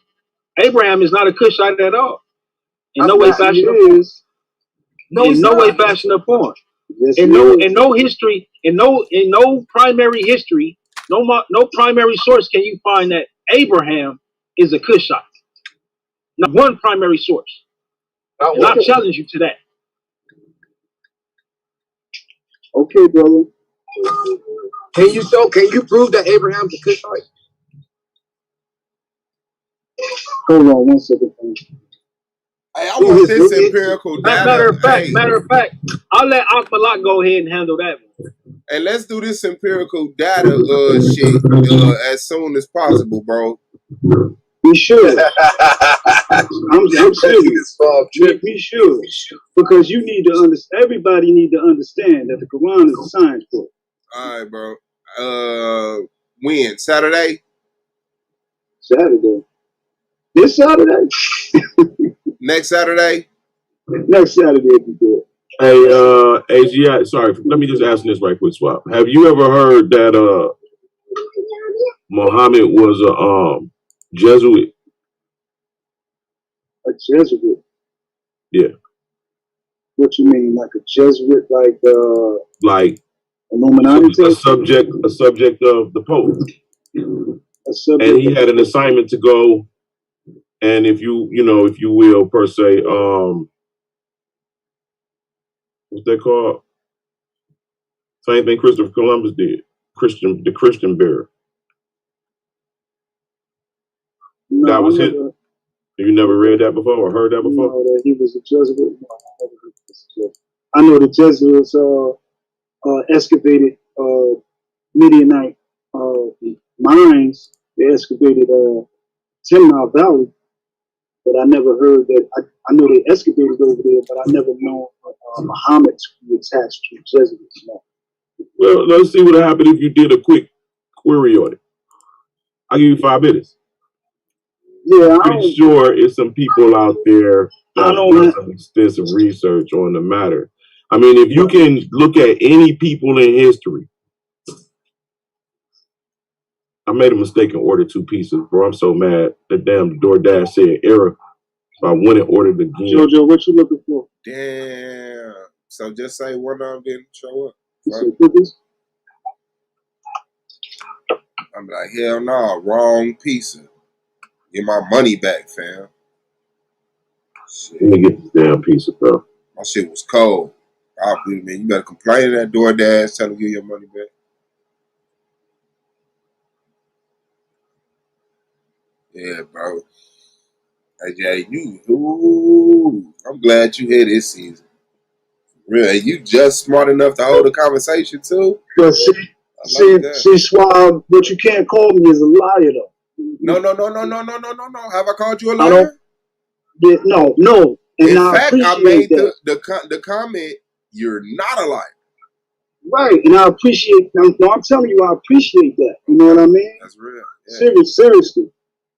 Abraham is not a Cushite at all. In no way, fashion, or form. in no history, in no primary history, no primary source can you find that Abraham is a Cushite. Not one primary source. And I challenge you to that. Okay, brother. Can you prove that Abraham's a Cushite? Hold on 1 second. Hey, I want this empirical data. Matter of fact, I'll let Akmalak go ahead and handle that one. And let's do this empirical data shit as soon as possible, bro. We should. I'm serious. We should. Because you need to understand. Everybody need to understand that the Quran is a science book. All right, bro. When? Saturday? Saturday. This Saturday? Next Saturday? Next Saturday will be good. Hey, AGI, sorry, let me just ask this right quick, Swap. Have you ever heard that Muhammad was a Jesuit? A Jesuit? Yeah. What you mean, like a Jesuit, like Illuminati? A subject of the Pope. And he had an assignment to go, and if you will, per se, what's that called? Same thing Christopher Columbus did. The Christian bearer. No, that was it. You never read that before or heard that before? No, that he was a Jesuit. I know the Jesuits excavated Midianite mines. They excavated 10 Mile Valley, but I never heard that. I know they excavated over there, but I never known Muhammad to be attached to Jesuits. No. Well, let's see what happened if you did a quick query on it. I'll give you 5 minutes. Yeah, I'm pretty sure it's some people out there that done some extensive research on the matter. I mean, if you can look at any people in history, I made a mistake and ordered 2 pieces, bro. I'm so mad. That damn DoorDash said error. So I went and ordered again. Jojo, what you looking for? Damn. So just say one of them didn't show up. I'm like, hell no, wrong pizza. Get my money back, fam. Shit. Let me get this damn pizza, bro. My shit was cold. Man, you better complain to that DoorDash, tell them to give your money back. Yeah, bro. Hey, I'm glad you here this season. Really, you just smart enough to hold a conversation too. But see, Swab, what you can't call me is a liar, though. No. Have I called you a liar? No. And in I fact, I made the comment, you're not a liar. Right, and I appreciate. I'm telling you, I appreciate that. You know what I mean? That's real. Yeah. Seriously,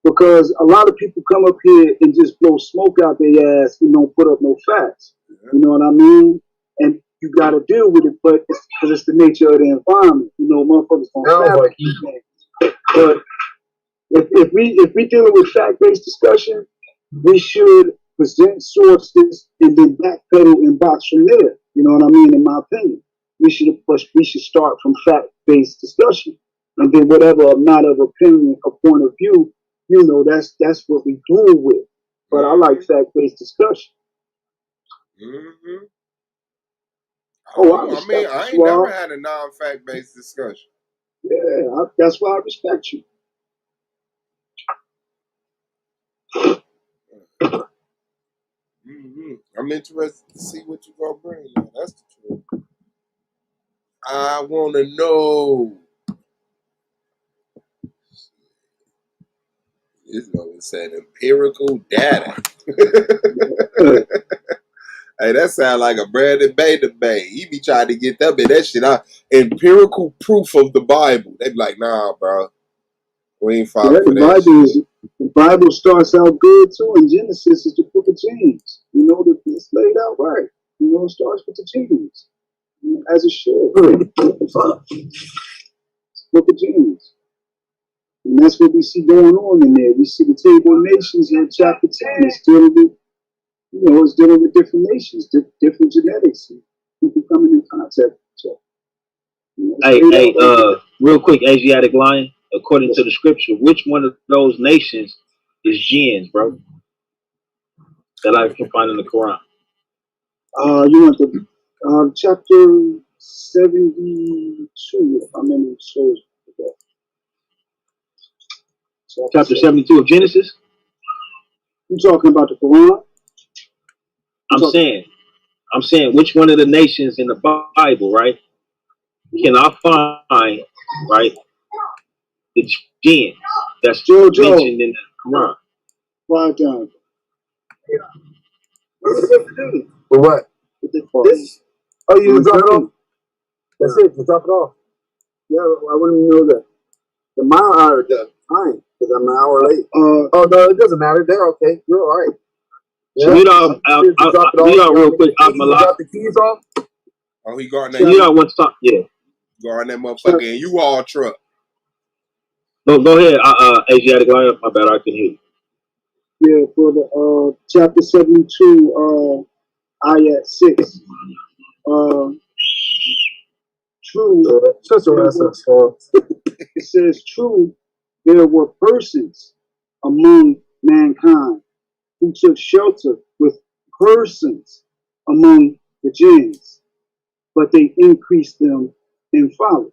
because a lot of people come up here and just blow smoke out their ass and don't put up no facts. Yeah. You know what I mean? And you got to deal with it, but because it's the nature of the environment. You know, motherfuckers don't have it. But if we dealing with fact-based discussion, we should present sources and then backpedal and box from there. You know what I mean? In my opinion, we should start from fact-based discussion, and then whatever amount of opinion or point of view, you know, that's what we do with. But I like fact-based discussion. Mm-hmm. I mean, I ain't never had a non-fact-based discussion. Yeah, that's why I respect you. Mm-hmm. I'm interested to see what you're gonna bring. Man. That's the truth. I want to know. This one said empirical data. Hey, that sound like a Brandon Bay debate. He be trying to get them in that shit out. Empirical proof of the Bible. They be like, nah, bro. We ain't falling for that shit. The Bible starts out good too, and Genesis is the book of James. You know, it's laid out right. You know, it starts with the James, as it should. Book of James. And that's what we see going on in there. We see the Table of Nations in chapter 10. It's dealing with, it's dealing with different nations, different genetics, people coming in contact Real quick, Asiatic lion. According to the scripture, which one of those nations is jinns, bro? That I can find in the Quran. You want the chapter 72, if I'm in the Chapter 72 of Genesis? You talking about the Quran? I'm saying which one of the nations in the Bible, right? Can I find, right, the jinn that's mentioned in the Quran? Quiet down. For what? This? Oh, you drop it off? That's it. Just drop it off. Yeah, I wouldn't even know that. The mile or the time, because I'm an hour late. Oh no, it doesn't matter. They're okay. You're all right. Yeah. Real quick, drop the keys off. Oh, he got that. You want to stop? Yeah. Go on that motherfucker, and you all truck. No, go ahead. Asiatic lion. My bad. I can hear you. Yeah, for the chapter 72, ayat 6. True. It says, true, there were persons among mankind who took shelter with persons among the jinns, but they increased them in folly.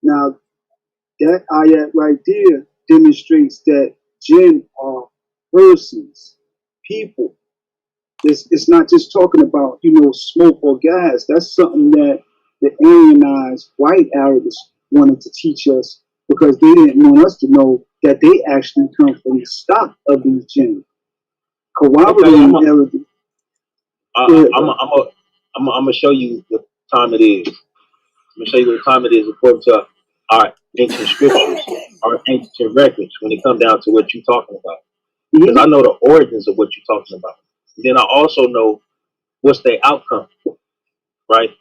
Now, that ayat right there demonstrates that jinn are persons, people. It's not just talking about, smoke or gas. That's something that the Aryanized white Arabs wanted to teach us because they didn't want us to know that they actually come from the stock of these jinn. Corroborating everything. I'm gonna show you what time it is. I'm gonna show you what time it is according to our ancient scriptures, our ancient records when it comes down to what you're talking about. Because I know the origins of what you're talking about. Then I also know what's the outcome, right?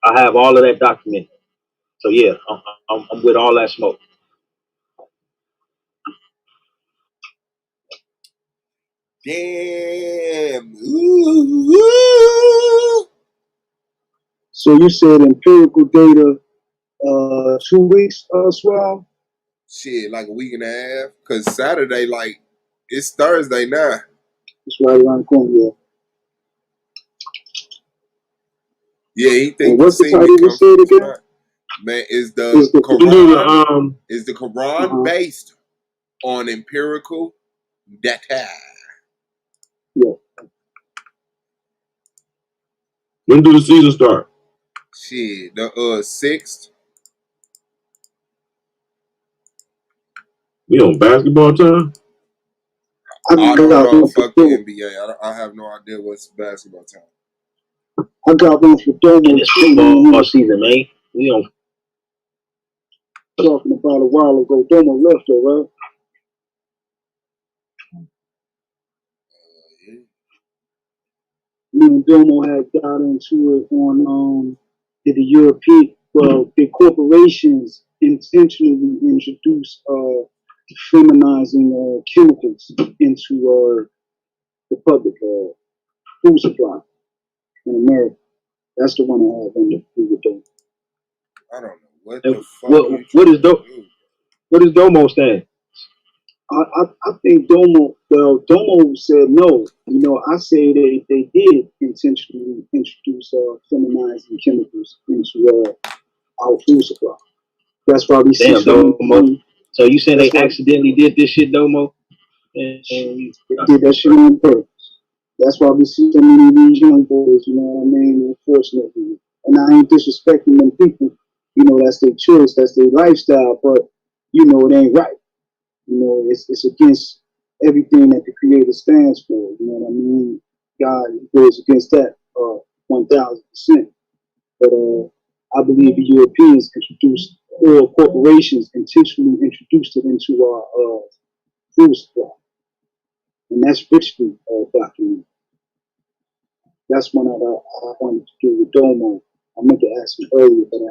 I have all of that documented. So yeah, I'm with all that smoke. Damn. Ooh. So you said empirical data, 2 weeks, Swell? Shit, like a week and a half. Cause Saturday, like, it's Thursday now. It's right around the corner, yeah. He think what's the title you said again? Man, is the Quran based on empirical data? Yeah. When do the season start? Shit, the 6th. We on basketball time? I don't know. Fuck the NBA. I have no idea what's basketball time. I got one for Domo. It's football season, man. We on. Talking about a while ago. Domo left, though, right? Me and Domo had got into it on the European, the corporations intentionally introduced feminizing chemicals into the public food supply in America. That's the one I have on the food Domo. I don't know what the fuck. What is Domo saying? I think Domo said no. I say they did intentionally introduce feminizing chemicals into our food supply. That's why we see Domo. So you saying they accidentally did this shit, Domo? And they did that shit on purpose. That's why we see so many of these young boys, you know what I mean, unfortunately. And I ain't disrespecting them people. That's their choice, that's their lifestyle, but it ain't right. It's against everything that the Creator stands for. You know what I mean? God goes against that 1,000%. But I believe the Europeans introduced, or corporations intentionally introduced it into our food supply, and that's richly documented. That's one that I wanted to do with Domo. I meant to ask him earlier, but I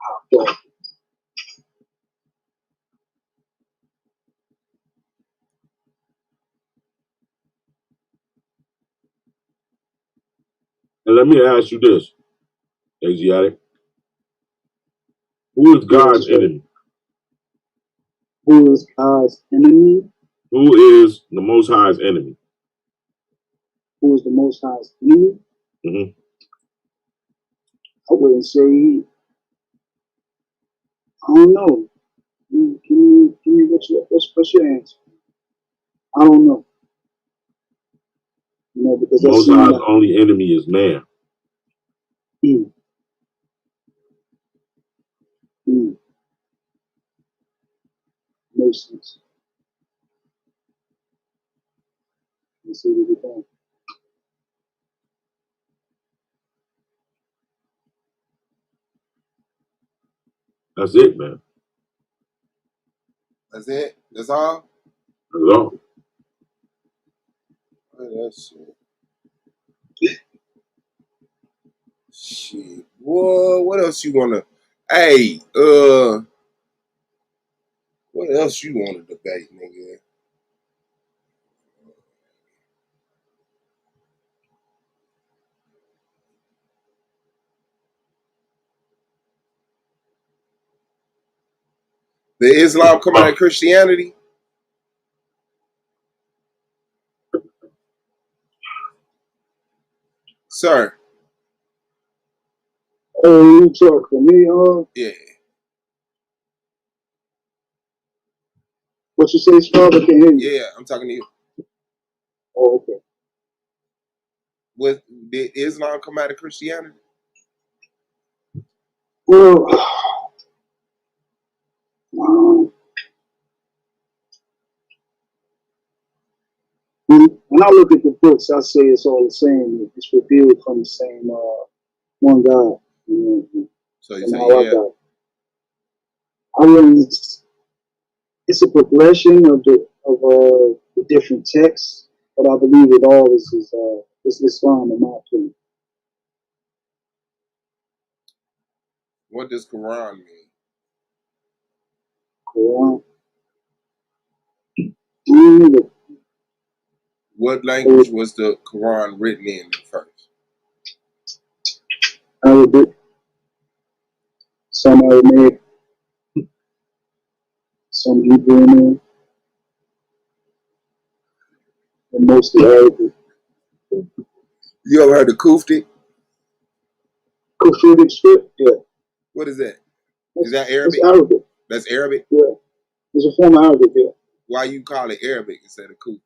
hopped off. And let me ask you this, Asiatic. Who is God's enemy? Who is God's enemy? Who is the Most High's enemy? Who is the Most High's enemy? Mm-hmm. I wouldn't say. I don't know. Give me what's your answer? I don't know. You know, because Most High's only enemy is man. Makes sense. Let's see what we can. That's it, man. That's it? That's all? That's all. That's shit. Shit. Whoa, what else you wanna? Hey, what else you wanna debate, nigga? The Islam come out of Christianity? Sir. Oh, you talk to me, Yeah. What you say, Star? I can't hear you. Yeah, I'm talking to you. Oh, okay. Did Islam come out of Christianity? Well, when I look at the books, I say it's all the same. It's revealed from the same one God. You know, so you say, yeah. I wouldn't. It's a progression of the different texts, but I believe it all is Islam in my opinion. What does Quran mean? Quran. What language was the Quran written in first? Arabic. Some Aramaic. Some Hebrew in there. And mostly Arabic. You ever heard of Kufti? Kufritic script? Yeah. What is that? Is that Arabic? It's Arabic. That's Arabic? Yeah. It's a form of Arabic, yeah. Why you call it Arabic instead of Kufti?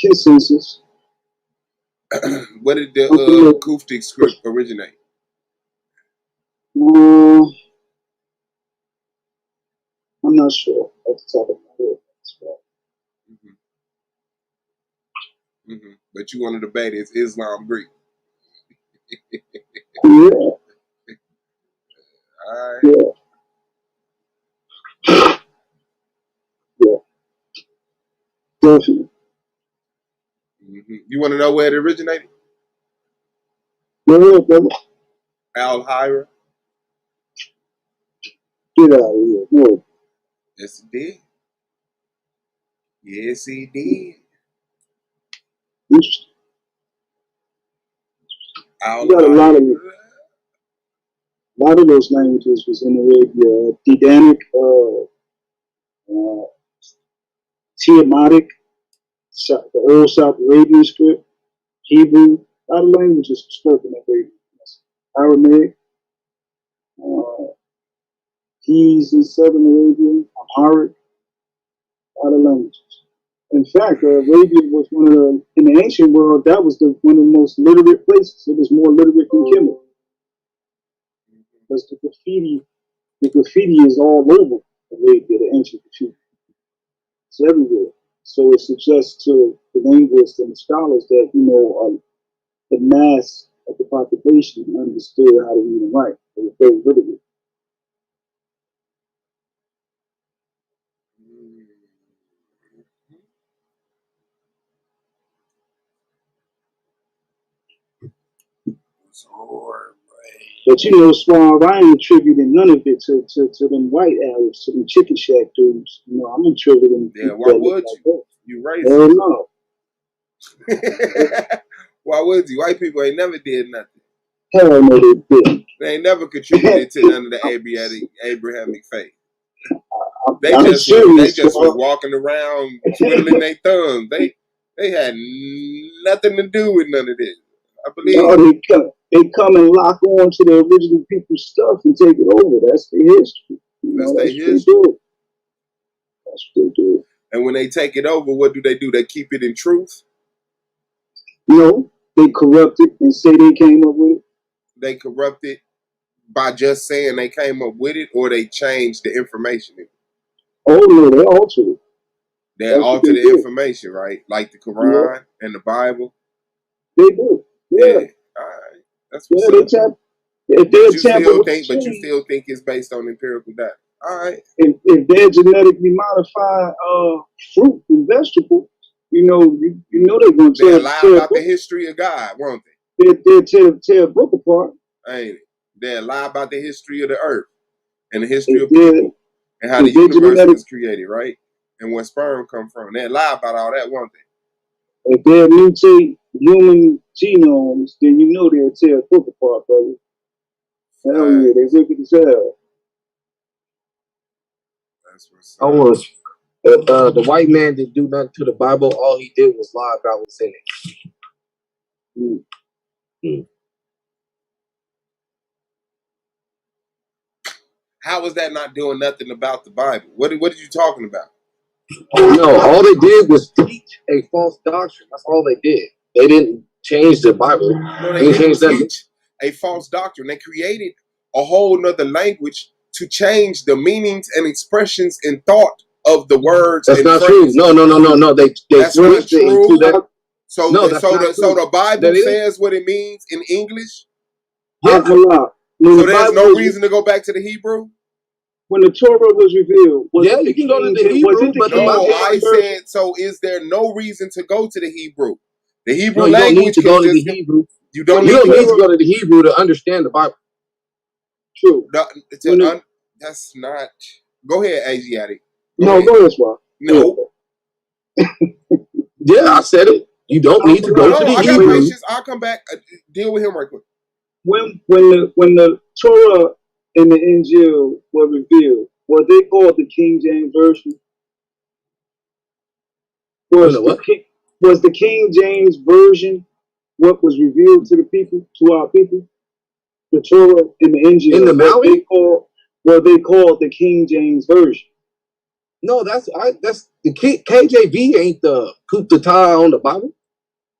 Consensus. Where did the Kuftic script originate? I'm not sure at the top of my head. But you want to debate is Islam Greek? Yeah. All right. Yeah. Definitely. You want to know where it originated? Yeah, brother. Al-Hira. Get out of here. No. Yes, he did. Yes, he did. Interesting. You got a lot of those languages was in Arabia. Dedanic, Tiamotic, the old South Arabian script, Hebrew. A lot of languages spoken in Arabia. Aramaic, Keys in Southern Arabia, Amharic, a lot of languages. In fact, Arabia was one of the, in the ancient world, that was one of the most literate places. It was more literate than Kemet. Because the graffiti is all over Arabia, the ancient graffiti. It's everywhere. So it suggests to the linguists and the scholars that, the mass of the population understood how to read and write. They were very literate. But Suave, I ain't attributing none of it to them white Arabs, to them chicken shack dudes. I'm attributing. Yeah, why would you? You racist. Hell no. Why would you? White people ain't never did nothing. Hell no, they didn't. They ain't never contributed to none of the Abrahamic faith. They just was walking around twiddling their thumbs. They had nothing to do with none of this. I believe. No, they come and lock on to the original people's stuff and take it over. That's their history. That's their history. That's what they do. And when they take it over, what do? They keep it in truth? No, they corrupt it and say they came up with it. They corrupt it by just saying they came up with it, or they changed the information in it? Oh no, they altered it. They alter the information, right? Like the Quran and the Bible. They do. Yeah. All right. That's what's up. If but you still think it's based on empirical data. All right. If they're genetically modified fruit and vegetable, you know they're going to lie about the history of God, won't they? They'll tear a book apart. Ain't it? They'll lie about the history of the earth and the history of people and how the universe was created, right? And where sperm come from. They'll lie about all that, won't they? If they mutate human genomes, then you know they'll tear a book apart, brother. Hell yeah, they wicked as hell. That's what's I was the white man didn't do nothing to the Bible. All he did was lie about what's in it. How was that not doing nothing about the Bible? What are you talking about? No, all they did was teach a false doctrine. That's all they did. They didn't change the Bible. No, they didn't teach a false doctrine. They created a whole nother language to change the meanings and expressions and thought of the words. That's not true. No. They that's not true. That. So the Bible says what it means in English. Yeah. So there's no reason to go back to the Hebrew. When the Torah was revealed, you can go to the Hebrew, but I said, so is there no reason to go to the Hebrew? The Hebrew language. You don't need to go to the Hebrew. You don't need to go to the Hebrew to understand the Bible. True. That's not. Go ahead, Asiatic. Go ahead, Swap. No. Yeah, I said it. You don't need to go to the Hebrew. Got patience. I'll come back. Deal with him right quick. When the Torah and the Injil were revealed, were they called the King James Version? Was the King James Version what was revealed to the people, to our people? The Torah and the Injil. In the Maui? Were they called the King James Version? No, that's the KJV ain't the Kuftata on the Bible.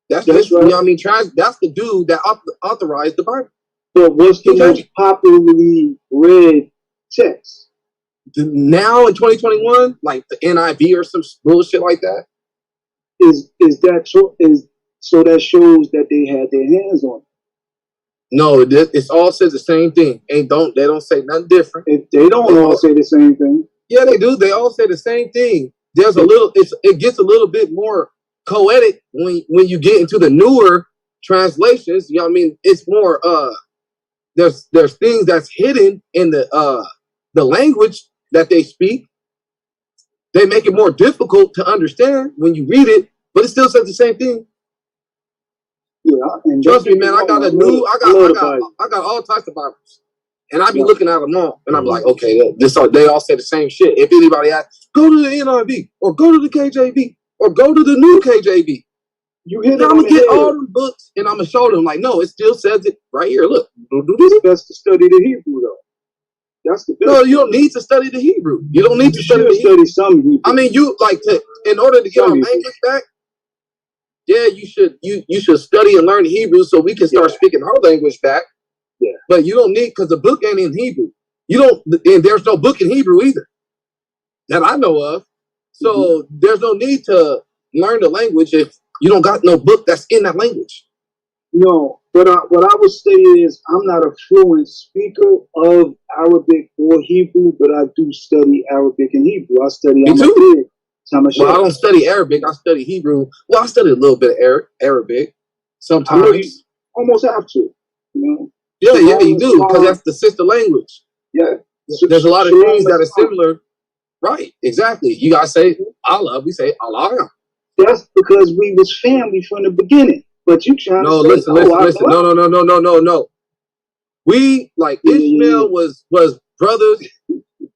That's right. You know what I mean? That's the dude that authorized the Bible. But what's the most popularly read text? Now in 2021, like the NIV or some bullshit like that. Is so that shows that they had their hands on it. No, it all says the same thing. They don't say nothing different. They don't all say the same thing. Yeah, they do. They all say the same thing. There's it gets a little bit more poetic when you get into the newer translations. You know what I mean? It's more there's things that's hidden in the language that they speak. They make it more difficult to understand when you read it, but it still says the same thing. Yeah, and trust me, man. I got all types of Bibles, and I be looking at them all, and I'm like, okay, they all say the same shit. If anybody asks, go to the NIV or go to the KJV or go to the new KJV. I'm gonna get all them books and I'm gonna show them like, no, it still says it right here. Look, it's best to study the Hebrew though. That's the best. No, you don't need to study the Hebrew. You don't need to study some Hebrew. I mean, you in order to get our language back. Yeah, you should study and learn Hebrew so we can start speaking our language back. Yeah, but you don't need, because the book ain't in Hebrew. And there's no book in Hebrew either that I know of. So there's no need to learn the language if you don't got no book that's in that language. No, what I would say is I'm not a fluent speaker of Arabic or Hebrew, but I do study Arabic and Hebrew. I study. Me too. Well, I don't study Arabic. I study Hebrew. Well, I study a little bit of Arabic sometimes. I know you almost have to. You know? Yeah, you do, because that's the sister language. Yeah. There's a lot of things that are similar. Right, exactly. You gotta say Allah. We say Allah. That's because we was family from the beginning. But you trying to say, listen. No. We like Ishmael was brothers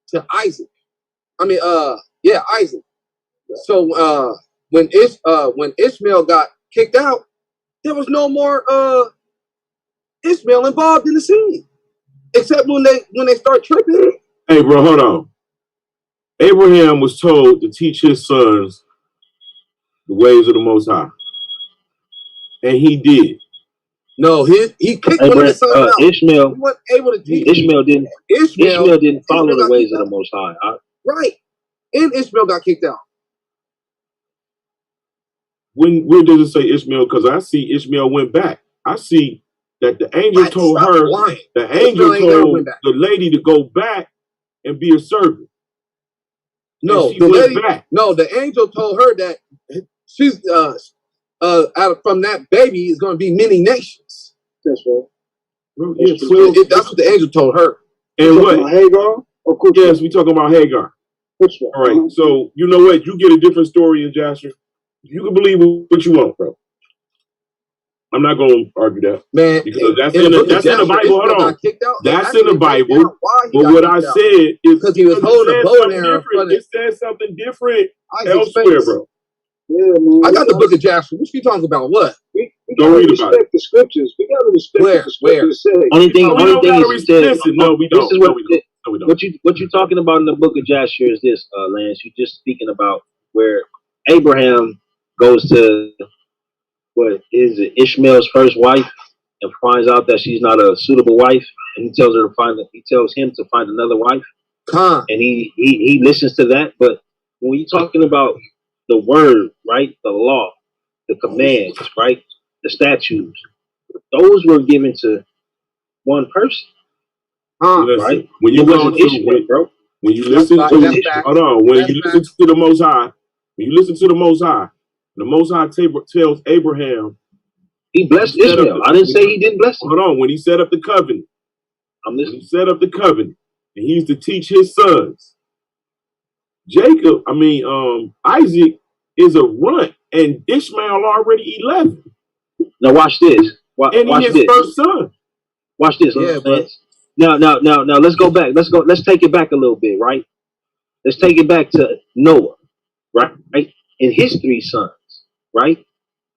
to Isaac. I mean, Isaac. So when Ishmael got kicked out, there was no more Ishmael involved in the scene, except when they start tripping. Hey, bro, hold on. Abraham was told to teach his sons the ways of the Most High, and he did. No, he kicked one of his sons out. Ishmael, he wasn't able to teach. Ishmael didn't follow the ways of the Most High. Right, and Ishmael got kicked out. Where does it say Ishmael? Because I see Ishmael went back. I see that the angel told her, the angel told the lady to go back and be a servant. No, the lady. Back. No, the angel told her that she's from that baby is going to be many nations. That's right. That's what the angel told her. And what? About Hagar? Of course. Yes, we talking about Hagar. That's right. All right. So you know what? You get a different story in Jasher. You can believe what you want, bro. I'm not going to argue that, man, because that's in the Bible. Hold on, that's in the Bible. But what I said is because he was holding a bow and arrow. It says something different elsewhere, bro. Yeah, man. I got the book of Jasher. What you talking about? What? We gotta respect the scriptures. We gotta respect what the scriptures say. Only thing is listen, no, we don't. This is what you're talking about in the book of Jasher is this, Lance. You're just speaking about where Abraham goes to what is it, Ishmael's first wife, and finds out that she's not a suitable wife, and he tells him to find another wife. And he listens to that. But when you're talking about the word, right, the law, the commands, right, the statutes, those were given to one person. Right? When you go to Ishmael, bro, when you listen to the Most High, the Most High tells Abraham, he blessed Ishmael. I didn't say he didn't bless him. Hold on, when he set up the covenant, and he's to teach his sons. Isaac is a runt, and Ishmael already 11. Now watch this. Watch his first son. Watch this. Yeah, now, let's go back. Let's take it back a little bit, right? Let's take it back to Noah, right? And his 3 sons, right?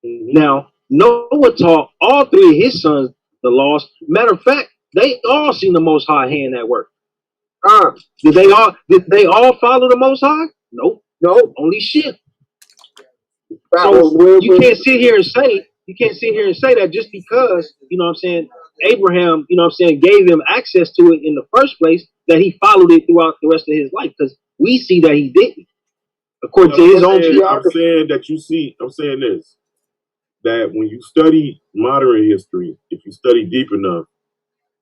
Mm-hmm. Now, Noah taught all 3 of his sons the laws. Matter of fact, they all seen the Most High hand at work. Did they all follow the Most High? Nope. No, only shit. So you can't sit here and say that just because, you know what I'm saying, Abraham, you know what I'm saying, gave him access to it in the first place, that he followed it throughout the rest of his life, because we see that he didn't. According to his own geography. I'm saying this, that when you study modern history, if you study deep enough,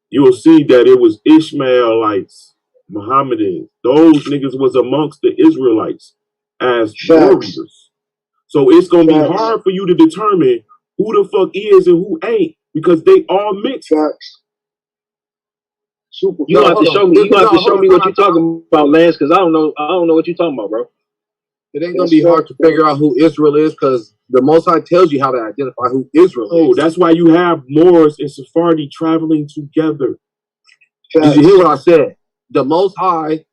you will see that it was Ishmaelites, Mohammedans. Those niggas was amongst the Israelites as warriors. So it's going to be hard for you to determine who the fuck is and who ain't, because they all mixed. You have to show me. You have to show me what you're talking about, Lance, because I don't know what you're talking about, bro. It ain't gonna be hard to figure out who Israel is, because the Most High tells you how to identify who Israel is. Oh, that's why you have Moors and Sephardi traveling together. Did you hear what I said? The Most High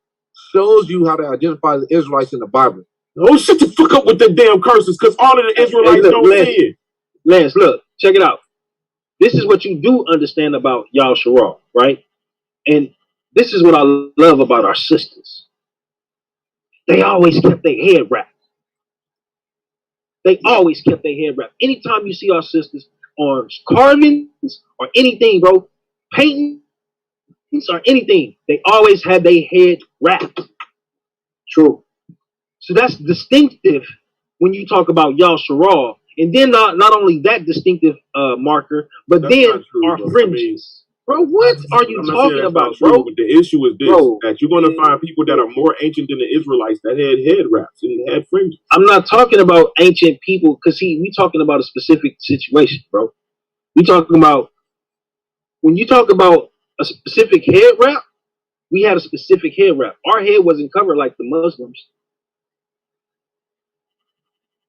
shows you how to identify the Israelites in the Bible. Oh, shut the fuck up with the damn curses, because all of the Israelites don't see it. Lance, look, check it out. This is what you do understand about Yahshua, right? And this is what I love about our sisters. They always kept their head wrapped. Anytime you see our sisters on carvings or anything, bro, paintings or anything, they always had their head wrapped. True. So that's distinctive when you talk about Yahshua. And then not only that distinctive marker, but that's then our fringes. Bro, what are you talking about, bro? But the issue is this, that you're going to find people that are more ancient than the Israelites that had head wraps and had fringes. I'm not talking about ancient people, because we talking about a specific situation, bro. We talking about, when you talk about a specific head wrap, we had a specific head wrap. Our head wasn't covered like the Muslims.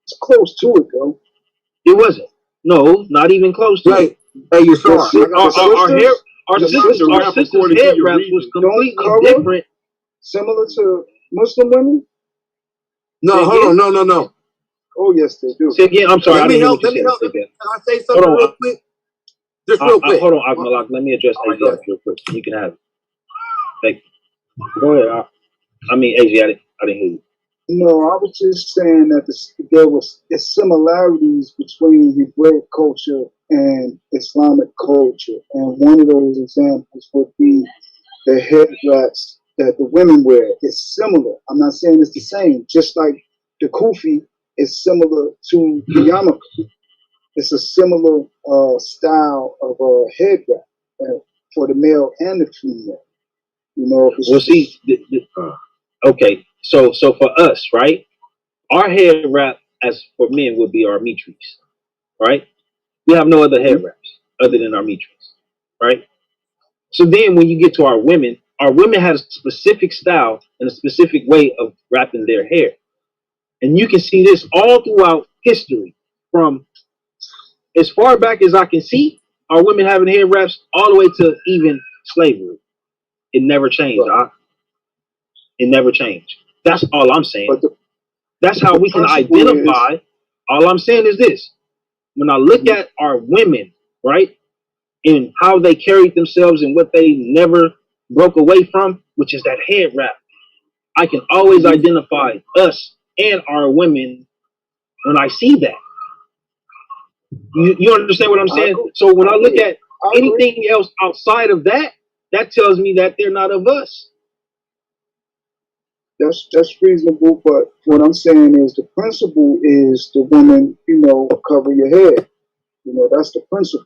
It's close to it, though. It wasn't. No, not even close to it. Hey, you're sure? Our sisters' head wraps was completely different. Similar to Muslim women? No, hold on, no. Oh yes, they do. Say again. I'm sorry. Let me help. Can I say something real quick? Just real quick. Hold on, Akmalak. Let me address AZ real quick. You can have it. Thank you. Go ahead. I mean, AZ, I didn't hear you. No, I was just saying that there was similarities between Hebraic culture and Islamic culture, and one of those examples would be the head wraps that the women wear. It's similar. I'm not saying it's the same. Just like the kufi is similar to the yarmulke. It's a similar style of head wrap for the male and the female. You know, well, see, okay. So for us, right? Our head wrap, as for men, would be our mitris, right? We have no other head wraps other than our mitris, right? So then when you get to our women have a specific style and a specific way of wrapping their hair. And you can see this all throughout history. From as far back as I can see, our women having head wraps all the way to even slavery. It never changed. It never changed. That's all I'm saying. That's how we can identify. All I'm saying is this. When I look at our women, right, and how they carried themselves and what they never broke away from, which is that head wrap, I can always identify us and our women when I see that. You understand what I'm saying? So when I look at anything else outside of that, that tells me that they're not of us. That's reasonable, but what I'm saying is the principle is the woman, cover your head. That's the principle.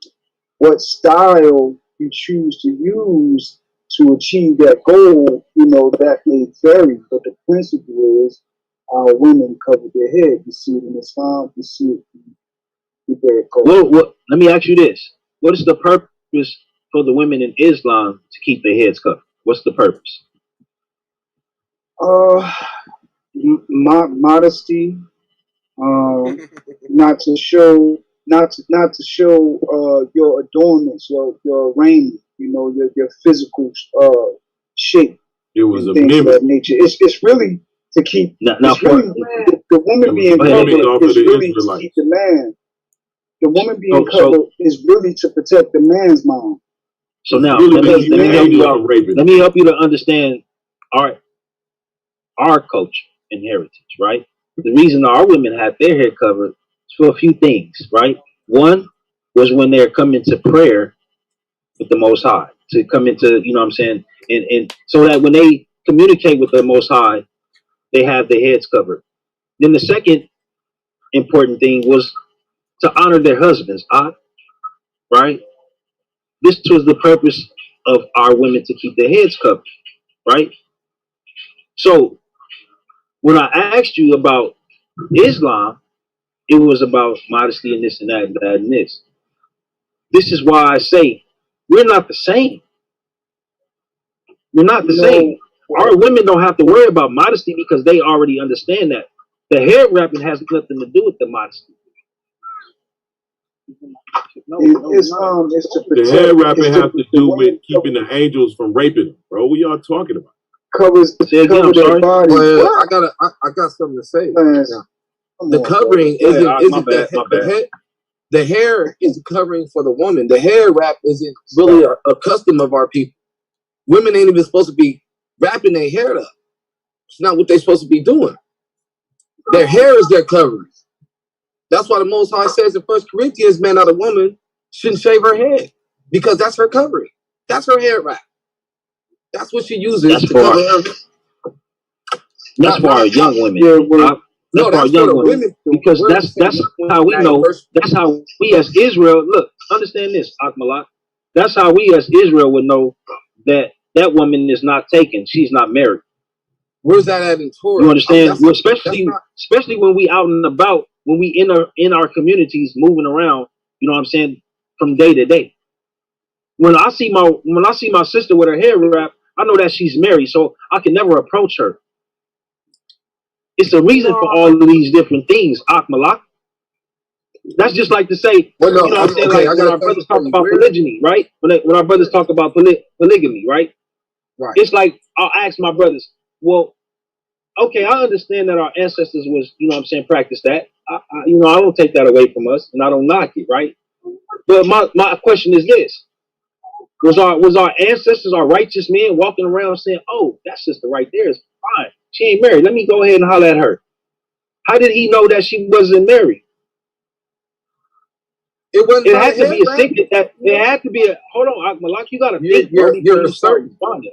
What style you choose to use to achieve that goal, that may vary, but the principle is our women cover their head. You see it in Islam, you see it in Hebrew culture. Well, let me ask you this. What is the purpose for the women in Islam to keep their heads covered? What's the purpose? Modesty, not to show your adornments, your raiment, your physical shape. It was a things of that nature. It's really to keep. The woman being covered is really to keep the man. The woman being covered is really to protect the man's mind. So now let me help you to understand our culture and heritage, right? The reason our women had their hair covered is for a few things, right? One was when they're coming to prayer with the Most High, to come into, you know what I'm saying? And so that when they communicate with the Most High, they have their heads covered. Then the second important thing was to honor their husbands, right? This was the purpose of our women to keep their heads covered, right? So when I asked you about Islam, it was about modesty and this and that and that and this. This is why I say we're not the same. We're not the same. Our women don't have to worry about modesty because they already understand that. The hair wrapping has nothing to do with the modesty. The hair wrapping has to do with keeping the angels from raping them, bro. What y'all talking about? Covers their body. Well, I got something to say. The covering isn't the hair is covering for the woman. The hair wrap isn't really a custom of our people. Women ain't even supposed to be wrapping their hair up. It's not what they're supposed to be doing. Their hair is their covering. That's why the Most High says in 1 Corinthians, man, not a woman shouldn't shave her head because that's her covering. That's her hair wrap. That's what she uses to cover her. That's for our young women. That's for our young women. Because that's how we know. That's how we as Israel, look, understand this, Akmalak. That's how we as Israel would know that that woman is not taken. She's not married. Where's that at in Torah? You understand? Especially when we out and about, when we in our communities moving around, you know what I'm saying, from day to day. When I see my sister with her hair wrap, I know that she's married, so I can never approach her. It's a reason for all of these different things, Akmalak. That's just like to say, well, no, you know what I'm saying? okay, Like I when got a our brothers question talk for you. about polygyny, right? When our brothers talk about polygamy, right? Right. It's like I'll ask my brothers, well, okay, I understand that our ancestors was, you know what I'm saying, practice that. You know, I don't take that away from us, and I don't knock it, right? But my question is this: was our ancestors, our righteous men, walking around saying, "Oh, that sister right there is fine. She ain't married. Let me go ahead and holler at her." How did he know that she wasn't married? It wasn't. It had to be a secret. That it had to be a. Hold on, Malak, you gotta think, bro, before you start responding.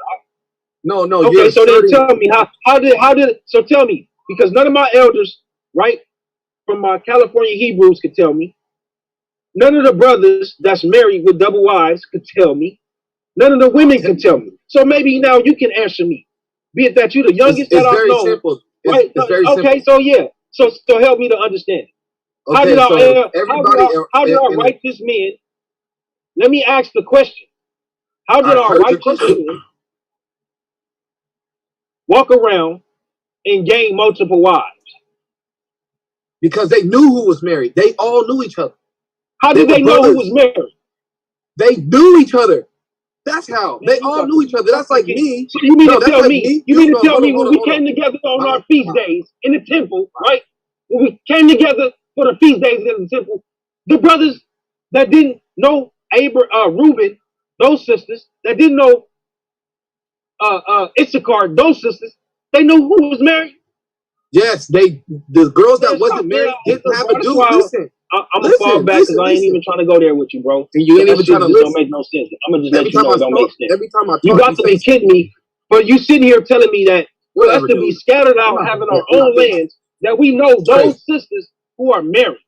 No, Okay, so then tell me how did so tell me, because none of my elders, right, from my California Hebrews could tell me. None of the brothers that's married with double wives could tell me. None of the women can tell me. So maybe now you can answer me. Be it that you're the youngest it's that I've very known. simple. Right? It's very okay, simple. so yeah. So help me to understand. How Okay, did so everybody, how did our righteous men, let me ask the question. How did our righteous men walk around and gain multiple wives? Because they knew who was married. They all knew each other. How did they know who was married? They knew each other. That's how. They all knew each other. That's like me. So you mean no, to that's tell like me? You mean to tell me when we came together on our feast days in the temple, right? When we came together for the feast days in the temple, the brothers that didn't know Reuben, those sisters that didn't know Issachar, those sisters, they knew who was married. Yes, the girls that wasn't married didn't have a dude. Listen, I'm gonna fall back because I ain't even trying to go there with you, bro. And you ain't even trying to listen. Don't make no sense. I'm gonna just let you know it don't make sense. Every time I talk, you got to be kidding me. But you sitting here telling me that for us to be scattered out, having our own lands, that we know those sisters who are married.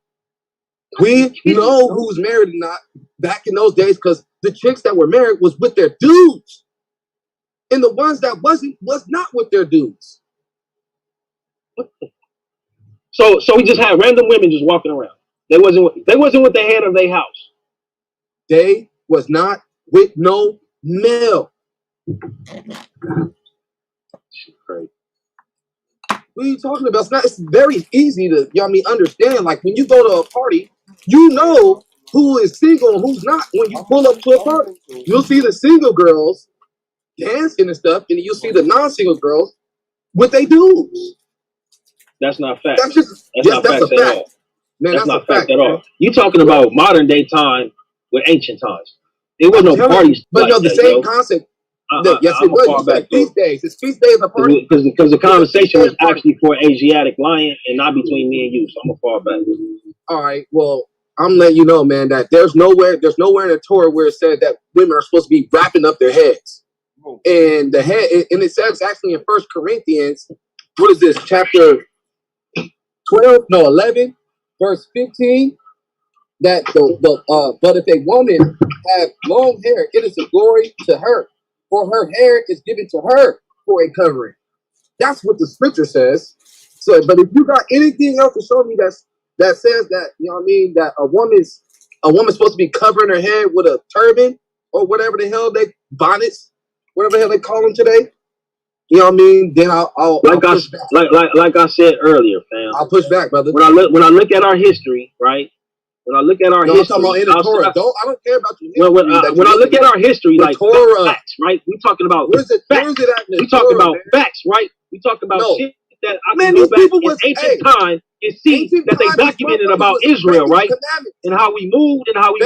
We know who's married or not back in those days because the chicks that were married was with their dudes, and the ones that wasn't was not with their dudes. So we just had random women just walking around. They wasn't with the head of their house. They was not with no male. Crazy. What are you talking about? It's very easy to, you know what I mean, understand. Like when you go to a party, you know who is single and who's not. When you pull up to a party, you'll see the single girls dancing and stuff, and you'll see the non-single girls with their dudes. That's not fact. That's not facts at all. Man, that's not fact at all. You talking about modern day time with ancient times. There was no parties. But no, the same concept. Yes, it was. You said feast days. It's feast days of party. Because the conversation was actually for Asiatic lion and not between me and you. So I'm gonna fall back. All right. Well, I'm letting you know, man, that there's nowhere in the Torah where it said that women are supposed to be wrapping up their heads. And it says actually in 1 Corinthians, what is this, chapter 11, verse 15, that but if a woman have long hair, it is a glory to her, for her hair is given to her for a covering. That's what the scripture says. So, but if you got anything else to show me that says that, you know what I mean, that a woman's supposed to be covering her head with a turban or whatever the hell bonnets, whatever the hell they call them today. You know what I mean? Then I'll push back. Like I said earlier, fam. I'll push back, brother. When I look at our history, right? When I look at our history, I'm talking about in the Torah. I don't care about your history. When I look at our history, like Torah, facts, right? We talking about where's it at in the we talking about facts, right? We talking about shit that I can go back in ancient time and see that they documented about Israel, right? And how we moved and how we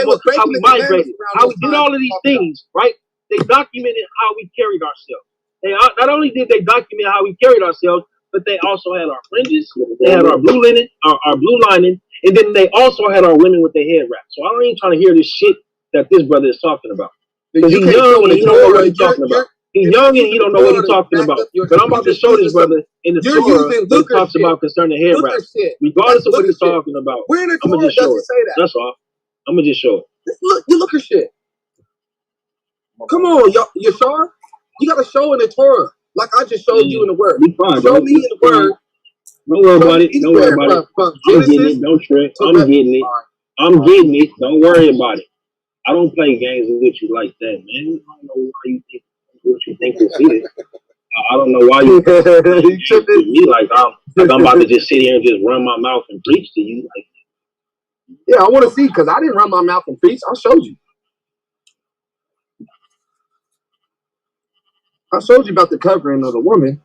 migrated, how we did all of these things, right? They documented how we carried ourselves. They not only did they document how we carried ourselves, but they also had our fringes, they had our blue linen, our blue lining, and then they also had our women with their head wrapped. So I don't even trying to hear this shit that this brother is talking about. Because he's young and he don't know what he's talking about. He's young and he don't know what he's talking about. But I'm about to show this brother in the Torah that talks about concerning hair wraps. Regardless of what he's talking about, I'm going to just show it. That's all. I'm going to just show it. You look at shit. Come on, you sure? You got to show in the Torah. Like I just showed you in the Word. Show me in the Word. Don't worry about it. Don't worry about it. I'm getting it. Don't trip. I'm getting it. I'm getting it. Don't worry about it. I don't play games with you like that, man. I don't know why you think what you think this is. I don't know why you tripping me like I'm about to just sit here and just run my mouth and preach to you. Like Yeah, I want to see because I didn't run my mouth in peace. I showed you. I showed you about the covering of the woman.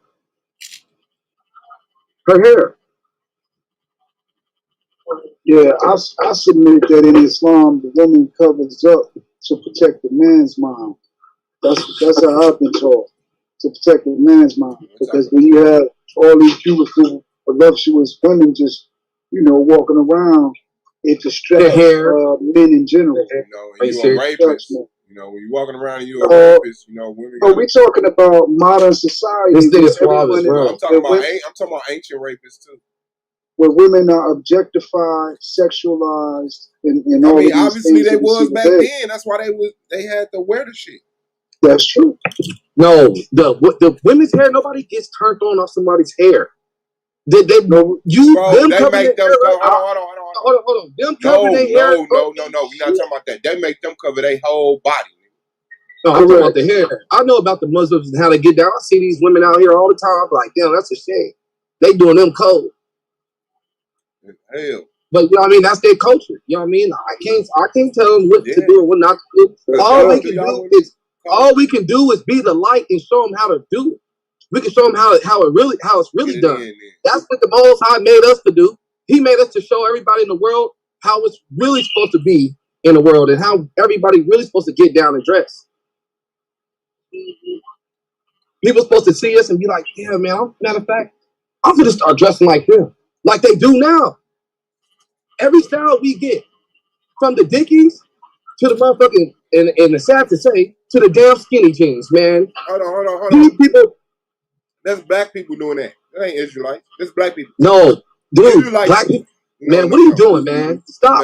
Her hair. Yeah, I submit that in Islam, the woman covers up to protect the man's mind. That's how I've been taught, to protect the man's mind. Because when you have all these beautiful, voluptuous women just, walking around, it distracts men in general. You know, you a rapist. You know, when you're walking around and you're a rapist, women. But we're talking about modern society. This thing is suave as well. I'm talking about ancient rapists too. Where women are objectified, sexualized, and all of these obviously things they was back then. That's why they had to wear the shit. That's true. No, the women's hair, nobody gets turned on off somebody's hair. They make them hold on. Them covering their hair. No. We're not talking about that. They make them cover their whole body. No, I'm talking about the hair. I know about the Muslims and how they get down. I see these women out here all the time. I'm like, damn, that's a shame. They doing them cold. Hell. But you know what I mean? That's their culture. You know what I mean? I can't tell them what to do and what not to do. All we can do is be the light and show them how to do it. We can show them how it's really done. That's what the Most High made us to do. He made us to show everybody in the world how it's really supposed to be in the world and how everybody really supposed to get down and dress. People supposed to see us and be like, yeah, man, matter of fact, I'm gonna start dressing like them. Like they do now. Every style we get, from the Dickies to the motherfucking, and it's sad to say, to the damn skinny jeans, man. Hold on. These people. That's black people doing that. That ain't Israelites. That's black people. No, dude, black people. Man, what are you doing, man? Stop.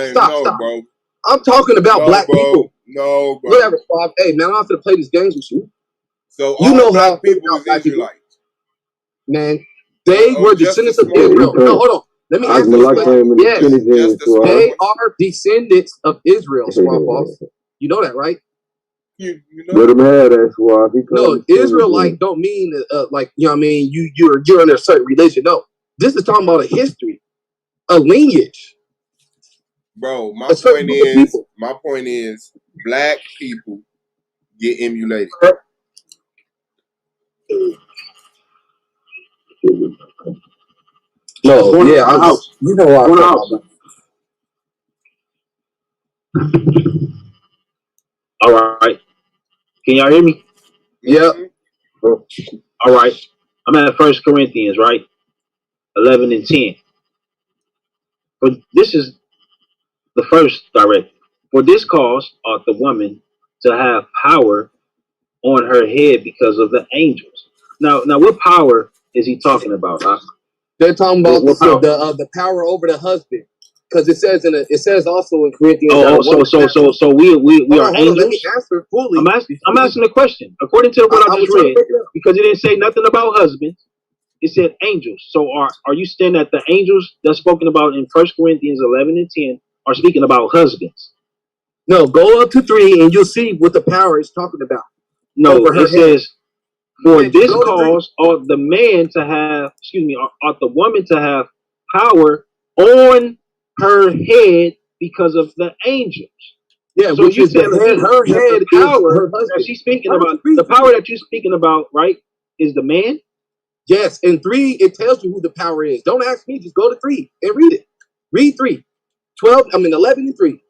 Bro. I'm talking about black people. No, bro. Whatever. Hey, man, I'm not gonna play these games with you. So you know how people is Israelites. Man, they were descendants of Israel. No, hold on. Let me ask you this question. Yes, they are descendants of Israel, Swamp Boss. You know that, right? You know. Let them have that, Swamp. No, Israelite don't mean like, you know what I mean, you're in a certain religion. No, this is talking about a history, a lineage. Bro, my point is, black people get emulated. No, yeah, you know what All right. Can y'all hear me? Yeah. All right. I'm at 1 Corinthians, right? 11 and 10. But this is the first directive. For this cause ought the woman to have power on her head because of the angels. Now, what power is he talking about? Huh? They're talking about the power over the husband, because it says also in Corinthians. So we are angels. Let me answer fully. I'm asking a question according to what I just read, because it didn't say nothing about husbands. It said angels. So are you saying that the angels that's spoken about in 1 Corinthians 11 and 10 are speaking about husbands? No, go up to 3 and you'll see what the power is talking about. No, it says, for this cause ought the man to have, ought the woman to have power on her head because of the angels. Yeah, so you said her head power that she's speaking about, the power that you're speaking about, right, is the man? Yes, in 3, it tells you who the power is. Don't ask me, just go to 3 and read it. Read 3. 11 and 3.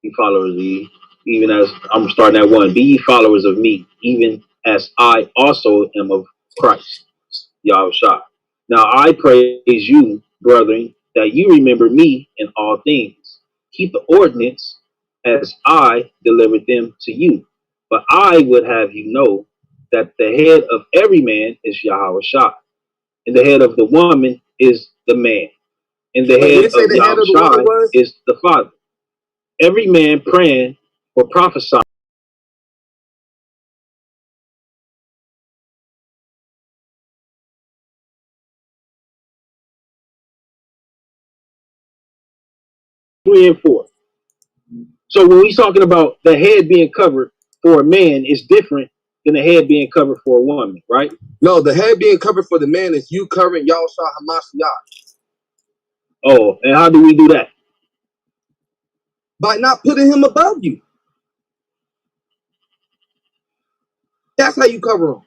Be followers of me, even as I'm starting at 1. Be ye followers of me, even as I also am of Christ. Yahushua. Now I praise you, brethren, that you remember me in all things. Keep the ordinance as I delivered them to you. But I would have you know that the head of every man is Yahushua, and the head of the woman is the man, and the head of Yahushua is the father. Every man praying or prophesying. Three and 4. So when we're talking about the head being covered for a man is different than the head being covered for a woman, right? No, the head being covered for the man is you covering Yahushua Hamashiach. Oh, and how do we do that? By not putting him above you. That's how you cover him.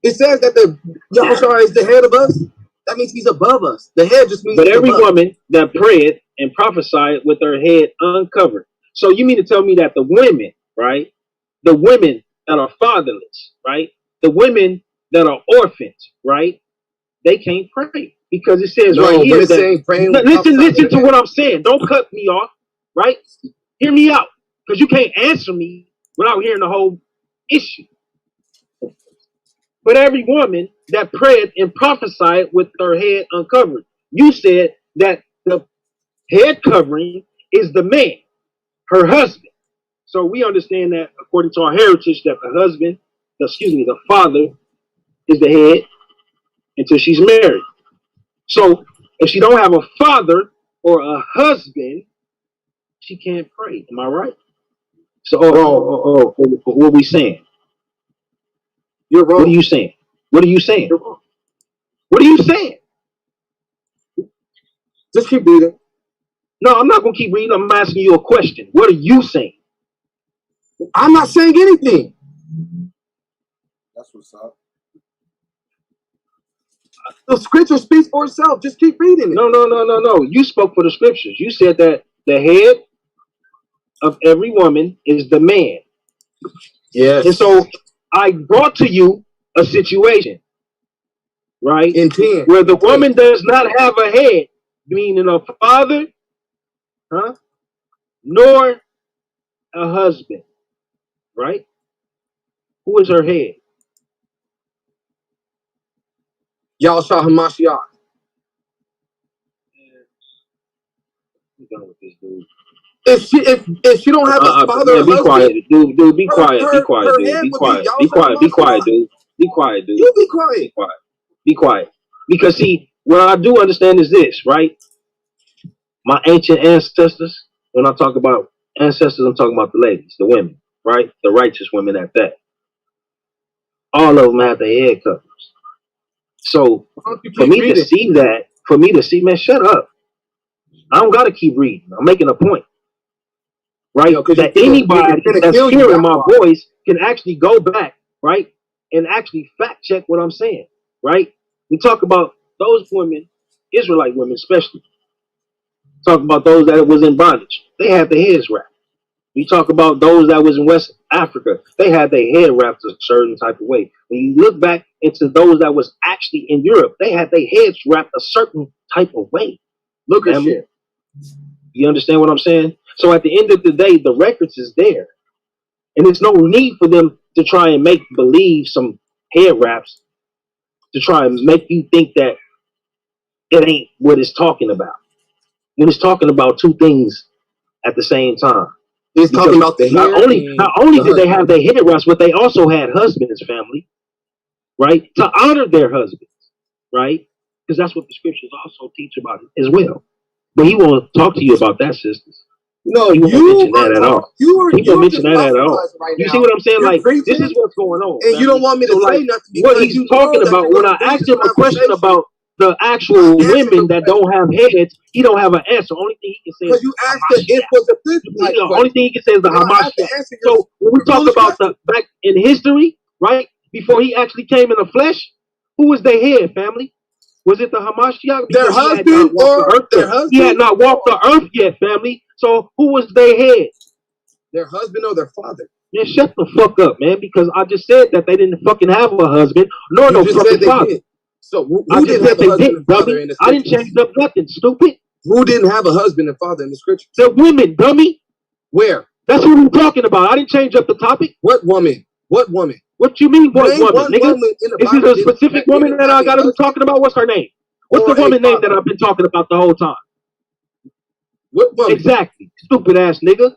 It says that the Yahushua is the head of us. That means he's above us. The head just means. But he's every above. woman that prayed and prophesied with her head uncovered. So you mean to tell me that the women, right? The women that are fatherless, right? The women that are orphans, right? They can't pray because it says right here that listen to what I'm saying. Don't cut me off, right? Hear me out, because you can't answer me without hearing the whole issue. But every woman that prayed and prophesied with her head uncovered, you said that the head covering is the man, her husband. So we understand that according to our heritage, that the father is the head until she's married. So if she don't have a father or a husband, she can't pray. Am I right? So what are we saying? You're wrong. What are you saying? What are you saying? You're wrong. What are you saying? Just keep reading. No, I'm not gonna keep reading. I'm asking you a question. What are you saying? I'm not saying anything. That's what's up. The scripture speaks for itself. Just keep reading it. No. You spoke for the scriptures. You said that the head of every woman is the man. Yes. And so I brought to you a situation, right? Where the woman does not have a head, meaning a father, nor a husband, right? Who is her head? Yahushua Hamashiach. I'm done with this dude. If she don't have a father or be husband, quiet, dude. Be quiet, dude. Be quiet. Dude. You be quiet. Be quiet. Because see, what I do understand is this, right? My ancient ancestors, when I talk about ancestors, I'm talking about the ladies, the women, right? The righteous women at that. All of them have their head covers. So for me to see that, man, shut up. I don't gotta keep reading. I'm making a point. Right? That anybody that's hearing my voice can actually go back, right? And actually fact check what I'm saying. Right? We talk about those women, Israelite women especially. Talk about those that was in bondage. They had their heads wrapped. You talk about those that was in West Africa. They had their head wrapped a certain type of way. When you look back into those that was actually in Europe, they had their heads wrapped a certain type of way. Look at shit. You understand what I'm saying? So at the end of the day, the records is there. And there's no need for them to try and make believe some head wraps to try and make you think that it ain't what it's talking about. When it's talking about two things at the same time. It's talking about the hair. Not only did they have their head wraps, but they also had husbands, family, right? To honor their husbands, right? Because that's what the scriptures also teach about it as well. But he won't talk to you about that, sisters. No, he won't mention that at all. He won't mention that at all. Right you see what I'm saying? You're like, preaching, this is what's going on. And you don't want me to say nothing. What he's talking about, when I asked him a question about the actual women that don't have heads, he don't have an answer. Only thing he can say is you asked it was a the only thing he can say is the Hamashiach. So when we talk about the back in history, right, before he actually came in the flesh, who was their head, family? Was it the Hamashiach? Their husband or their husband? He had not walked the earth yet, family. So who was their head? Their husband or their father? Man, shut the fuck up, man, because I just said that they didn't fucking have a husband nor no fucking father. Did. So who I didn't have a husband and father in the scripture? I didn't change up nothing, stupid. Who didn't have a husband and father in the scripture? The women, dummy. Where? That's what we're talking about. I didn't change up the topic. What woman? What woman? What you mean, what woman, nigga? Woman Is it a specific woman that I gotta be talking about? What's her name? What's the woman name that I've been talking about the whole time? What woman? Exactly. Stupid ass nigga.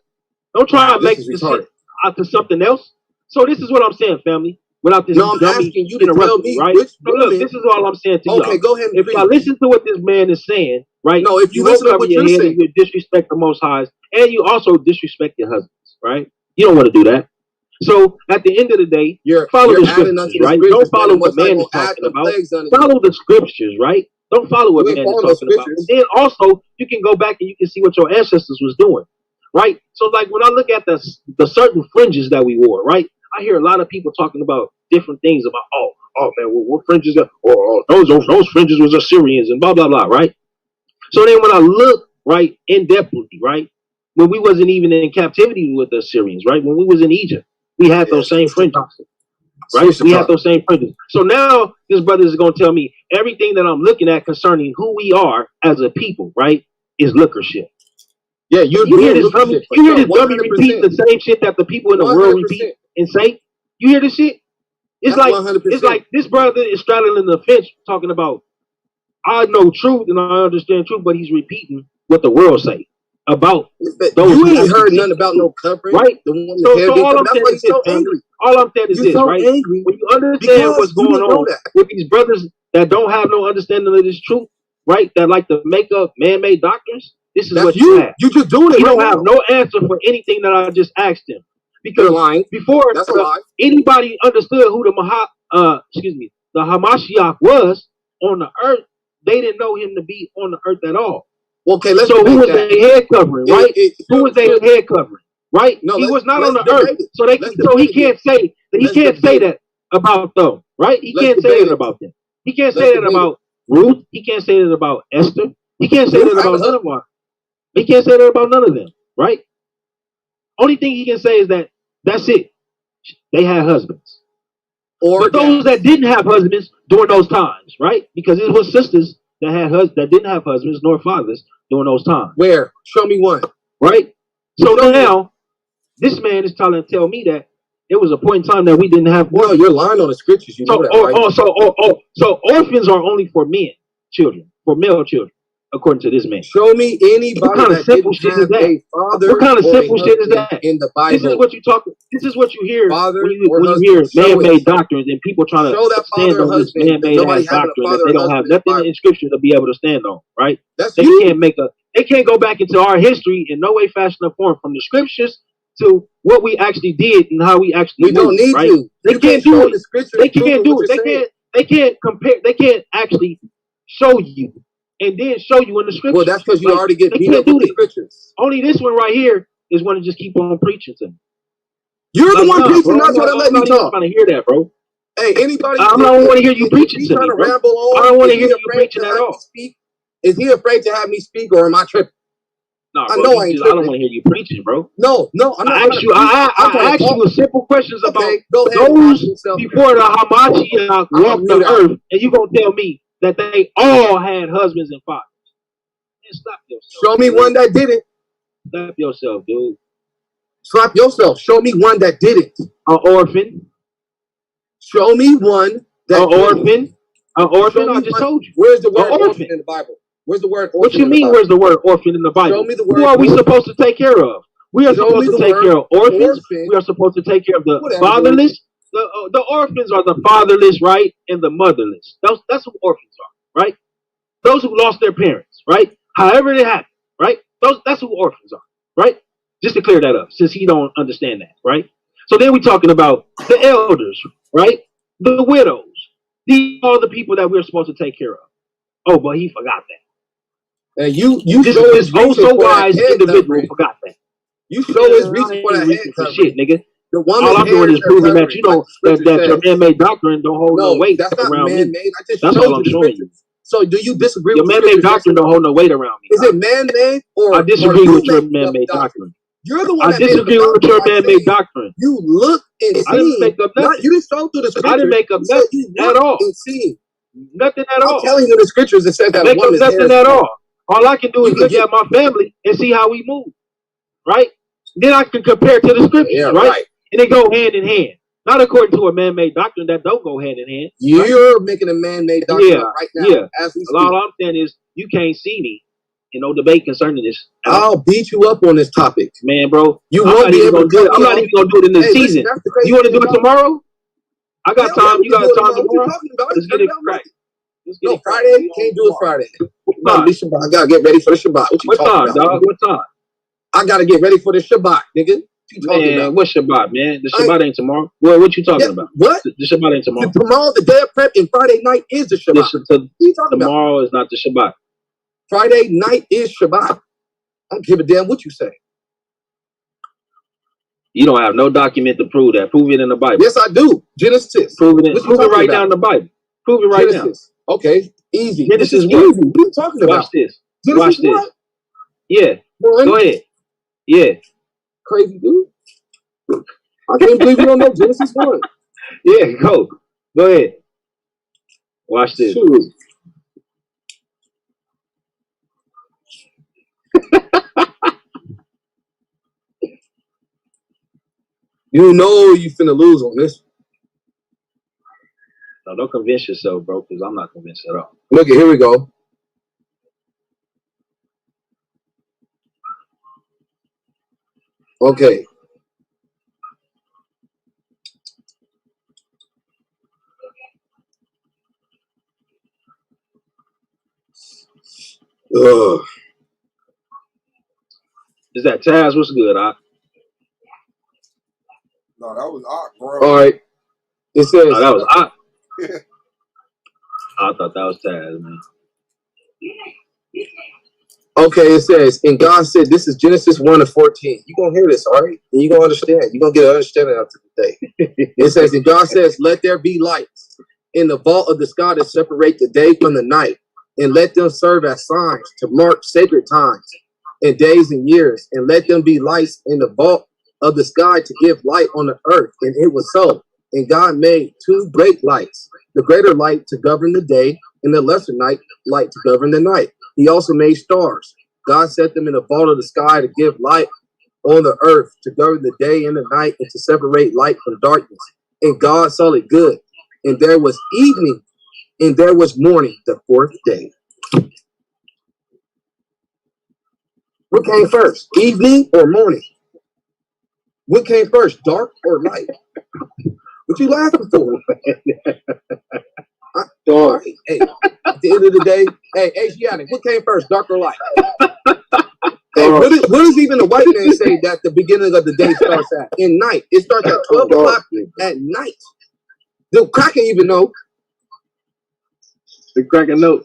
Don't try to make this shit out to something else. So this is what I'm saying, family. Without this I'm asking you to tell me right? which so look, this is all I'm saying to you. Okay, go ahead. If I listen to what this man is saying, right? No, if you listen to what you're saying, you disrespect the Most Highs, and you also disrespect your husbands, right? You don't want to do that. So at the end of the day, follow the scriptures, right? Don't follow what man is talking about. Follow the scriptures, right? Don't follow what man is talking about. And then also, you can go back and you can see what your ancestors was doing, right? So like when I look at the certain fringes that we wore, right? I hear a lot of people talking about different things about, oh man, what fringes are, those fringes was Assyrians and blah blah blah, right? So then when I look right in depthly, right, when we wasn't even in captivity with the Assyrians, right, when we was in Egypt, we had those same fringes, right? We had those same fringes. So now this brother is going to tell me everything that I'm looking at concerning who we are as a people, right, is looker shit. Yeah, you hear this dummy repeat the same shit that the people in the world repeat and say. You hear this shit? It's like 100%. It's like this brother is straddling the fence talking about I know truth and I understand truth, but he's repeating what the world say about those. You ain't heard nothing about no covering, right? The one So all I'm saying is this, angry. All I'm saying is this, right? Angry when you understand what's going on with these brothers that don't have no understanding of this truth, right? That like to make up man-made doctrines. This is what you have. You just doing it. You don't have no answer for anything that I just asked him because before anybody understood who the the Hamashiach was on the earth, they didn't know him to be on the earth at all. Okay, let's so who was their head covering, right? Who was their head covering, right? No, he was not on the earth, so he can't say that about them, right? He can't say that about them. He can't say that about Ruth. He can't say that about Esther. He can't say that about none of them. He can't say that about none of them, right? Only thing he can say is that that's it. They had husbands. But those that didn't have husbands during those times, right? Because it was sisters that had that didn't have husbands nor fathers during those times. Where? Show me one. Right? So now, this man is trying to tell me that it was a point in time that we didn't have orphans. No, you're lying on the scriptures. You know that, right? So orphans are only for men, children, for male children, according to this man. Show me anybody what kind of simple shit is that? What kind of simple shit is that? In the Bible. This is what you talk. This is what you hear when you hear man-made doctrines and people trying to stand on this man-made ass doctrine that they don't have nothing in scripture to be able to stand on. Right? They can't go back into our history in no way, fashion, or form from the scriptures to what we actually did and how we actually don't need right? you. They can't do it. They can't do it. They can't compare. They can't actually show you and then show you in the scriptures. Well, that's because you already get beat up with the scriptures. Only this one right here is one to just keep on preaching to me. You're the one preaching. That's what I let you talk. I'm trying to hear that, bro. Hey, anybody? I don't want to hear you preaching to me, bro. I don't want to hear you preaching at all. Is he afraid to have me speak, or am I tripping? No, bro, I don't want to hear you preaching, bro. No, I'm not. I asked you a simple questions about those before the Hamashiach walked the earth, and you gonna tell me that they all had husbands and fathers. Man, stop yourself. Show me one that didn't. Stop yourself, dude. Slap yourself. Show me one that didn't. An orphan. Show me one that orphan. An orphan. I just told you. Where's the word orphan in the Bible? Where's the word orphan? What you mean? Where's the word orphan in the Bible? Show me the word. Who are we supposed to take care of? We are supposed to take care of orphans. We are supposed to take care of the fatherless. The orphans are the fatherless, right, and the motherless. That's who orphans are, right? Those who lost their parents, right? However it happened, right? That's who orphans are, right? Just to clear that up, since he don't understand that, right? So then we're talking about the elders, right? The widows. These are the people that we're supposed to take care of. Oh, but he forgot that. And you this so wise individual forgot that. You show his reason for that head covering. Shit, nigga. All I'm doing is proving that you know that your man-made doctrine don't hold no weight around me. That's all I'm showing you. So do you disagree with your man-made doctrine don't hold no weight around me? Is it man-made or I disagree with your man-made doctrine. You're the one I disagree with your man-made doctrine. You look and see. I didn't make up nothing. You didn't show through the scriptures. I didn't make up nothing at all. Nothing at all. I'm telling you in the scriptures it says that make up nothing at all. All I can do is look at my family and see how we move, right? Then I can compare to the scriptures, right? And they go hand in hand. Not according to a man-made doctrine that don't go hand in hand. You're making a man-made doctrine right now. Yeah. All I'm saying is you can't see me in no debate concerning this. I'll beat you up on this topic. Man, bro. You won't be able to do it. I'm not even going to do it in this season. You want to do it tomorrow? I got time. You got time tomorrow? Let's get it cracked. No, Friday. Can't do it Friday. I gotta get ready for the Shabbat. What time, dog? What time? I gotta get ready for the Shabbat, nigga. Man, what Shabbat, man? The Shabbat ain't tomorrow. What you talking about? What? The Shabbat ain't tomorrow. Tomorrow, the day of prep, and Friday night is the Shabbat. What are you talking tomorrow is not the Shabbat. Friday night is Shabbat. I don't give a damn what you say. You don't have no document to prove that. Prove it in the Bible. Yes, I do. Genesis. Prove it right now in the Bible. Prove it right Genesis. Now. Okay, easy. Genesis what? Easy. What are you talking about? Watch this. Genesis Watch this. What? Yeah. Go ahead. Yeah. Crazy dude. I can't believe you don't know Genesis 1. Yeah, go ahead. Watch this. Shoot. You know you finna lose on this. No, don't convince yourself, bro, because I'm not convinced at all. Look, here we go. Okay. Is that Taz? What's good, Ock? No, that was Ock, bro. All right. It says. Oh, that was Ock. I thought that was Taz, man. Okay, it says, and God said, this is Genesis 1 and 14. You're going to hear this, all right? And you're going to understand. You're going to get an understanding after the day. It says, and God says, let there be lights in the vault of the sky to separate the day from the night, and let them serve as signs to mark sacred times and days and years, and let them be lights in the vault of the sky to give light on the earth. And it was so. And God made two great lights, the greater light to govern the day, and the lesser light to govern the night. He also made stars. God set them in the vault of the sky to give light on the earth, to govern the day and the night, and to separate light from darkness. And God saw it good. And there was evening, and there was morning, the fourth day. What came first, evening or morning? What came first, dark or light? What you laughing for? Dark. Right. Hey, at the end of the day, hey, Asiatic, what came first, dark or light? Hey, what does even the white man say that the beginning of the day starts at? In night. It starts at 12 o'clock at night. The cracker even know. The cracker knows.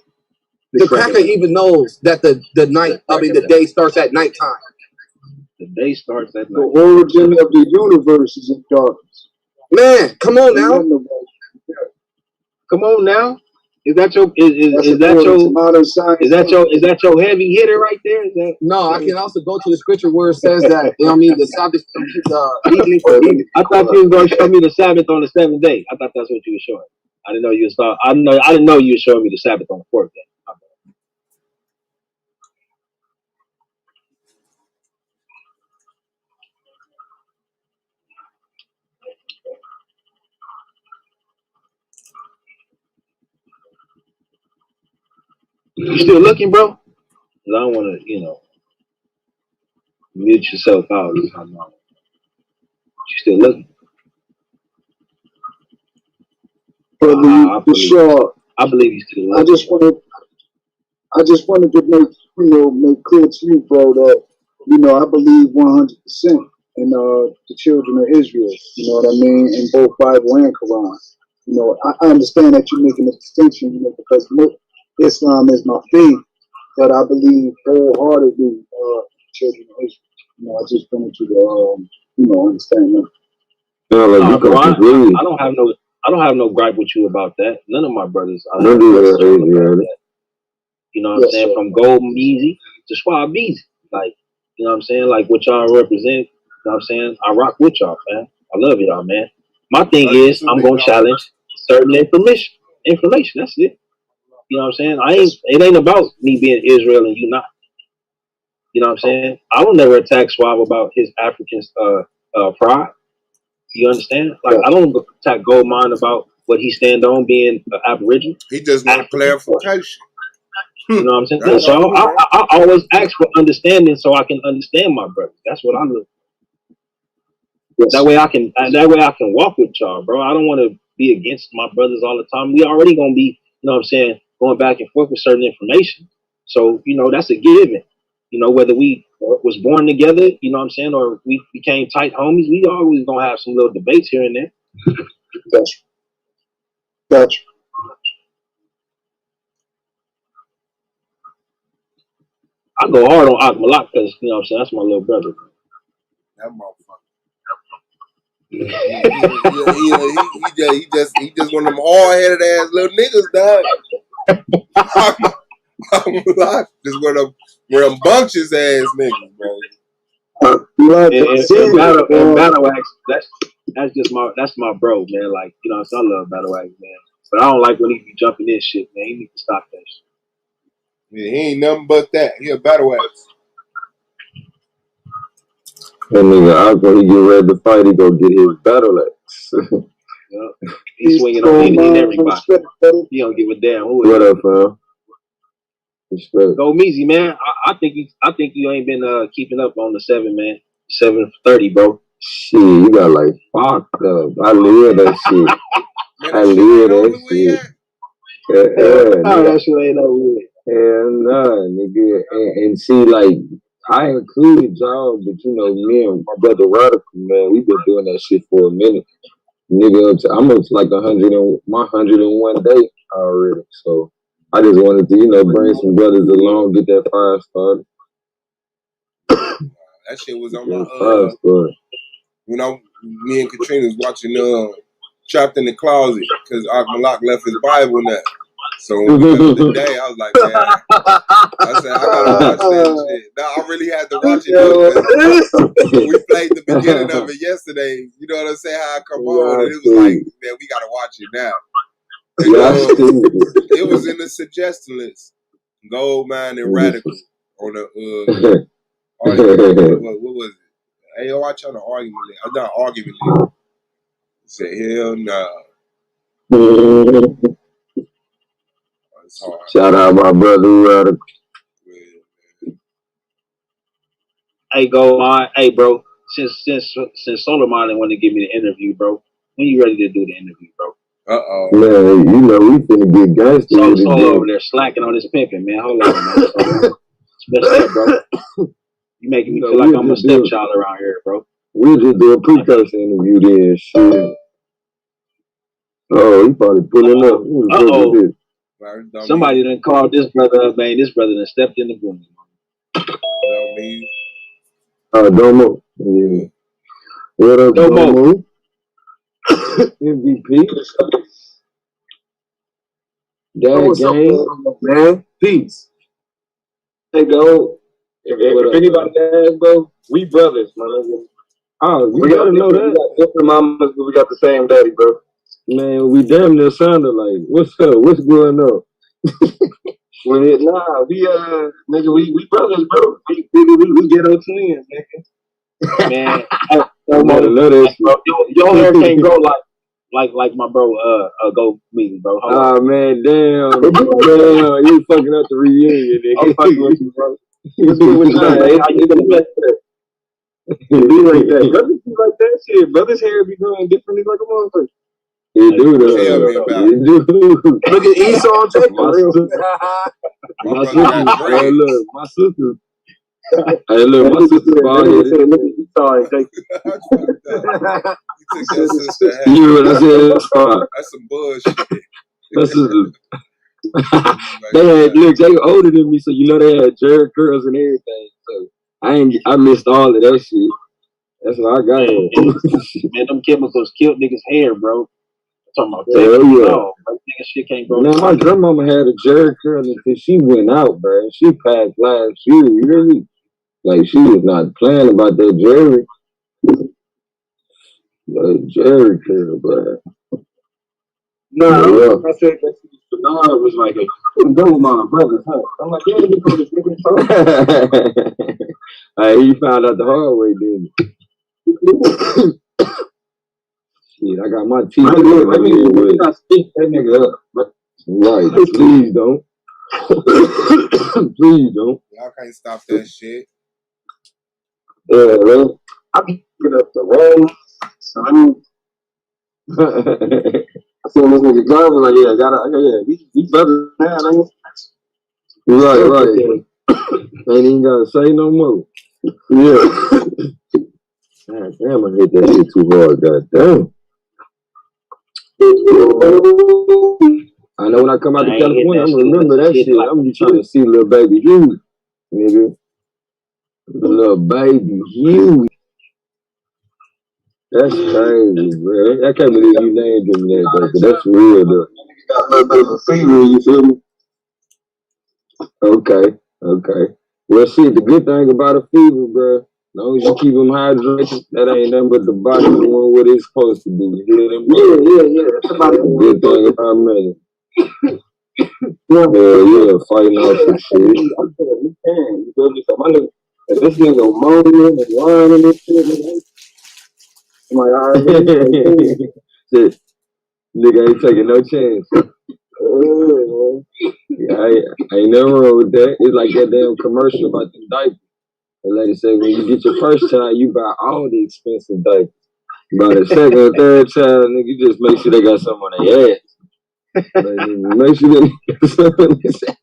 The cracker even knows that the day starts at nighttime. The day starts at night. The origin of the universe is in darkness. Man, come on now. Come on now. Is that your heavy hitter right there? No, I can also go to the scripture where it says that, you know what I mean, the Sabbath evening for evening. I thought you were going to show me the Sabbath on the seventh day. I thought that's what you were showing. I didn't know you were showing me the Sabbath on the fourth day. You still looking, bro? Because I don't want to, mute yourself out. You still looking? I believe you still looking. I just wanted to make clear to you, bro, that I believe 100% in the children of Israel. You know what I mean? In both Bible and Quran. I understand that you're making a distinction, because Islam is my faith, but I believe wholeheartedly children of Israel. I just wanted you to understand that. Bro, I don't have no gripe with you about that. None of my brothers. You know what I'm saying? Sir. From Golden Easy to Schwab Easy. Like, you know what I'm saying? Like what y'all represent. You know what I'm saying? I rock with y'all, man. I love y'all, man. My thing is, I'm gonna challenge certain information. That's it. You know what I'm saying? It ain't about me being Israel and you not. You know what I'm saying? I will never attack Schwab about his African pride. You understand? Like, I don't attack Goldmine about what he stand on being Aboriginal. He just want clarification. You know what I'm saying? So I always ask for understanding so I can understand my brothers. That's what I look for. Yes. That way I can walk with y'all, bro. I don't want to be against my brothers all the time. We already gonna be, you know what I'm saying, going back and forth with certain information. So, that's a given. Whether we was born together, you know what I'm saying, or we became tight homies, we always gonna have some little debates here and there. Gotcha. I go hard on Ak Malak because, you know what I'm saying, that's my little brother. That motherfucker. He just one of them hard-headed ass little niggas, dog. Just one of them bumptious ass niggas, bro. And Battle Axe, that's my bro, man. Like, you know, I love Battle Axe, man. But I don't like when he be jumping in shit, man. He need to stop that shit. Yeah, he ain't nothing but that. He a Battle Axe. That nigga out when he get ready to fight, he go get his Battle Axe. He's swinging on any and everybody. He don't give a damn who it is. What up, fam? Respect. Go Meezy, man. I think you ain't been keeping up on the 7, man. 7:30, bro. Shit, you got like fucked up. I live that shit. Man, I live that shit. That shit ain't over with. Hell nah, nigga. And see, like, I included y'all, but you know, me and my brother Radical, man, we been doing that shit for a minute. Nigga, I'm up to like 101 day already. So I just wanted to, you know, bring some brothers along, get that fire started. That shit was on my when me and Katrina was watching Trapped in the Closet because Ak Malak left his Bible in there. So when we left today, I was like, man, I said I gotta watch that shit. Now I really had to watch it because we played the beginning of it yesterday. You know what I'm saying? How I come on, and it was like, man, we gotta watch it now. And, it was in the suggestion list. Goldmine and Radical on the argument. What was it? Hey, yo, I tried to argument. I done argument. Said hell nah. Shout out my brother Radical. Hey, hey, bro. Since Solomon didn't want to give me the interview, bro. When you ready to do the interview, bro? Man, you know we finna get gangster. Solo over there slacking on his pimping, man. Hold on, man. What's up, bro? You making me feel like I'm a stepchild around here, bro. We'll just do a precursor interview then. Shit. Oh, he probably pulling up. Somebody done called this brother up, man. This brother done stepped in the room. Domo. Yeah. What up, Domo? MVP. What's up, man? Peace. Hey, go. If anybody asks, bro, we brothers, man. Oh, you gotta know that. We got different mamas, but we got the same daddy, bro. Man, we damn near sounded like, what's up? What's going on? We brothers, bro. We ghetto twins, nigga. Man, your hair can't grow like my bro Go Meezy, bro. Man, damn, you fucking up the reunion, nigga. I'm fucking with you, bro. What's good with you, man? How you doing like that? It be like that. Brothers be like that shit. Brothers' hair be growing differently like a motherfucker. It do though. It do. Look at Esau taking my sister. Hey, look, my sister's bald-headed. You what I said? That's some bullshit. Look, they older than me, so you know they had Jerry curls and everything. So I missed all of that shit. That's what I got. Man, them chemicals killed niggas' hair, bro. I'm talking about nigga shit can't grow. Man, my grandmama had a Jerry curl until she went out, bro. She passed last year, you hear me? Like, she was not playing about that Jerry. That Jerry curl, bro. I said that Bernard was like, you couldn't go with my brothers, huh? I'm like, yeah, you go to nigga. He found out the hard way, didn't he? Shit, I got my teeth. Let me not speak that nigga up. Right, please don't. Please don't. Y'all can't stop that shit. Yeah, man. I be picking up the wrong son. I seen this nigga go, I was like, we brothers now, Right. Ain't even gotta say no more. Yeah. God damn, I hit that shit too hard. God damn. I know when I come out to California, I'm gonna remember that shit. I'm gonna be trying to see little baby Huey, nigga. Little baby Huey. That's crazy, bro. I can't believe you named him that, though, but that's real, though. Got a little bit of a fever, you feel me? Okay. Well, shit, the good thing about a fever, bro, as long as you keep them hydrated, that ain't nothing but the body doing what it's supposed to do. You hear them? Yeah. That's about the good thing about medicine. Yeah, fighting off some shit. I'm saying, you can. You feel me? So my nigga, if this nigga moaning and whining and shit, I'm like, all right, shit. Nigga ain't taking no chance. Yeah, I ain't never wrong with that. It's like that damn commercial about them diapers. The lady say, when you get your first child, you buy all the expensive diapers. By the second or third child, nigga, you just make sure they got something on their ass. Make sure they got something on their ass.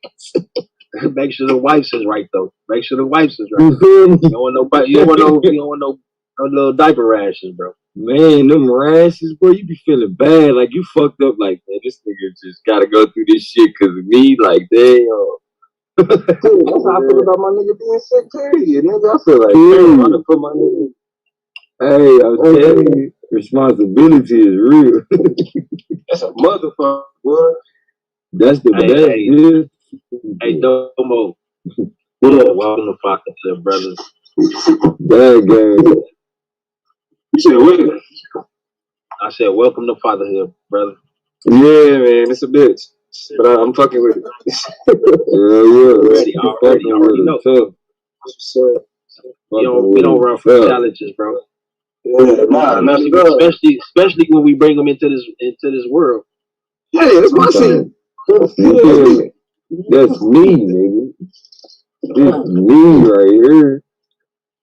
Make sure the wife's is right though. Make sure the wife's is right. You don't want nobody. You don't want no little diaper rashes, bro. Man, them rashes, bro, you be feeling bad. Like you fucked up. Like, man, this nigga just gotta go through this shit because of me. Like, damn. Dude, that's how I feel about my nigga being sick. Period, nigga. I feel like, damn, I done put my nigga. Hey, I'm telling you, responsibility is real. That's a motherfucker, boy. That's the best. Hey, Domo. Yeah, welcome to Fatherhood, brothers. Bad game. You said what? I said, welcome to Fatherhood, brother. Yeah, man, it's a bitch. But I'm fucking with it. Already know. We don't run from challenges, bro. Yeah, especially when we bring them into this world. Yeah, that's my shit. That's me, nigga. This me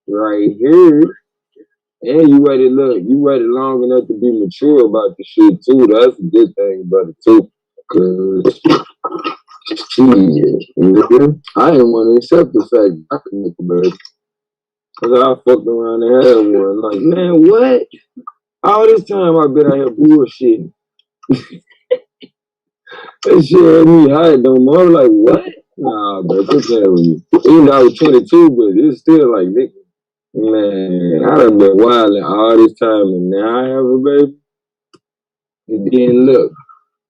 right here. And you waited long enough to be mature about the shit too. That's a good thing about it too. Cause shit, nigga, I didn't want to accept the fact I could make a baby. Cause I fucked around and had one. Like, man, what? All this time I been out here bullshitting. That shit had me hot no more. I'm like, what? Nah, bro, quit playing with me. Even though I was 22, but it's still like, nigga, man, I done been wilding all this time and now I have a baby. And then look,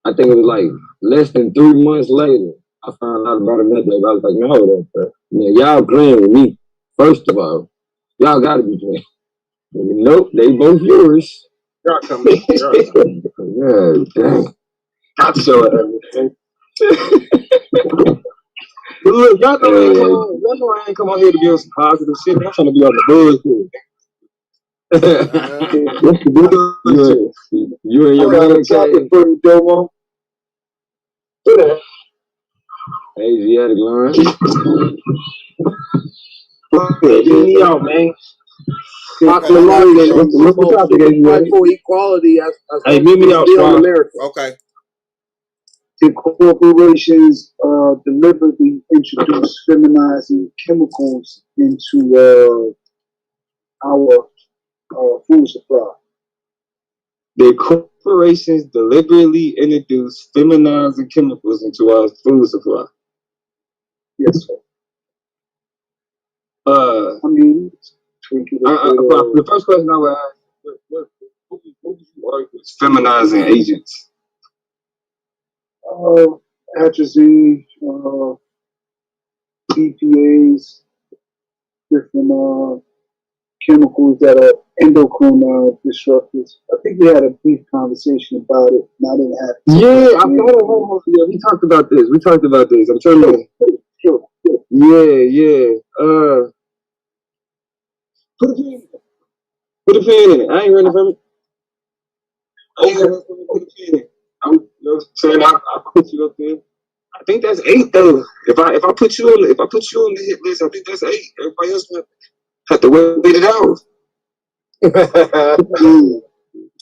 I think it was like less than 3 months later, I found out about another baby. I was like, no, hold up, bro. Man, y'all playing with me. First of all, y'all gotta be playing. Nope, they both yours. Y'all coming. Yeah, dang. Got to show everything. But look, y'all know I ain't come on here to give some positive shit. I'm trying to be on the bullshit. What's the bullshit? You and your man came. Asiatic line. Get me out, man. What's the topic? For equality as hey, meet me out, in America. Okay. The corporations deliberately introduce feminizing chemicals into our food supply. The corporations deliberately introduce feminizing chemicals into our food supply. Yes, sir. I mean, the first question I would ask, what would you argue is feminizing agents? Atrazine, BPAs, different chemicals that are endocrine disruptors. I think we had a brief conversation about it, and I didn't have. Yeah, I thought we talked about this. I'm telling you. Sure. Yeah. Put a pin in it. I ain't running from it. Put a pin in it. You know what I'm saying? I put you up there. I think that's 8 though. If I put you on the hit list, I think that's 8. Everybody else have to wait it out.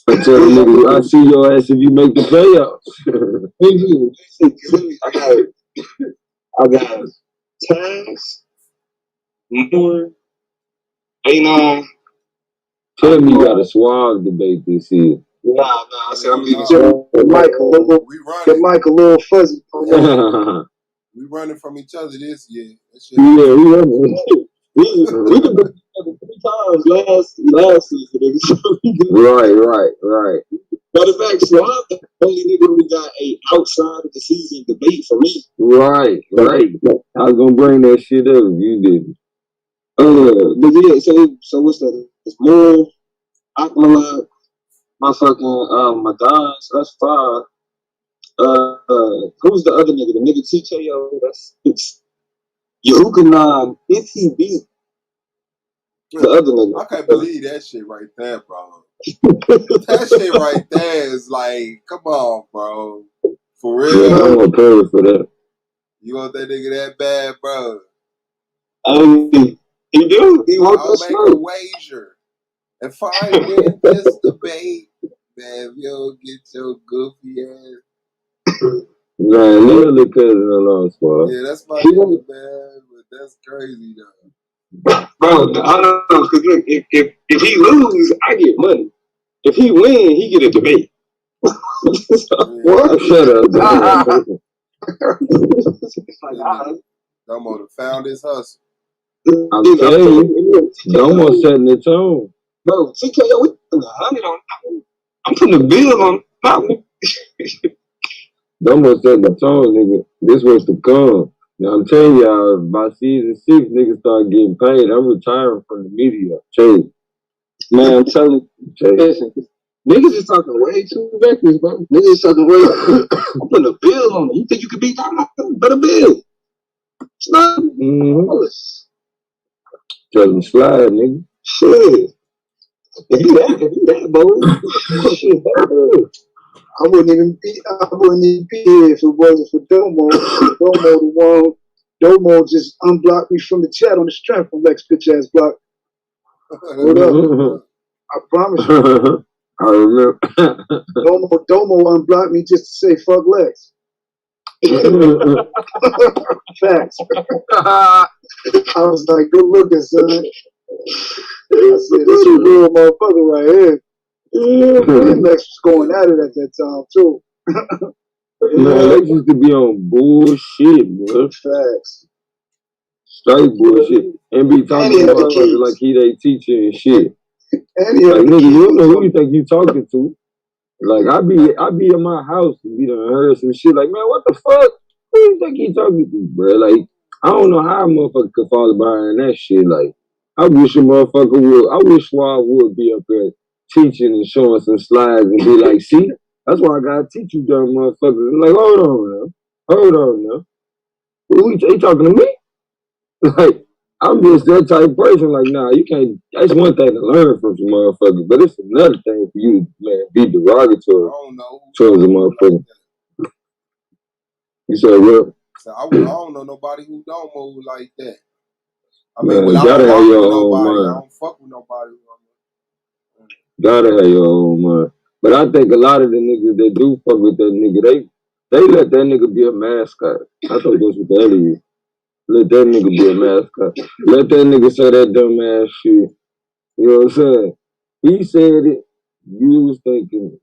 I tell the niggas, I see your ass if you make the playoffs. I got Taz, Moore, Ain't tell me you got a suave debate this year. Nah. I said I'm leaving. Get Mike a little fuzzy. We running from each other this year. Yeah, we running. We could do it 3 times last season. Right. Matter of fact, Suave the only nigga we got a outside of the season debate for me. Right. I was gonna bring that shit up if you didn't. But yeah, so what's that? It's more Akmalak, my fucking my guys, so that's 5. Who's the other nigga? The nigga TKO, that's 6. Yahukanan, if he beat the other nigga. I can't believe that shit right there, bro. That shit right there is like, come on, bro. For real. Yeah, I'm gonna pay for that. You want that nigga that bad, bro? He do. He want I'll make a wager. If I win this debate, man, if you don't get your goofy ass. Man, literally cousin alone, squad. Yeah, that's my nigga, man. But that's crazy, though. Bro, I don't know, because look, if he lose, I get money. If he win, he get a debate. What? Shut up. Domo found his hustle. I'm telling you, Domo setting the tone. Bro, TKO, we putting 100 on that one. I'm putting a bill on that one. Domo setting the tone, nigga. This was to come. Now I'm telling y'all, by season 6, niggas start getting paid. I'm retiring from the media. Chase. Man, I'm telling you, listen, niggas is talking way too reckless, bro. Niggas is talking way. I'm putting a bill on them. You think you could beat that? Better bill. It's not. Tell them slide, nigga. Shit. If you that bold, shit, better. I wouldn't even be here if it wasn't for Domo. Domo just unblocked me from the chat on the strength of Lex bitch ass block. What up? I promise you. I remember. Domo unblocked me just to say fuck Lex. Facts. I was like, good looking, son. I said, this is a real motherfucker right here. And Lex was going at it at that time, too. Man, Lex used to be on bullshit, bro. Facts. Straight bullshit. And be talking to motherfuckers like he they teacher and shit. Like, nigga, you don't know who you think you talking to. Like, I be in my house and be done heard some shit like, man, what the fuck? Who you think you talking to, bro? Like, I don't know how a motherfucker could follow behind that shit. Like, I wish I wish Suave would be up there teaching and showing some slides and be like, see, that's why I gotta teach you dumb motherfuckers. I'm like, hold on now. Who you talking to me? Like, I'm just that type of person. Like, nah, you can't. That's one thing to learn from some motherfuckers, but it's another thing for you to, man, be derogatory towards a motherfucker. You said what? So I don't know nobody who don't move like that. I mean, man, well, gotta I don't have your with own nobody. mind. I don't fuck with nobody. Gotta have your own mind. But I think a lot of the niggas that do fuck with that nigga, they let that nigga be a mascot. I think that's what that is. Let that nigga be a mascot. Let that nigga say that dumb ass shit. You know what I'm saying? He said it. You was thinking,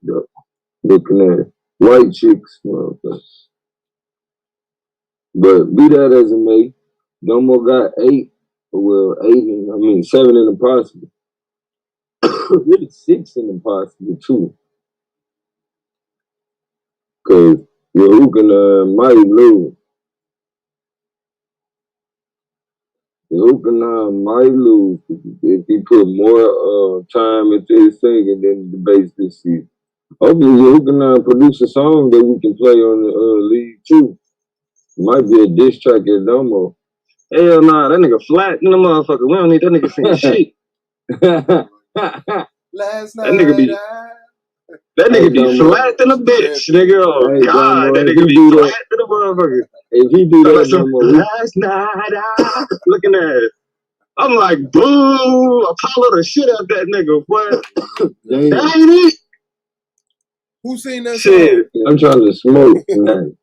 looking at it. White chicks, motherfuckers. But be that as it may, Domo got 8. Well, 7 in the possible. Really 6 in the possible, too. Because who can might lose. Who can might lose if he put more time into his singing than the debates this season. Hopefully, who can produce a song that we can play on the league too. Might be a diss track at Domo. Hell nah, that nigga flat in the motherfucker. We don't need that nigga saying shit. Last night, that nigga be flat than a bitch, nigga. Oh hey, God, Domo, that nigga be flat than a motherfucker. If he do that, Domo, last night, looking at it. I'm like, boo! Apollo the shit out that nigga, boy. That ain't it. Who seen that shit? song? I'm trying to smoke. Damn.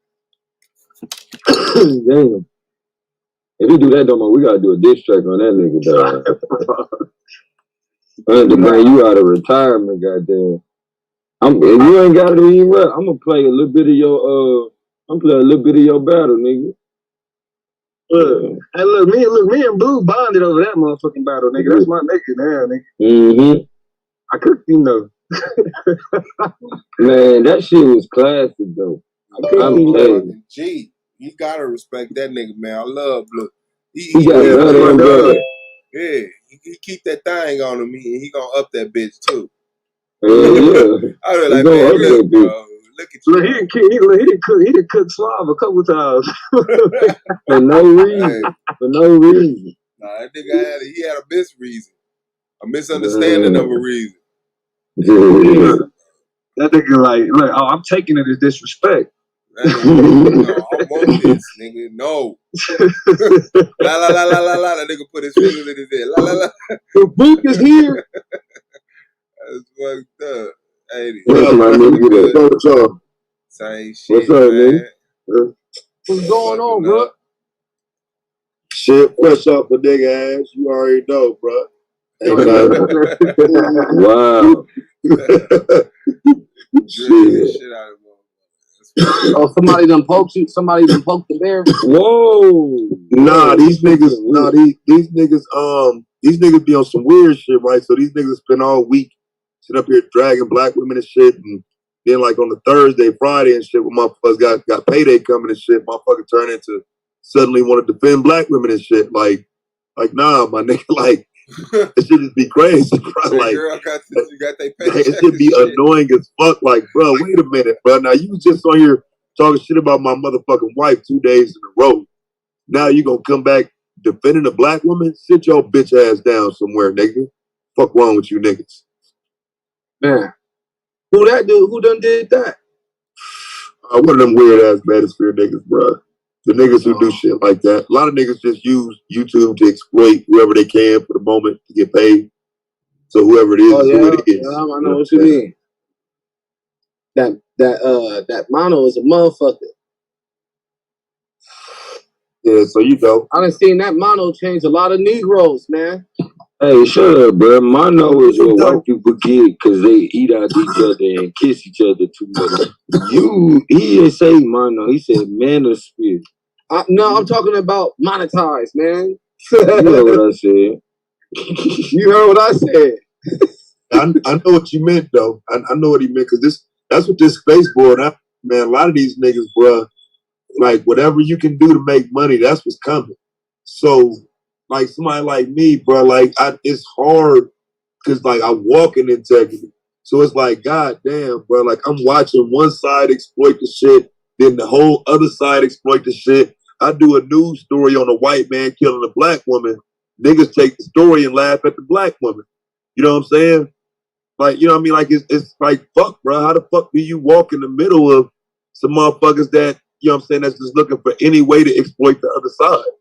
If he do that, Domo, we gotta do a diss track on that nigga, dog. I had to bring you out of retirement, goddamn. If you ain't got to even rap, I'm gonna play a little bit of your battle, nigga. Hey, look, me and Blue bonded over that motherfucking battle, nigga. That's my nigga now, nigga. Mm-hmm. I cooked him though. Man, that shit was classic though. G, you gotta respect that nigga, man. I love Blue. He got another brother. Yeah, he keep that thing on him, and he gonna up that bitch too. Yeah. I was like, man, look, bro, look at you. Look, he done cooked Slav a couple times. For no reason. For no reason. Nah, that nigga had a a misunderstanding of a reason. That nigga like, look, I'm taking it as disrespect. I want this, nigga. No. La la la la la la. That nigga put his fingers in his head. La la la. The book is here. That's fucked up. Hey, What's up? Same shit, what's up, man? What's going on, bro? Shit, fresh off a nigga ass. You already know, bro. Wow. Shit out of Oh, somebody done poked you? Somebody done poked the bear? Whoa. Nah, these niggas be on some weird shit, right? So these niggas spend all week sitting up here dragging black women and shit, and then like on the Thursday, Friday and shit, when motherfuckers got payday coming and shit, motherfucker turn into suddenly want to defend black women and shit. Like nah, my nigga, like it should just be crazy, bro. Like girl got they paycheck. It should be annoying as fuck. Like, bro, wait a minute, bro. Now you was just on here talking shit about my motherfucking wife 2 days in a row. Now you gonna come back defending a black woman? Sit your bitch ass down somewhere, nigga. Fuck wrong with you niggas? Man, who that dude? Who done did that? One of them weird ass manosphere niggas, bro. The niggas who do shit like that. A lot of niggas just use YouTube to exploit whoever they can for the moment to get paid. So whoever it is, who it is. Yeah, I know what you mean. That mono is a motherfucker. Yeah, so you know. I done seen that mono change a lot of Negroes, man. Hey, shut up, bro. Mono is what white people get because they eat out each other and kiss each other too much. He didn't say mono. He said manosphere. No, I'm talking about monetized, man. You know what I said. You heard what I said. I know what you meant, though. I know what he meant, because that's what this space board, man, a lot of these niggas, bro, like, whatever you can do to make money, that's what's coming. So, like, somebody like me, bro, like, it's hard, because, like, I walk in integrity. So it's like, god damn, bro, like, I'm watching one side exploit the shit, then the whole other side exploit the shit. I do a news story on a white man killing a black woman. Niggas take the story and laugh at the black woman. You know what I'm saying? Like, you know what I mean? Like, it's like, fuck, bro. How the fuck do you walk in the middle of some motherfuckers that, you know what I'm saying, that's just looking for any way to exploit the other side?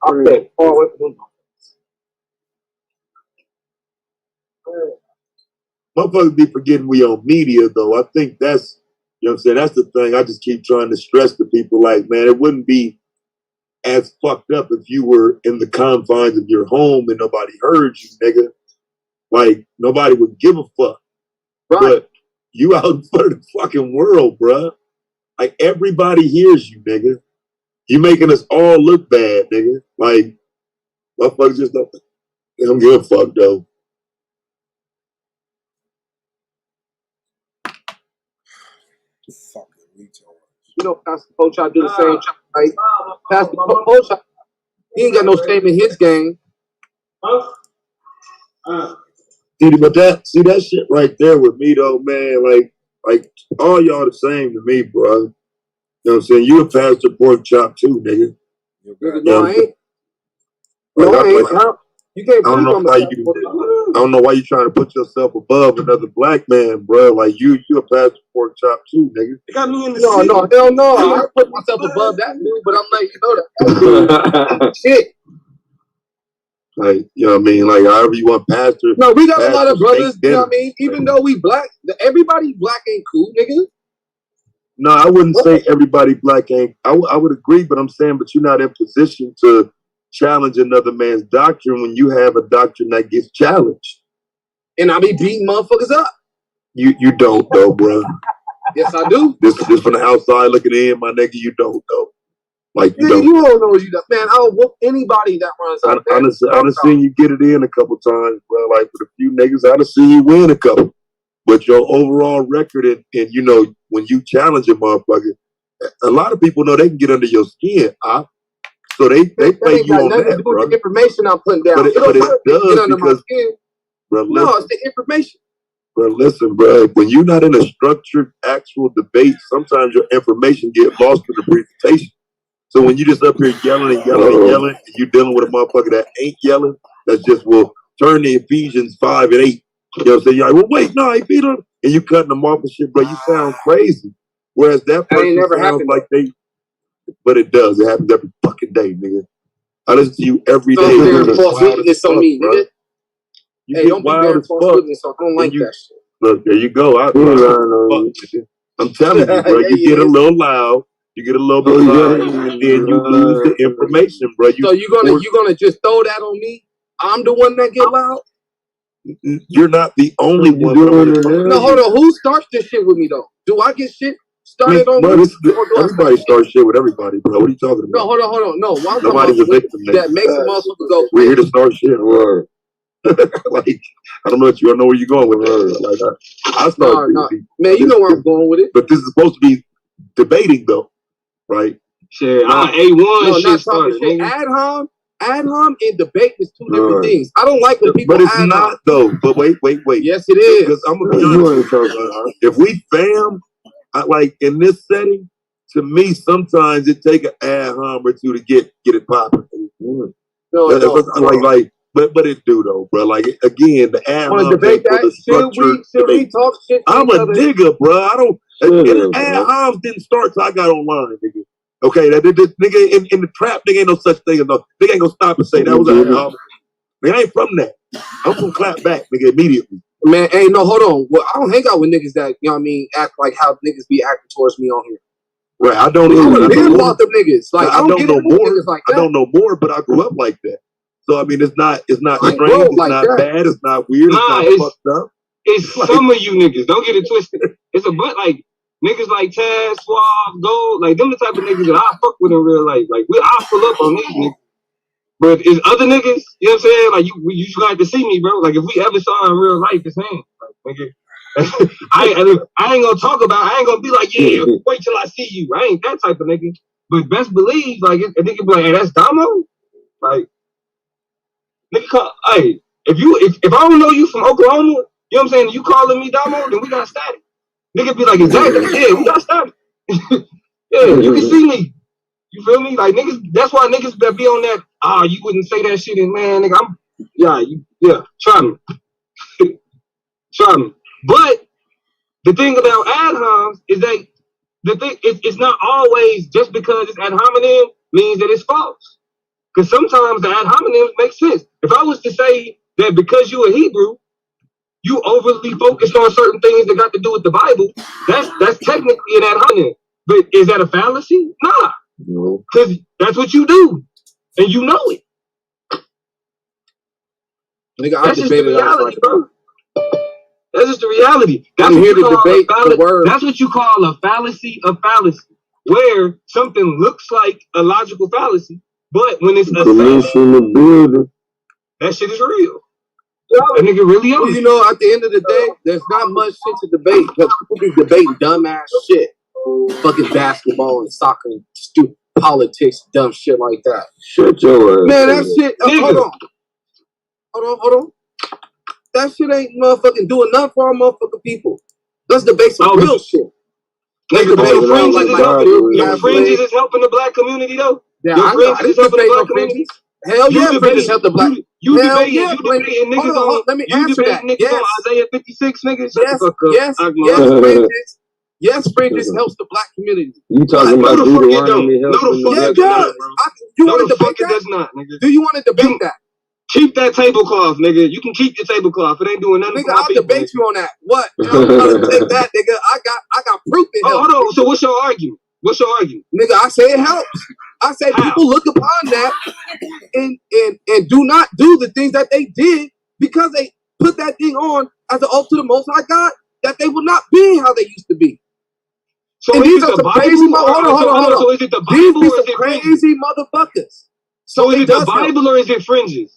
Okay. Motherfuckers be forgetting we on media, though. I think that's, you know what I'm saying, that's the thing I just keep trying to stress to people. Like, man, it wouldn't be as fucked up if you were in the confines of your home and nobody heard you, nigga. Like, nobody would give a fuck. Right. But you out in front of the fucking world, bruh. Like, everybody hears you, nigga. You making us all look bad, nigga. Like, motherfuckers just don't give a fuck, though. Fucking retard. You know, Pastor Pochop do the same. Like, Pastor Pochop, he ain't got no shame in his game. See that shit right there with me, though, man. Like all y'all the same to me, bro. You know what I'm saying? You a Pastor Pork Chop too, nigga. No, I ain't. No, I ain't. You can't I don't know why you trying to put yourself above another black man, bro. Like you a Pastor Pork Chop too, nigga. No, hell no. I put myself above that dude, but I'm letting you know that shit. Like, you know what I mean? Like, however you want pastor. No, we got a lot of brothers, you know what I mean? Even though we black, everybody black ain't cool, nigga. No, I wouldn't say everybody black ain't. I would agree, but I'm saying, but you're not in position to challenge another man's doctrine when you have a doctrine that gets challenged. And I be beating motherfuckers up. You don't though, bro. Yes, I do. This from the outside looking in, my nigga. You don't though. Like you nigga, don't. You don't know you don't. Man, I'll whoop anybody that runs up. I done seen you get it in a couple times, bro. Like with a few niggas, I done seen you win a couple. But your overall record and you know, when you challenge a motherfucker, a lot of people know they can get under your skin, so they play you on that, bro. The information I'm putting down. But it does under my skin. Bro, no, it's the information. Bro, listen, bro. When you're not in a structured, actual debate, sometimes your information get lost in the presentation. So when you just up here yelling and yelling and yelling, and you dealing with a motherfucker that ain't yelling, that's just will turn to Ephesians 5 and 8. You know what I'm saying? You're like, well, wait, no, he beat him. And you cutting them off and shit, bro. You sound crazy. Whereas that person sounds like but it does. It happens every fucking day, nigga. I listen to you every day. False witness on me, nigga. You get wild as fuck. I don't like that shit. Look, there you go. I'm telling you, bro. You get a little loud. You get a little bit loud, and then you lose the information, bro. So you gonna just throw that on me? I'm the one that get loud. You're not the only one. No, hold on. Who starts this shit with me though? Do I get shit started on me? Everybody starts shit with everybody, bro. What are you talking about? No, hold on. No, nobody's a victim. That makes a motherfucker go. We're here to start shit. Like, I don't know if you don't know where you're going with that. Like, I start man, you know where I'm going with it. But this is supposed to be debating, though, right? Shit, I'm an A1. No, not talking shit. Ad hom and debate is two different things. I don't like when people. But it's not though. But wait. Yes, it is. Because I'm gonna be honest. If we fam, like in this setting, to me, sometimes it take an ad hom or two to get it popping. But it do though, bro. Like again, the ad hom debate that. Should we talk shit? I'm a nigga, bro. I don't. Ad homs didn't start till I got online, nigga. Okay, that nigga in the trap, nigga ain't no such thing as no. Nigga ain't gonna stop and say that was ad hom. Nigga, I ain't from that. I'm gonna clap back, nigga, immediately. Man, hey, no, hold on. Well, I don't hang out with niggas that, you know what I mean, act like how niggas be acting towards me on here. Right, I don't know. I don't about them niggas. Like, I don't know more. Like I don't know more, but I grew up like that. So I mean, it's not strange. It's like not bad. It's not weird. It's not fucked up. It's like, some of you niggas. Don't get it twisted. It's a but like niggas like Taz, Suave, Gold, like them the type of niggas that I fuck with in real life. Like I pull up on these niggas. But it's other niggas, you know what I'm saying? Like you just got to see me, bro. Like if we ever saw in real life, it's him. Like, nigga, I ain't gonna talk about. I ain't gonna be like, yeah, wait till I see you. I ain't that type of nigga. But best believe, like a nigga be like, hey, that's Damo. Like, nigga, hey, if I don't know you from Oklahoma, you know what I'm saying? You calling me Damo, then we got static. Nigga be like, exactly, yeah, we got static. Yeah, you can see me. You feel me? Like niggas, that's why niggas that be on that, you wouldn't say that shit, and man, nigga, try me. Try me. But the thing about ad homs is that it's not always just because it's ad hominem means that it's false. Because sometimes the ad hominems make sense. If I was to say that because you a Hebrew, you overly focused on certain things that got to do with the Bible, that's technically an ad hominem. But is that a fallacy? Nah. Because that's what you do. And you know it. Nigga, that's just the reality, bro. That's just the reality. That's I'm here to debate the word. That's what you call a fallacy of fallacy. Where something looks like a logical fallacy, but when it's a building, that shit is real. That nigga really well, you know, at the end of the day, there's not much shit to debate because people be debating dumbass shit. Fucking basketball and soccer and stupid politics, dumb shit like that. Shut your ass. Man, that shit. Hold on. That shit ain't motherfucking doing nothing for our motherfucking people. Let's debate some real shit. Let's debate your fringes is helping the black community though. Yeah, your fringes is helping the black community. Hell yeah, fringes help the black. You debating niggas on. Let me answer that. Niggas on Isaiah 56, niggas. Yes, fringes helps the black community. You talking about Deuteronomy helping the black? You want to debate that? Does not, nigga. Do you want to debate that? Keep that tablecloth, nigga. You can keep the tablecloth. It ain't doing nothing. Nigga, I'll debate you on that. What? I'm gonna take that, nigga. I got proof it helps. Hold on. So what's your argument? Nigga, I say it helps. I say people look upon that and do not do the things that they did because they put that thing on as an oath to the Most High God that they will not be how they used to be. So and is it the Bible? Hold on. So is it the Bible or is it crazy fringes? motherfuckers? So is it the Bible or is it fringes?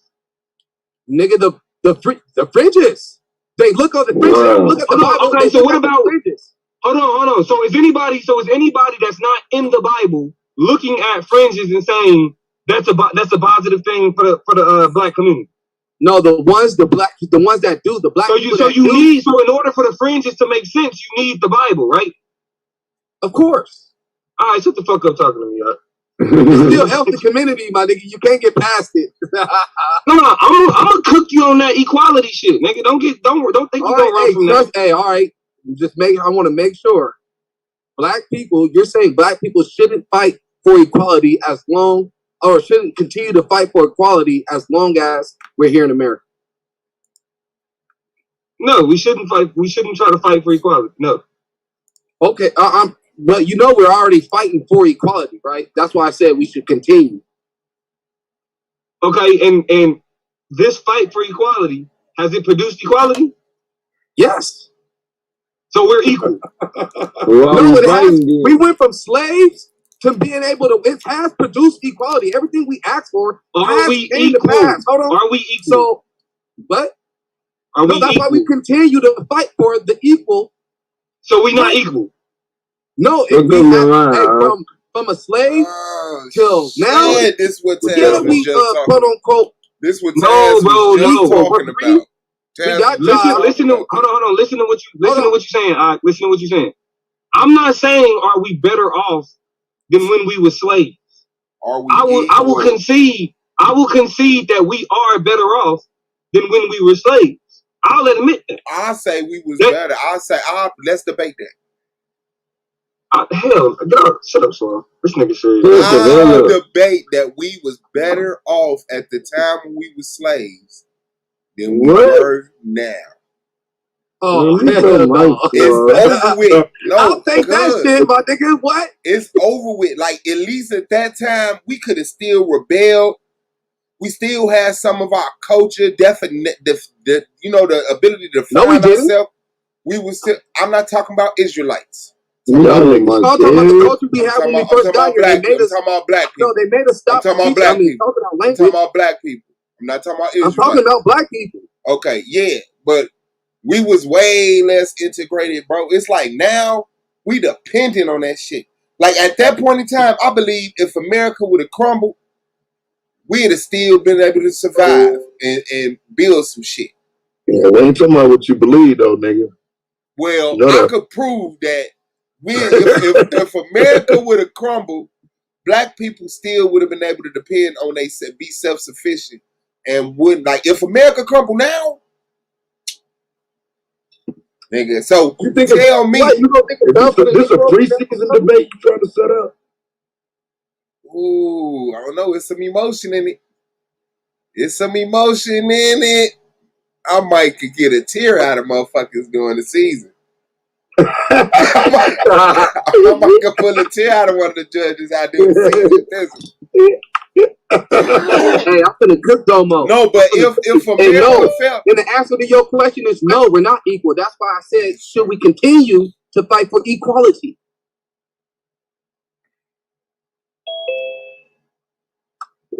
Nigga, the fringes. They look on the fringes. They look at the Bible. Okay, so what about fringes? Hold on. So is anybody that's not in the Bible looking at fringes and saying that's a positive thing for the black community? No, the ones that do the black. So in order for the fringes to make sense, you need the Bible, right? Of course. All right, shut the fuck up talking to me, huh? It still helps the community, my nigga. You can't get past it. No, I'm gonna cook you on that equality shit, nigga. Don't think you gonna run from that. Hey, all right. I want to make sure. Black people, you're saying black people shouldn't fight for equality shouldn't continue to fight for equality as long as we're here in America. No, we shouldn't fight. We shouldn't try to fight for equality. No. Okay, but we're already fighting for equality, right? That's why I said we should continue. Okay, and this fight for equality, has it produced equality? Yes. So we're equal. No, it has. We went from slaves to being able to. It has produced equality. Everything we asked for has came to pass. Hold on. Are we equal? So, what? That's why we continue to fight for the equal. So we're not equal. No, if we have from a slave till now, this what Taz was just quote unquote. This what Taz was just talking about. Listen to hold on. Listen to what you're saying. Listen to what you're saying. I'm not saying are we better off than when we were slaves. I will concede that we are better off than when we were slaves. I'll admit that. I say we was better. Let's debate that. Hell, God, shut up, Swirl. This nigga serious. I'll debate that we was better off at the time when we were slaves than we were now. Oh, it's over with. No, I'll take that shit, my nigga. What? It's over with. Like, at least at that time, we could have still rebelled. We still had some of our culture, the ability to find ourselves. We was still. I'm not talking about Israelites. I'm talking about the culture we had when we first got here. I'm talking about black people. No, they made us stop. I'm talking about black people. I'm talking about black people. I'm not talking about Israelites. I'm talking about black people. Okay, yeah, but we was way less integrated, bro. It's like now we dependent on that shit. Like at that point in time, I believe if America would have crumbled, we'd have still been able to survive and build some shit. Yeah, we ain't talking about what you believe though, nigga. Well, I could prove that if America would have crumbled, black people still would have been able to depend on be self-sufficient and wouldn't like if America crumbled now. Nigga, so you tell me this a pre-season debate you trying to set up? Ooh, I don't know. It's some emotion in it. I might could get a tear out of motherfuckers during the season. I might could pull a tear out of one of the judges out during the season. Hey, I'm finna cook Domo. No, but if America fell, and the answer to your question is no, we're not equal. That's why I said, should we continue to fight for equality?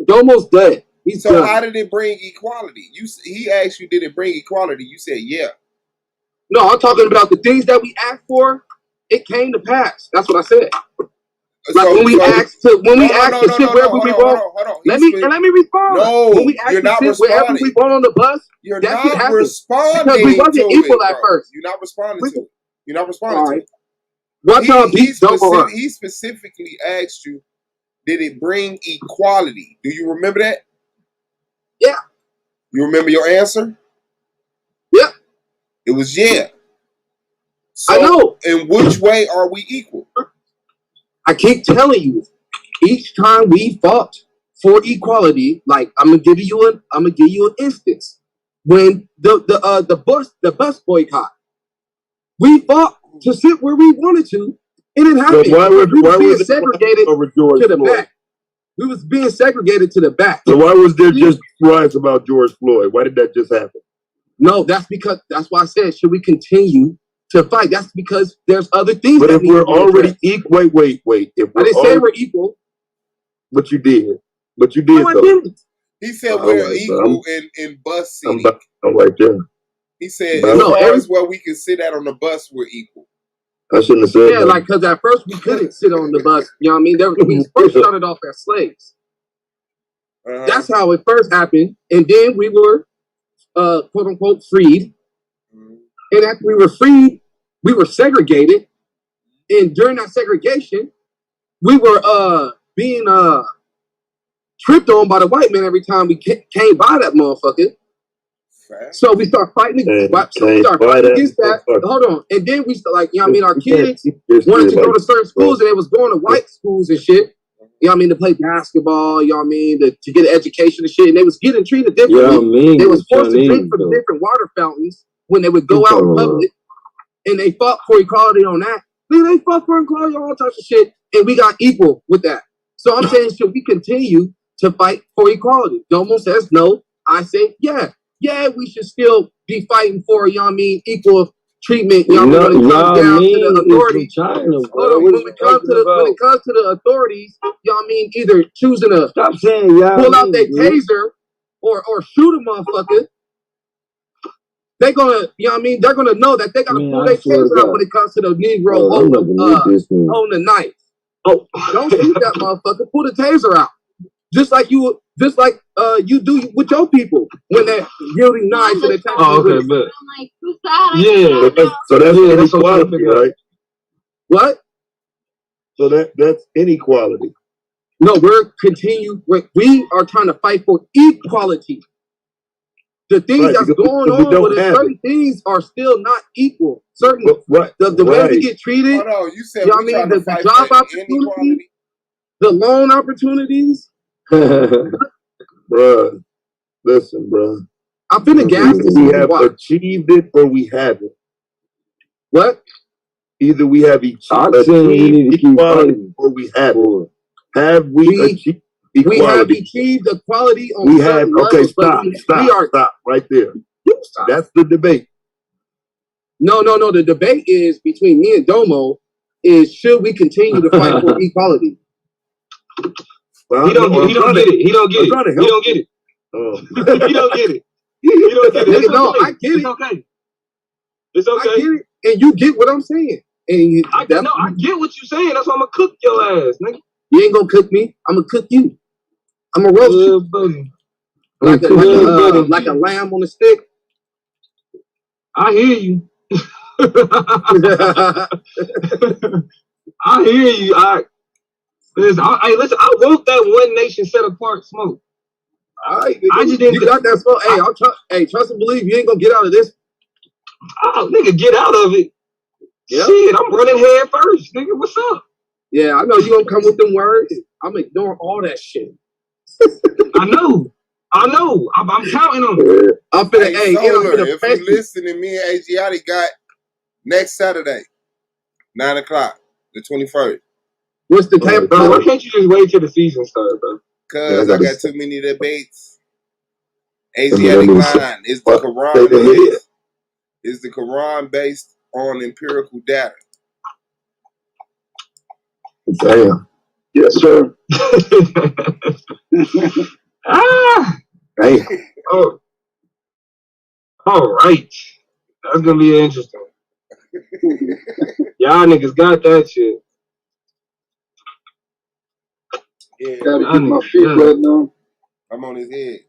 Domo's dead. He's so done. How did it bring equality? He asked you, did it bring equality? You said yeah. No, I'm talking about the things that we asked for. It came to pass. That's what I said. Like when we asked to sit wherever we want. Let me respond. No, when we asked you're not to sit wherever we want on the bus, you're that not responding because we wasn't equal it, at first. You're not responding to it. You're not responding to it. He specifically asked you, did it bring equality? Do you remember that? Yeah. You remember your answer? Yeah. It was yeah. So, I know. In which way are we equal? I keep telling you, each time we fought for equality, like I'm gonna give you an instance. When the bus boycott, we fought to sit where we wanted to, and it happened. So why we was being segregated over George to the Floyd? back. We was being segregated to the back. So why was there just riots about George Floyd? Why did that just happen? No, that's why I said, should we continue to fight? That's because there's other things. But that if we're already equal, wait. If I didn't say we're equal. But you did. No, I didn't. He said we're equal in bus seating. I'm right there. He said as far as where we can sit at on the bus, we're equal. I shouldn't have said that. Yeah, like, because at first we couldn't sit on the bus. You know what I mean? We first started off as slaves. That's how it first happened. And then we were, quote unquote, freed. And after we were freed, we were segregated. And during that segregation, we were being tripped on by the white man every time we came by that motherfucker. So we start fighting against that. Hold on. And then we start, like, you know what I mean? Our kids wanted to go to certain schools and they was going to white schools and shit. You know what I mean? To play basketball, you know what I mean? To get an education and shit. And they was getting treated differently. They was forced to drink from different water fountains when they would go out in public. And they fought for equality on that. They fought for equality on all types of shit. And we got equal with that. So I'm saying, should we continue to fight for equality? Domo says no. I say, yeah. Yeah, we should still be fighting for, you know what I mean, equal treatment. You know what I mean? When it comes down to the authorities. Hold on, when it comes to the authorities, you know what I mean, either choosing to pull out their taser or shoot a motherfucker, they're gonna, you know what I mean, they're gonna know that they gotta pull their taser out when it comes to the Negro holding the knife. Oh, don't shoot that motherfucker, pull the taser out. Just like you do with your people when they're wielding knives and attacking you. Okay, but so that's inequality, right? What? So that's inequality. No, we are trying to fight for equality. The things that's going on with certain things are still not equal. Certain the way we get treated. Hold on, you said you know what I mean, the job opportunities, the loan opportunities. Bruh, listen, bruh. I'm finna gas. We have achieved it or we haven't. What? Either we have achieved equality or we haven't. Have we achieved equality? We have achieved equality on we have. Okay, levels, stop right there. That's the debate. No. The debate is between me and Domo is should we continue to fight for equality? Well, he don't get it. He don't get it. He don't get it. Oh. He don't get it. He don't get it. It's no, okay. I get it. It's okay. It's okay. I get it, and you get what I'm saying. And I get what you're saying. That's why I'm gonna cook your ass, nigga. You ain't gonna cook me. I'm gonna cook you. I'm gonna roast you like a lamb on a stick. I hear you. I hear you. Listen, I want that one nation set apart smoke. All right, I just didn't. You got that smoke. Hey, trust and believe. You ain't gonna get out of this. Oh, nigga, get out of it. Yep. Shit, I'm running head first, nigga. What's up? Yeah, I know you gonna come with them words. I'm ignoring all that shit. I know. I'm counting on it. I'm finna, if you listening, me and Asiati got next Saturday, 9 o'clock, the 21st. What's the time? Bro, why can't you just wait till the season starts, bro? Because I got too many debates. Asiatic line is the Quran based. Is the Quran based on empirical data? Damn. Yes, sir. Hey. Oh. All right. That's gonna be interesting. Y'all niggas got that shit. Yeah. Gotta keep my feet wet now. I'm on his head.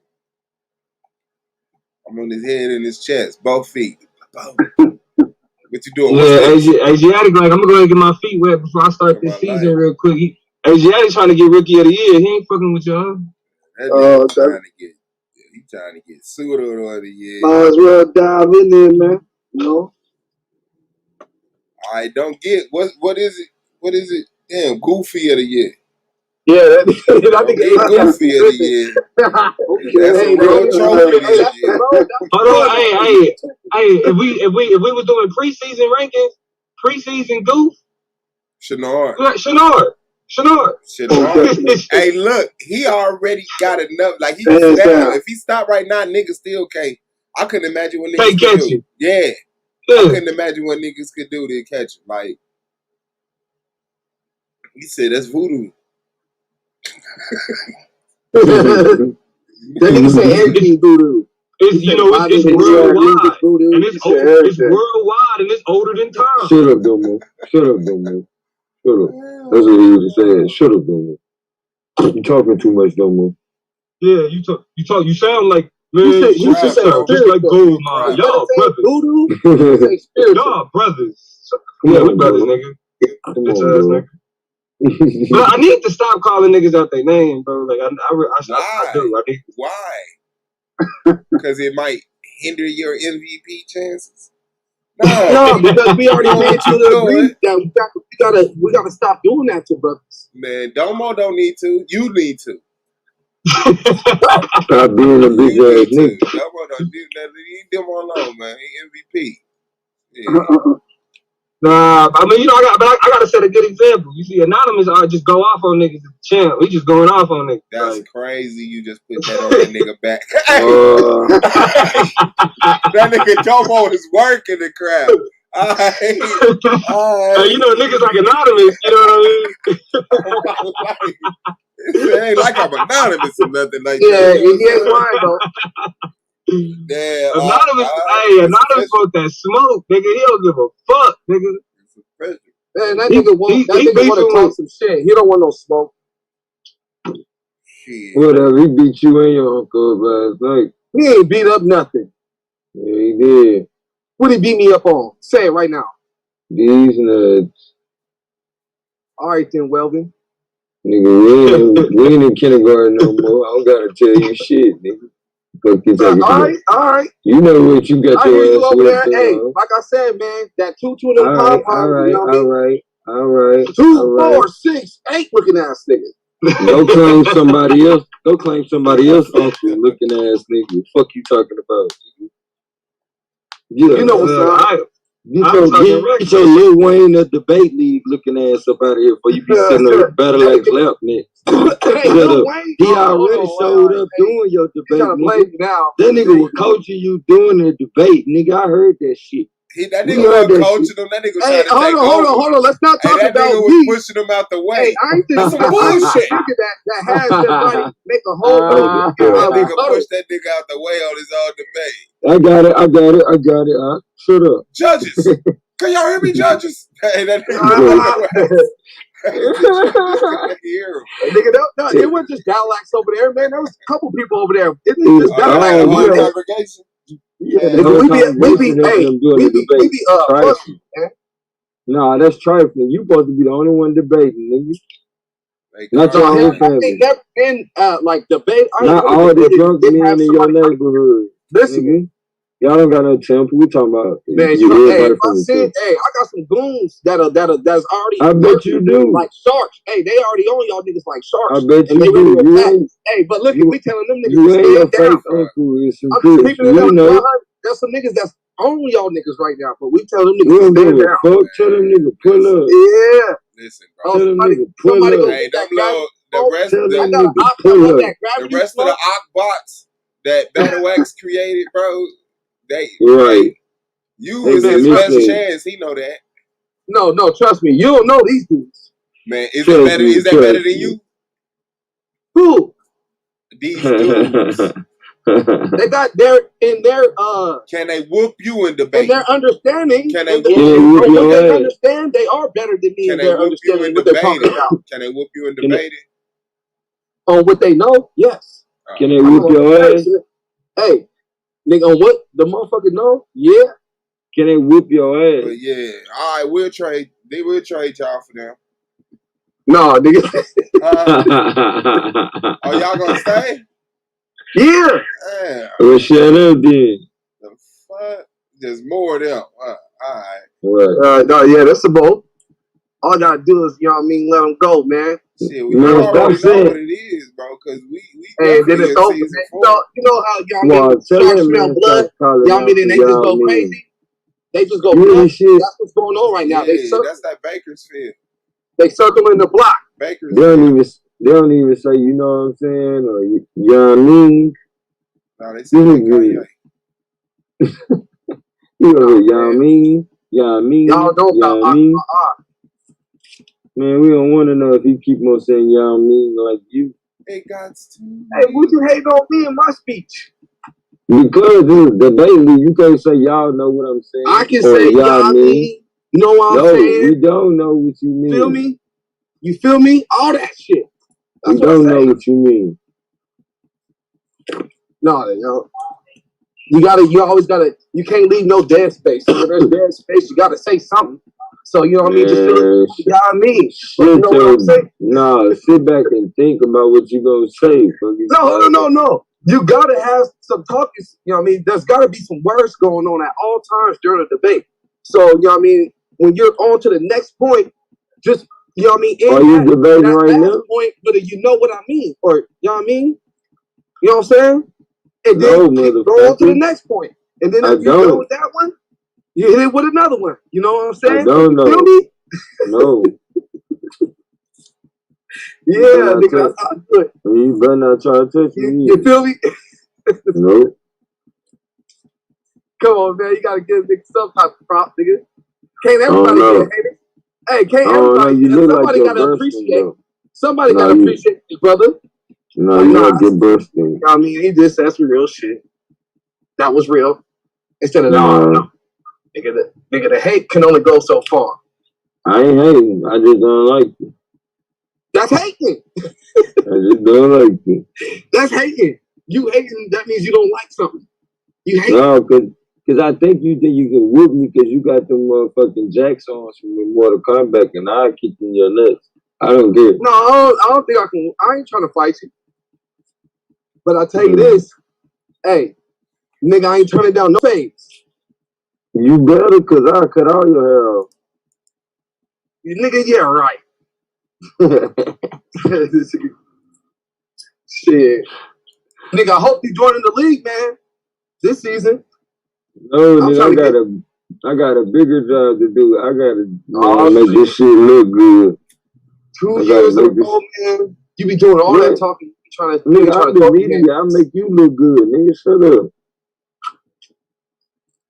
I'm on his head and his chest, both feet. What you doing? Yeah, Asiatic, like, I'm gonna go ahead and get my feet wet before I start this season real quick. Asiatic trying to get rookie of the year. He ain't fucking with y'all. That nigga trying to get sued of the year. Might as well dive in there, man. You know? I don't get what is it? What is it? Damn, goofy of the year. Yeah, I think it's goofy of the year. Okay. That's a real trophy this year. Hold on, hey, if we was doing preseason rankings, preseason goof? Shenard. Shenard. Hey, look, he already got enough. Like, he can stop. If he stopped right now, niggas still can't. I couldn't imagine what niggas could do. Yeah. I couldn't imagine what niggas could do to catch him. Like, he said, that's voodoo. That nigga said everything voodoo. It's worldwide. And it's worldwide and it's older than time. Shut up, Domo. Shut up. That's what he was saying. Shut up, Domo. You talking too much, Domo. Yeah, you sound like, man, you sound just like Gold Mine. Y'all brothers. Voodoo. Y'all brothers. Yeah, we brothers, nigga. Bitch ass nigga. But I need to stop calling niggas out their name, bro. Like I do. Why? Because it might hinder your MVP chances. No, because we already made to the agreement that we gotta stop doing that to brothers. Man, Domo don't need to. You need to. Stop being a big ass nigga. Domo don't leave them alone, man. He MVP. Yeah. Nah, I mean, I gotta set a good example. You see, Anonymous just go off on niggas at the champ. We just going off on niggas. That's crazy. You just put that on that nigga back. That nigga Domo is working the crowd. You know, niggas like Anonymous, you know what I mean? It ain't like I'm anonymous or nothing like that. Yeah, he ain't lying, though. Yeah, Anonymous want that smoke, nigga. He don't give a fuck, nigga. Man, that nigga want to talk some shit. He don't want no smoke. Shit. Whatever, he beat you and your uncle last night. He ain't beat up nothing. Yeah, he did. What did he beat me up on? Say it right now. These nuts. All right, then, Welvin. Nigga, we ain't in kindergarten no more. I don't gotta tell you shit, nigga. All right. You know what you got your ass over there. Hey, like I said, man, that 2-2 in the compound. All right. 2, 4, 6, 8 looking ass nigga. Don't claim somebody else. Don't claim somebody else uncle looking ass nigga. Fuck you talking about? You know what's up. Get your Lil Wayne at debate league looking ass up out of here before you be sitting there battle like lap next. Shut up. He already showed up doing your debate. Now. That nigga was coaching you doing the debate, nigga. I heard that shit. That nigga was coaching him. That nigga was trying to take over. Hold on. Let's not talk that about nigga was pushing him out the way. Hey, I ain't this bullshit. Nigga that has somebody make a whole that nigga pushed that nigga out the way on his own debate. I got it. Shut up. Judges. Can y'all hear me, judges? Hey, that nigga no, it wasn't just Dalax over there, man. There was a couple people over there. It was just Dalax. Congregation. Yeah, we be fussing, man. Nah, that's trifling. You supposed to be the only one debating, nigga. Not your whole family. I ain't never been like debate. Not all the drunk men in your neighborhood. Listen. Y'all don't got no temper. We talking about man. I got some goons that's already. I bet you do. Like sharks. Hey, they already on y'all niggas like sharks. I bet you do. Hey, but look, we telling them niggas to stand down. I'm keeping it up. There's some niggas that's on y'all niggas right now, but we tell them niggas to stand down. Fuck, tell them niggas pull up. Yeah. Listen, bro. Tell them niggas pull up. Hey, the rest of the Ockbots that Battle X created, bro. You is his best chance. He know that. No, trust me. You don't know these dudes. Man, is that better than you? Who? These dudes. They got their can they whoop you in debate? In their understanding. Can they whoop you? They understand they are better than me in their understanding what they're talking about. Can they whoop you in debating? On what they know, yes. Can they whoop your ass? Hey. Nigga, on what the motherfucker know? Yeah. Can they whoop your ass? But yeah. All right, we'll trade. They will trade y'all for them. No, nigga. Are y'all gonna stay? Yeah. Damn. Well, shut up, then. The fuck? There's more of them. All right. What? No, yeah, that's a boat. All I gotta do is, you know what I mean, let them go, man. Shit, we already know what it is, bro, because we and then it's over, man. You know how y'all mean, sharks smell blood? Y'all mean the niggas go crazy? They just go, shit. that's what's going on right now. Yeah, that's that Bakersfield. They circling the block. Bakersfield. They don't even say, you know what I'm saying, or you know what I mean? No, they say Kanye. You know what I mean? Y'all know about Man, we don't want to know if you keep on saying y'all mean like you. It got to. Hey, what you hating on me in my speech? Because it's debatedly, you can't say y'all know what I'm saying. I can say y'all mean. You know what I'm saying? We don't know what you mean. Feel me? You feel me? All that shit. That's we don't know what you mean. No, yo. You always gotta, you can't leave no dead space. So when there's dead space, you gotta say something. So, you know what I mean? Just feel you know what I mean? But you know what I'm saying? No, sit back and think about what you gonna say. No. You gotta have some talking, you know what I mean? There's gotta be some words going on at all times during the debate. So, you know what I mean? When you're on to the next point, just, you know what I mean? Are you debating right now? Point, whether you know what I mean, or, you know what I mean? You know what I'm saying? And then go on to the next point. And then if you go with that one, you hit it with another one. You know what I'm saying? I don't know. Feel me? No. Yeah, nigga, that's how I do it. You better not try to touch me. You feel me? Nope. Come on, man. You gotta give nigga some type of prop, nigga. Can't everybody get haters? Hey, can't everybody get it? Somebody gotta appreciate. Somebody gotta appreciate you, brother. No, you gotta get bursting. I mean, he just said some real shit. That was real. Instead of no. Nigga, the hate can only go so far. I ain't hating. I just don't like you. That's hating. I just don't like you. That's hating. You hating, that means you don't like something. You hate. No, because I think you can whoop me because you got them motherfucking jacks on from the Mortal Kombat and I'll kick in your nuts. I don't care. No, I don't think I can. I ain't trying to fight you. But I tell you this, hey, nigga, I ain't turning down no fades. You better, because I'll cut all your hair off. Nigga, yeah, right. Shit. Nigga, I hope you joining the league, man. This season. No, nigga, I got a bigger job to do. I gotta make this shit look good. 2 years ago, man, you be doing all that talking. Nigga, I'm the media. I make you look good. Nigga, shut up.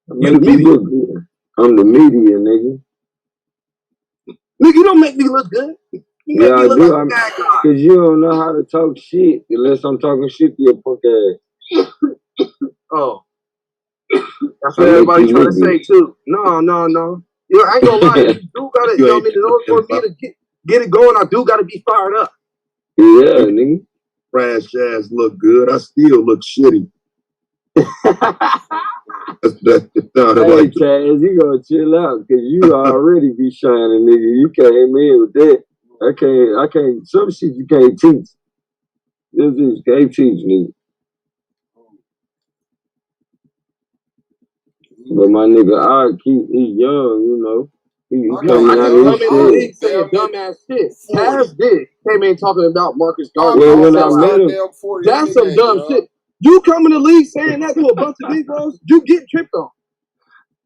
I make you look good. I'm the media, nigga. Nigga, you don't make me look good. You make me look like a bad guy. Because you don't know how to talk shit unless I'm talking shit to your punk ass. Oh. That's what everybody trying to say, too. No. You know, I ain't gonna lie. You do gotta, you know what I mean? In order for me to get it going, I do gotta be fired up. Yeah, nigga. Trash ass look good. I still look shitty. Hey, Chaz, you gonna chill out because you already be shining, nigga. You came in with that. I can't. Some shit you can't teach. This is can't teach, nigga. But my nigga, he young, you know. He coming out of his saying dumbass shit. Cass did. Came in talking about Marcus Garvey. Well, when I met him, that's some dumb shit. You come in the league saying that to a bunch of Negroes, you get tripped on.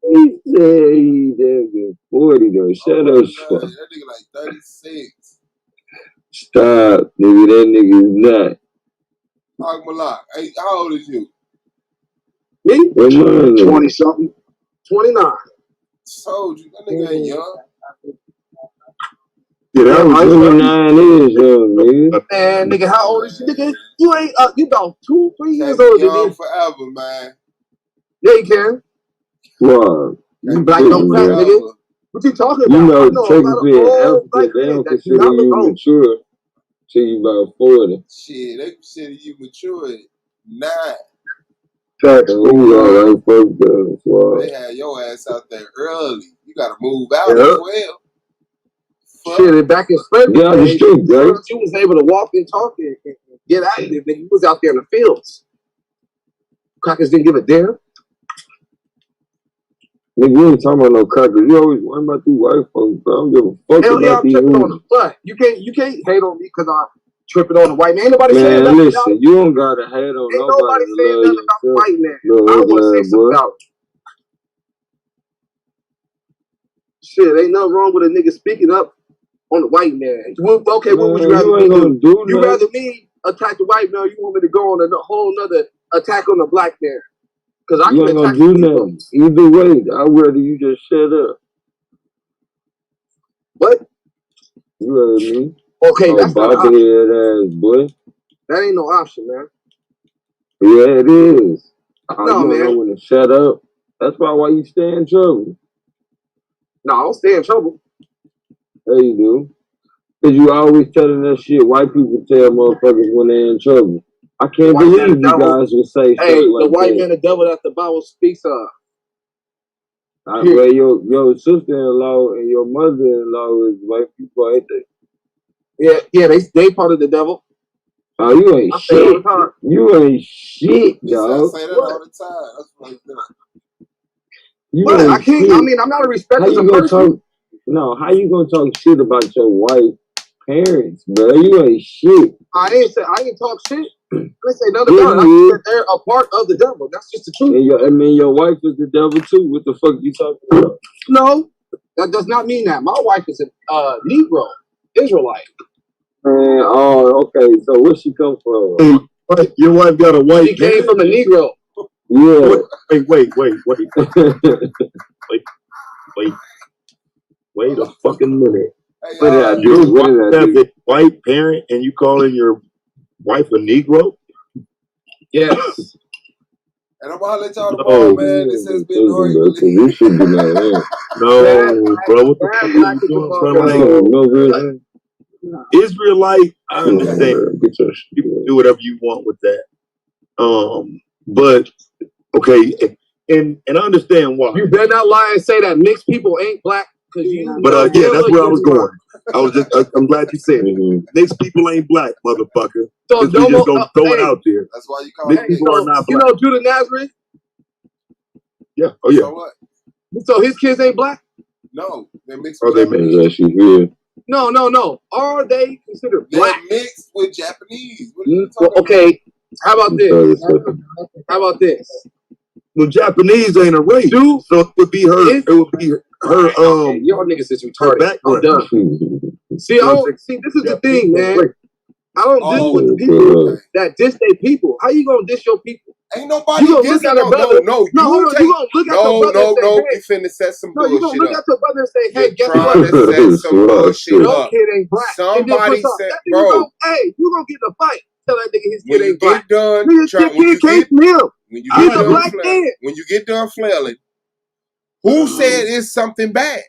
He said he damn 40 though. Shut up. That nigga like 36. Stop, nigga. That nigga is not. Malak. Hey, how old is you? Me? 20 something. 29. Told you that nigga ain't young. Yeah, that was 29 years young, nigga. Man, nigga, how old is you, nigga? You ain't you about 2-3 years older than me. Forever, man. Yeah, you can. Wow. You black don't crack, nigga. What you talking about? You know, I know technically in Africa, they don't consider you mature till you about 40. Shit, they consider you mature at 9. Facts. Wow. They had your ass out there early. You gotta move out as well. Shit, back in slavery the street, right? You was able to walk and talk and get active, nigga. You was out there in the fields. Crackers didn't give a damn. Nigga, you ain't talking about no crackers. You always worrying about these white folks, bro. I don't give a fuck Hell about yeah, I'm these tripping on them. But you can't hate on me because I'm tripping on the white man. Ain't nobody saying nothing about it. You don't gotta hate on nobody saying nothing about the white man. I want to say something about it. Shit, ain't nothing wrong with a nigga speaking up on the white man. Okay, what would you rather ain't me gonna do? You nothing. rather me attack the white man? Or you want me to go on a whole nother attack on the black man? Because I You can ain't gonna attack do people. nothing. Either way, I'd rather you just shut up. What? You heard me? Okay, that's not an option. Bobblehead ass boy. That ain't no option, man. Yeah, it is. No, you don't man. know when to shut up. That's why you stay in trouble. No, I don't stay in trouble. There you do. Because you always telling that shit white people tell motherfuckers when they're in trouble. I can't believe you guys would say stuff Hey, like the white that. man, the devil that the Bible speaks of. Well, your sister-in-law and your mother-in-law is white people, ain't they? Yeah, they part of the devil. Oh, you ain't I say it all the shit. time. You ain't shit, dog. I say that all the time. That's what I'm doing. You But ain't I can't. shit. I mean, I'm not a respecter How as you a gonna person. talk? No, how you gonna talk shit about your white parents, bro? You ain't shit. I ain't talk shit. I didn't say nothing Yeah, about it. I said they're a part of the devil. That's just the truth. And your wife is the devil too. What the fuck you talking about? No, that does not mean that. My wife is a Negro, Israelite. Man, oh, okay. So where she come from? Hey, your wife got a white. She came from a Negro. Yeah. Wait a fucking minute. What did I do? Your What wife did I have do? a white parent and you calling your wife a Negro? Yes. And I'm gonna let y'all tomorrow, man. This has been You should be like that. No, bro. What the fuck are you doing, bro? Like, Israelite, I understand. You can do whatever you want with that. But okay, and I understand why. You better not lie and say that mixed people ain't black, because you. But yeah, that's where I was going. I'm glad you said it. Mixed people ain't black, motherfucker. So we just gonna throw it out there. That's why you call mixed people are not black. You know Judah Nazareth? Yeah. Oh yeah. So what? So his kids ain't black? No, they're mixed. Are they mixed? No. Are they considered black? They're mixed with Japanese. What are you talking okay. How about this? How about this? Well, Japanese ain't a race, so it would be her. It would be her. Y'all niggas is retarded. I'm done. See, this is the thing, man. I don't deal with the people that diss their people. How you gonna diss your people? Ain't nobody you gonna look at a brother. No, you gonna look at your brother and say, hey, you finna set some no, bullshit you gonna look at your brother and say, hey, guess trying what? to set some bullshit Your up. kid ain't black. Somebody said, that bro, hey, you gonna get in a fight. Tell that nigga his when kid you ain't black. get done, when you get done flailing, who said it's something bad?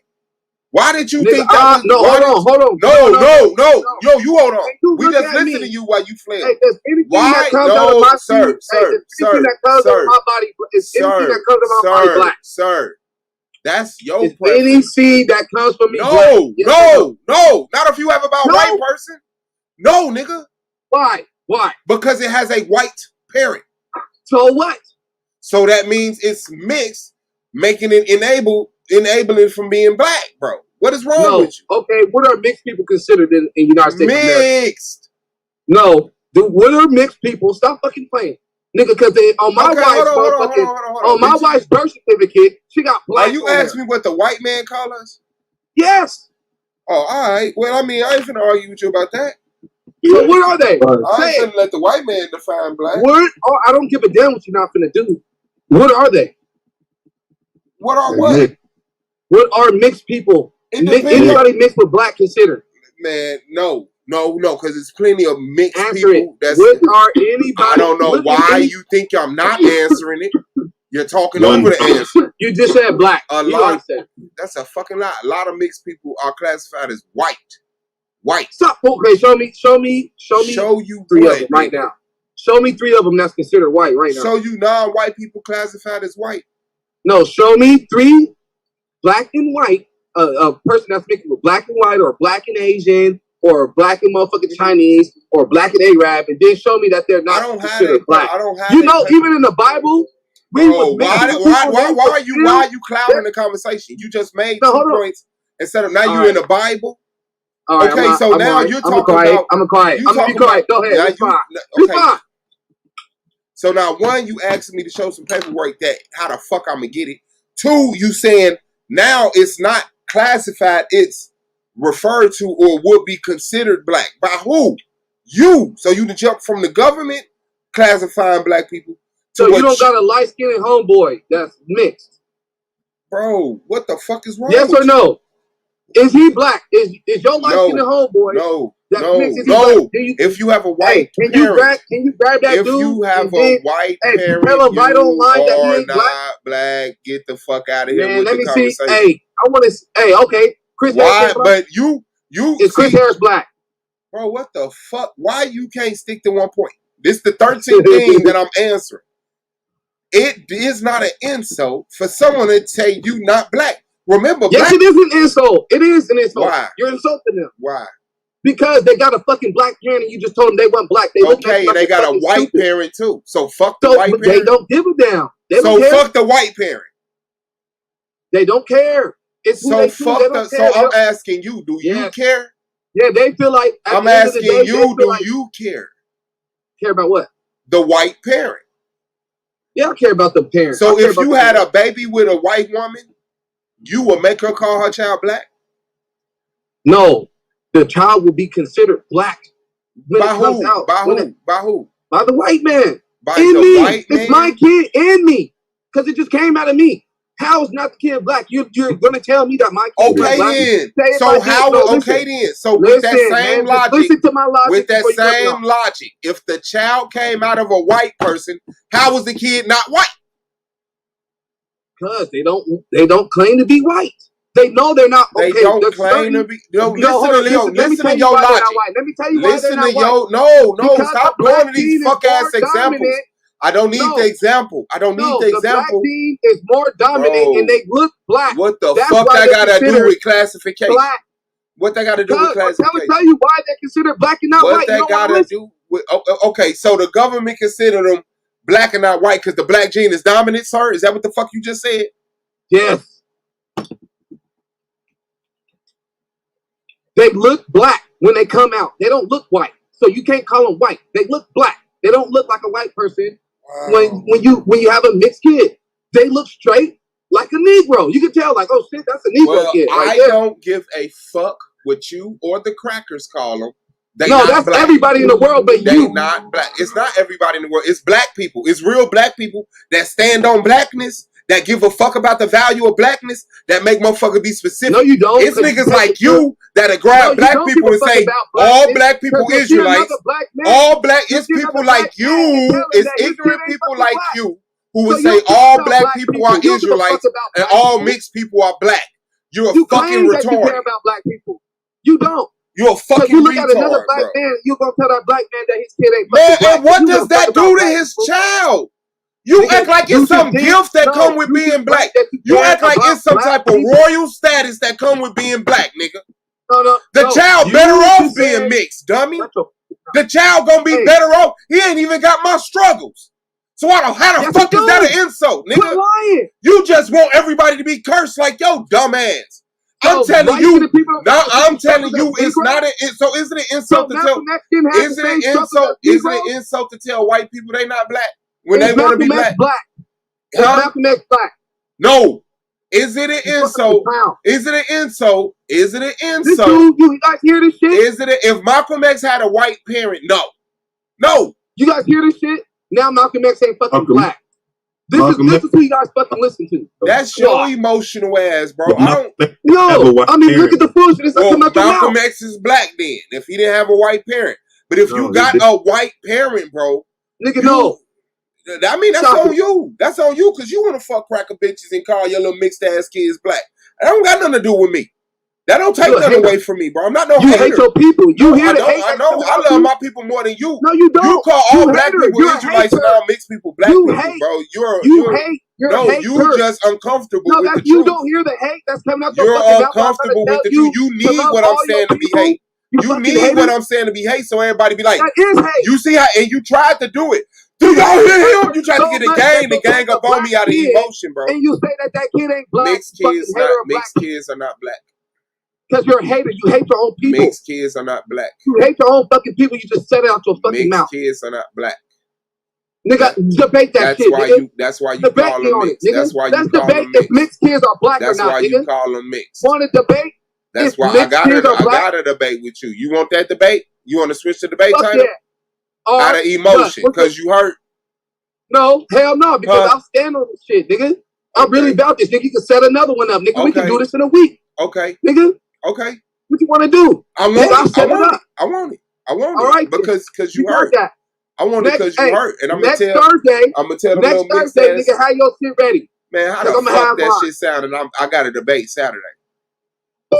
Why did you think that was? No, hold on. No, you hold on. You We just listen to you while you flail. Hey, why? No, sir, anything that comes out of my body is anything that comes out of my body black. Sir, that's your it's preference. Any seed that comes from me No, not if you have about a white person. No, nigga. Why? Because it has a white parent. So what? So that means it's mixed, making it enabling from being black, bro. What is wrong with you? Okay, what are mixed people considered in the United States? Mixed. No. What are mixed people? Stop fucking playing. Nigga, because on my wife's birth certificate, she got black. Are you asking me what the white man call us? Yes. Oh, all right. Well, I mean, I ain't finna argue with you about that. So what are they? I ain't finna let the white man define black. I don't give a damn what you're not finna do. What are they? What are what? What are mixed people? Anybody mixed with black considered? Man, no, because there's plenty of mixed What people. are anybody? I don't know why you think I'm not answering it. You're talking over the answer. You just said black. That's a fucking lie. A lot of mixed people are classified as white. Stop. Okay, show you 3 of them right now. Show me 3 of them that's considered white right now. Show you non-white people classified as white. No, show me 3 black and white. A person that's mixed with black and white, or black and Asian, or black and motherfucking Chinese, or black and Arab, and then show me that they're not considered black. Even in the Bible, why are you clouding the conversation? You just made 2 points instead of now you in the Bible. All right, okay, so now you're talking about. I'm quiet. Go ahead. It's fine. It's fine. So now, 1, you asking me to show some paperwork that how the fuck I'm gonna get it. 2, you saying now it's not classified, it's referred to or would be considered black. By who? You. So you to jump from the government classifying black people to so you don't got a light-skinned homeboy that's mixed. Bro, what the fuck is wrong yes with or no? Is he black? Is your light-skinned homeboy no, that's no, mixed? Is no. he black? If you have a white can parent, you grab that if dude? you have and a then, white hey, parent, tell him right online that he are ain't not black. Get the fuck out of here Man, with let the me see. conversation. Hey, I want to. Hey, okay. Chris Harris Why? ain't black? But you is Chris Harris black? Bro, what the fuck? Why you can't stick to one point? This is the 13th thing that I'm answering. It is not an insult for someone to say you not black. Remember, yes, black. it is an insult. It is an insult. Why? You're insulting them. Why? Because they got a fucking black parent and you just told them they weren't black. They okay, and they got a white stupid. parent too. So fuck the white parent. They don't give a damn. They so don't care. Fuck the white parent. They don't care. It's who they fuck they don't care. So I'm asking you, do you care? Yeah, they feel like I'm asking you, do you care? Care about what? The white parent. Yeah, I care about the parent. So if you had a baby with a white woman, you would make her call her child black? No. The child will be considered black when by it comes who? out. By who? By who? By the white man. By in the me. white man? It's my kid in me. Because it just came out of me. How is not the kid black? You're going to tell me that my kid is black? Then. So how? No, okay then. So with that same logic, listen to my logic. With that same logic, if the child came out of a white person, how was the kid not white? Because they don't claim to be white. They know they're not. They okay, don't claim to be. Listen to your logic. Let me tell you why they're not white. No. Stop going to these fuck ass examples. I don't need the example. I don't need the example. The black gene is more dominant and they look black. What the fuck that got to do with classification? Black. What that got to do with classification? I'm tell you why they're considered black and not white. What that got to do with? Okay, so the government consider them black and not white because the black gene is dominant, sir? Is that what the fuck you just said? Yes. They look black when they come out. They don't look white. So you can't call them white. They look black. They don't look like a white person. Wow. When you have a mixed kid. They look straight like a Negro. You can tell like, oh shit, that's a Negro kid. I don't give a fuck what you or the crackers call them. That's black. Everybody in the world but they you. Not black. It's not everybody in the world. It's black people. It's real black people that stand on blackness, that give a fuck about the value of blackness, that make motherfucker be specific. No, you don't. It's niggas like you that'll grab black people and say, all black people Israelites. All black, it's people like you, it's ignorant people like you who would say all black people are Israelites and all mixed people are black. You're a fucking retard. You care about black people. You don't. You're a fucking retard, you look at another black man, you're going to tell that black man that his kid ain't man, black. and what does that do to his child? You act like it's some gift that come with being black. You act like it's some type of royal status that come with being black, nigga. The child better off being mixed, dummy. The child gonna be better off. He ain't even got my struggles. So how the fuck is that an insult, nigga? You just want everybody to be cursed like yo, dumb ass. I'm telling you, I'm telling you, it's not an so isn't it insult to tell? Isn't it insult to tell white people they not black when they want to be black? Malcolm X black. No. Is it an insult? Is it an insult? Is it an insult? You guys hear this shit? Is it if Malcolm X had a white parent? No. You guys hear this shit? Now Malcolm X ain't fucking black. This is who you guys fucking listen to. That's your emotional ass, bro. I mean, look at the foolishness that come out your mouth. Malcolm X is black then, if he didn't have a white parent. But if you got a white parent, bro, nigga, no. I mean, that's on you. That's on you because you want to fuck cracker bitches and call your little mixed ass kids black. That don't got nothing to do with me. That don't take nothing away from me, bro. I'm not no hater. You hate your people. You hear the hate. I know. I love my people more than you. No, you don't. You call all black people Israelites and all mixed people black people, bro. You're just uncomfortable with the truth. You don't hear the hate that's coming out your fucking mouth. You're uncomfortable with the truth. You need what I'm saying to be hate. You need what I'm saying to be hate, so everybody be like, that is hate. You see how, and you tried to do it. Do y'all hear him? You tried to get the gang up on me out of emotion, bro. And you say that kid ain't black. Mixed kids are not black. Because you're a hater. You hate your own people. Mixed kids are not black. You hate your own fucking people. You just said it out your fucking mouth. Mixed kids are not black. Nigga, debate that shit, nigga. That's why you debate call me them on mixed. it, nigga. That's why you Let's call debate them if mixed. mixed kids are black That's or not, why nigga. you call them mixed. Want to debate? That's if why mixed kids are black? I got a debate with you. You want that debate? You want to switch the debate Fuck title? Yeah. Out of emotion, because you hurt? No, hell no, because I'll stand on this shit, nigga. I'm really about this, nigga. You can set another one up, nigga. We can do this in a week. Okay. Nigga. Okay. What you want to do? I want it. I want it. I want it. I want it. All right, because you hurt. That. I want it because you hurt. And I'm gonna tell Thursday. I'm gonna tell them next little mixed Thursday, ass. Nigga, have your shit ready. Man, how the fuck that shit sound? And I got a debate Saturday.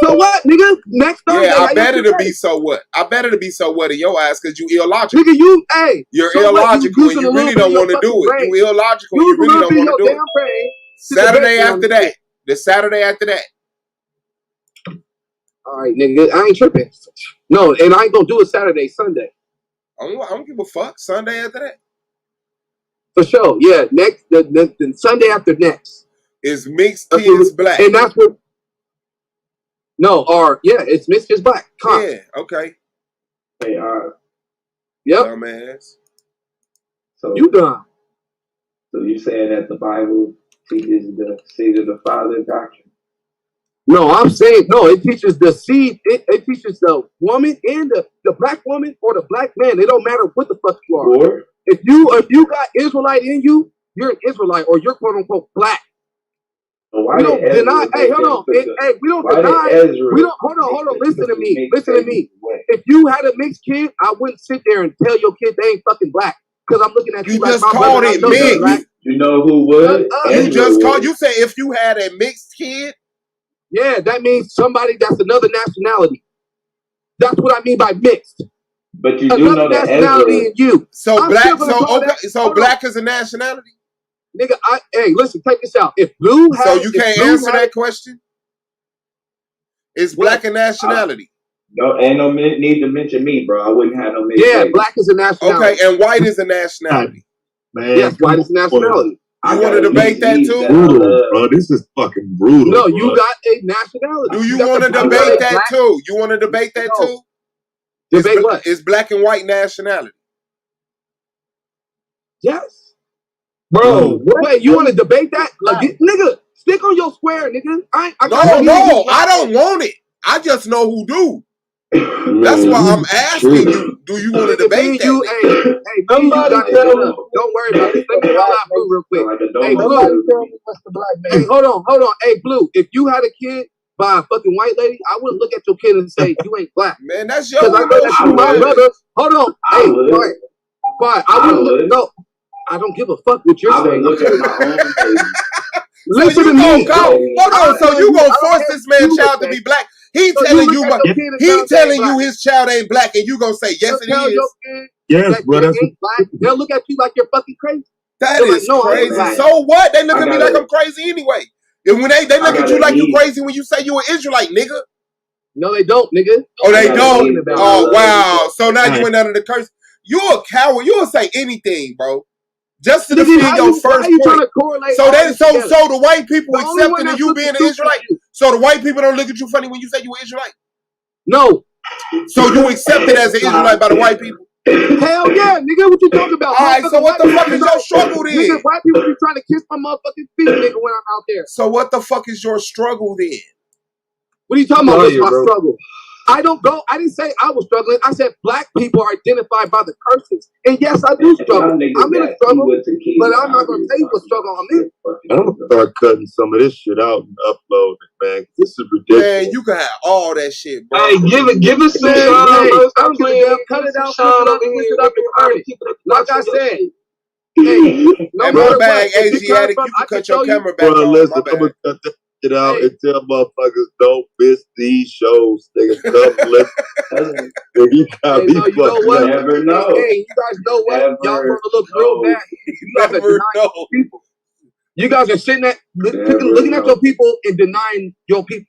So what, nigga? Next Thursday. Yeah, I bet it'll be so what. I bet it'll be so what in your ass because you illogical. Nigga, you're illogical and you really don't want to do it. You illogical and you really don't want to do it. Saturday after that. The Saturday after that. All right, nigga, I ain't tripping. No, and I ain't gonna do it Saturday, Sunday. I don't give a fuck. Sunday after that. For sure, yeah. Next, the Sunday after next is mixed kids black, and that's what. No, or yeah, it's mixed kids black. Yeah, okay. Hey, yep. Dumbass. So you done. So you saying that the Bible teaches the seed of the father doctrine? No, I'm saying no. It teaches the seed. It teaches the woman and the black woman or the black man. It don't matter what the fuck you are. Or if you got Israelite in you, you're an Israelite or you're quote unquote black. Why we don't deny. Hey, hold on. We don't deny. We don't. Hold on. Listen to me. If you had a mixed kid, I wouldn't sit there and tell your kid they ain't fucking black because I'm looking at you like just my called brother. it mixed. You know who would? You just called. You say if you had a mixed kid. Yeah, that means somebody that's another nationality. That's what I mean by mixed. But you do another know that nationality Ezra. in you. So black. So black is a nationality. Nigga, hey, listen, check this out. If blue had, so you can't answer that question. Is black a nationality? No, ain't no need to mention me, bro. I wouldn't have no mixed. Yeah, black is a nationality. Okay, and white is a nationality. Man, yes, white is a nationality. You want to debate that too? Brutal, bro. This is fucking brutal. No, you got a nationality. Do you want to debate that too? You want to debate that too? Debate what? Is black and white nationality? Yes. Bro, wait, you want to debate that? Nigga, stick on your square, nigga. I don't want it. I just know who do. That's why I'm asking you. Do you want to debate that? Hey, somebody tell me. Don't worry about this. Let me call out Blue real quick. Hey, Blue. Hey, hold on. Hey, Blue. If you had a kid by a fucking white lady, I wouldn't look at your kid and say you ain't black. Man, that's your emotion. My brother. Hold on. Hey, quiet. I wouldn't look. No, I don't give a fuck what you're saying. Look at my own baby. Listen to me. Hold on. So you gonna force this man's child to be black? He telling you, he telling you his child ain't black, and you gonna say yes it is. Yes, bro. They'll look at you like you're fucking crazy. That is crazy. So what? They look at me like I'm crazy anyway. And when they look at you like you crazy when you say you an Israelite, nigga. No, they don't, nigga. Oh, they don't. Oh, wow. So now you went under the curse. You're a coward. You'll say anything, bro. Just to defend your first point. So the white people accepting you being an Israelite. So the white people don't look at you funny when you say you an Israelite. No. So you accepted as an Israelite by the white people. Hell yeah, nigga. What you talking about? All right. So what the fuck is your struggle then? Nigga, white people be trying to kiss my motherfucking feet, nigga, when I'm out there. So what the fuck is your struggle then? What are you talking about? What's my struggle? I didn't say I was struggling. I said black people are identified by the curses. And yes, I do struggle. I'm in a struggle, but I'm not going to tell you what struggle I'm in. I'm going to start cutting some of this shit out and upload it, man. This is ridiculous. Man, you can have all that shit, bro. Hey, give us some shine, bro. I'm playing. Cut it out, twist it up, and burn it. Like I said. Hey, no matter bag what, Asiatic, you can cut your camera back on. Listen, I'm going to cut that shit out and tell motherfuckers don't miss these shows. Nigga, come listen. You got me fucked up. Never know. Hey, you guys know what? Y'all want to look real bad. You guys are denying people. You guys are sitting at looking at your people and denying your people.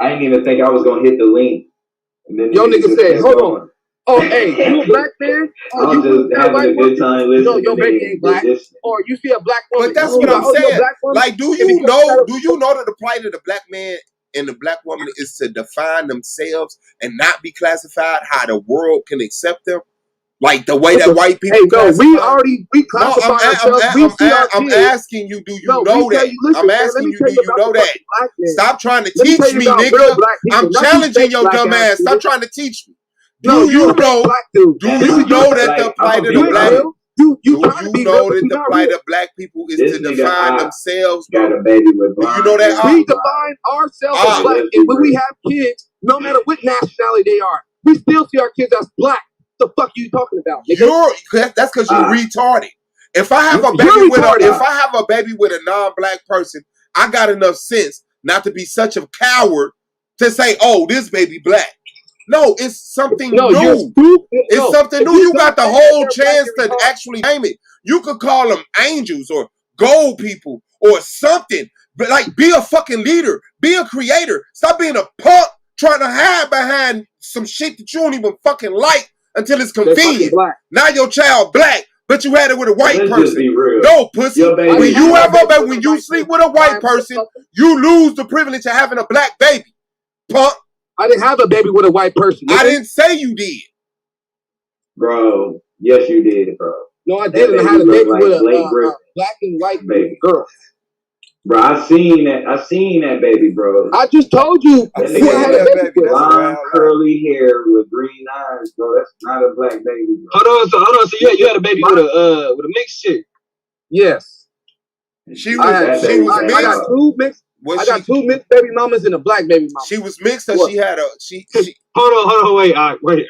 I didn't even think I was gonna hit the link. And then your nigga said, "Hold on." Oh, hey, you a black man? Oh, you just having a good time listening. No, your baby ain't black. Or you see a black woman. But that's what I'm saying. Like, do you know that the plight of the black man and the black woman is to define themselves and not be classified how the world can accept them? Like the way that white people. Hey, no, we classify ourselves. I'm asking you, do you know that? I'm asking you, do you know that? Stop trying to teach me, nigga. I'm challenging your dumb ass. Stop trying to teach me. Do you know that the plight of the black people? Do you know that the plight of black people is to define themselves, bro? Got a baby with Do you know that? We define ourselves as black, and when we have kids, no matter what nationality they are, we still see our kids as black. The fuck are you talking about, nigga? That's because you're retarded. If I have a baby with a non-black person, I got enough sense not to be such a coward to say, "Oh, this baby black." No, it's something new. It's something new. You got the whole chance to actually name it. You could call them angels or gold people or something. But like, be a fucking leader. Be a creator. Stop being a punk trying to hide behind some shit that you don't even fucking like until it's convenient. Now your child black, but you had it with a white person. No, pussy. When you sleep with a white person, you lose the privilege of having a black baby. Punk. I didn't have a baby with a white person. I didn't say you did. Bro, yes you did, bro. No, I didn't. I had a baby with a black and white baby girl. Bro, I seen that baby, bro. I just told you. That nigga had a baby with long curly hair with green eyes, bro. That's not a black baby, bro. Hold on. So you had a baby with a mixed chick. Yes. She was mixed. I got two mixed. I got two mixed baby mamas and a black baby mama. She was mixed, or she had a she. Hold on, wait.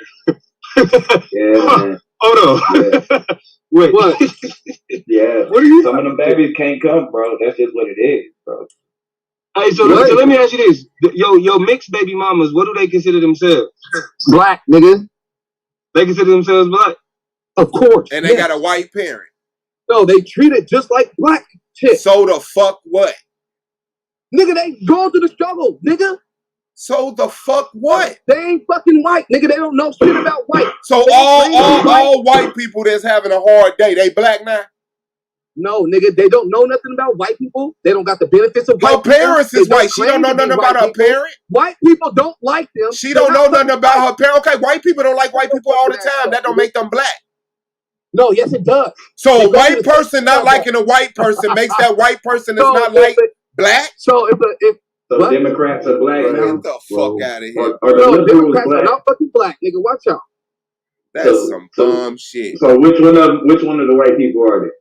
Yeah, man. Hold on. Yeah. Wait. What? Yeah. Some of them babies can't come, bro. That's just what it is, bro. Hey, so let me ask you this: yo, mixed baby mamas, what do they consider themselves? Black, nigga. They consider themselves black. Of course. And they got a white parent. No, they treat it just like black chicks. So the fuck what? Nigga, they go through the struggle, nigga. So the fuck what? They ain't fucking white, nigga. They don't know shit about white. So all white people that's having a hard day, they black now? No, nigga, they don't know nothing about white people. They don't got the benefits of white people. Her parents is white. She don't know nothing about her parent. White people don't like them. She don't know nothing about her parent. Okay, white people don't like white people all the time. That don't make them black. No, yes it does. So a white person not liking a white person makes that white person that's not like black? So if So Democrats are black now? Get the fuck out of here. Or Democrats are not fucking black, nigga. Watch out. That's some dumb shit. So which one of the white people are they?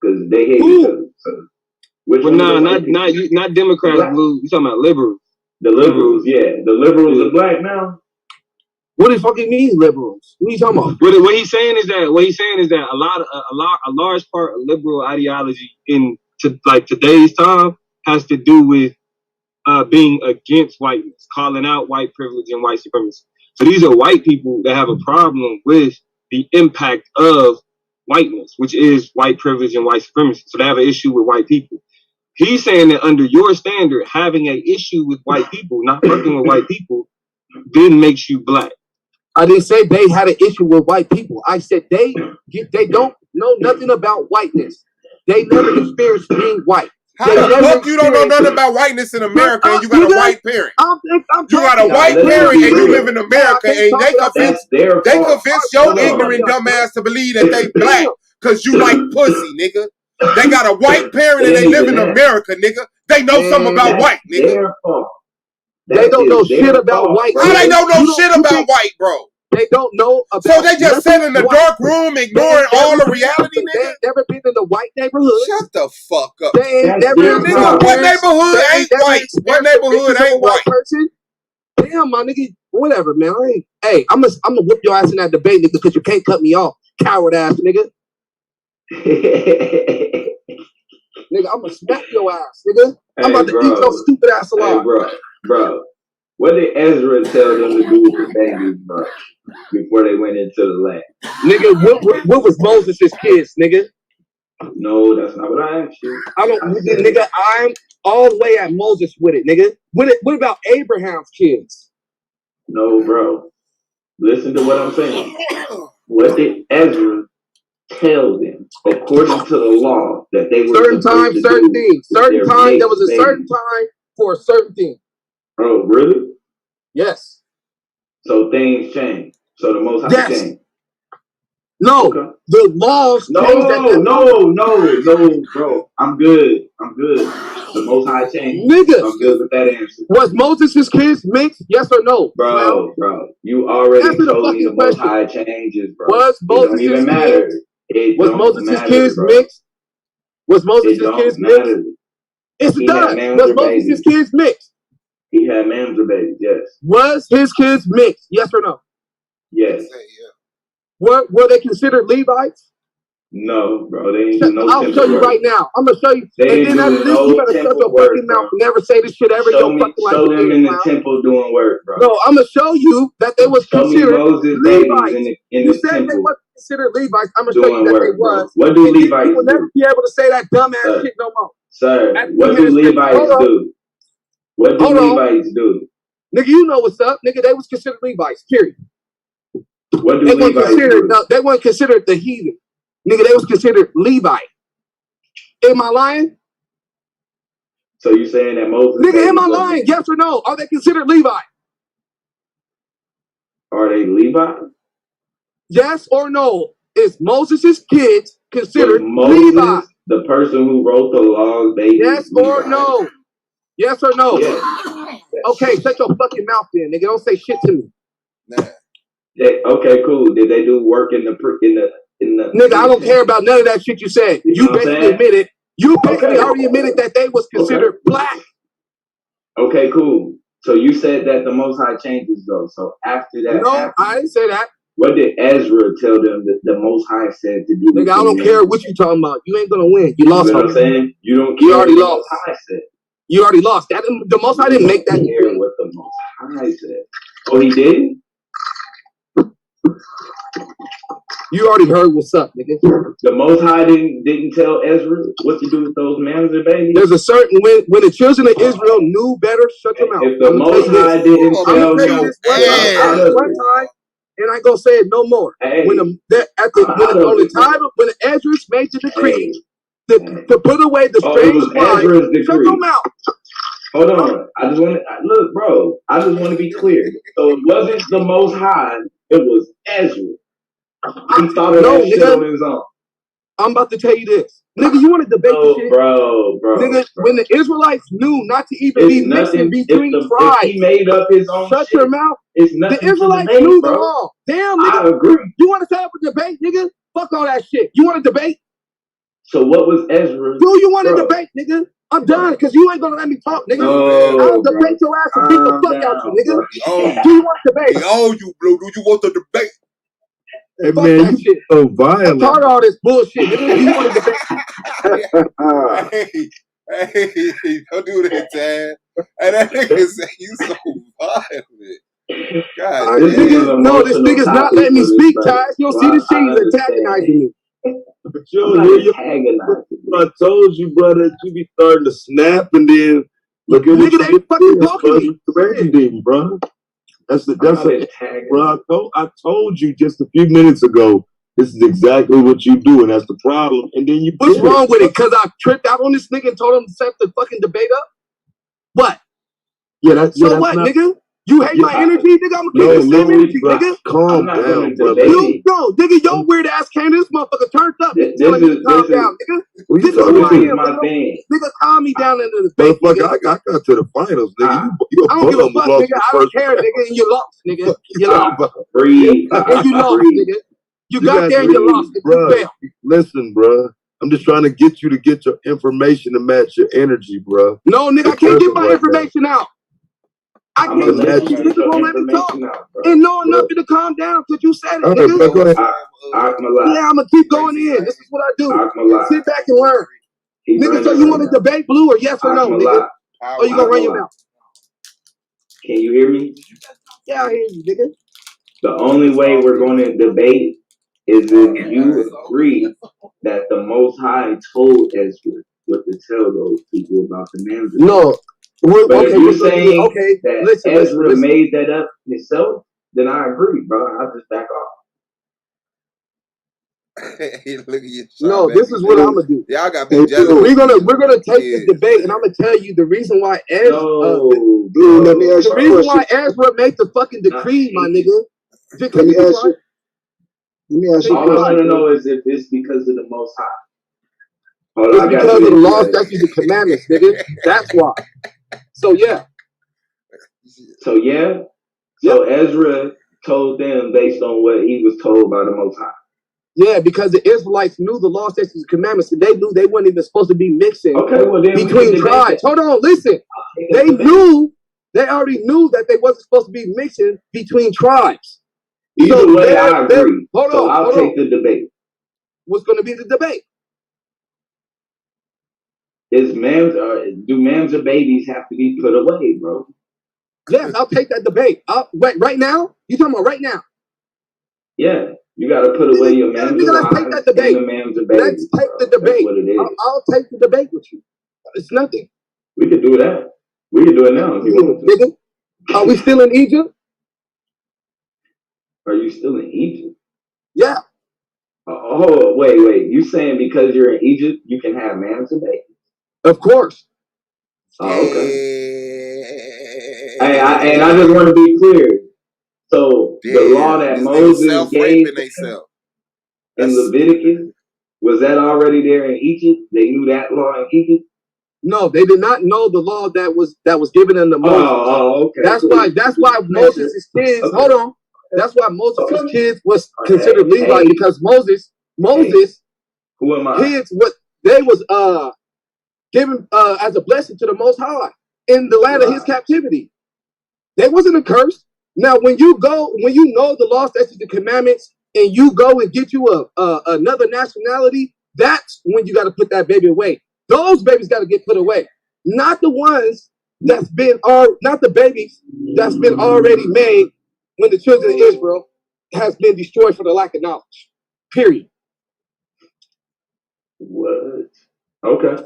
Because they hate each other. So not Democrats, blue. You talking about liberals? The liberals, yeah. The liberals are black now. What the fuck it mean, liberals? What are you talking about? What he's saying is that a large part of liberal ideology in today's time has to do with being against whiteness, calling out white privilege and white supremacy. So these are white people that have a problem with the impact of whiteness, which is white privilege and white supremacy. So they have an issue with white people. He's saying that under your standard, having an issue with white people, not fucking with white people, then makes you black. I didn't say they had an issue with white people. I said they don't know nothing about whiteness. They never experienced being white. How the fuck you don't know nothing about whiteness in America and you got a white parent? You got a white parent and you live in America and they convince your ignorant dumb ass to believe that they black because you like pussy, nigga. They got a white parent and they live in America, nigga. They know something about white, nigga. They don't know shit about white. How they don't know shit about white, bro? They don't know about. So they just sit in the dark room ignoring all the reality, nigga? They ain't never been in the white neighborhood. Shut the fuck up. They ain't never nigga, what neighborhood ain't white? What neighborhood ain't white? Person? Damn, my nigga. Whatever, man. Hey, I'm gonna whip your ass in that debate, nigga, because you can't cut me off. Coward ass, nigga. Nigga, I'm gonna smack your ass, nigga. I'm about to eat your stupid ass alive. Hey, bro. What did Ezra tell them to do with the babies, bro, before they went into the land? Nigga, what was Moses' kids, nigga? No, that's not what I asked you. Nigga, I'm all the way at Moses with it, nigga. What about Abraham's kids? No, bro. Listen to what I'm saying. What did Ezra tell them, according to the law, that they were certain time, certain things. Certain time, there was a certain time for a certain thing. Oh, really? Yes. So things change. So the Most High changed. No, the laws. No, bro. I'm good. The Most High changed. Nigga, I'm good with that answer. Was Moses' kids mixed? Yes or no? Bro, you already told me the Most High changes, bro. Was Moses' it don't even matter. Was Moses' kids mixed? Was Moses' kids mixed? It's done. Was Moses' kids mixed? He had mams or babies, yes. Was his kids mixed? Yes or no? Yes. Were they considered Levites? No, bro. They didn't do no I'll show you right now. I'm gonna show you. They and then after this, you better shut your fucking mouth and never say this shit ever in your fucking life. Show them in the temple doing work, bro. No, I'm gonna show you that they was considered Levites. You said they wasn't considered Levites. I'm gonna show you that they was. What do Levites do? You will never be able to say that dumbass shit no more. Sir, what do Levites do? What do Levites do? Nigga, you know what's up. Nigga, they was considered Levites, period. What do Levites do? No, they weren't considered the heathen. Nigga, they was considered Levite. Am I lying? So you saying that Moses... Nigga, am I lying? Yes or no? Are they considered Levite? Are they Levite? Yes or no? Is Moses' kids considered Levi? The person who wrote the laws, they... Yes or no? Yes or no? Yes. Okay, shut your fucking mouth then, nigga. Don't say shit to me. Nah. Okay, cool. Did they do work in the Nigga, I don't care about none of that shit you said. You basically admitted. You basically already admitted that they was considered black. Okay, cool. So you said that the Most High changes though. So after that, no, I didn't say that. What did Ezra tell them that the Most High said to do? Nigga, I don't care what you talking about. You ain't gonna win. You lost. You know what I'm saying? You don't care. You already what lost. The Most High said. You already lost. That the Most High didn't make that. Care what the Most High said. Oh, he didn't. You already heard what's up, nigga. The Most High didn't tell Ezra what to do with those mams and babies. There's a certain when the children of Israel knew better, shut your mouth. If the Most High didn't tell them one time, and I go say it no more. When on the time when the Ezra made the decree to put away the strange wife, shut your mouth. Hold on. I just want to look, bro. I just want to be clear. So it wasn't the Most High. It was Ezra. He thought of that shit on his own. I'm about to tell you this. Nigga, you want to debate this shit? Bro. Nigga, when the Israelites knew not to even be mixing between tribes. He made up his own Shut shit. your mouth. It's nothing the Israelites debate, knew bro. the law. Damn, nigga. I agree. You want to set up a debate, nigga? Fuck all that shit. You want to debate? So what was Ezra? Do you want to debate, nigga? I'm done, because you ain't going to let me talk, nigga. I'll debate your ass and beat the fuck out you, nigga. Do you want to debate? You, Blue. Do you want to debate? Hey, man, you so violent. I'm tired of all this bullshit, nigga. You want to debate? Hey, don't do that, Tad. Hey, that nigga say you so violent. God damn. This nigga's not letting me speak, Taz. You don't see this shit? He's antagonizing me. I told you, brother, you be starting to snap and then look at what they fucking talking to me, bro. That's bro. I told you just a few minutes ago. This is exactly what you do, and that's the problem. And then you. What's wrong with it? Because I tripped out on this nigga and told him to set the fucking debate up. What? Yeah, that's so. What, nigga? You hate my energy, nigga? I'm gonna keep the same energy, nigga. Calm down, brother. Nigga, your weird ass came to this motherfucker turned up. This is calm down, nigga. This is who I am, nigga. Calm me down into the debate. Motherfucker, I got to the finals, nigga. You I don't give a fuck, nigga. I don't care, nigga. And you lost, nigga. You lost. And you lost, nigga. You got there and you lost. Bro, listen, bro. I'm just trying to get you to get your information to match your energy, bro. No, nigga, I can't get my information out. I can't let you won't let me talk. And knowing nothing to calm down because you said it, nigga. Go ahead. Yeah, I'm gonna keep going in. This is what I do. Sit back and learn. Nigga, so you want to debate, Blue, or yes or no, nigga? Or you gonna run your mouth? Can you hear me? Yeah, I hear you, nigga. The only way we're going to debate is if you agree that the Most High told Ezra what to tell those people about the man. No. But if you're saying that Ezra made that up himself, then I agree, bro. I'll just back off. Hey, look at you. No, this is what I'm gonna do. Y'all got me jealous. We're gonna take this debate, and I'm gonna tell you the reason why Ezra. The reason why Ezra made the fucking decree, my nigga. Let me ask you. Let me ask you. All I want to know is if it's because of the Most High. It's because of the law, statutes, and commandments, nigga. That's why. So yeah. So yeah. So Ezra told them based on what he was told by the Most High. Yeah, because the Israelites knew the law, statutes, and commandments, and they knew they weren't even supposed to be mixing between tribes. Hold on, listen. They already knew that they wasn't supposed to be mixing between tribes. Either way, I agree. I'll take the debate. What's going to be the debate? Do mams or babies have to be put away, bro? Yes, I'll take that debate. Wait, right now? You talking about right now? Yeah, you got to put away your mams or let's take that debate. Let's take the debate. What it is. I'll take the debate with you. It's nothing. We could do that. We could do it now if you want to. Are we still in Egypt? Are you still in Egypt? Yeah. Oh, wait. You saying because you're in Egypt, you can have mams and babies? Of course. Oh, okay. Hey, I just want to be clear. So the law that Moses gave in Leviticus, was that already there in Egypt? They knew that law in Egypt? No, they did not know the law that was given unto Moses. Oh, okay. That's why Moses' kids. Okay. Hold on. That's why Moses' kids was considered Levite because Moses, who am I? Kids, they was given as a blessing to the Most High in the land of his captivity. They wasn't a curse. Now, when you know the law, statutes, and commandments, and you go and get you another nationality, that's when you got to put that baby away. Those babies got to get put away, not the ones not the babies that's been already made when the children of Israel has been destroyed for the lack of knowledge. Period. What? Okay.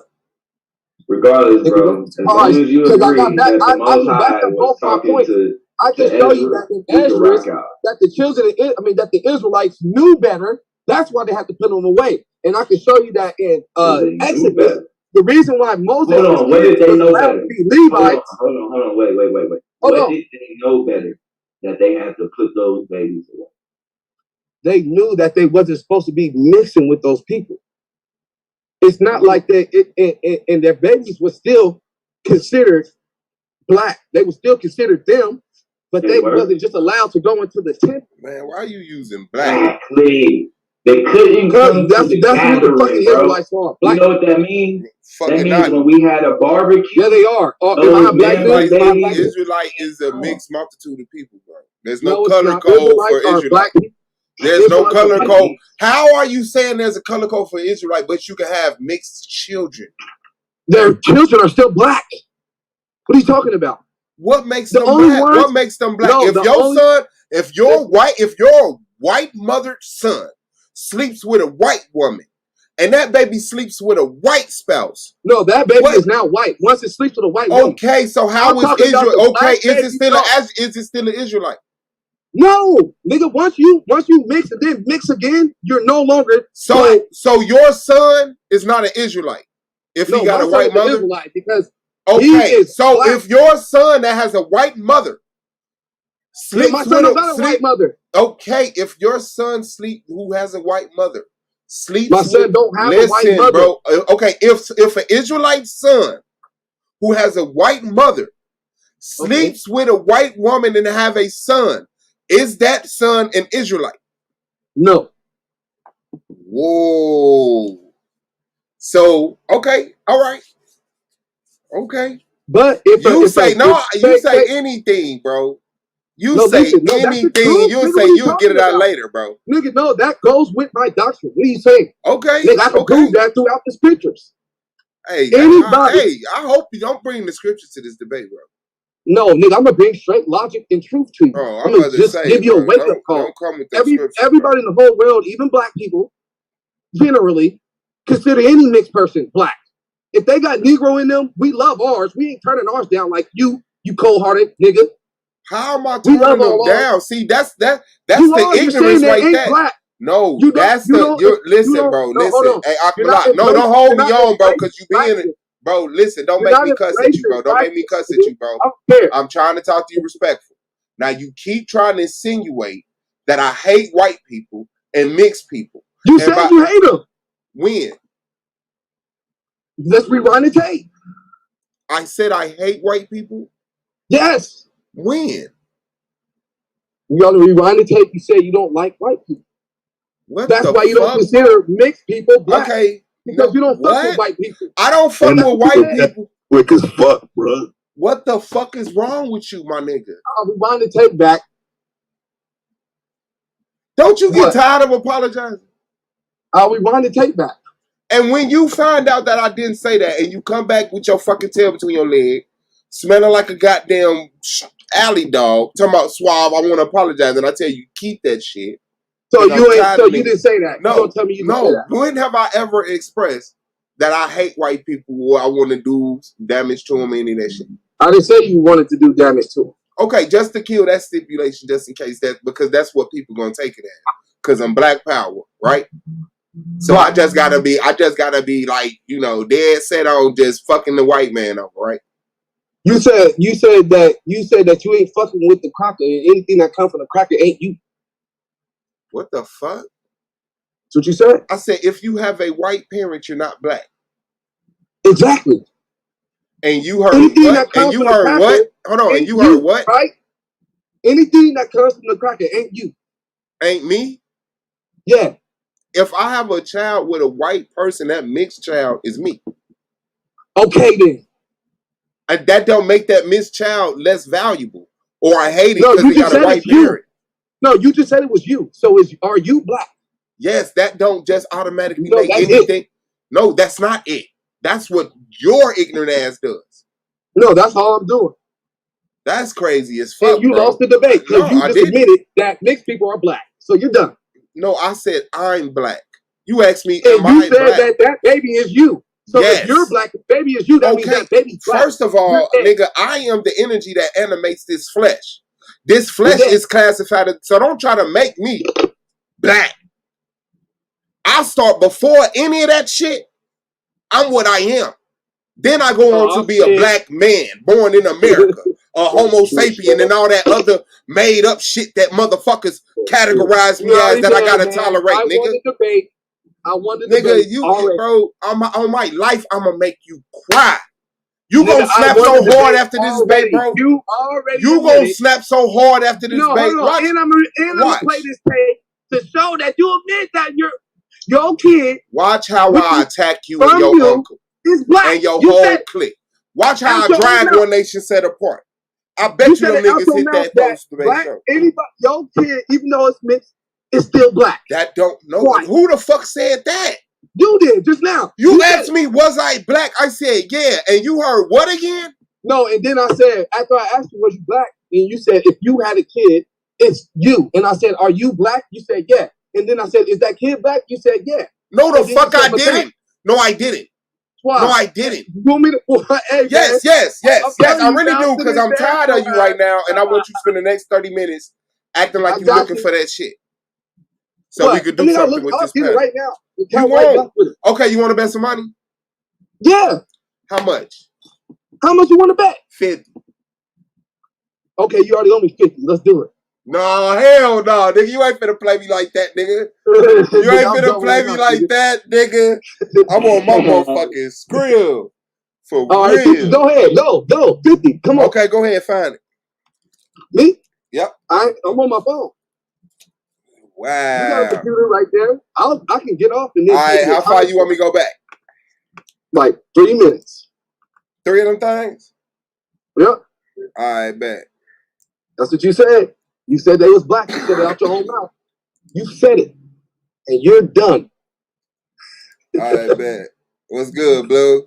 Regardless, bro, as long as you agree that the Most High was talking to I can show you that in Ezra that the Israelites knew better. That's why they had to put them away. And I can show you that in Exodus. The reason why Moses was allowed to be Levites. Hold on, wait. What did they know better that they had to put those babies away? They knew that they wasn't supposed to be mixing with those people. It's not like and their babies were still considered black. They were still considered them, but they wasn't just allowed to go into the temple. Man, why are you using black? Exactly. They couldn't come to the gathering, bro. You know what that means? That means when we had a barbecue. Yeah, they are. Israelite is a mixed multitude of people, bro. There's no color code for Israelite. There's no color code. How are you saying there's a color code for Israelite, but you can have mixed children? Their children are still black. What are you talking about? What makes them black? What makes them black? If your white mothered son sleeps with a white woman, and that baby sleeps with a white spouse. No, that baby is now white. Once it sleeps with a white woman. Okay, so how is Israel? Okay, is it still an Israelite? No, nigga. Once you mix and then mix again, you're no longer. So your son is not an Israelite if he got a white mother. Israelite because if your son that has a white mother sleeps with a white mother. Okay, if your son who has a white mother sleeps. My son don't have a white mother, bro. Okay, if an Israelite son who has a white mother sleeps with a white woman and have a son, is that son an Israelite? No. Whoa. So okay, all right, okay. But if you say anything, bro. You say anything. You say you'll get it out later, bro. Nigga, no, that goes with my doctrine. What are you saying? Okay. Nigga, I can prove that throughout the scriptures. Hey, I hope you don't bring the scriptures to this debate, bro. No, nigga, I'm gonna bring straight logic and truth to you. Oh, I'm gonna just give you a wake up call. Don't come with that scripture, everybody in the whole world, even black people, generally consider any mixed person black. If they got Negro in them, we love ours. We ain't turning ours down like you cold-hearted nigga. How am I turning them down? See, that's the ignorance right there. Black. No, listen, bro. Listen. Hey, don't hold me on, bro, because you being bro, listen, don't make me cuss at you, bro. Don't make me cuss at you, bro. I'm trying to talk to you respectful. Now you keep trying to insinuate that I hate white people and mixed people. You said you hate them. When? Let's rewind the tape. I said I hate white people? Yes. When? You gotta rewind the tape. You said you don't like white people. That's why you don't consider mixed people black. Okay. Because you don't fuck with white people. I don't fuck with white people. Quick as fuck, bro. What the fuck is wrong with you, my nigga? I'll rewind the tape back. Don't you get tired of apologizing? I'll rewind the tape back. And when you find out that I didn't say that, and you come back with your fucking tail between your legs, smelling like a goddamn alley dog, talking about suave, I want to apologize, and I tell you, keep that shit. So you ain't. So you didn't say that. No, you don't tell me you didn't say that. When have I ever expressed that I hate white people or I want to do damage to them, any of that shit? I didn't say you wanted to do damage to them. Okay, just to kill that stipulation, just in case because that's what people gonna take it as. Because I'm Black Power, right? So I just gotta be like, dead set on just fucking the white man over, right? You said that you ain't fucking with the cracker, and anything that comes from the cracker ain't you. What the fuck? That's what you said? I said if you have a white parent, you're not black. Exactly. And you heard anything what? And you heard cracker, what? Hold on, and you heard what? Right? Anything that comes from the cracker ain't you. Ain't me? Yeah. If I have a child with a white person, that mixed child is me. Okay then. And that don't make that mixed child less valuable. Or I hate it because they got a white parent. No, you just said it was you. So are you black? Yes, that don't just automatically make anything. No, that's not it. That's what your ignorant ass does. No, that's all I'm doing. That's crazy as fuck. And you lost the debate because you just admitted that mixed people are black. So you're done. No, I said I'm black. You asked me, and you said black? that baby is you. So if you're black, baby is you. That means that baby's black. First of all, nigga, I am the energy that animates this flesh. This flesh is classified, so don't try to make me black. I start before any of that shit. I'm what I am. Then I go on to be a black man born in America, a Homo sapien, and all that other made up shit that motherfuckers categorize me as that I gotta tolerate, nigga. I won the debate. Nigga, bro, on my life, I'm gonna make you cry. You gonna snap so hard after this debate, bro. You already. You gonna snap so hard after this debate. Watch. And I'm gonna play this tape to show that you admit that your kid. Watch how I attack you and your uncle. Is black. And your whole clique. Watch how I drag One Nation set apart. I bet you them niggas hit that post debate show. Anybody, your kid, even though it's mixed, is still black. That don't know. Who the fuck said that? You did just now. You asked me, was I black? I said, yeah. And you heard what again? No, and then I said, after I asked you, was you black? And you said, if you had a kid, it's you. And I said, are you black? You said, yeah. And then I said, is that kid black? You said, yeah. No, the fuck I didn't. No, I didn't. Why? No, I didn't. You want me to? Hey, yes. I really do because I'm tired of you right now, and I want you to spend the next 30 minutes acting like you're looking for that shit. So we could do something with this panel. Right now. You won't. Okay, you want to bet some money? Yeah. How much? How much you want to bet? 50. Okay, you already owe me 50. Let's do it. No, hell no, nigga. You ain't finna play me like that, nigga. You ain't finna play me like that, nigga. I'm on my motherfucking skrill. For all real. Right, 50, go ahead. Go. 50. Come on. Okay, go ahead and find it. Me? Yep. I'm on my phone. Wow. You got a computer right there. I can get off and then. All right, how far you want me to go back? Like 3 minutes. 3 of them things? Yep. All right, bet. That's what you said. You said they was black. You said it out your own mouth. You said it. And you're done. All right, bet. What's good, Blue?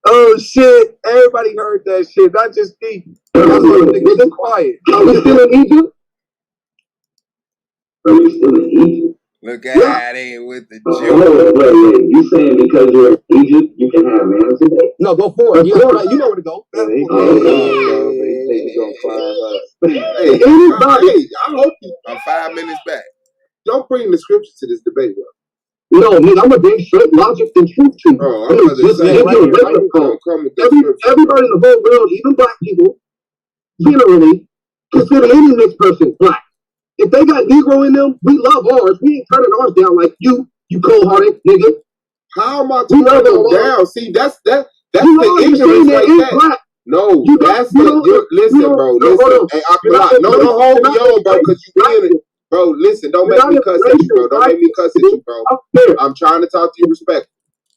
Oh, shit. Everybody heard that shit. Not just me. That's why the niggas been quiet. Are we still in Egypt? Look at it with the joke. Wait. You saying because you're in Egypt, you can have manners today? No, go for it. You know where to go. Anybody, I hope you. I'm 5 minutes back. Don't bring the scripture to this debate, bro. No, nigga, I'm gonna bring straight logic and truth to you. Oh, I'm gonna just say, everybody in the whole world, even black people, generally consider any mixed person black. If they got Negro in them, we love ours. We ain't turning ours down like you cold-hearted nigga. How am I turning them down? See, that's the ignorance like that. Black. No, that's the listen, bro. Listen, hey, no, don't hold me on, bro, because you being it, bro. Listen, don't make me cuss at you, bro. Don't make me cuss at you, bro. I'm trying to talk to you respectfully.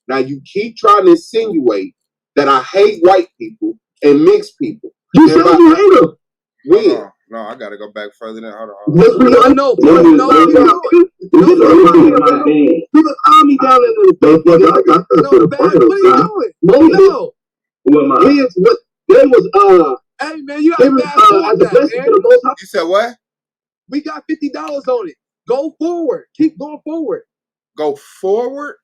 Now you keep trying to insinuate that I hate white people and mixed people. You said you hate them. When? No, I gotta go back further than hold on. No. You can calm me down a little bit. No, what are you doing? No. What they was hey man, you got that. You said what? We got $50 on it. Go forward. Keep going forward. Go forward?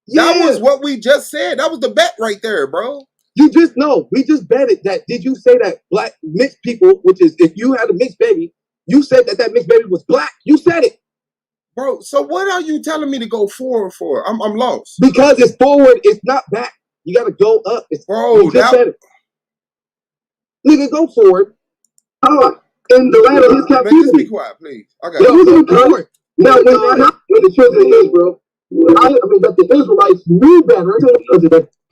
Yeah. That was what we just said. That was the bet right there, bro. We just betted that. Did you say that black mixed people, which is if you had a mixed baby, you said that mixed baby was black. You said it. Bro, so what are you telling me to go forward for? I'm lost. Because it's forward, it's not back. You gotta go up. You just said it. Nigga, go forward. In the land of his captivity. Just be quiet, please. I got forward. Now, when the children of Israel, but the Israelites knew better.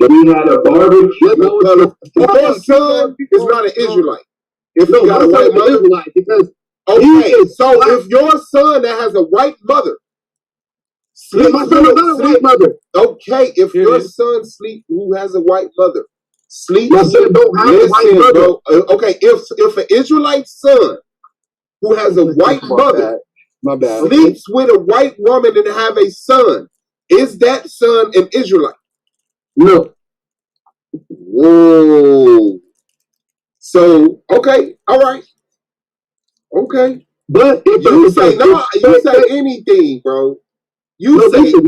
We had a barbecue. Your son is not an Israelite. If he got a white mother, because so if your son that has a white mother sleeps with a white mother, okay, if your son sleeps who has a white mother, sleeps with, listen, bro. Okay, if an Israelite son who has a white mother sleeps with a white woman and have a son, is that son an Israelite? No. Whoa. So, okay, all right. Okay. But if you say anything, bro. You say anything,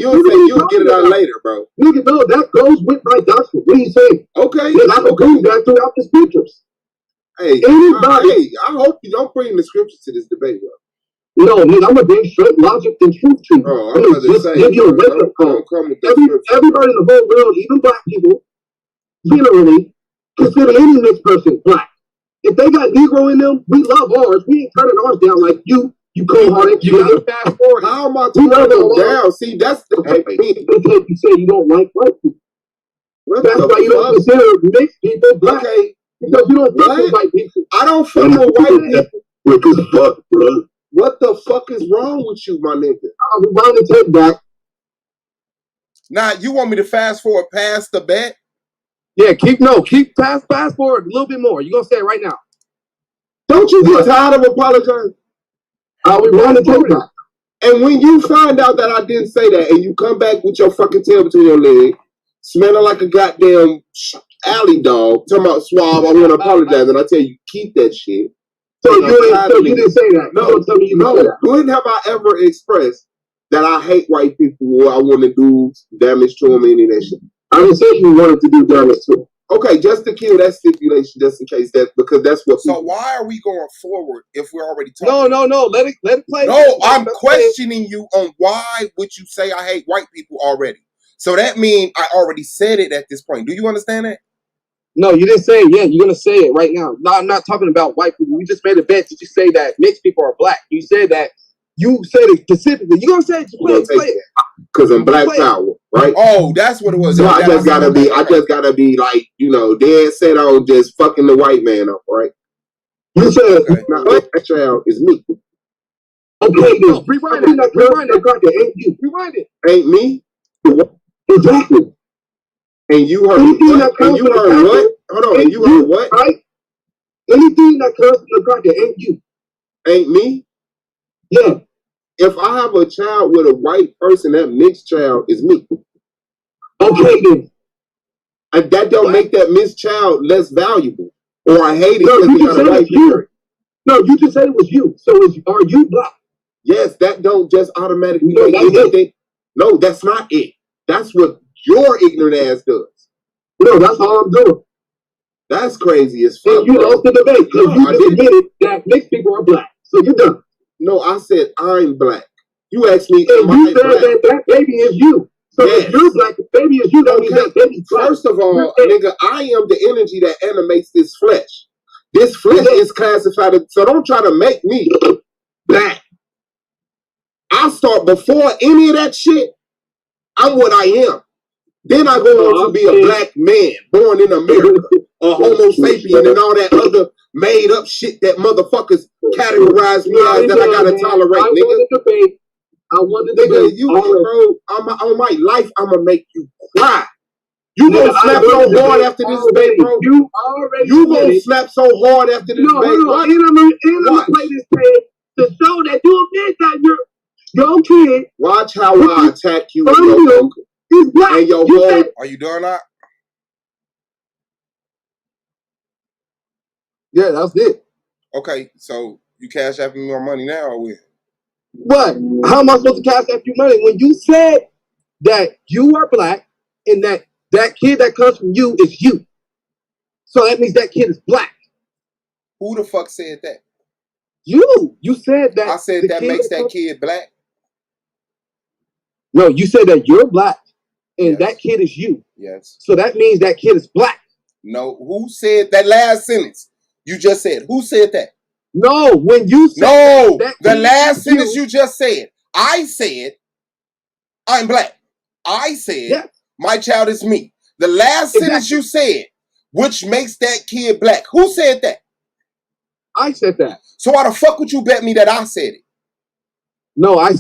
you'll get it out later, bro. Nigga, no, that goes with my doctrine. What are you saying? Okay. I can prove that throughout the scriptures. Hey, I hope you don't bring the scriptures to this debate, bro. No, nigga, I'm gonna bring straight logic and truth to you. Oh, I'm gonna just say, give you a wake-up call. Everybody in the whole world, even black people, generally consider any mixed person black. If they got Negro in them, we love ours. We ain't turning ours down like you cold-hearted. You gotta fast forward. How am I turning them down? See, that's the because you say you don't like white people. That's why you don't consider mixed people black. Okay. Because you don't fuck with white people. I don't fuck with white people. What the fuck, bro? What the fuck is wrong with you, my nigga? I'm about to take back. Now, you want me to fast forward past the bet? Yeah, keep fast forward a little bit more. You're gonna say it right now. Don't you get tired of apologizing? We want to take back. And when you find out that I didn't say that, and you come back with your fucking tail between your legs, smelling like a goddamn alley dog, talking about Suave, I want to apologize, and I tell you, keep that shit. So you didn't say that. No. When have I ever expressed that I hate white people or I want to do damage to them, any of that shit? I didn't say you wanted to do damage to them. Okay, just to kill that stipulation, just in case because that's what. So why are we going forward if we're already talking? No. Let it play. No, I'm questioning you on why would you say I hate white people already? So that means I already said it at this point. Do you understand that? No, you didn't say it yet. You're gonna say it right now. No, I'm not talking about white people. We just made a bet. Did you say that mixed people are black? You said that. You said it specifically. You're gonna say it. Play it. Because I'm black power, right? Oh, that's what it was. So I just gotta be like, dead set on just fucking the white man up, right? You said now that child is me. Okay, no, rewind it. Rewind it. Ain't me. Exactly. And you heard what? And you heard what? Hold on. And you heard what? Right? Anything that comes from the cracker ain't you. Ain't me? Yeah. If I have a child with a white person, that mixed child is me. Okay, then. And that don't make that mixed child less valuable. Or I hate it because you got a white parent. No, you just said it was you. So are you black? Yes, that don't just automatically make anything. No, that's not it. That's what your ignorant ass does. No, that's all I'm doing. That's crazy as fuck. So you lost the debate because you just admitted that mixed people are black. So you're done. No, I said I'm black. You asked me, and you said that baby is you. So if you're black, the baby is you. That means that baby's black. First of all, nigga, I am the energy that animates this flesh. This flesh is classified, so don't try to make me that. I start before any of that shit. I'm what I am. Then I go on to be a black man born in America, a Homo sapien, and all that other made up shit that motherfuckers categorize me as that I gotta tolerate, nigga. I wanted to nigga, you, bro, on my life, I'ma make you cry. You gonna snap so hard after this debate, bro. You gonna snap so hard after this debate. And I'm gonna play this tape to show that you admit that your kid. Watch how I attack you and your uncle. And your whole. Are you doing that? Yeah, that's it. Okay, so you cash out me more money now or what? What? How am I supposed to cash out you money when you said that you are black and that kid that comes from you is you? So that means that kid is black. Who the fuck said that? You. You said that. I said that makes that kid black. No, you said that you're black and that kid is you. Yes. So that means that kid is black. No, who said that last sentence? You just said. Who said that? No, when you said the last sentence you just said. I said, I'm black. I said, my child is me. The last sentence you said, which makes that kid black. Who said that? I said that. So why the fuck would you bet me that I said it? No, I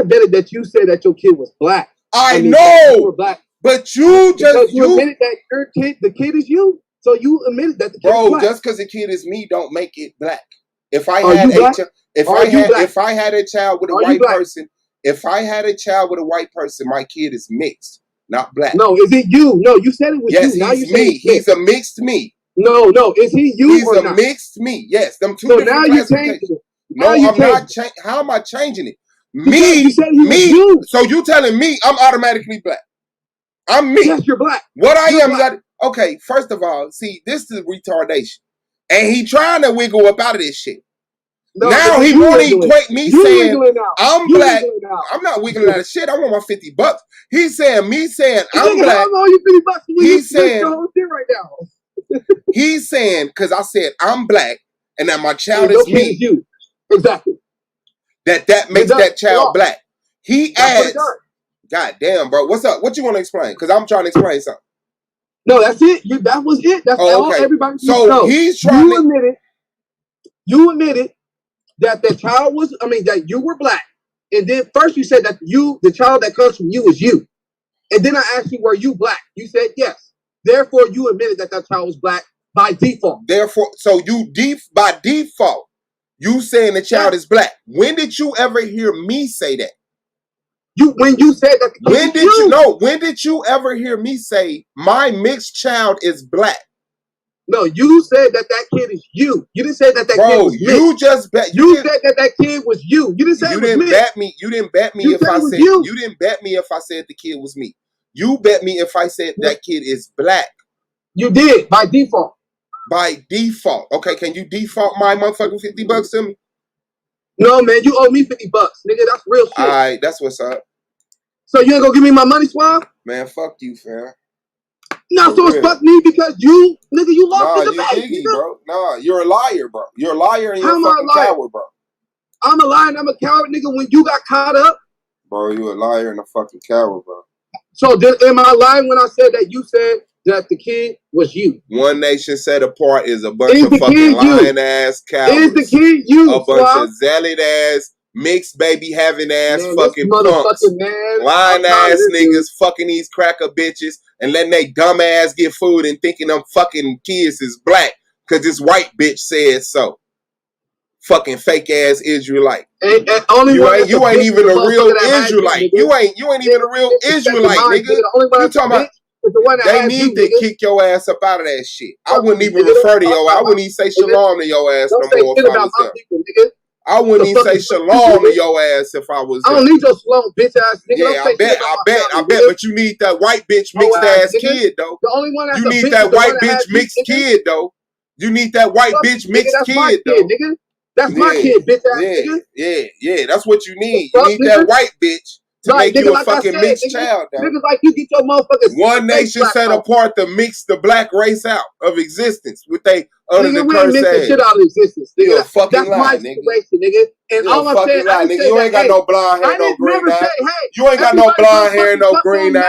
betted that you said that your kid was black. I know, you were black. But you admitted that your kid, the kid is you. So you admitted that the kid is black. Just because the kid is me, don't make it black. If I had if I had a child with a white person, my kid is mixed, not black. No, is it you? No, you said it was you. Now He's me. He's a mixed me. No, is he you He's or a not? mixed me. Yes, them two so different now classifications. No, I'm not. How am I changing it? You said he was you. So you telling me I'm automatically black? I'm me. Yes, you're black. What I am is that. Okay, first of all, see, this is retardation, and he trying to wiggle up out of this shit. No, now he want to equate me saying I'm black. I'm not wiggling out of shit. I want my $50. He's saying me saying I'm black. He's saying right now. He's saying because I said I'm black and that my child is me. Is you. Exactly. That makes that child black. He adds. God damn, bro. What's up? What you want to explain? Because I'm trying to explain something. No, that's it. That was it. That's all everybody needs to know. He's trying You admitted that the child was, that you were black. And then first you said that the child that comes from you is you. And then I asked you, were you black? You said yes. Therefore, you admitted that child was black by default. Therefore, so you by default, you saying the child is black. When did you ever hear me say that? When you said that when did you ever hear me say my mixed child is black? No, you said that kid is you. You didn't say that kid was me. You just bet. You said that kid was you. You didn't say it was me. Bet me. You didn't bet me if I said you didn't bet me if I said the kid was me. You bet me if I said that kid is black. You did by default. By default. Okay, can you default my motherfucking $50 to me? No, man, you owe me $50, nigga. That's real shit. All right, that's what's up. So you ain't gonna give me my money, Swab? Man, fuck you, fam. No, so it's fuck me because you lost in the debate, bro. Nah, you're a liar, bro. You're a liar and you're a fucking coward, bro. I'm a liar and I'm a coward, nigga. When you got caught up, bro, you a liar and a fucking coward, bro. So am I lying when I said that you said that the kid was you? One Nation Set Apart is a bunch of fucking lying ass cowards. Is the kid you? A bunch of zealot ass, mixed baby having ass fucking punks. Lying ass niggas fucking these cracker bitches and letting they dumb ass get food and thinking them fucking kids is black because this white bitch said so. Fucking fake ass Israelite. You ain't even a real Israelite. You ain't even a real Israelite, nigga. You talking about? They need to kick your ass up out of that shit. I wouldn't even refer to your ass. I wouldn't even say shalom to your ass no more if I was them. I wouldn't even say shalom to your ass if I was them. I don't need your shalom, bitch ass nigga. Yeah, I bet. But you need that white bitch mixed ass kid though. The only one that's you need that white bitch mixed kid though. You need that white bitch mixed kid though. That's my kid, bitch ass nigga. Yeah. That's what you need. You need that white bitch to make you a fucking mixed child, though. Niggas like you get your motherfuckers. One nation set apart to mix the black race out of existence with they under the curse mix the shit out of existence, nigga. You a fucking That's lie, my nigga. situation, nigga. And you all a I'm fucking saying, lie, nigga. You ain't got no blonde hair, no green eyes. You ain't got no blonde hair and no green eyes.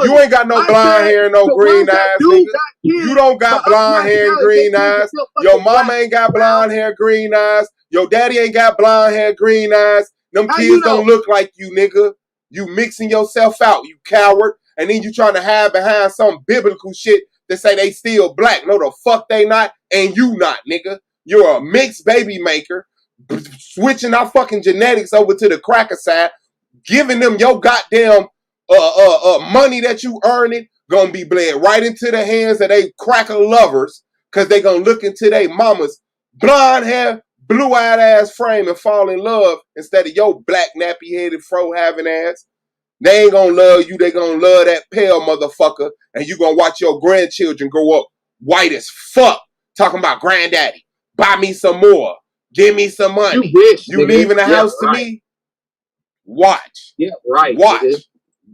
You ain't got no blonde hair and no green eyes, nigga. You don't got blonde hair and green eyes. Your mama ain't got blonde hair, green eyes. Your daddy ain't got blonde hair, green eyes. Them kids don't look like you, nigga. You mixing yourself out, you coward. And then you trying to hide behind some biblical shit that say they still black. No, the fuck they not, and you not, nigga. You're a mixed baby maker, switching our fucking genetics over to the cracker side, giving them your goddamn money that you earning, gonna be bled right into the hands of they cracker lovers, cause they gonna look into their mama's blonde hair, blue-eyed ass frame and fall in love instead of your black nappy-headed fro-having ass. They ain't gonna love you. They gonna love that pale motherfucker. And you gonna watch your grandchildren grow up white as fuck. Talking about granddaddy. Buy me some more. Give me some money. You leaving the house to me? Watch. Yeah, right. Watch. Nigga.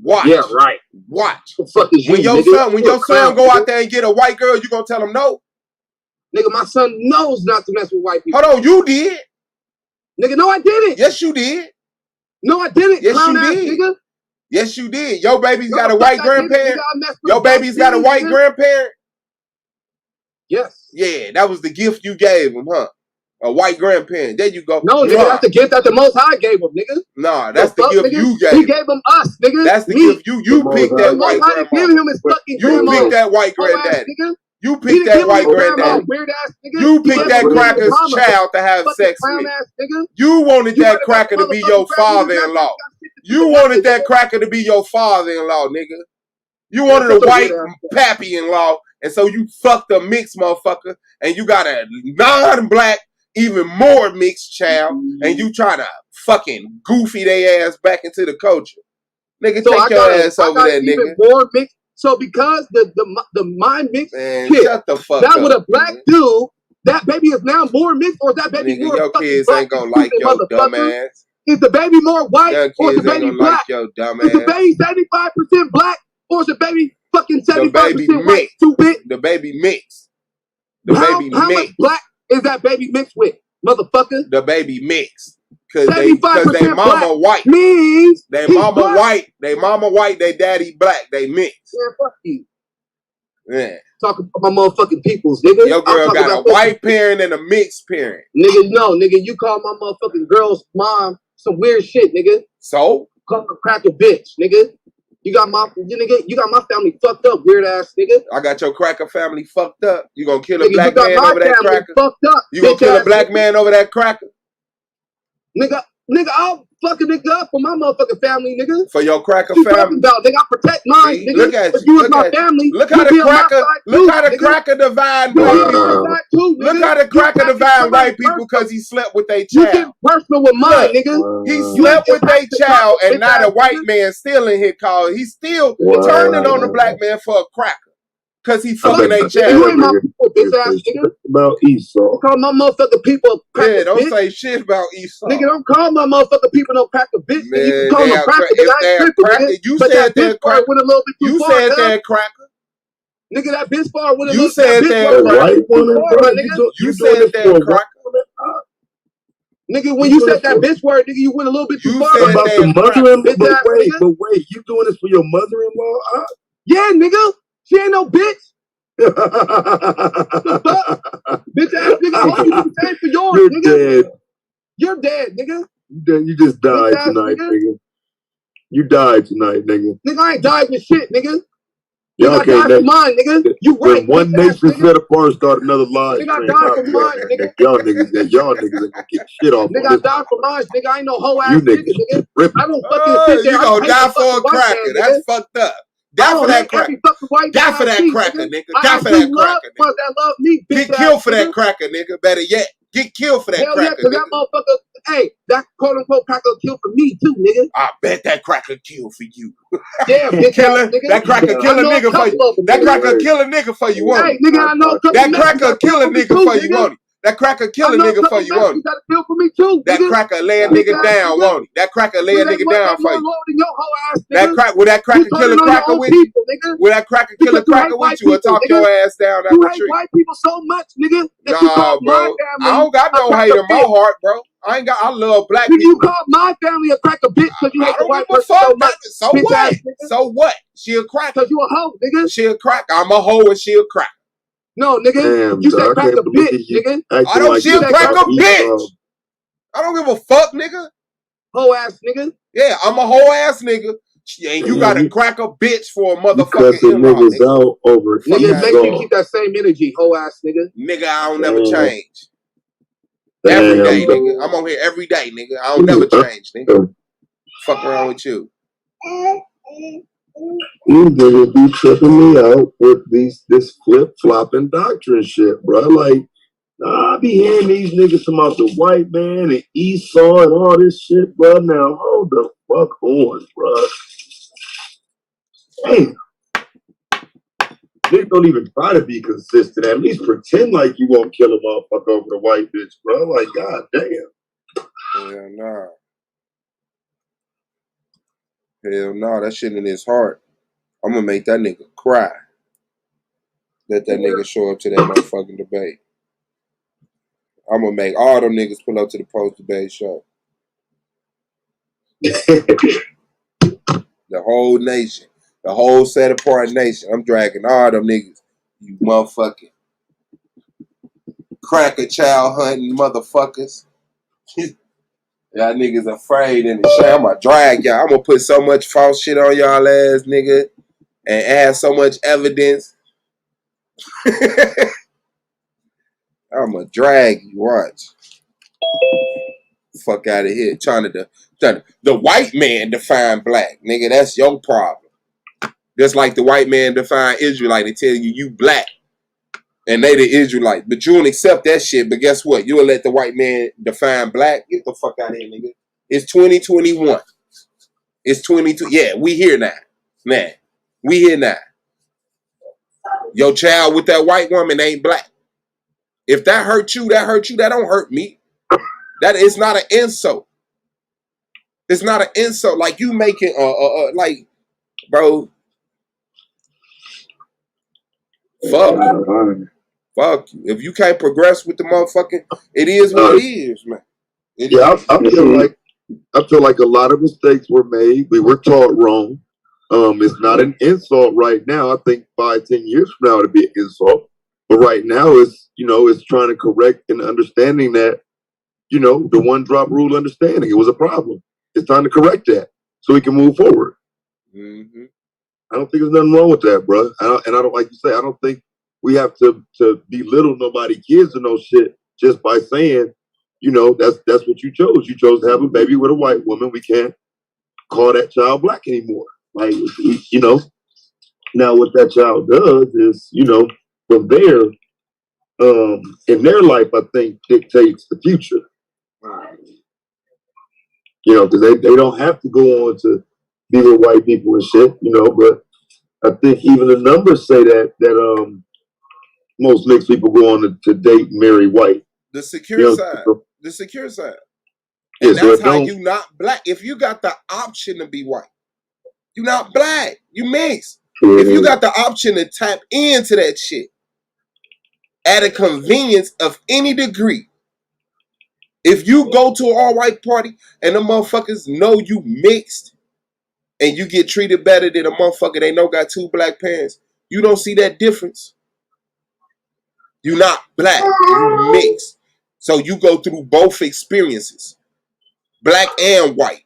Watch. Yeah, right. Watch. What the fuck is when you, your nigga? son, when your son go out there and get a white girl, you gonna tell him no? Nigga, my son knows not to mess with white people. Hold on, you did. Nigga, no, I didn't. Yes, you did. No, I didn't. Yes, Clown you ass did. nigga. Yes, you did. Your baby's got a white grandparent. Your baby's got a white grandparent. Yes. Yeah, that was the gift you gave him, huh? A white grandparent. There you go. No, nigga, that's the gift that the Most High gave him, nigga. Nah, that's the gift you gave. He gave him us, nigga. That's the gift you picked that white grandma. Giving him his fucking you picked that white granddaddy. You picked that white granddaddy. Weird ass nigga. You picked that cracker's child to have sex with. You wanted that cracker to be your father-in-law. You wanted that cracker to be your father-in-law, nigga. You wanted a white pappy-in-law, and so you fucked a mixed motherfucker, and you got a non-black, even more mixed child, and you try to fucking goofy their ass back into the culture. Nigga, so take your ass over there, nigga. More mixed. So because my mixed kid, shut the fuck that up, with a black dude, that baby is now more mixed, or is that baby nigga, more your fucking kids black? ain't gonna like your dumb ass. Is the baby more white, or is the baby black? Like your dumb is the baby 75% black, or is the baby fucking 75% white? The baby mixed. The baby mixed. How much black is that baby mixed with, motherfucker? The baby mixed. Cause they mama white. Means they mama black. White. They mama white. They daddy black. They mixed. Yeah, fuck you. Yeah. Talking about my motherfucking peoples, nigga. Your girl got a white parent and a mixed parent. Nigga, no, nigga. You call my motherfucking girl's mom some weird shit, nigga. So? Call her cracker bitch, nigga. You got my family fucked up, weird ass nigga. I got your cracker family fucked up. You gonna kill a black man over that cracker? Fucked up. You gonna kill a black man over that cracker? Nigga, I'll fuck a nigga up for my motherfucking family, nigga. For your cracker family. About, nigga, I protect mine, nigga. Look at you. Look my family. Look how the cracker divide white people. Look how the cracker divide white people because he slept with their child. You get personal with mine, nigga. He slept with their child, and now the white man still in here calling. He's still turning on the black man for a cracker. Cause he fucking their child. You ain't my people, bitch ass nigga. About Esau. Call my motherfucking people cracker. Yeah, don't bitch. say shit about Esau. Nigga, don't call my motherfucking people no cracker bitch. Man, you can call them cracker. You said that cracker. Went a little bit too far. You said that cracker. Nigga, that bitch far went a You little said that cracker. You said that cracker. Nigga, when you said that bitch word, nigga, you went a little bit too far. About the mother-in-law? But wait, you doing this for your mother-in-law? Yeah, nigga. She ain't no bitch. Bitch ass nigga, what you do the same for yours, You're nigga? Dead. You're dead, nigga. You just died tonight, nigga. You died tonight, nigga. Nigga, I ain't died with shit, nigga. Y'all I died for mine, nigga. You right. When one nation set apart, start another line. Nigga, I died for mine, nigga. Y'all niggas ain't gonna get shit off. Nigga, I died for mine, nigga. I ain't no hoe ass nigga. I don't fucking sit there. You gonna die for a cracker. That's fucked up. Die for that cracker. Die for that cracker, nigga. Die for that cracker, nigga. That love me, get killed for that cracker, nigga. Better yet, get killed for that cracker, nigga. That motherfucker, hey, that quote unquote cracker killed for me too, nigga. I bet that cracker killed for you. Yeah, killer. That cracker kill a nigga for you. That cracker kill a nigga for you, won't it? Hey, nigga, I know a couple that cracker kill a nigga for you, won't it? That cracker kill a nigga for you, won't he? You gotta kill for me too. That cracker lay a nigga down, won't he? That cracker lay a nigga down for you. Will that cracker kill a cracker with you? Will that cracker kill a cracker with you or talk your ass down out the tree? You hate white people so much, nigga. Nah, bro. I don't got no hate in my heart, bro. I love black people. You call my family a cracker bitch because you hate the white person so much. So what? So what? She a cracker. Because you a hoe, nigga. She a cracker. I'm a hoe and she a cracker. No, nigga. Damn, you said crack a bitch, nigga. I don't see a crack a bitch. I don't give a fuck, nigga. Hoe ass nigga. Yeah, I'm a hoe ass nigga. And you gotta crack a bitch for a motherfucking niggas out over. Nigga, make you keep that same energy, hoe ass nigga. Nigga, I don't never change. Every day, nigga. I'm on here every day, nigga. I don't never change, nigga. Fuck around with you. You niggas be tripping me out with this flip-flopping doctrine shit, bro. Like, I be hearing these niggas about the white man and Esau and all this shit, bro. Now, hold the fuck on, bro. Damn. Niggas don't even try to be consistent. At least pretend like you won't kill a motherfucker over the white bitch, bro. Like, god damn. Hell nah. Hell nah, that shit in his heart. I'm gonna make that nigga cry. Let that nigga show up to that motherfucking debate. I'm gonna make all them niggas pull up to the post-debate show. The whole nation. The whole set apart nation. I'm dragging all them niggas. You motherfucking cracker child hunting motherfuckers. Y'all niggas afraid in the shit. I'm gonna drag y'all. I'm gonna put so much false shit on y'all ass, nigga. And add so much evidence. I'm gonna drag you, watch. Fuck out of here. Trying to the white man define black, nigga. That's your problem. Just like the white man define Israelite and tell you black. And they the Israelite. But you don't accept that shit. But guess what? You'll let the white man define black. Get the fuck out of here, nigga. It's 2021. It's 22. Yeah, we here now. Man, we here now. Your child with that white woman ain't black. If that hurt you, that hurt you. That don't hurt me. That is not an insult. It's not an insult. Like you making like, bro. Fuck you. Fuck you. If you can't progress with the motherfucking, it is what it is, man. I feel like a lot of mistakes were made. We were taught wrong. It's not an insult right now. I think 5-10 years from now it'll be an insult. But right now it's trying to correct and understanding that, the one drop rule understanding it was a problem. It's time to correct that so we can move forward. Mm-hmm. I don't think there's nothing wrong with that, bro. I don't like you say. I don't think we have to belittle nobody kids or no shit just by saying, that's what you chose. You chose to have a baby with a white woman. We can't call that child black anymore. Like, now what that child does is, from there, in their life, I think dictates the future. Because they don't have to go on to be with white people and shit, but I think even the numbers say that most mixed people go on to date and marry white. The secure side. The secure side. And that's how you not black. If you got the option to be white, you not black. You mixed. Mm-hmm. If you got the option to tap into that shit at a convenience of any degree, if you go to an all-white party and the motherfuckers know you mixed and you get treated better than a motherfucker they know got 2 black parents, you don't see that difference. You not black. You mixed. So you go through both experiences. Black and white.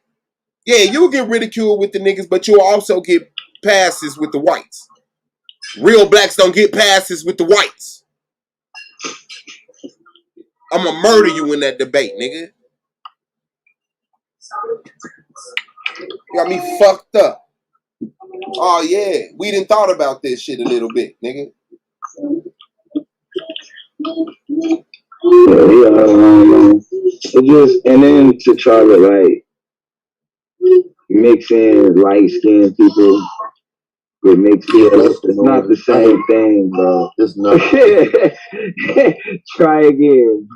Yeah, you'll get ridiculed with the niggas, but you'll also get passes with the whites. Real blacks don't get passes with the whites. I'm gonna murder you in that debate, nigga. You got me fucked up. Oh yeah, we done thought about this shit a little bit, nigga. It just, and then to try to like mix in light skinned people with mixed feels. It's not the same thing, bro. It's not. Try again.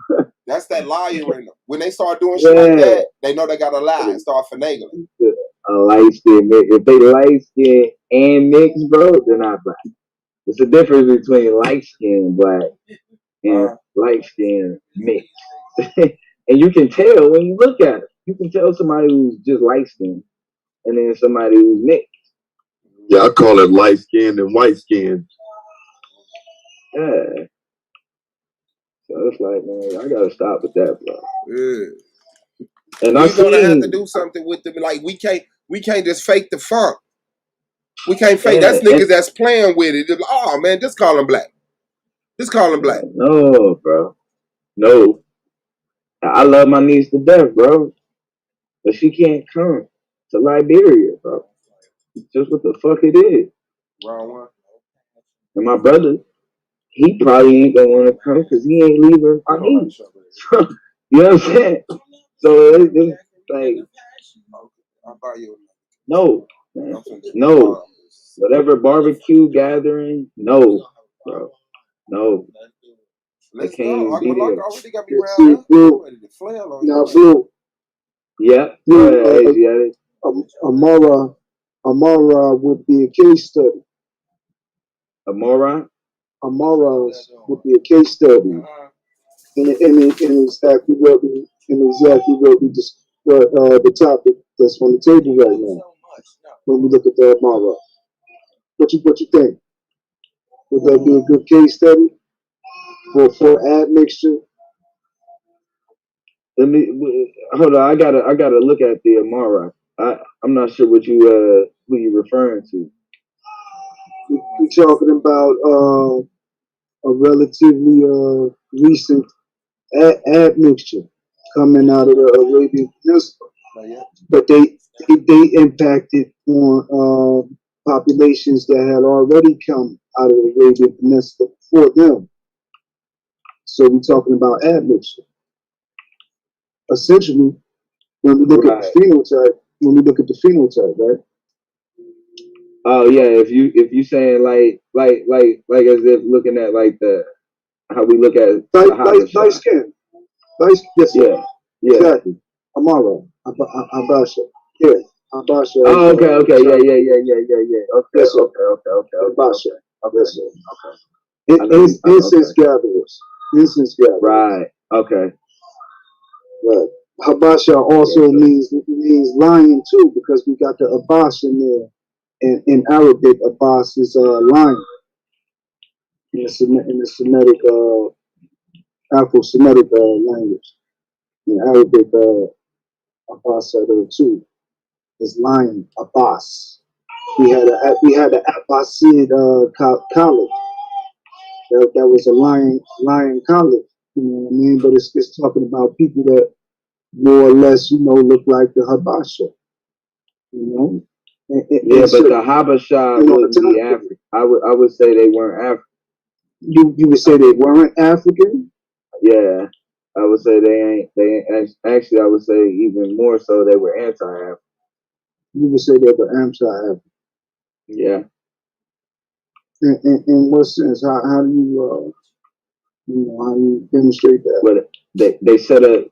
That's that liar in them. When they start doing shit like that, they know they gotta lie and start finagling. A light skin, if they light skin and mixed, bro, they're not black. It's a difference between light skin black and light skin mixed. And you can tell when you look at it. You can tell somebody who's just light skinned and then somebody who's mixed. Yeah, I call it light skin and white skin. Yeah. So it's like, man, I gotta stop with that, bro. Yeah. And we're gonna have to do something with them. Like we can't just fake the funk. We can't fake. That's niggas that's playing with it. Like, oh man, just call him black. Just call him black. No, bro. No. I love my niece to death, bro. But she can't come to Liberia, bro. Just what the fuck it is. Wrong one. And my brother, he probably ain't gonna want to come because he ain't leaving my niece. You know what I'm saying? So it's like, I'll buy you. No, man. No. Whatever barbecue gathering, no, bro. No. I can't even be there. Now, Blue. Yeah. Amara would be a case study. Amara's would be a case study. And exactly what we just the topic that's on the table right now. When we look at the Amara, what you think? Would that be a good case study for admixture? Let me hold on. I gotta look at the Amara. I'm not sure what who you referring to. We're talking about a relatively recent admixture coming out of the Arabian Peninsula, but they impacted on populations that had already come out of the Arabian Peninsula before them. So we're talking about admixture. Essentially, when we look at the phenotype, right? Oh yeah, if you saying like as if looking at like the how we look at light skin, yeah, exactly. Amara, Abasha, yeah, Abasha. Oh, okay, yeah. Okay. Abasha, okay. Incense gatherers. Right. Okay. Right. Habasha also means lion too, because we got the Abbas in there. And in Arabic, Abbas is lion. In the Semitic, Afro-Semitic language. In Arabic, Abbas too is lion, Abbas. We had an Abbasid college. That was a lion college. You know what I mean? But it's talking about people that more or less, look like the Habasha. You know? But the Habasha wouldn't be African. I would say they weren't African. You would say they weren't African? Yeah. I would say they ain't actually I would say even more so they were anti-African. You would say they were anti-African. Yeah. In what sense? How do you how do you demonstrate that? But they set up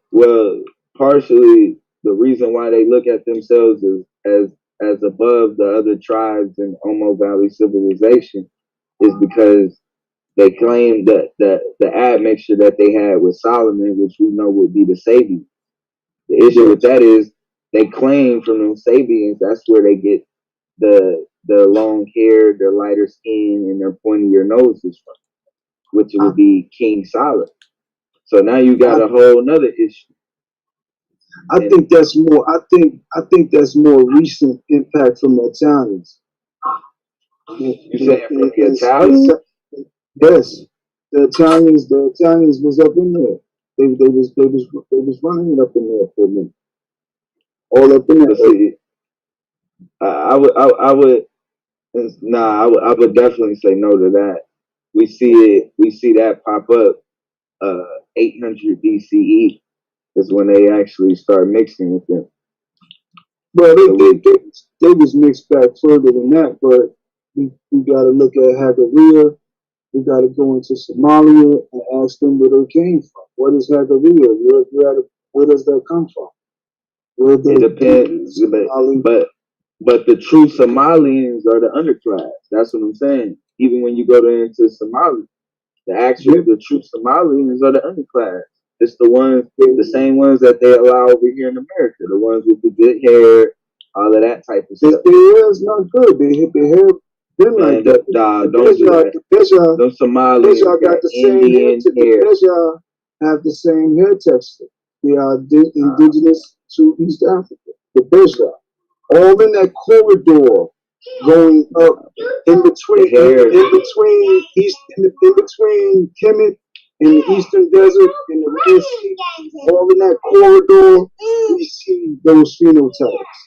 partially the reason why they look at themselves as above the other tribes in Omo Valley civilization is because they claim that the admixture that they had with Solomon, which we know would be the Sabians. The issue with that is they claim from them Sabians that's where they get the long hair, their lighter skin, and their pointier noses from, which would be King Solomon. So now you got a whole nother issue. I think that's more. I think that's more recent impact from the Italians. You saying from the Italians? Yes, the Italians was up in there. They was running it up in there for me. All up in there. I would definitely say no to that. We see that pop up 800 BCE is when they actually start mixing with them. Well, they was mixed back further than that, but We got to look at Hagaria. We got to go into Somalia and ask them where they came from. What is Hagaria? Where does that come from? Where they it depends, but the true Somalians are the underclass. That's what I'm saying. Even when you go into Somalia, the true Somalians are the underclass. It's the same ones that they allow over here in America. The ones with the good hair, all of that type of stuff. Their hair is not good. They hit their hair. Like that. Don't do that. Those Somalians got the Indian hair. The have the same hair texture. They are indigenous to East Africa. The Beja, all in that corridor, going up in between Kemet and the Eastern Desert and the Red Sea, all in that corridor, we see those phenotypes.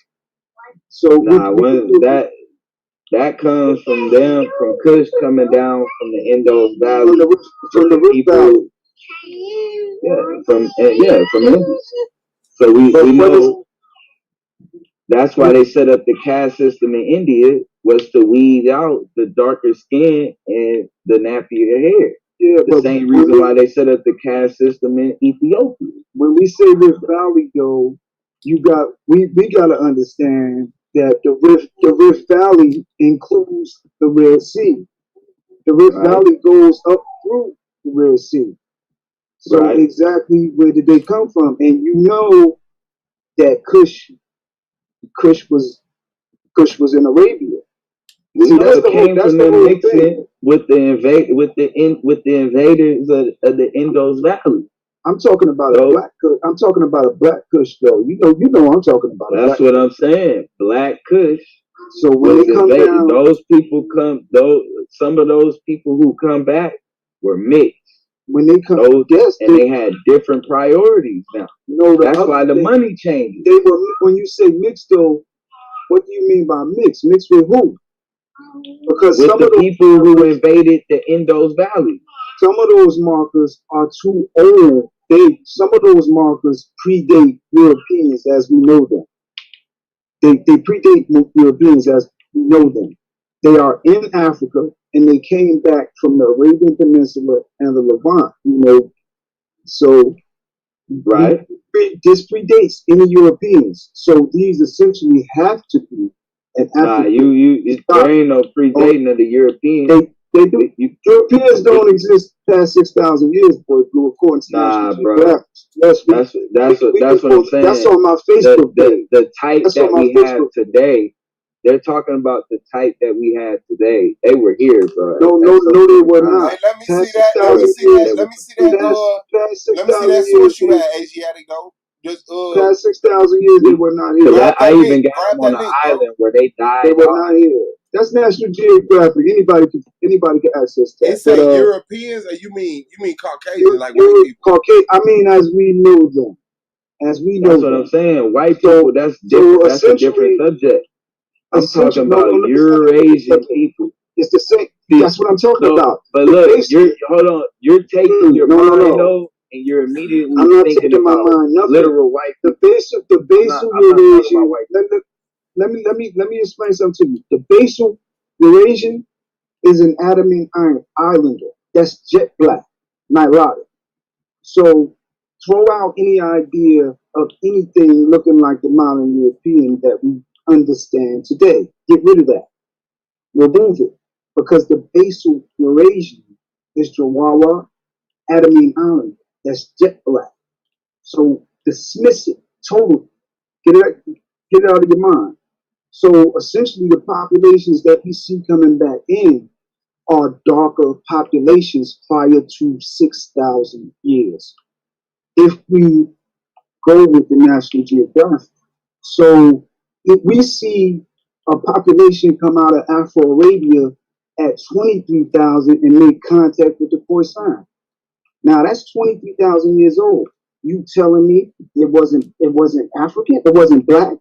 So that comes from them, from Kush coming down from the Indus Valley, from the Rift Valley. From Indus. So we know that's why they set up the caste system in India, was to weed out the darker skin and the nappier hair. The same reason why they set up the caste system in Ethiopia. When we say Rift Valley, though, we got to understand that the Rift Valley includes the Red Sea. The Rift Valley goes up through the Red Sea. So exactly where did they come from? And you know that Kush was in Arabia. We know it came from them mixing with the invaders of the Indus Valley. I'm talking about a black Kush. I'm talking about a black Kush, though. You know I'm talking about. That's what I'm saying. Black Kush. So when they come down, some of those people who come back were mixed. When they come, they had different priorities now. No, that's why the money changed. They were, when you say mixed, though, what do you mean by mixed? Mixed with who? Because with the people who invaded the Indus Valley. Some of those markers are too old. Some of those markers predate Europeans as we know them. They predate Europeans as we know them. They are in Africa, and they came back from the Arabian Peninsula and the Levant. You know, so this predates any Europeans. So these essentially have to be an African. There ain't no predating of the Europeans. They do. Europeans don't exist past 6,000 years, boy. According to National Geographic. That's what I'm saying. That's on my Facebook page. The type that we have today. They're talking about the type that we had today. They were here, bro. No, they were not. Hey, let me see that. Let me see that source you had, Asiatic though. Just past 6,000 years, they were not here. I even got them on an island where they died. They were not here. That's National Geographic. Anybody can access that. It say Europeans, or you mean Caucasian, like white people? Caucasian. I mean, as we know them. As we know. That's what I'm saying. White people. That's different. That's a different subject. I'm talking about Eurasian people. It's the same. That's what I'm talking about. But look, hold on. You're taking your mind though, and you're immediately thinking about literal white people. The basal Eurasian. Let me explain something to you. The basal Eurasian is an Adamine islander. That's jet black, nilotic. So throw out any idea of anything looking like the modern European that we understand today. Get rid of that. Remove it. Because the basal Eurasian is Jawawa, Adamine islander. That's jet black. So dismiss it totally. Get it out of your mind. So essentially, the populations that we see coming back in are darker populations prior to 6,000 years. If we go with the National Geographic. So if we see a population come out of Afro-Arabia at 23,000 and make contact with the Khoisan. Now that's 23,000 years old. You telling me it wasn't African? It wasn't black?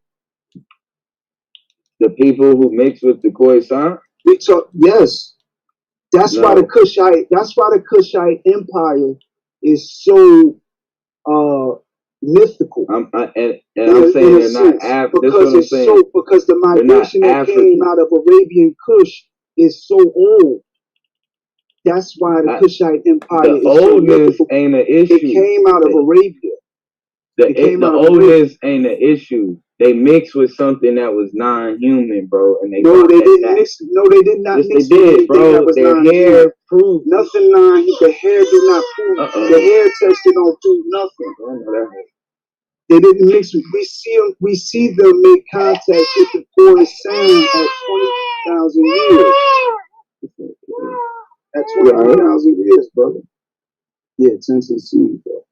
The people who mix with the Khoisan? Yes. That's why the Kushite Empire is so mythical. I'm saying they're not African. Because the migration that came out of Arabian Kush is so old. That's why the Kushite Empire is oldness so ain't an issue. It came out of Arabia. The oldness ain't an issue. They mixed with something that was non-human, bro, and they no, they didn't mix. No, they did not mix. They did, bro. That was their hair proved nothing. The hair do not prove. The hair tested don't prove nothing. They didn't mix. We see them make contact with the chorus sound at 20,000 years. At 20,000 years, brother. Yeah, 10 to see, bro.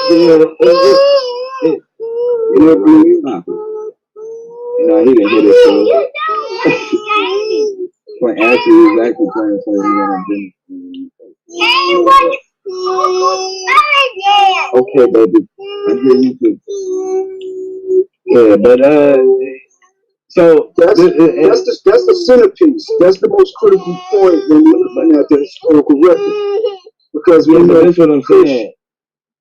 He didn't hit it, so. Actually, exactly playing something. Okay, baby. I hear you too. Yeah, but so that's the centerpiece. That's the most critical point when we're looking at the historical record. Because we know that's what I'm saying.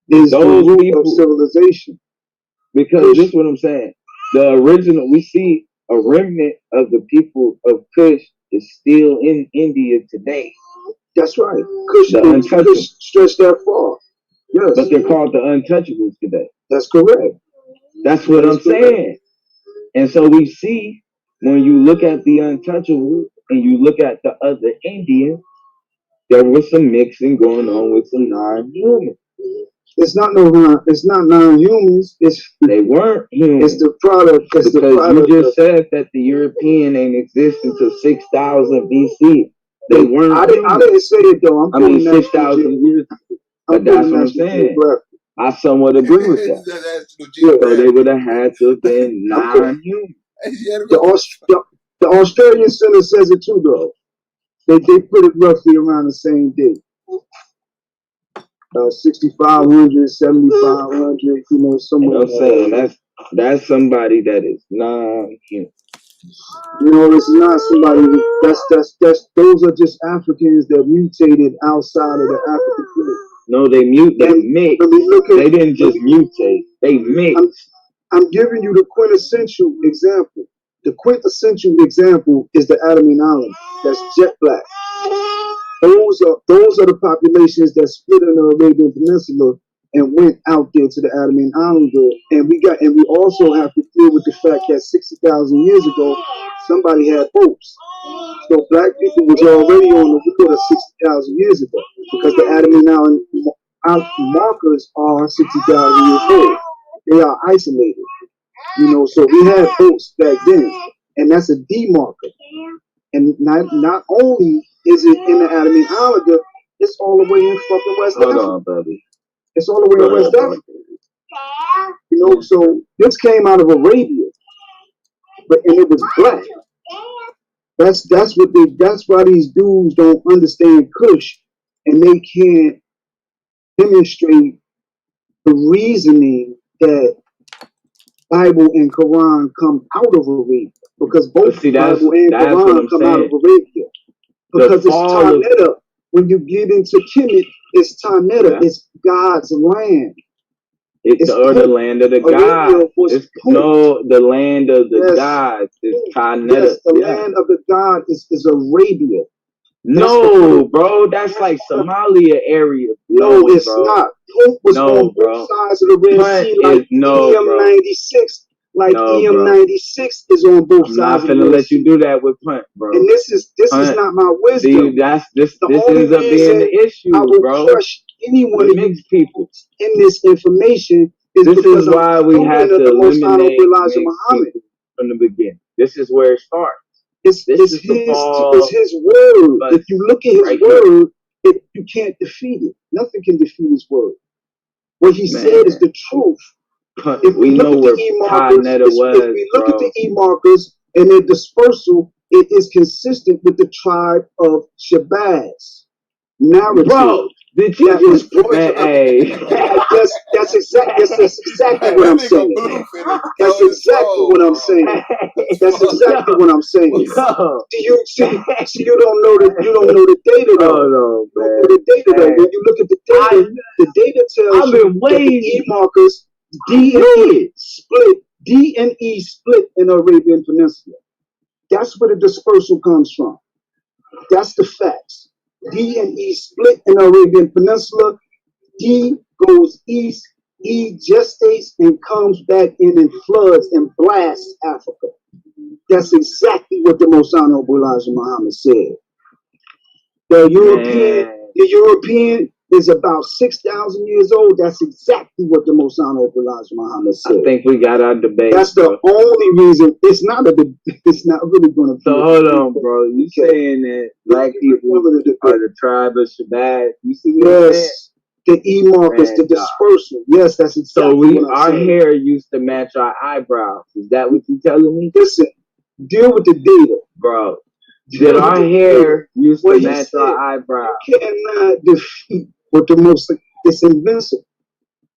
Is those the root of civilization. Because this is what I'm saying. The original, we see a remnant of the people of Kush is still in India today. That's right. Kush stretched that far. Yes. But they're called the Untouchables today. That's correct. That's what I'm saying. And so we see when you look at the Untouchables and you look at the other Indians, there was some mixing going on with some non-humans. It's not non-humans. They weren't humans. It's the product. Because you just said that the European ain't exist until 6,000 BC. They weren't. I didn't say it though. I mean 6,000 years. But that's what I'm saying. I somewhat agree with that. So they would have had to have been non-human. The Australian Center says it too, though. They put it roughly around the same date. 6,500, 7,500, somewhere. I'm saying that's somebody that is non-human. It's not somebody. That's those are just Africans that mutated outside of the African group. No, they mixed. They didn't just mutate. They mixed. I'm giving you the quintessential example. The quintessential example is the Andaman Islands. That's jet black. Those are the populations that split in the Arabian Peninsula and went out there to the Andaman Islands. And we also have to deal with the fact that 60,000 years ago, somebody had boats. So black people was already on the record of 60,000 years ago because the Andaman Island markers are 60,000 years old. They are isolated. So we had boats back then, and that's a demarker. And not only is it in the Andaman Island, it's all the way in fucking West Africa. Hold on, buddy. It's all the way in West Africa. So this came out of Arabia, and it was black. That's why these dudes don't understand Kush, and they can't demonstrate the reasoning that Bible and Quran come out of Arabia, because both Bible and Quran come out of Arabia. Because it's Taneta. When you get into Kemet, it's Taneta. Yeah. It's God's land. It's the land of the gods. The land of the gods is Taneta. Yes, the land of the God is Arabia. No, bro, that's like Somalia area. No, it's not. Punt was on both sides of the Red Sea, like EM96. Like EM96 is on both sides. I'm not gonna let you do that with Punt, bro. And this is not my wisdom. See, this ends up being the issue, I will bro. crush anyone of you people in this information. This is why we have to eliminate Elijah Muhammad from the beginning. This is where it starts. It's his word. If you look at his word, you can't defeat it. Nothing can defeat his word. What he said is the truth. If we know where Taneta was, if we look at the E markers and their dispersal, it is consistent with the tribe of Shabazz narrative. Bro, did you just that's exactly what I'm saying. That's exactly what I'm saying. That's exactly what I'm saying. Do you see? You don't know the data though. No, man. The data though. When you look at the data tells you that the E markers D&E split. D&E split in the Arabian Peninsula. That's where the dispersal comes from. That's the facts. D&E split in the Arabian Peninsula. D goes east. E gestates and comes back in and floods and blasts Africa. That's exactly what the Most Honorable Elijah Muhammad said. The European is about 6,000 years old. That's exactly what the Most Honorable Elijah Muhammad said. I think we got our debate. That's the only reason. It's not really going to be. So hold on, bro. You saying that black people are the tribe of Shabazz? You see what I'm saying? The E markers, the dispersal. Yes, that's exactly what I'm our saying. hair used to match our eyebrows. Is that what you telling me? Listen, deal with the data, bro. Did our hair used to match our eyebrows? You cannot defeat what the most. It's invincible,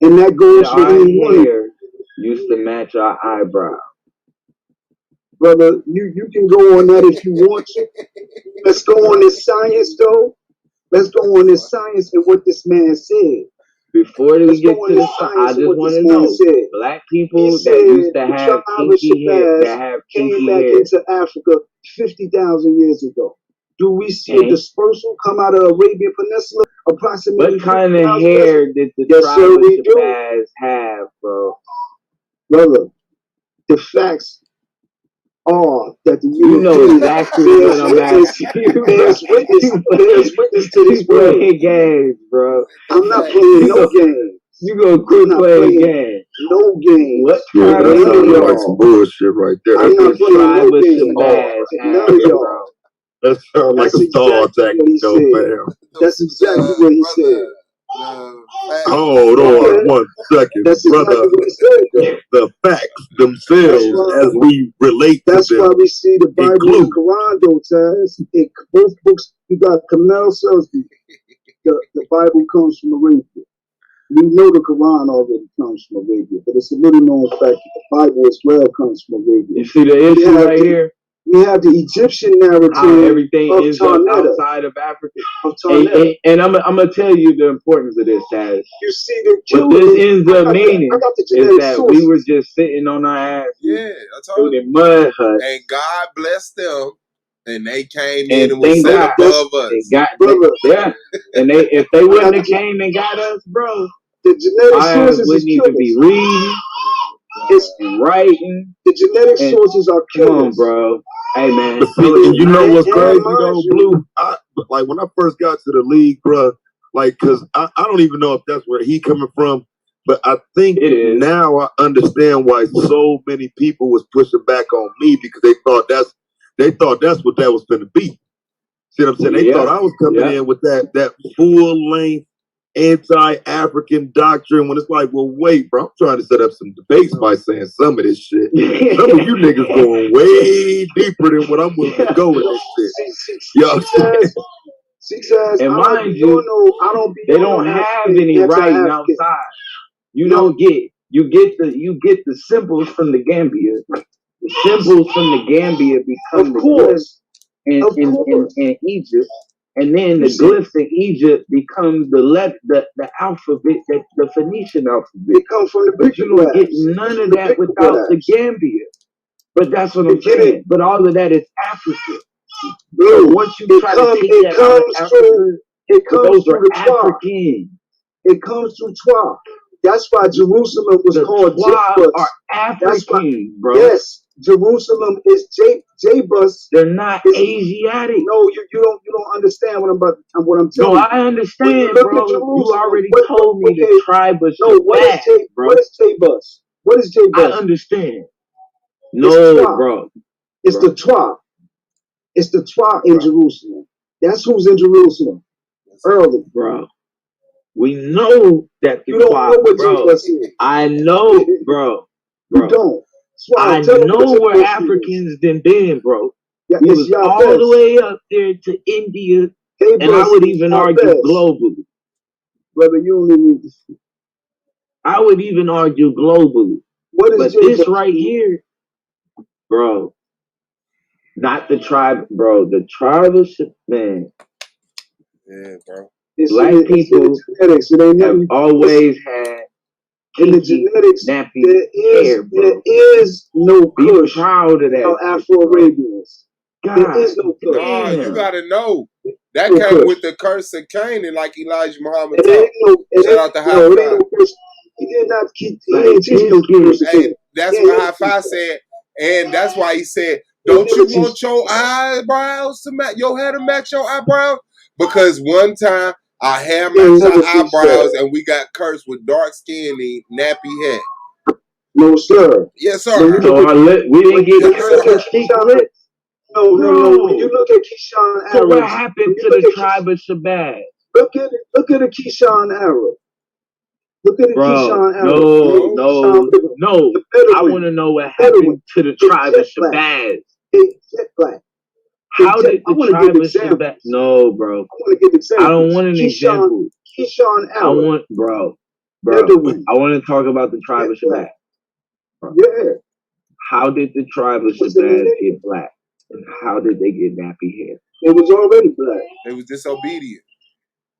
and that goes for anyone. Our hair used to match our eyebrows. Brother, you can go on that if you want to. Let's go on this science, though. Let's go on this science and what this man said. Before we get to the science, I just want to know, black people that used to have kinky hair, that have kinky hair, came back into Africa 50,000 years ago. Do we see a dispersal come out of Arabian Peninsula? Approximately. What kind of hair did the tribe of Shabazz have, bro? Brother, the facts are that the you know exactly what I'm asking you. There's witness to this word. Playing games, bro. I'm not playing no games. You gonna quit playing games? No games. What kind of like some bullshit right there? I'm not playing no games. None of y'all. That sounds like a star tactic, though, fam. That's exactly what he said. Hold on 1 second, That's brother. exactly what he said, though. The facts themselves, as we relate to them. That's why we see the Bible and the Quran, though, Taz. Both books, you got Kamel Selsby. The Bible comes from Arabia. We know the Quran already comes from Arabia, but it's a little known fact that the Bible as well comes from Arabia. You see the issue right here? We have the Egyptian narrative. How everything of is Tarnetta, outside of Africa. And I'm gonna tell you the importance of this, Taz. You see the what this ends up meaning is that we were just sitting on our ass. Yeah, I told you. In the mud hut. And God blessed them. And they came in and was set above us. And if they wouldn't have came and got us, bro, the genetic sources wouldn't even be reading. It's writing. The genetic sources are killers. Come on, bro. Hey, man. But see, you know what's crazy, though, Blue? Like, when I first got to the league, bro, like, because I don't even know if that's where he coming from, but I think now I understand why so many people was pushing back on me, because they thought that's what that was going to be. See what I'm saying? They thought I was coming in with that full-length anti-African doctrine, when it's like, well, wait, bro, I'm trying to set up some debates by saying some of this shit. Some of you niggas going way deeper than what I'm willing to go with this shit. Yo, and mind you, they don't have any writing outside. You get the symbols from the Gambia. The symbols from the Gambia become the glyphs in Egypt. And then the glyphs in Egypt become the alphabet, the Phoenician alphabet. It comes from the But you don't get none of that without the Gambia. But that's what I'm saying. But all of that is Africa. So once you try to take that out of Africa, those are African. It comes through Twa. That's why Jerusalem was called Jebus. Are African, bro. Yes, Jerusalem is Jebus. They're not Asiatic. No, you don't understand what I'm telling you. No, I understand, bro. You already told me the tribe was what is Jebus? What is Jebus? I understand. No, bro. It's the Twa. It's the Twa in Jerusalem. That's who's in Jerusalem. Early, bro. We know that the Twa, bro. I know, bro. You don't. I know where Africans been, bro. We was all the way up there to India, and I would even argue globally. Brother, you don't need to. I would even argue globally. But this right here, bro, not the tribe, bro. The tribe of man. Yeah, bro. Black people have always had In the genetics, nappy there is no Kush. Be proud of that. Afro-Arabians. There is no Kush. Nah, you gotta know. That came with the curse of Cain, and like Elijah Muhammad taught. Shout out to High Five. He did not keep. He didn't teach no curse. Hey, that's what High Five said, and that's why he said, "Don't you want your eyebrows to match your hair to match your eyebrows?" Because one time I hair matched our eyebrows, and we got cursed with dark skin and nappy hair. No, sir. Yes, sir. So we didn't get cursed with cheek lips. No. When you look at Keyshawn Arab, so what happened to the tribe of Shabazz? Look at a Keyshawn Arab. Look at a Keyshawn Arab. No. I want to know what happened to the tribe of Shabazz. How did the tribe of Shabazz? No, bro. I want to give examples. I don't want an example. Keyshawn Arab. I want, bro. I want to talk about the tribe of Shabazz. Yeah. How did the tribe of Shabazz get black? And how did they get nappy hair? It was already black. They was disobedient.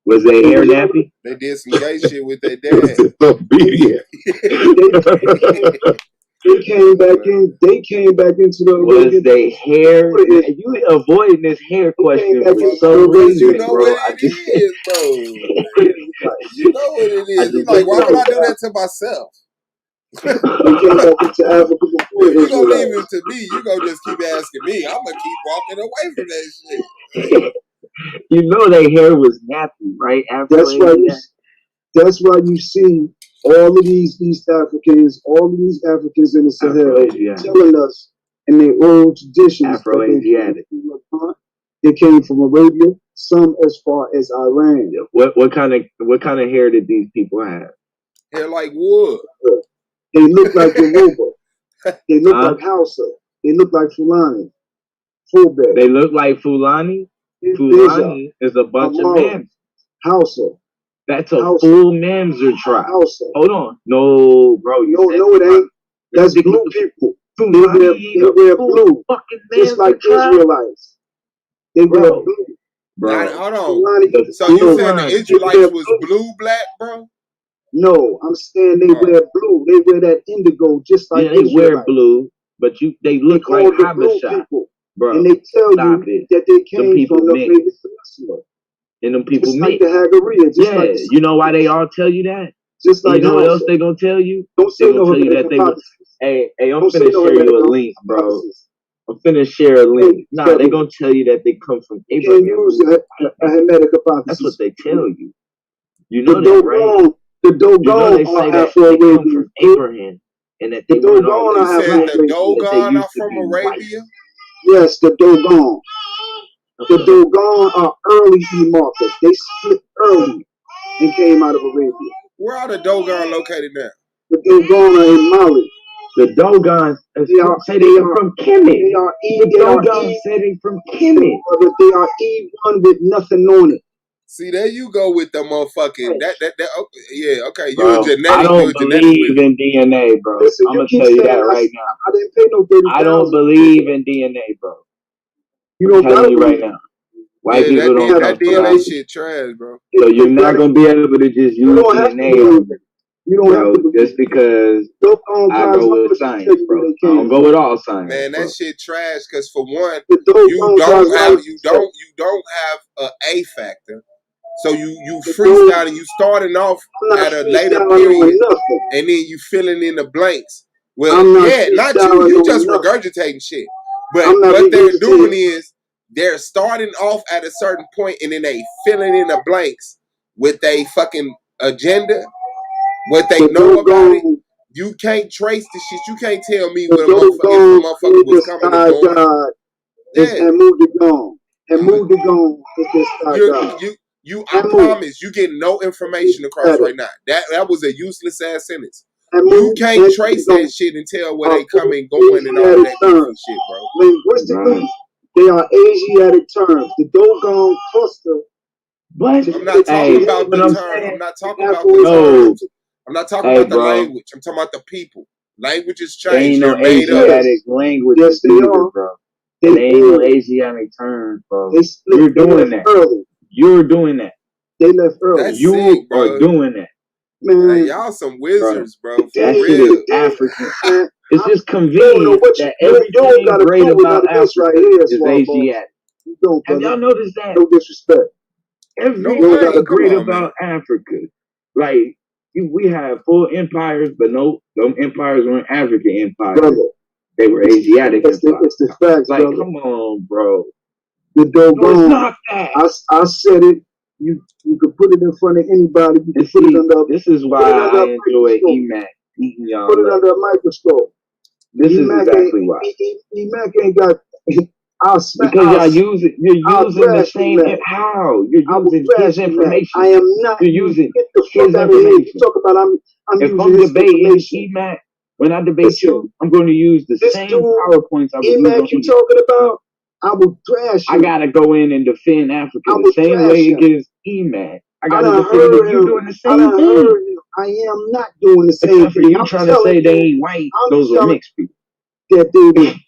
Was their hair nappy? They did some gay shit with their dad. Disobedient. They came back into the. Was their hair? You avoiding this hair question for some reason, you know bro. What it is, bro. You know what it is. You like, why would I do that to myself? They came back into Africa before you gonna leave it to me. You gonna just keep asking me. I'm gonna keep walking away from that shit. You know their hair was nappy, right? That's why you see all of these East Africans, all of these Africans in the Sahel telling us in their old traditions. Afro-Asiatic. They came from Arabia, some as far as Iran. What kind of hair did these people have? Hair like wood. They look like Yoruba. They look like Hausa. They look like Fulani. Fulbe. They look like Fulani? Fulani is a bunch of men. Hausa. That's a full Mamzer tribe. Hausa. Hold on. No, bro. No, it ain't. That's blue people. They wear blue. Just like Israelites. They wear blue. Bro. Hold on. So you saying the Israelites was blue black, bro? No, I'm saying they wear blue. They wear that indigo just like they wear blue, but they look like Habesha. Bro, and they tell you that they came from the Arabian Peninsula. And them people just like the Hagaria. Like you know why they all tell you that? Just like you know what else they gonna tell you? Don't say no. Tell you that hey, I'm finna share you a link, bro. I'm finna share a link. Nah, they gonna tell you that they come from Abraham. That's what they tell you. You know that, right? The Dogon are Afro-Arabian from Abraham, and that they were all. You said the Dogon are from Arabia? Yes, the Dogon. The Dogon are early E-markers. They split early and came out of Arabia. Where are the Dogon located now? The Dogon are in Mali. The Dogon say they are from Kemet. The Dogon say they from Kemet. But they are E1 with nothing on it. See, there you go with the motherfucking okay. Bro, you're genetic. I don't believe in DNA, bro. Listen, I'm gonna tell you that right now. I didn't pay no 30,000. I don't believe in DNA, bro. I'm telling you right now. White people don't that DNA shit trash, bro. So you're not gonna be able to just use DNA. You don't have to just because I go with science, bro. I don't go with all science. Man, that shit trash. Because for one, you don't have a factor. So you freestyle and you starting off at a later period, and then you filling in the blanks. Well, not you. You just regurgitating shit. But what they're doing is they're starting off at a certain point, and then they filling in the blanks with a fucking agenda. What they know about it, you can't trace the shit. You can't tell me what a motherfucker was coming and going. And moved it on. And moved it on. I promise you get no information across right now. That was a useless ass sentence. You can't trace that shit and tell where they come and going and all that shit, bro. Linguistically, they are Asiatic terms. The Dogon cluster. I'm not talking about the term. I'm not talking about the terms. I'm not talking about the language. I'm talking about the people. Languages change. Ain't no Asiatic languages either, bro. There ain't no Asiatic terms, bro. You're doing that. You're doing that. They left early. That's you sick, are doing that. Man, hey, y'all some wizards, bro. For That real. shit is African. It's just convenient that everything great about Africa is Asiatic. You don't, Have y'all brother. noticed that? No disrespect. Everything No way. Come great on, about Africa. Like, we have full empires, but no, those empires weren't African empires. Brother. They were Asiatic empires. It's the facts, like, brother. come on, bro. The doggone. No, it's not that. I said it. You could put it in front of anybody. You can put it under. This is why I enjoy EMAC beating y'all Put it up. under a microscope. This is exactly why. EMAC ain't got. Because you're using the same. How you're using his information? I am not. You're using get the his fuck out of here. information. You talk about I'm if using I'm his debating information. EMAC, when I debate you, I'm going to use the same PowerPoints I would use on EMAC you talking about? I will thrash you. I gotta go in and defend Africa the same way against EMAC. I gotta defend it. You're doing the same thing. I am not doing the same Except for thing. you trying to say they ain't white. Those are mixed people. That they were black,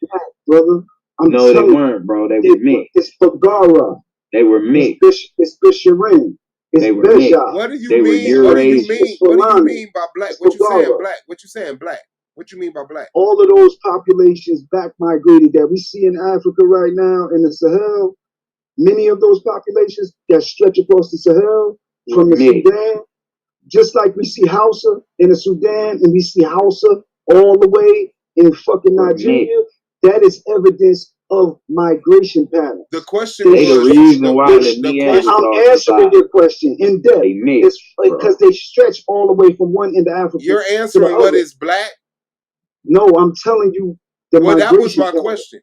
brother. No, they weren't, bro. They were mixed. It's Bagara. They were mixed. It's Bisharin. They were mixed. What do you mean? What do you mean? What do you mean by black? What you saying black? What you saying black? What you mean by black? All of those populations back migrated that we see in Africa right now in the Sahel, many of those populations that stretch across the Sahel from the Sudan, just like we see Hausa in the Sudan and we see Hausa all the way in fucking Nigeria, that is evidence of migration patterns. The question is the reason why I'm answering your question in depth. It's because they stretch all the way from one end of Africa. You're answering what is black? No, I'm telling you well, that was my question.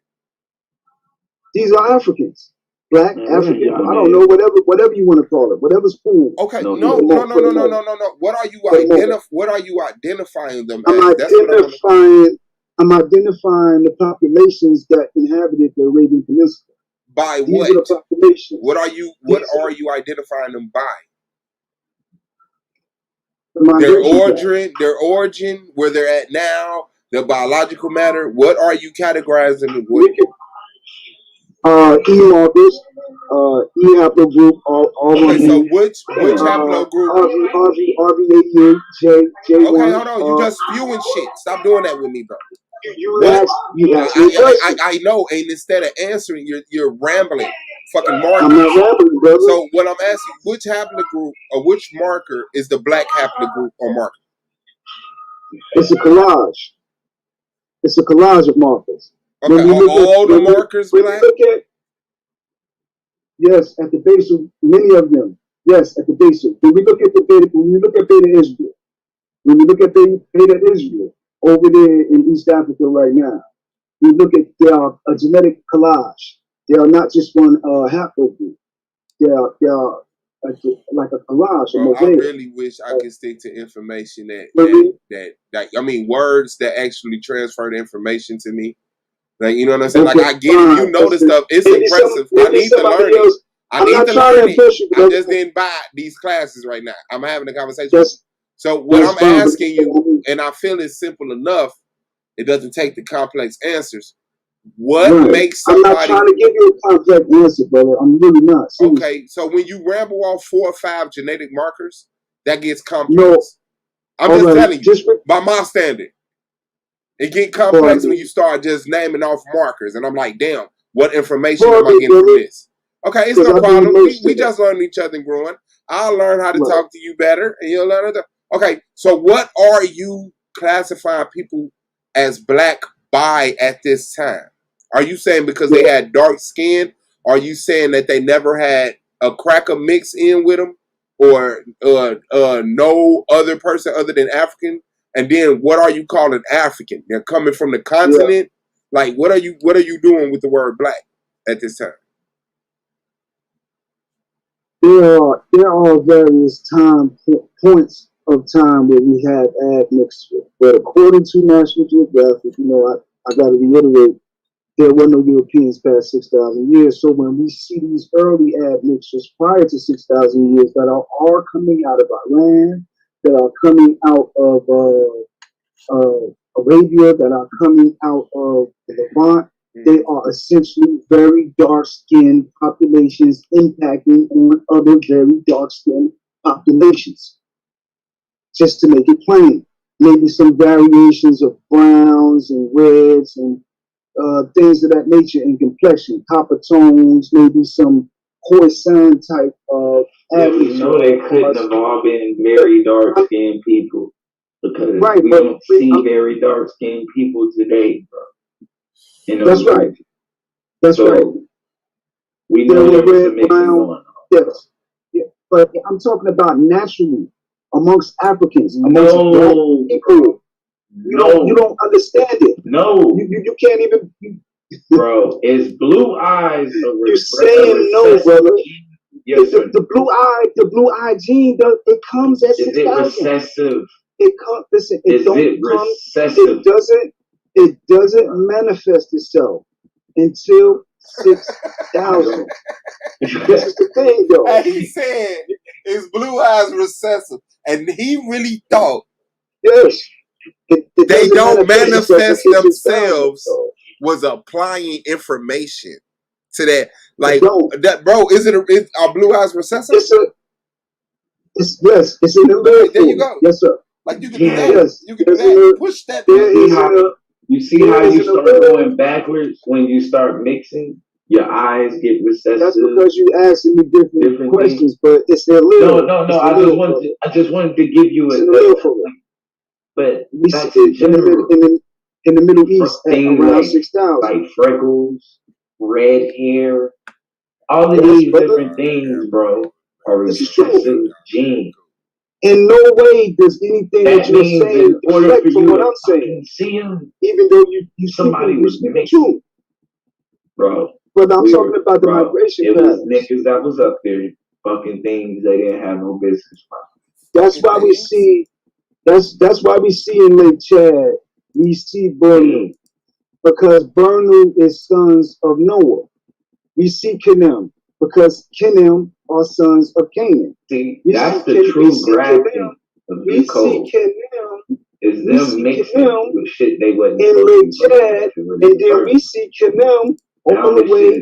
These are Africans. Black, African, I don't know, whatever you want to call it, whatever's cool. Okay, no. What are you identifying them as? I'm identifying the populations that inhabited the Arabian Peninsula. By These what? Are the populations. What are you identifying them by? Their origin, where they're at now, their biological matter. What are you categorizing them with? E markers, E haplogroup, okay, so which haplogroup? RV88, J1. Okay, hold on. You just spewing shit. Stop doing that with me, bro. You asked me I know, and instead of answering, you're rambling. Fucking marker. I'm not rambling, brother. So what I'm asking, which haplogroup or which marker is the black haplogroup or marker? It's a collage. It's a collage of markers. Okay, are all the markers black? Yes, at the base of many of them. Yes, at the base of. When we look at Beta Israel, when we look at Beta Israel over there in East Africa right now, we look at they are a genetic collage. They are not just one haplogroup. They are like a collage. Bro, I really wish I could stick to information that I mean words that actually transfer the information to me. Like, you know what I'm saying? Okay, like, I get it. You know the stuff. It's impressive. I need to learn it. I need to learn it. I just didn't buy these classes right now. I'm having a conversation. So what I'm asking you, and I feel it's simple enough, it doesn't take the complex answers. What makes somebody... I'm not trying to give you a complex answer, brother. I'm really not. Seriously. Okay, so when you ramble off 4 or 5 genetic markers, that gets complex. No. I'm just telling you, by my standard. It get complex when you start just naming off markers, and I'm like, damn, what information am I getting from this? Okay, it's no problem. We just learning each other and growing. I'll learn how to talk to you better, and you'll learn it. Okay, so what are you classifying people as black by at this time? Are you saying because they had dark skin? Are you saying that they never had a cracker mix in with them, or no other person other than African? And then what are you calling African? They're coming from the continent. Yeah. Like what are you doing with the word black at this time? There are various points of time where we had admixture, but according to National Geographic, I got to reiterate, there were no Europeans past 6,000 years. So when we see these early admixtures prior to 6,000 years that are coming out of Iran, that are coming out of Arabia, that are coming out of the Levant, they are essentially very dark-skinned populations impacting on other very dark-skinned populations. just to make it plain. Maybe some variations of browns and reds and things of that nature in complexion, copper tones, maybe some Khoisan type of You know they couldn't have all been very dark skinned people because we don't see very dark skinned people today, bro. That's right. That's right. We know there was a mixing brown, going on. Yes. Yeah. But I'm talking about naturally amongst Africans, amongst black people. You don't understand it. No. You can't even. Bro, is blue eyes You're saying no, brother. Yes, the blue eye gene it comes at 6,000. Is it recessive? It comes. Listen, it is don't it come. Recessive? It doesn't manifest itself until 6,000. This is the thing, though. And he said his blue eyes recessive, and he really thought yes, they don't manifest themselves. Was applying information to that, like that, bro. Are blue eyes recessive? It's in the right, there you go. Yes, sir. Like you can do that. Yes, you can do that. Push that. You see how you start going backwards when you start mixing? Your eyes get recessive. That's because you asking me different questions, but it's illegal. No. I just wanted to give you but we see it in the Middle East at around 6,000. Like freckles, red hair, all of these different things, bro, are recessive genes. In no way does anything that you're saying deflect from what I'm saying. See them, even though you somebody was true, bro. But I'm talking about the migration. It was niggas that was up there fucking things they didn't have no business from. That's why we see. That's why we see in Lake Chad we see Burnu, because Burnu is sons of Noah. We see Kenem because Kenem are sons of Canaan. See, that's the true grafting of the code. We see Kenem is them mixing with shit they wasn't in Lake Chad, and then we see Kenem all the way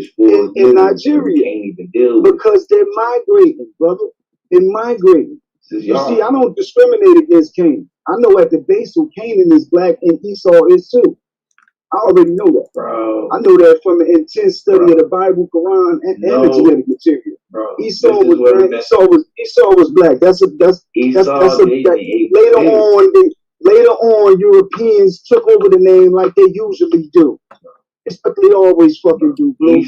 in Nigeria because they're migrating, brother. They're migrating. You see, I don't discriminate against Cain. I know at the base of Canaan is black and Esau is too. I already know that. Bro. I know that from an intense study of the Bible, Quran, and the genetic material. Bro. Esau was black. Esau was black. Later on, Europeans took over the name like they usually do. It's what they always fucking do, bro.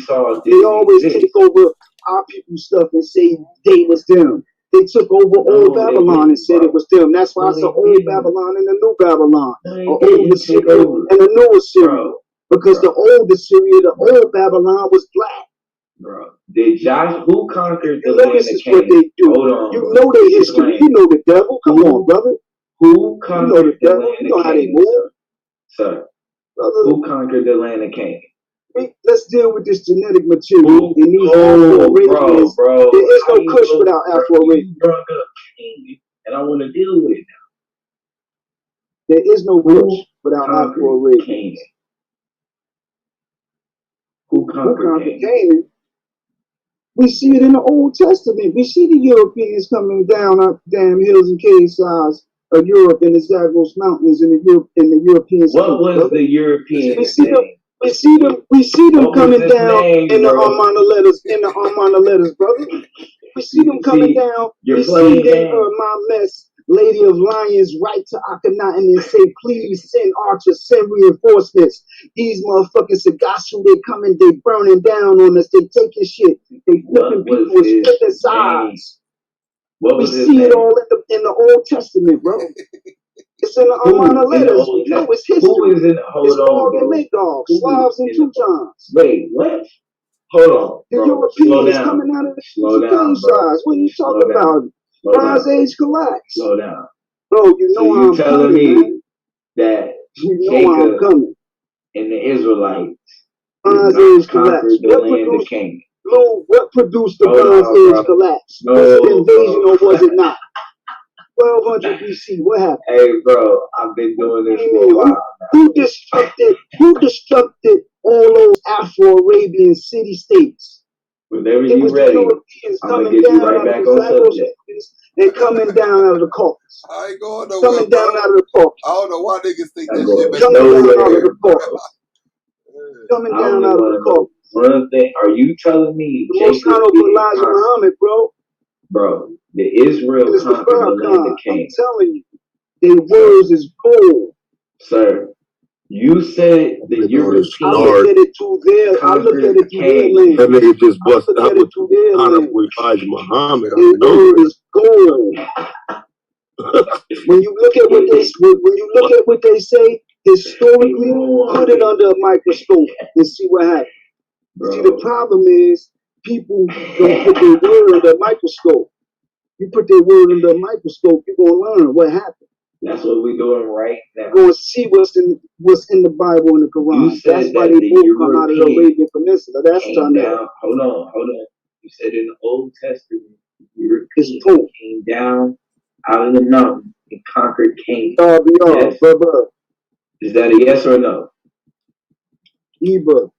They always take over our people's stuff and say they was them. They took over old Babylon and said it was them. That's why I said old Babylon and the new Babylon, or old Assyria and the new Assyria. Because the old Assyria, the old Babylon was black. Bro, who conquered the land of Canaan? What they do. Hold on, you know their history. You know the devil. Come on, brother. Who conquered the land of Canaan? You know how they move, sir. Who conquered the land of Canaan? Let's deal with this genetic material and these Afro-Arabians. Bro. There is no Kush without Afro-Arabian. And I want to deal with it now. There is no Kush without Afro-Arabian. Who conquered Canaan? We see it in the Old Testament. We see the Europeans coming down up damn hills and cave sides of Europe and the Zagros Mountains in the Europeans. What was the European? We see them coming down in the Armana letters, brother. We see them coming down. We see they my mess, Lady of Lions, right to Akhenaten and say, please send archers, send reinforcements. These motherfucking Sagasu, they coming, they burning down on us, they taking shit, they flipping people and flipping sides. We see it all in the Old Testament, bro. It's in the Armana letters. We know it's history. Who is in? Hold Gog and Magog, Slavs and Teutons. Wait, what? Hold on. The Europeans coming out of the cave sides. What are you talking about? Bronze Age collapse. Slow down. Bro, you know I'm telling coming, me man. that Jacob I'm coming. And the Israelites Bronze Age collapse. What produced the Bronze Age collapse? Was it invasion or was it not? 1200 BC, what happened? Hey, bro, I've been doing this for a while. Who destructed all those Afro-Arabian city-states? Whenever you're ready, I'm going to get you right back on subject. They coming down out of the caucus. I ain't going nowhere, Coming down bro. out of the caucus. I don't know why niggas think that Coming shit down make out of the sense. caucus. Coming down out of the caucus. Coming down out of the caucus. One thing, are you telling me the most high over Elijah Muhammad, bro? Bro, the Israel It's the conquered the land of I'm Canaan. telling you, their words is gold. Sir, you said the Europeans. I look at it through their. I look at it through their lens. That nigga just busted I out look at it through their lens. with Elijah Muhammad. Their word is gold. When you look at what they say historically, put it under a microscope and see what happens. Bro. See, the problem is people don't put their word under a microscope. You put their word under a microscope, you're gonna learn what happened. That's what we're doing right now. You're gonna see what's in the Bible and the Quran. That's why they both come out of the Arabian Peninsula. That's down. Hold on. You said in the Old Testament, Europeans came down out of the mountain and conquered Canaan. Yes. Is that a yes or no? Eber,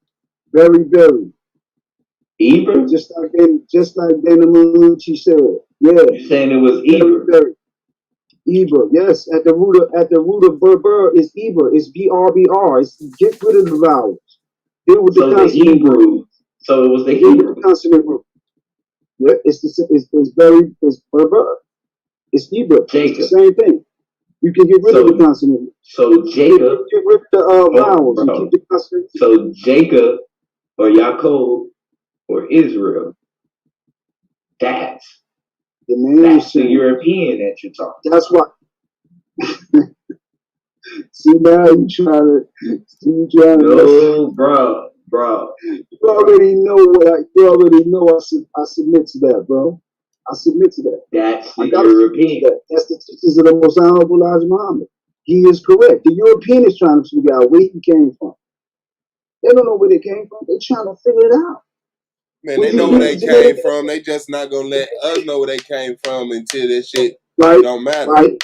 very. Eber? Just like Dana Malucci said. Yeah. You're saying it was Eber? Very. Eber, yes. At the root of Berber is Eber. It's BRBR. It's get rid of the vowels. Deal with the consonant Hebrew. So it was the Hebrew. The consonant root. Yeah, it's Berber. It's Eber. It's the same thing. You can get rid of the consonant. So Jacob. Get rid of the vowels and keep the consonant. So Jacob or Yaakov or Israel. That's the European that you're talking. That's what. See now you trying to. No, bro. You already know I submit to that, bro. I submit to that. That's the European. That's the teachings of the Most Honorable Elijah Muhammad. He is correct. The European is trying to figure out where he came from. They don't know where they came from. They're trying to figure it out. Man, they know where they came from. They just not gonna let us know where they came from until this shit don't matter. Right.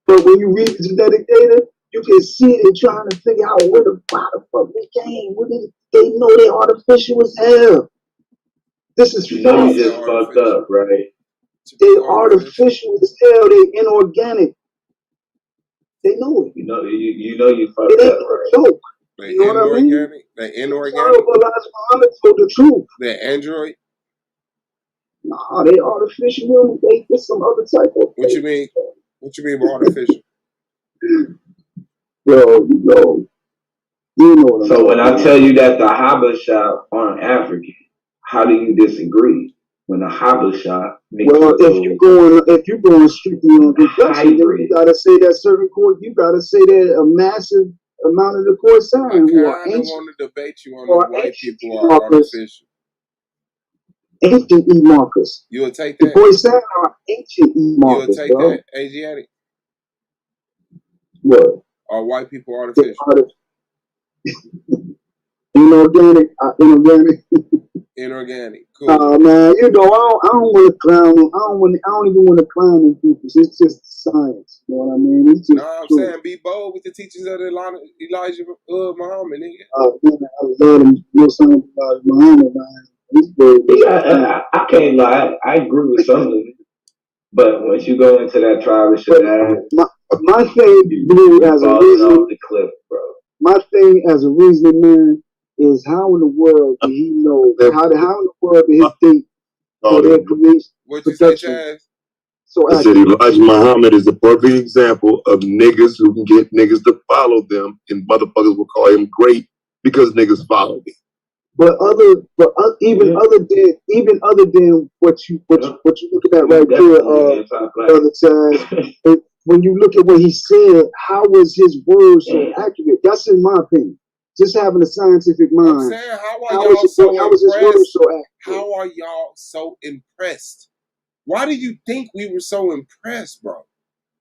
But when you read the genetic data, you can see they're trying to figure out where the fuck they came. They know they artificial as hell. This is you just fucked up, right? They artificial as hell. They inorganic. They know it. You know you fucked up, right? Joke. They you know inorganic. What I mean? They inorganic. Elijah Muhammad told the truth. They're android. Nah, they artificial. They just some other type of. What you mean? What you mean by artificial? Yo, you know what so when I tell you that the Habesha aren't African, how do you disagree? When the Habesha if you're going strictly on deduction, then you gotta say that certain court. You gotta say that a massive amount of the court sign who are ancient. I want to debate you on the white people are artificial. Ancient E-markers. You'll take that. The boy sign are ancient You'll E-markers. take that, Asiatic. What? Are white people artificial? Inorganic. Inorganic. Cool. Man, I don't want to clown. I don't even want to clown them people. It's just science. You know what I mean? It's just I'm saying be bold with the teachings of Elijah Muhammad, nigga. Man, I love him. Muhammad, man. I can't lie. I agree with some of it. But once you go into that trial of Shaddai, my thing, Blue, as a reason, the cliff, bro. My thing as a reasoning man is how in the world did he know? How in the world did his date for their creation? What you say, Chaz? I said Elijah Muhammad is the perfect example of niggas who can get niggas to follow them, and motherfuckers will call him great because niggas follow him. But even other than what you looking at right there, brother Chaz, when you look at what he said, how was his words so accurate? That's in my opinion. Just having a scientific mind. I'm saying, how are y'all so impressed? How are y'all so impressed? Why do you think we were so impressed, bro?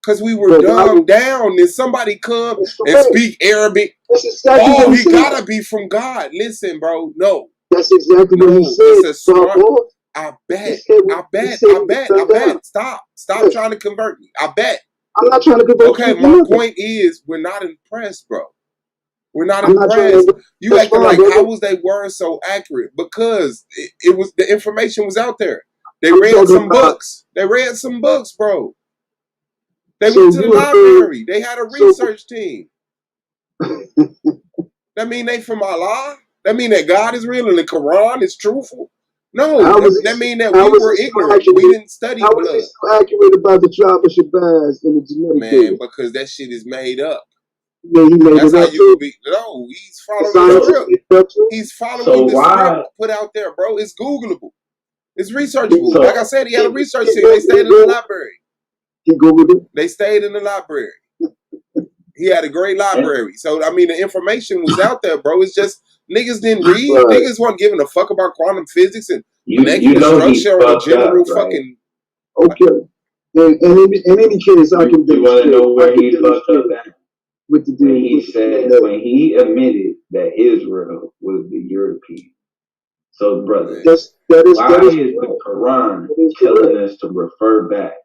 Because we were dumbed down. And somebody come and speak Arabic. Exactly he gotta be from God. Listen, bro. No. That's exactly what he said. It's a smart. I bet. Stop trying to convert me. I bet. I'm not trying to convert you. Okay, my point is, we're not impressed, bro. We're not impressed. You acting like, how was they word so accurate? Because it was, the information was out there. They read some books. They read some books, bro. They went to the library. They had a research team. That mean they from Allah? That mean that God is real and the Quran is truthful? No, that mean that we were ignorant. We didn't study blood. How was so accurate about the tribe of Shabazz and the genetic Man, because that shit is made up. Yeah, he made That's it how up you too. can be. No, he's following the script. He's following the script put out there, bro. It's Googleable. It's researchable. Like I said, he had a research team. They stayed in the library. He Googled it. They stayed in the library. He had a great library. So, I mean, the information was out there, bro. It's just niggas didn't read. Right. Niggas weren't giving a fuck about quantum physics and molecular structure or the general fucking. Okay. In any case, I can. You want to know where he fucked up at? With the when he said, when he admitted that Israel was the European. So, brother, why is the Quran telling us to refer back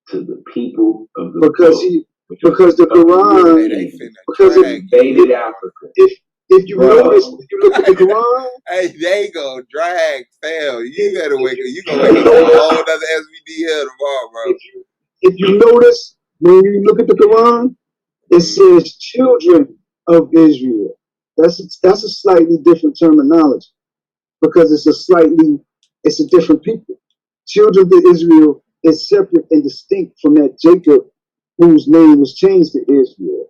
to the people of the book? Because the Quran, because it invaded Africa. If you notice, if you look at the Quran, hey, they go drag fail. You better wake up. You gonna wake up a whole other SVD here tomorrow, bro. If you notice, when you look at the Quran, it says children of Israel. That's a slightly different terminology because it's a different people. Children of Israel is separate and distinct from that Jacob, whose name was changed to Israel.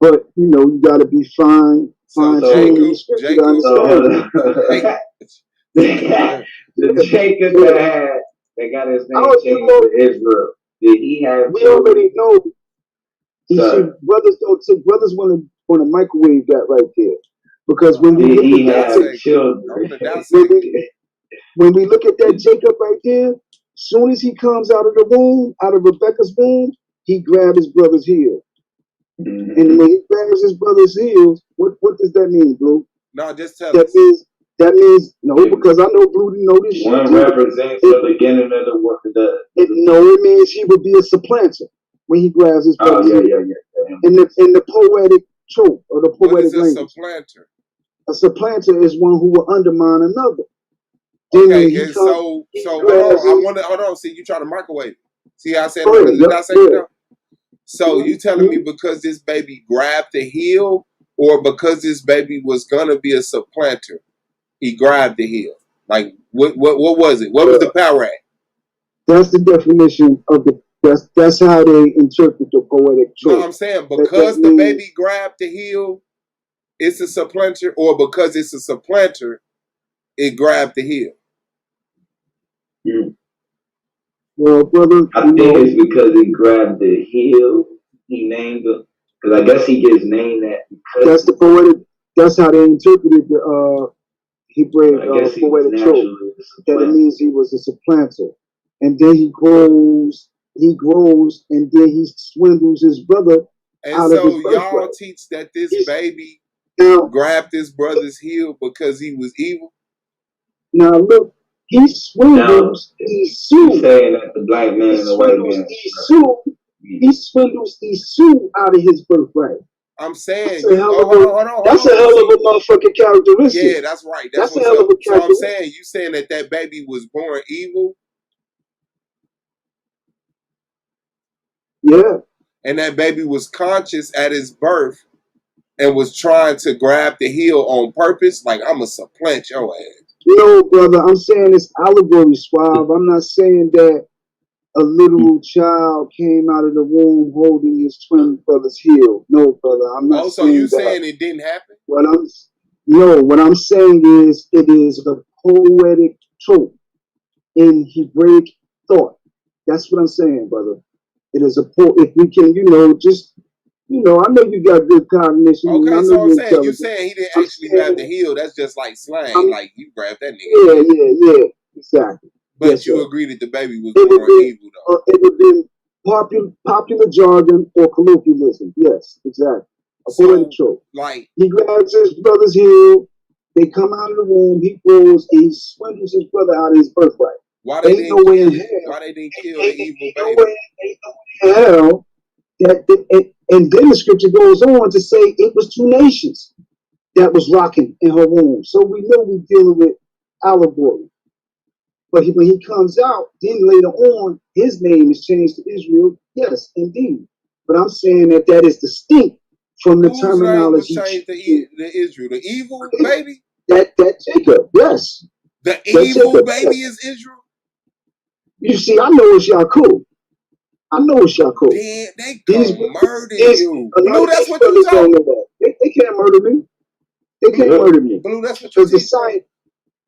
But you got to be fine tuning the scripture to understand. The Jacob that got his name changed to Israel. Did he have? We already know. You see, brothers want to microwave that right there, because when we look at that, when we look at that Jacob right there, soon as he comes out of the womb, out of Rebecca's womb, he grabbed his brother's heel. Mm-hmm. And when he grabs his brother's heels, what does that mean, Blue? No, just tell us. That means no, because I know Blue didn't know this shit. One represents the beginning of the work. It means he would be a supplanter when he grabs his brother's heel. Yeah. In the poetic trope or the poetic language. What is a supplanter? A supplanter is one who will undermine another. Okay, and so hold on. See, you try to microwave it. See how I said it? So you telling me because this baby grabbed the heel, or because this baby was gonna be a supplanter, he grabbed the heel? Like what was it? What was the power at? That's the definition of the. That's how they interpret the poetic trope. No, I'm saying because the baby grabbed the heel, it's a supplanter, or because it's a supplanter, it grabbed the heel. Well, brother, I think it's because he grabbed the heel. He named it because I guess he gets named that. That's the poetic. That's how they interpreted the Hebrew poetic trope. That it means he was a supplanter, and then he grows, and then he swindles his brother out of his birthright. And so y'all teach that this baby grabbed his brother's heel because he was evil. Now look. He swindles, he sues. Saying that the black man and the white man. He swindles, he sues out of his birthright. I'm saying, that's a hell of a motherfucking characteristic. Yeah, that's right. That's a hell of a characteristic. So I'm saying, you saying that baby was born evil? Yeah. And that baby was conscious at his birth and was trying to grab the heel on purpose? Like, I'm going to supplant your ass. No, brother, I'm saying it's allegory, Suave. I'm not saying that a literal child came out of the womb holding his twin brother's heel. No, brother, I'm not saying that. So you saying it didn't happen? What I'm saying is it is a poetic trope in Hebraic thought. That's what I'm saying, brother. It is if we can, I know you got good cognition. Okay, so I'm saying, you saying he didn't actually grab the heel. That's just like slang. Like, you grabbed that nigga. Yeah, exactly. But yes, you agreed that the baby was born evil, though. It would be popular jargon or colloquialism. Yes, exactly. A poetic trope. Like, he grabs his brother's heel. They come out of the womb. He grows and he swindles his brother out of his birthright. Why they didn't kill the evil baby? Ain't no way in hell and then the scripture goes on to say it was 2 nations that was rocking in her womb. So we know we're dealing with allegory. But when he comes out, then later on, his name is changed to Israel. Yes, indeed. But I'm saying that that is distinct from the Whose name was terminology. changed to Israel? The evil baby? That Jacob, yes. The That evil Jacob, baby yes. is Israel? You see, I know it's Yaakov. I know it's Yaakov. Then they gonna murder you. A lot Blue, of that's these what you brothers don't told. know that. They can't murder me. They can't murder me. Blue, that's what you Because teach, bro.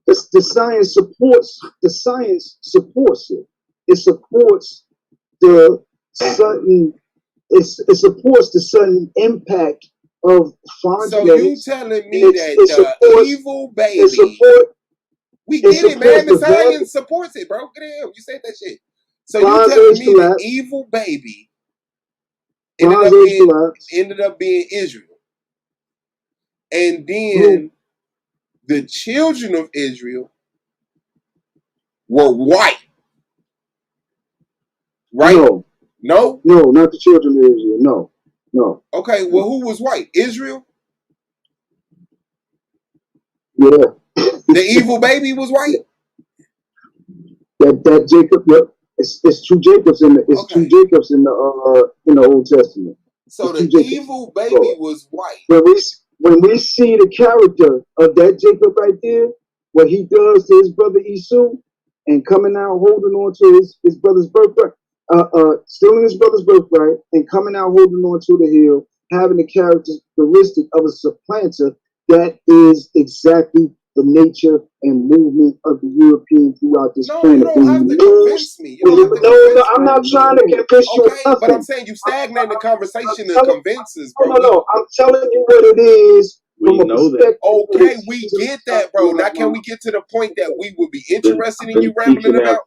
the science supports it. It supports the sudden it supports the sudden impact of foreign So genetics. you telling me that the evil baby, we get it, man. The science supports it, bro. Get him. You said that shit. So you telling me the evil baby ended up being Israel, and then the children of Israel were white, right? No, not the children of Israel. No. Okay, well, who was white? Israel. Yeah. The evil baby was white. That Jacob. Yep. It's two Jacobs in the two Jacobs in the Old Testament. So the evil baby was white. When we see the character of that Jacob right there, what he does to his brother Esau, and coming out holding on to his brother's birthright, stealing his brother's birthright, and coming out holding on to the hill, having the characteristic of a supplanter, that is exactly the nature and movement of the European throughout this planet. You don't have to convince me. No, I'm not trying to convince you. Okay, but I'm saying you stagnate the conversation to convince us, bro. No, I'm telling you what it is. We know that. Okay, we get that, bro. Now, can we get to the point that we would be interested in you rambling about?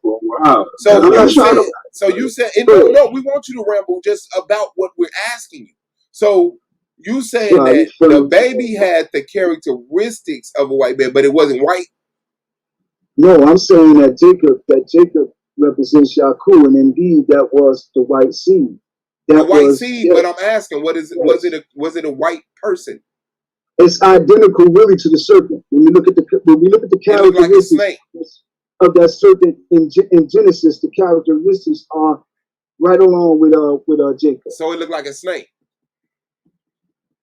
So you said, no, we want you to ramble just about what we're asking you. So you saying that the baby had the characteristics of a white man, but it wasn't white? No, I'm saying that Jacob represents Yaakov, and indeed that was the white seed. The white seed, but I'm asking, was it a white person? It's identical, really, to the serpent. When we look at the characteristics of that serpent in Genesis, the characteristics are right along with Jacob. So it looked like a snake.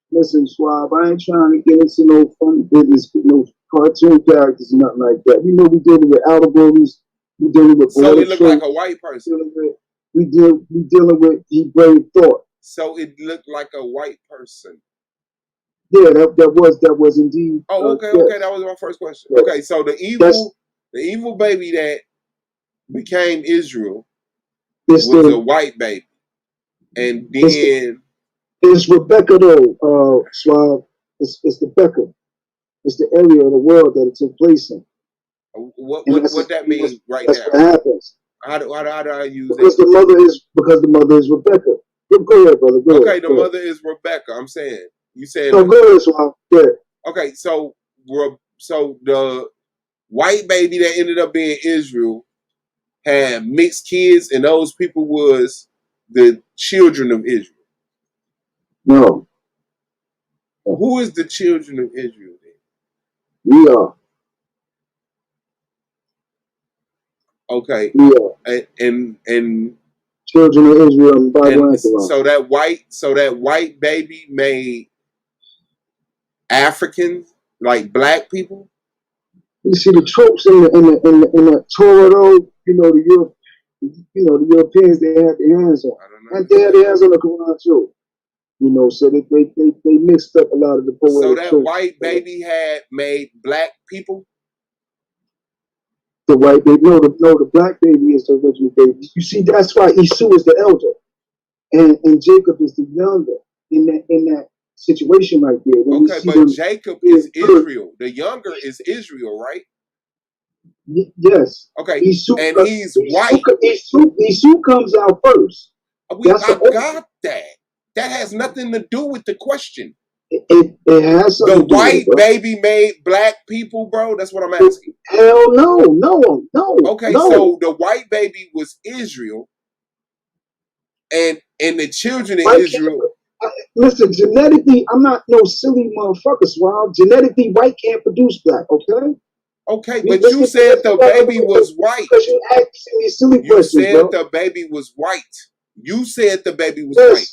Listen, Schwab, I ain't trying to get into no funny business with no cartoon characters, nothing like that. We know we dealing with allegories. We dealing with so it looked like a white person. We dealing with Hebraic thought. So it looked like a white person. Yeah, that was indeed. Oh, okay, okay. That was my first question. Yeah. Okay, so the evil baby that became Israel was a white baby, and then it's Rebecca though, Schwab. It's the Becca. It's the area of the world that it took place in. What that means right that's now? That's what happens. How do I use because that? Because the mother is Rebecca. Go ahead, brother. Go ahead. The mother is Rebecca. I'm saying. You said. No, go ahead, Schwab. Yeah. Okay, so the white baby that ended up being Israel had mixed kids, and those people was the children of Israel. No. Who is the children of Israel then? We are. Okay. We are. And children of Israel and Bible and so that white baby made Africans, like black people. You see the tropes in the Torah though, the Europeans, they had their hands on. And they had their hands on the Quran too. So they mixed up a lot of the poetic So that tropes. white baby had made black people? The white baby, the black baby is the original baby. You see, that's why Esau is the elder. And Jacob is the younger in that situation right there. When okay, but Jacob is Israel. The younger is Israel, right? Yes. Okay, Esau, and he's white. Esau comes out first. I got that. That has nothing to do with the question. It has something to do with it, white baby made black people, bro. That's what I'm asking. Hell no. Okay, so the white baby was Israel, and the children of Israel. Listen, genetically, I'm not no silly motherfucker, Swab. Genetically, white can't produce black, okay? Okay, but you said the baby was white. Because you asking me silly questions, You said bro. the baby was white. You said the baby was white,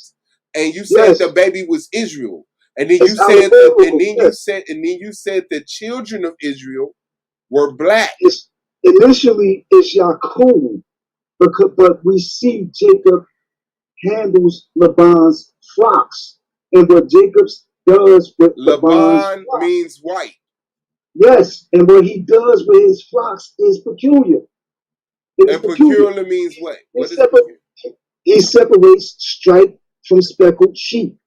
and you said the baby was Israel, and then you said you said the children of Israel were black. Initially, it's Yaakov, but we see Jacob handles Laban's flocks, and what Jacob does with Laban's Laban flocks means white. Yes, and what he does with his flocks is peculiar. It is And peculiar means what? What is peculiar? He separates striped from speckled sheep.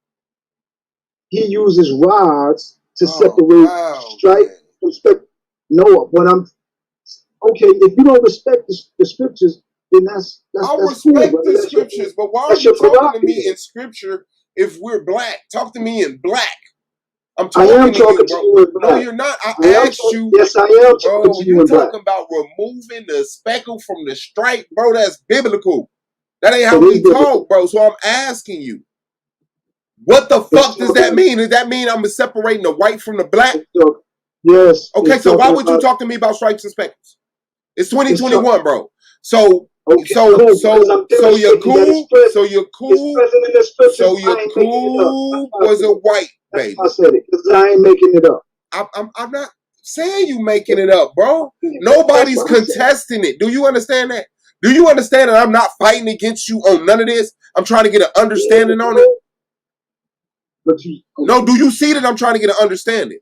He uses rods to separate striped from speckled. No, what I'm okay. If you don't respect the scriptures, then that's I cool, respect brother. the scriptures, but why are That's you your talking to me prerogative. in scripture if we're black? Talk to me in black. I'm I am talking to you, talking to bro. you in No, black. you're not. I asked you. Yes, I am talking Bro, to you you in black. talking about removing the speckle from the stripe, bro? That's biblical. That ain't how It is we biblical. talk, bro. So I'm asking you, what the fuck does that mean? Does that mean I'm separating the white from the black? Yes. Okay, so why would you talk to me about stripes and speckles? It's 2021, bro. So okay, so cool, so you're cool. So you're cool. So your you're cool was a white baby. I said it because I ain't making it up. I'm not saying you making it up, bro. Nobody's contesting it. Do you understand that? Do you understand that I'm not fighting against you on none of this? I'm trying to get an understanding on it. No, do you see that I'm trying to get an understanding?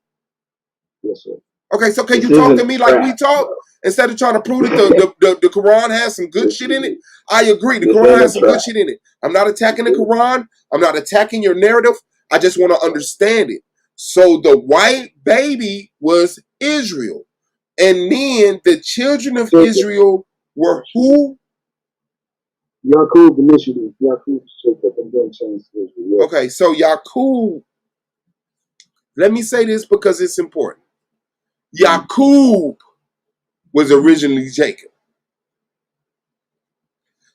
Yes, sir. Okay, so can you talk to me like we talk instead of trying to prove that the Quran has some good shit in it? I agree, the Quran has some good shit in it. I'm not attacking the Quran. I'm not attacking your narrative. I just want to understand it. So the white baby was Israel, and then the children of Israel were who? Yaakov initially. Yaakov Jacob and then changed to Israel. Okay, so Yaakov. Let me say this because it's important. Yaakov was originally Jacob.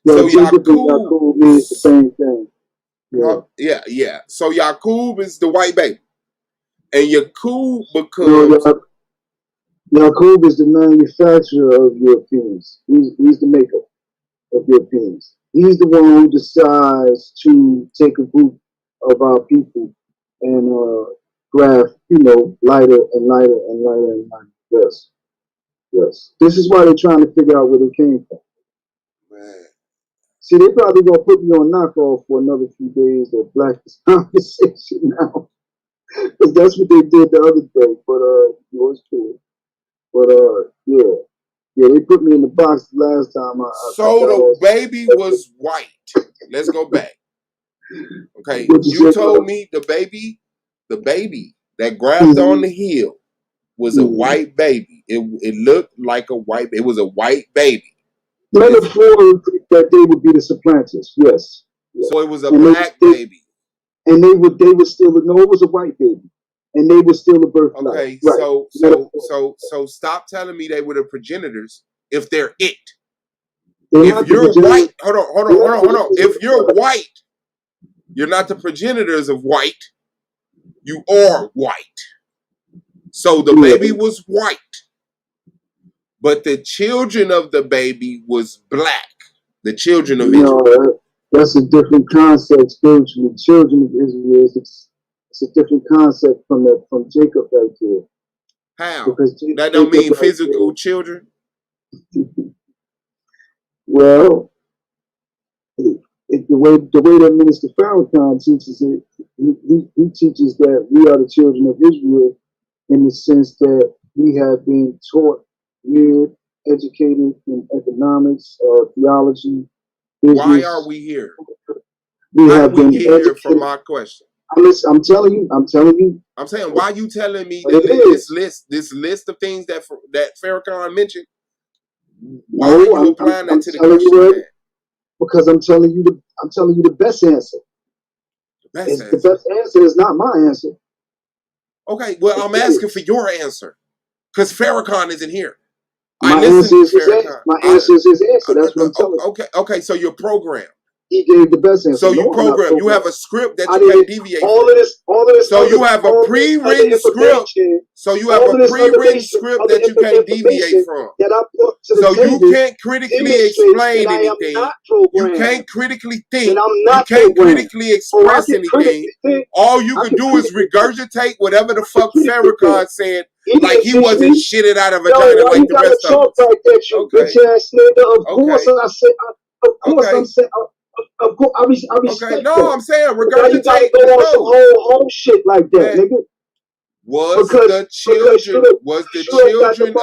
So Jacob and Yaakov means the same thing. Yeah. So Yaakov is the white baby, and Yaakov becomes. Yaakov is the manufacturer of Europeans. He's the maker of Europeans. He's the one who decides to take a group of our people and graft, lighter and lighter and lighter and lighter. Yes. Yes. This is why they're trying to figure out where they came from. Man. See, they probably gonna put me on knockoff for another few days of black conversation now. Because that's what they did the other day. But it was cool. But yeah. Yeah, they put me in the box last time. So the baby was white. Let's go back. Okay, you told me the baby that grabbed on the hill was a white baby. It looked like a white. It was a white baby. Metaphor that they would be the supplanters. Yes. So it was a black baby. And they would still no, it was a white baby, and they were still a birth. Okay, right. So stop telling me they were the progenitors if they're it. They're if you're white, hold on. If you're white, you're not the progenitors of white. You are white. So the baby was white, but the children of the baby was black. The children of Israel. That's a different concept spiritually. Children of Israel it's a different concept from Jacob right there. How? Because that don't mean physical children. Well, the way that Minister Farrakhan teaches it, he teaches that we are the children of Israel in the sense that we have been taught, reared, educated in economics, theology, business. Why are we here? We How have did we been get educated. here from my question? I'm telling you. I'm saying, why are you telling me that this list of things that Farrakhan mentioned? Why are you applying that to the question? Because I'm telling you the best answer. The best answer is not my answer. Okay, well, I'm asking for your answer because Farrakhan isn't here. My answer is his answer. That's what I'm telling you. Okay, so you're programmed. he gave the best answer. So you program. You have a script that you can't deviate from. All of this. So you have a pre-written script. So you have a pre-written script that you can't deviate from. So you can't critically explain anything. You can't critically think. You can't critically express anything. All you can do is regurgitate whatever the fuck Farrakhan said, like he wasn't shitted out of vagina like the rest of us. Of course, I respect okay. No, that. I'm saying regurgitate. Now you gotta go on some whole shit like that, nigga. Was the children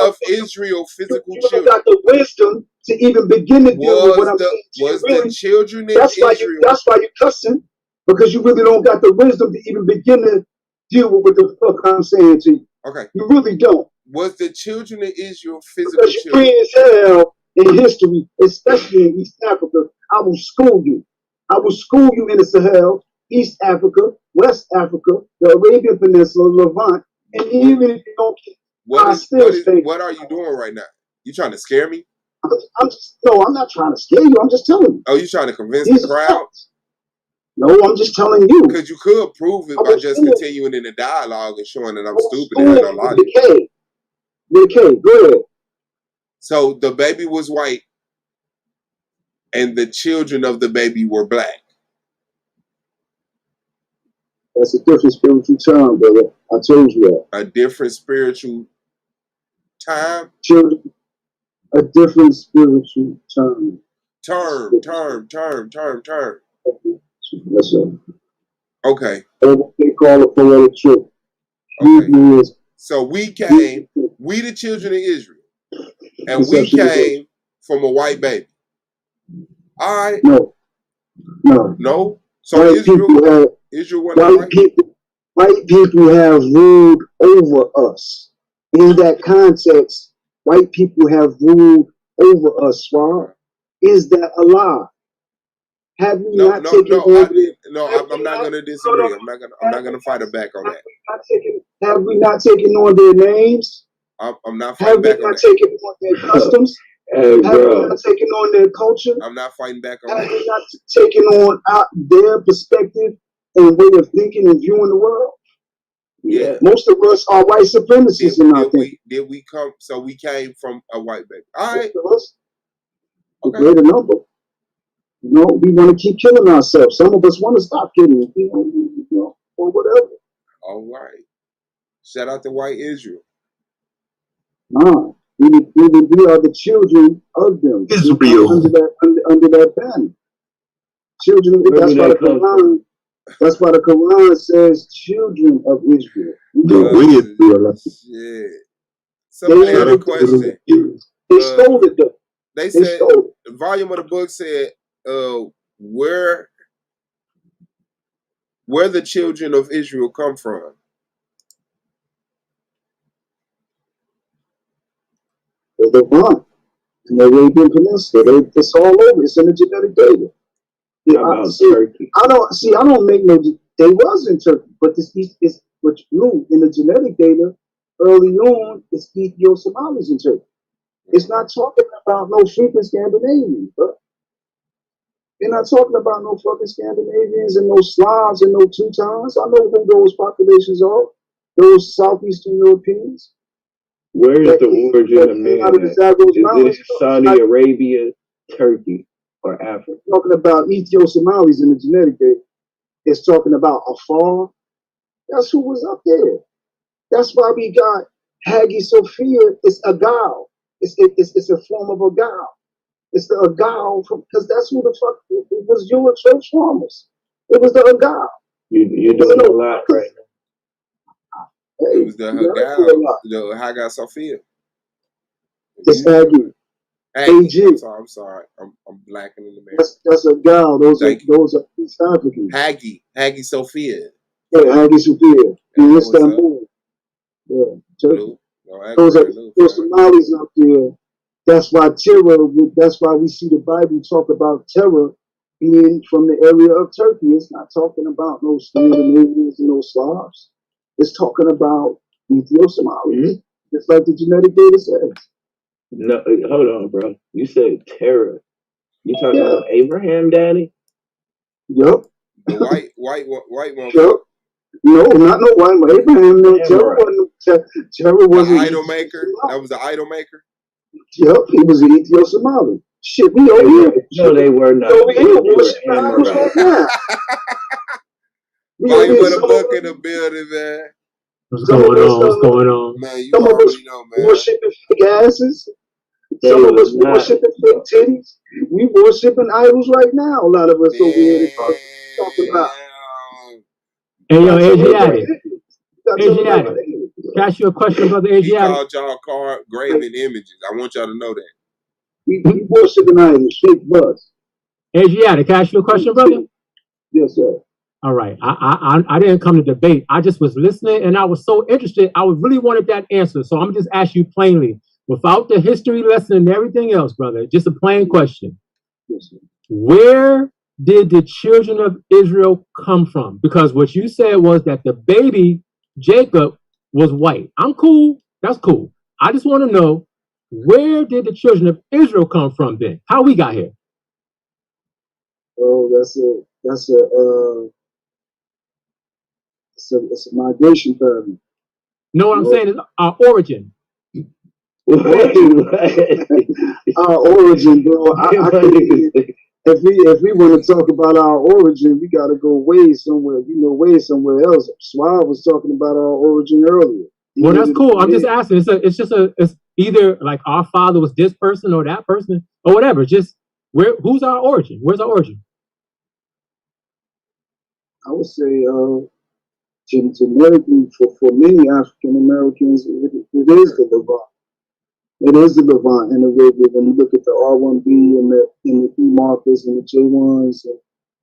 of Israel physical children? You got the wisdom to even begin to deal with what I'm saying. Was the children in Israel? That's why you cussing, because you really don't got the wisdom to even begin to deal with what the fuck I'm saying to you. Okay. You really don't. Was the children of Israel physical because children? Because you're free as hell in history, especially in East Africa. I will school you. I will school you in the Sahel, East Africa, West Africa, the Arabian Peninsula, Levant, and even if you don't, what are you doing right now? You trying to scare me? I'm not trying to scare you. I'm just telling you. Oh, you trying to convince the crowd? No, I'm just telling you. Because you could prove it by just continuing in the dialogue and showing that I'm stupid and I don't lie. Okay, go ahead. So the baby was white and the children of the baby were black. That's a different spiritual term, brother. I told you that. A different spiritual time? Children. A different spiritual term. Term. Yes, sir. Okay. They call it poetic trip. Okay. So we the children of Israel, and we came from a white baby. All right. No. So Israel wasn't white people have ruled over us. In that context, white people have ruled over us, Swar. Is that a lie? Have we not taken over? I'm not going to disagree. I'm not going to fight back on that. Have we not taken on their names? I'm not fighting back on that. Have we not taken on their customs? Have we not taken on their culture? I'm not fighting back on that. Have we not taken on their perspective and way of thinking and viewing the world? Yeah. Most of us are white supremacists in our thinking. Did we come? So we came from a white baby. All right. A greater number. You know, we want to keep killing ourselves. Some of us want to stop killing, or whatever. All right. Shout out to white Israel. Nah, we are the children of them. Israel. Under that banner. Children. That's why the Quran says children of Israel. Shit. Somebody had a question. They stole it though. They said the volume of the book said where the children of Israel come from. The Levant, in the Arabian Peninsula. It's all over. It's in the genetic data. Turkey? I don't make no. They was in Turkey, but this is what's new in the genetic data. Early on, it's Ethio-Somalis in Turkey. It's not talking about no freaking Scandinavians, bro. They're not talking about no fucking Scandinavians and no Slavs and no Teutons. I know who those populations are. Those Southeastern Europeans. Where is the origin of man? Is it Saudi Arabia, Turkey, or Africa? Talking about Ethio-Somalis in the genetic data. It's talking about Afar. That's who was up there. That's why we got Hagia Sophia. It's a gal. It's a form of a gal. It's the Agal because that's who the fuck it was. You were transformers. It was the Agal. You're doing a lot right now. It was the Hagia Sophia. It's Hagia. I'm sorry. I'm blacking in the mirror. That's a gal. Those are East Africans. Hagia Sophia. Yeah, Hagia Sophia in Istanbul. Yeah, Turkey. Those are Somalis up there. That's why that's why we see the Bible talk about terror being from the area of Turkey. It's not talking about no Scandinavians and no Slavs. It's talking about Ethio-Somalis, just like the genetic data says. No, hold on, bro. You said terror. You talking about Abraham, Daddy? Yup. The white one. Yup. No, not no white man. Abraham, no, Terah wasn't. The idol maker. That was the idol maker. Yup, he was an Ethio-Somali. Shit, we over here. No, they were not. Over here, worshiping idols right now. Why you put a book in the building, man? What's going on? Man, you some of us know, man. worshiping fake asses. Some of us worshiping fake titties. We worshiping idols right now. A lot of us over here talking about. Hey, yo, Asiatic. Asiatic. Can I ask you a question, brother Asiatic? He called y'all graven images. I want y'all to know that. We worshiping idols, fake buzz. Asiatic, can I ask you a question, brother? Yes, sir. All right. I didn't come to debate. I just was listening, and I was so interested. I really wanted that answer. So I'm just asking you plainly, without the history lesson and everything else, brother, just a plain question. Yes, sir. Where did the children of Israel come from? Because what you said was that the baby, Jacob, was white. I'm cool. That's cool. I just want to know, where did the children of Israel come from then? How we got here? Oh, it's a migration pattern. No, what I'm saying is our origin. Our origin, bro. If we want to talk about our origin, we got to go way somewhere. Way somewhere else. Suave was talking about our origin earlier. Well, that's cool. I'm just asking. It's either like our father was this person or that person or whatever. Just who's our origin? Where's our origin? I would say genetically for many African Americans, it is the Levant. It is the Levant and the River. When you look at the R1B and the E markers and the J1s.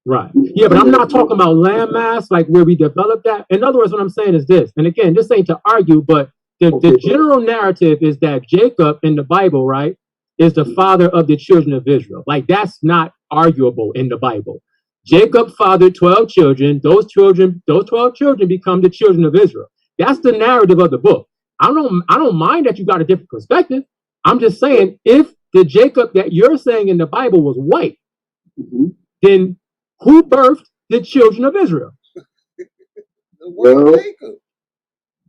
Right. Yeah, but I'm not talking about landmass, like where we developed that. In other words, what I'm saying is this, and again, this ain't to argue, but the general narrative is that Jacob in the Bible, right, is the father of the children of Israel. Like, that's not arguable in the Bible. Jacob fathered 12 children. Those 12 children become the children of Israel. That's the narrative of the book. I don't mind that you got a different perspective. I'm just saying, if the Jacob that you're saying in the Bible was white, then who birthed the children of Israel? Well,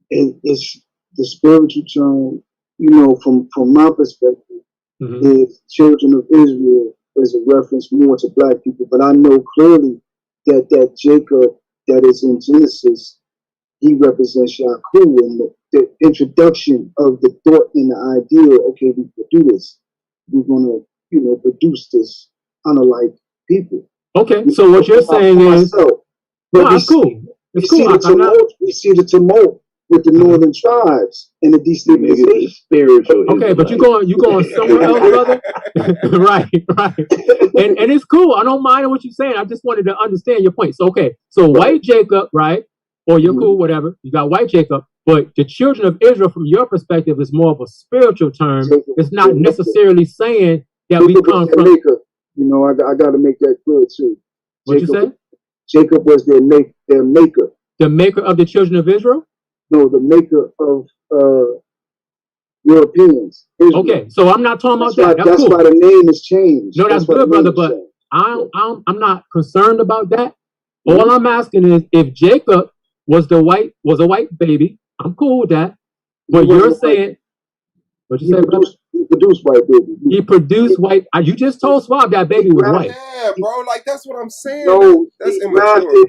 it's the spiritual term, from my perspective, is children of Israel is a reference more to black people. But I know clearly that Jacob that is in Genesis, he represents Yaakov, and the introduction of the thought and the idea, okay, we could do this. We're going to, produce this unlike people. Okay, so what you're saying is, it's cool. We see the tumult with the northern tribes and the destabilization. Spiritual. Okay, but you going somewhere else, brother? right. And it's cool. I don't mind what you're saying. I just wanted to understand your point. So white Jacob, right? Or you're cool, whatever. You got white Jacob, but the children of Israel, from your perspective, is more of a spiritual term. It's not necessarily saying that we come from. Maker. I got to make that clear too. What you say? Jacob was their maker. The maker of the children of Israel? No, the maker of Europeans. Israel. Okay, so I'm not talking about that. That's cool. why the name has changed. No, that's good, brother, but I'm not concerned about that. All I'm asking is, if Jacob was a white baby, I'm cool with that. But you're saying, what you say, brother? He produced white baby. He produced white. You just told Swab that baby was white. Yeah, bro. Like, that's what I'm saying. No, that's immature.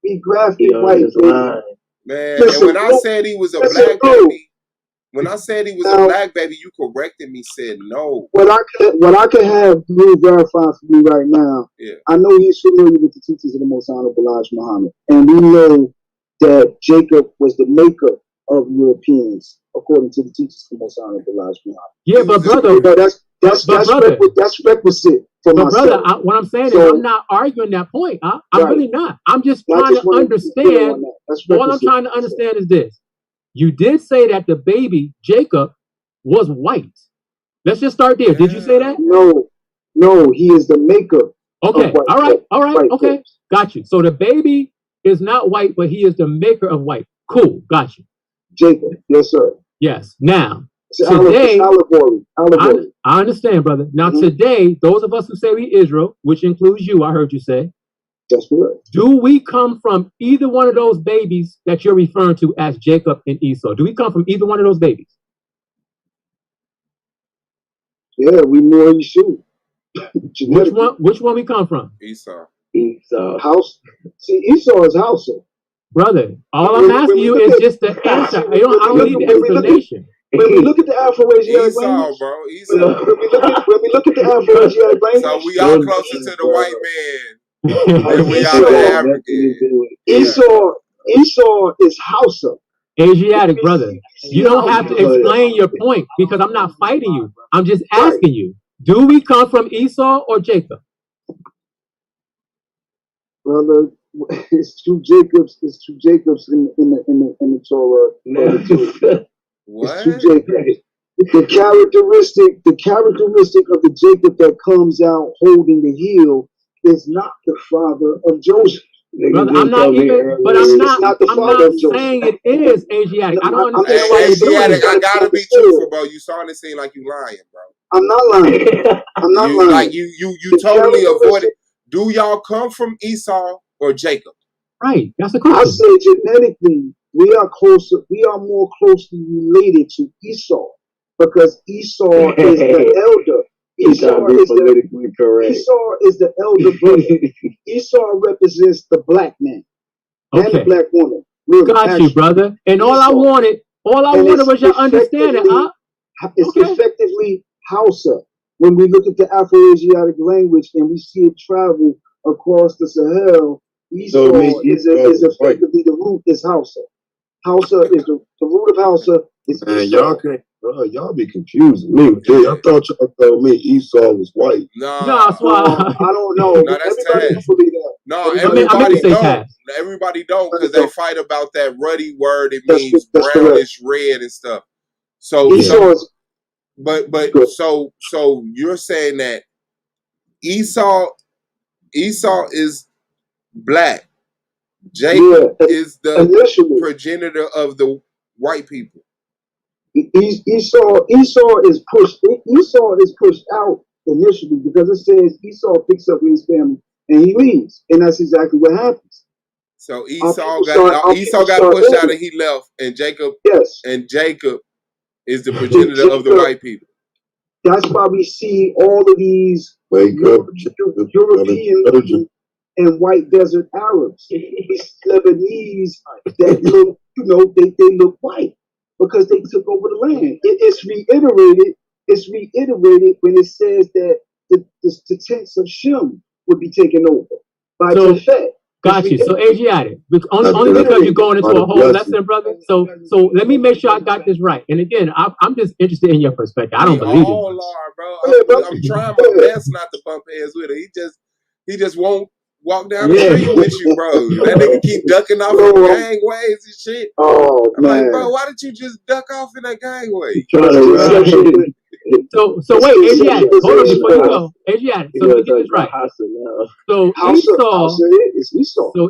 He grafted white baby. Man, and when I said he was a black baby, black baby, you corrected me, said no. What I could have Blue verify for me right now, I know he's familiar with the teachings of the Most Honorable Elijah Muhammad, and we know that Jacob was the maker of Europeans, according to the teachings of the Most Honorable Elijah Muhammad. Yeah, but brother, that's requisite for myself. But brother, what I'm saying is, I'm not arguing that point. I'm really not. I'm just trying to understand. All I'm trying to understand is this. You did say that the baby, Jacob, was white. Let's just start there. Did you say that? No, he is the maker. Okay, all right, okay. Got you. So the baby is not white, but he is the maker of white. Cool, got you. Jacob, yes, sir. Yes. Now, today, allegory. I understand, brother. Now, today, those of us who say we Israel, which includes you, I heard you say, That's correct. Do we come from either one of those babies that you're referring to as Jacob and Esau? Do we come from either one of those babies? Yeah, we more Esau. Which one we come from? Esau. House. See, Esau is Hausa. Brother, all I'm asking you is just the answer. I don't need the explanation. When we look at the Afro-Asiatic language, bro, Esau. when we look at the Afro-Asiatic language, so we all closer to the white man than we are the African. Esau is Hausa. Asiatic, brother. You don't have to explain your point because I'm not fighting you. I'm just asking you. Do we come from Esau or Jacob? Brother, it's two Jacobs. It's two Jacobs in the Torah. What? It's two Jacobs. The characteristic of the Jacob that comes out holding the heel is not the father of Joseph. Brother, I'm not saying it is Asiatic. I don't understand why you're doing it. I gotta be truthful, bro. You starting to seem like you lying, bro. I'm not lying. I'm not lying. Like you totally avoided. Do y'all come from Esau or Jacob? Right. That's the question. I say genetically, we are more closely related to Esau because Esau is the elder. Esau is the elder brother. Esau represents the black man and the black woman. Really, got you, brother. And all I wanted was your understanding. It's effectively Hausa. When we look at the Afro-Asiatic language and we see it travel across the Sahel, Esau is effectively the root is Hausa. Hausa is the root of Hausa. Man, y'all be confusing me. I thought y'all told me Esau was white. No, that's why. I don't know. No, that's everybody don't believe that. No, everybody don't. Everybody don't because they fight about that ruddy word. It means brownish red and stuff. So so you're saying that Esau is black. Jacob is the progenitor of the white people. Esau is pushed out initially because it says Esau picks up his family and he leaves, and that's exactly what happens. So Esau got pushed out and he left, and Jacob is the progenitor of the white people. That's why we see all of these European and white desert Arabs, these Lebanese that look, they look white because they took over the land. It's reiterated when it says that the tents of Shem would be taken over by Japhet. Got you. So Asiatic, only because you're going into a whole lesson, brother. So let me make sure I got this right. And again, I'm just interested in your perspective. I don't believe it. Oh Lord, bro. I'm trying my best not to bump heads with it. He just won't walk down the street with you, bro. That nigga keep ducking off in gangways and shit. Oh, I'm like, bro, why did you just duck off in that gangway? So wait, Asiatic, hold on before you go. Asiatic, so let me get this right. So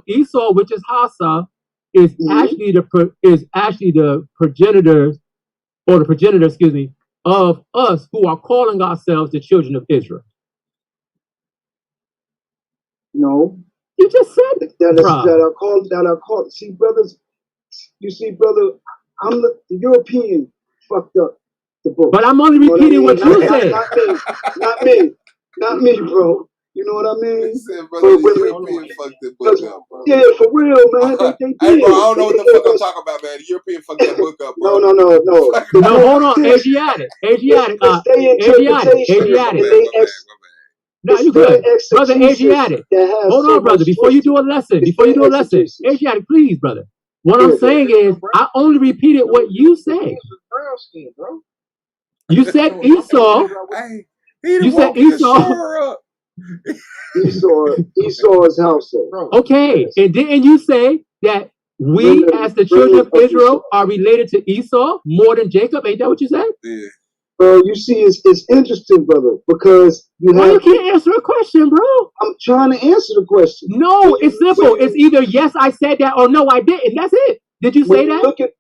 Esau, which is Hassa, is actually the progenitor, excuse me, of us who are calling ourselves the children of Israel. No, you just said that are called. See, brothers, you see, brother, I'm the European fucked up the book. But I'm only repeating what you said. Not me, bro. You know what I mean? European fucked the book up, bro. Yeah, for real, man. They hey, bro, I don't know what the fuck I'm talking about, man. The European fucked that book up, bro. No. No, hold on. Asiatic. No, you good. Brother Asiatic. Hold on, brother. Before you do a lesson. Asiatic, please, brother. What I'm saying is, I only repeated what you said. You said Esau. You said Esau. Esau is Hausa. Okay, and didn't you say that we, as the children of Israel, are related to Esau more than Jacob? Ain't that what you said? Yeah. You see, it's interesting, brother, because you can't answer a question, bro? I'm trying to answer the question. No, it's simple. It's either yes, I said that, or no, I didn't. That's it. Did you say that?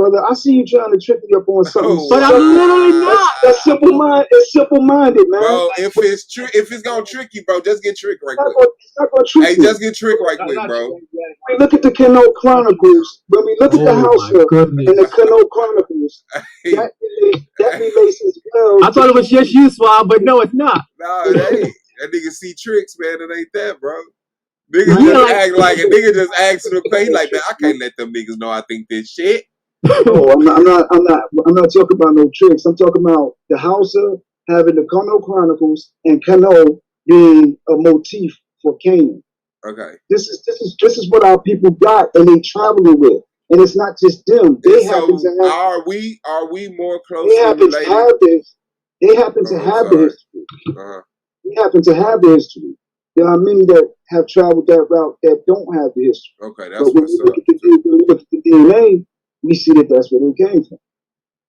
brother. I see you trying to trick me up on something. But I'm literally not. That's simple mind. It's simple-minded, man. Bro, if it's gonna trick you, bro, just get tricked right quick. It's not gonna trick you. Just get tricked right quick, bro. We look at the Kano Chronicles. When we look at the house and the Kano Chronicles, that relates as well. I thought it was just you, Swab, but no, it's not. No, it ain't. That nigga see tricks, man. It ain't that, bro. Niggas just act like it. Nigga just asking the pay like, man, I can't let them niggas know I think this shit. No, I'm not talking about no tricks. I'm talking about the Hausa having the Kano Chronicles and Kano being a motif for Canaan. Okay. This is what our people got and they traveling with. And it's not just them. They happen to have are we more closely they happen related? To have this. They happen to have the history. They happen to have the history. There are many that have traveled that route that don't have the history. Okay, that's but when we look at the DNA, we see that that's where they came from.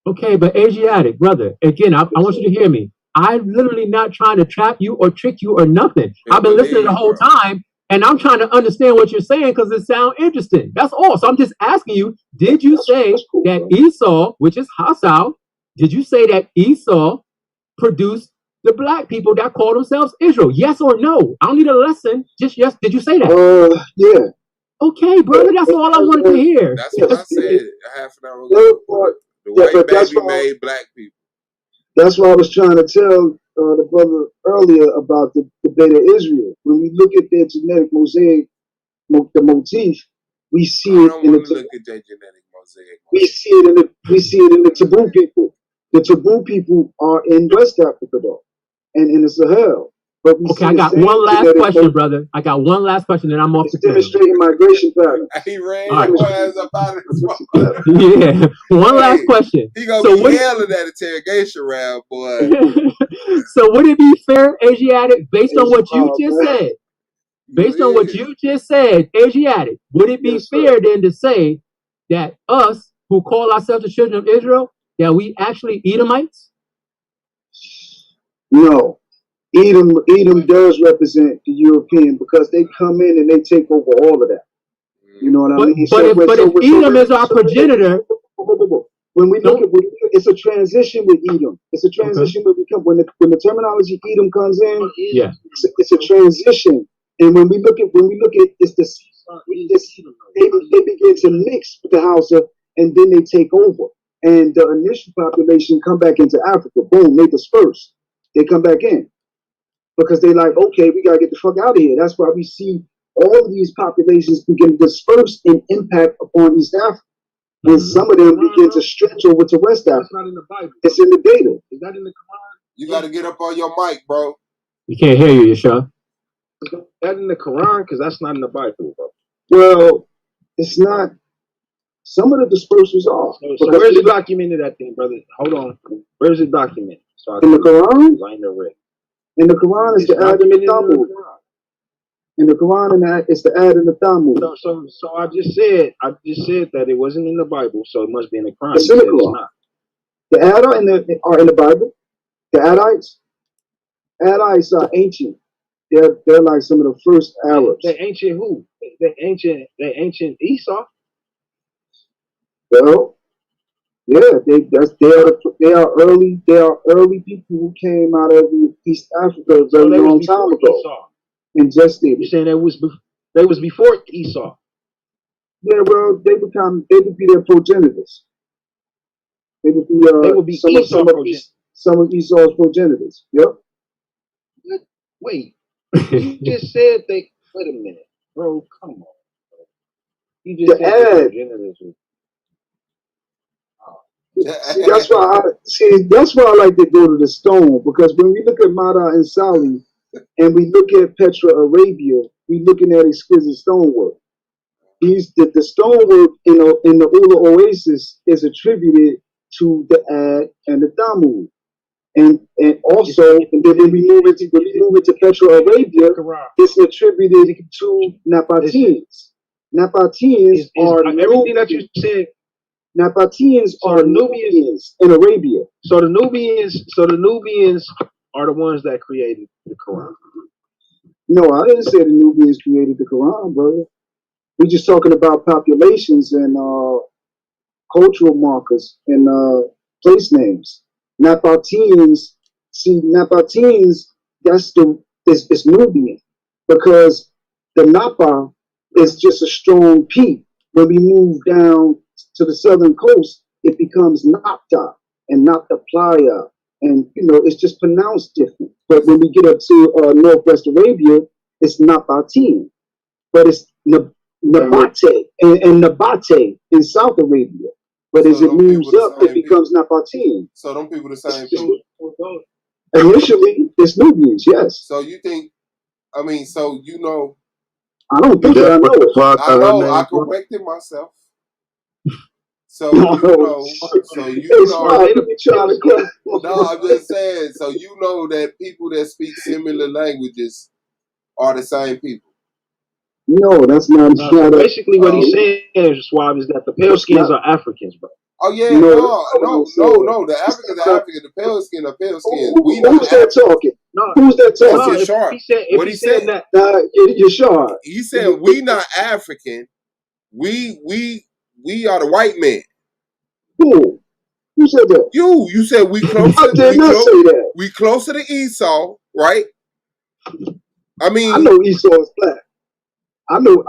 Okay, but Asiatic, brother, again, I want you to hear me. I'm literally not trying to trap you or trick you or nothing. I've been listening the whole time, and I'm trying to understand what you're saying because it sounds interesting. That's all. So I'm just asking you, did you say that Esau, which is Hasau, did you say that Esau produced the black people that call themselves Israel? Yes or no? I don't need a lesson. Just yes. Did you say that? Yeah. Okay, brother, that's all I wanted to hear. That's what I said half an hour ago. The white baby made black people. That's what I was trying to tell the brother earlier about the Beta Israel. When we look at their genetic mosaic, the motif, we see it in the look at that genetic mosaic. We see it in the Taboo people. The Taboo people are in West Africa though, and in the Sahel. But okay, I got one last question, brother. I got one last question, and I'm off the demonstrating migration patterns. He ran your ass up out of his Yeah. One last question. He gonna be yelling that interrogation round, boy. So would it be fair, Asiatic, based on what you just said? Based on what you just said, Asiatic, would it be fair then to say that us who call ourselves the children of Israel, that we actually Edomites? No. Edom does represent the European because they come in and they take over all of that. You know what I mean? But if Edom is our progenitor, when we look at it's a transition with Edom. It's a transition when the terminology Edom comes in. Yeah, it's a transition. And when we look at it's they begin to mix with the Hausa and then they take over. And the initial population come back into Africa. Boom, they disperse. They come back in. Because they like, okay, we gotta get the fuck out of here. That's why we see all of these populations begin to disperse and impact upon East Africa. And some of them begin to stretch over to West Africa. That's not in the Bible. It's in the data. Is that in the Quran? You gotta get up on your mic, bro. We can't hear you, Yasha. Is that in the Quran? Because that's not in the Bible, bro. Well, it's not. Some of the dispersals are. So where's it documented that thing, brother? Hold on. Where's it documented? So in the Quran? I ain't read. In the Quran, it's the ad and the Talmud. In the Quran, it's the ad and the Talmud. So I just said that it wasn't in the Bible, so it must be in the Quran. It's in the Quran. The ad are in the Bible. The Adites are ancient. They're like some of the first Arabs. They ancient who? They ancient Esau. Well, yeah, they are early people who came out of East Africa a very long time ago. Esau. And just you're saying they was before Esau. Yeah, well, they would be their progenitors. They would be some of Esau's progenitors. Yep. What? Wait. You just said they. Wait a minute, bro. Come on. Bro. You just said progenitors. See, that's why I like to go to the stone, because when we look at Mada and Sali and we look at Petra Arabia, we're looking at exquisite stonework. The stonework in the Ula Oasis is attributed to the Ad and the Talmud. And also, and then when we move into Petra Arabia, it's attributed to Napatians. Napatians are everything that you said. Napatians are Nubians in Arabia. So the Nubians are the ones that created the Quran. No, I didn't say the Nubians created the Quran, brother. We're just talking about populations and cultural markers and place names. Nabateans, see, Nabateans, it's Nubian because the Napa is just a strong P. When we move down to the southern coast, it becomes Napta and Napta Playa. And, it's just pronounced different. But when we get up to Northwest Arabia, it's Nabatean. But it's Nabate and Nabate in South Arabia. But as it moves up, it becomes Nabatean. So them people the same people. Initially, it's Nubians, yes. So you think? I mean, so I don't think that I know it. I know. I corrected myself. So No, I'm just saying. So that people that speak similar languages are the same people. No, that's not. So basically, what he's saying, Suave, is that the pale skins are Africans, bro. Oh yeah, no. The Africans are African. The pale skin are pale skins. Who's that talking? No, who's that talking? That's Sharp. What he said that you're sure. He said we not African. We are the white men. Who? Who said that? You said we close. I did not say that. We closer to Esau, right? I mean, I know Esau is black. I know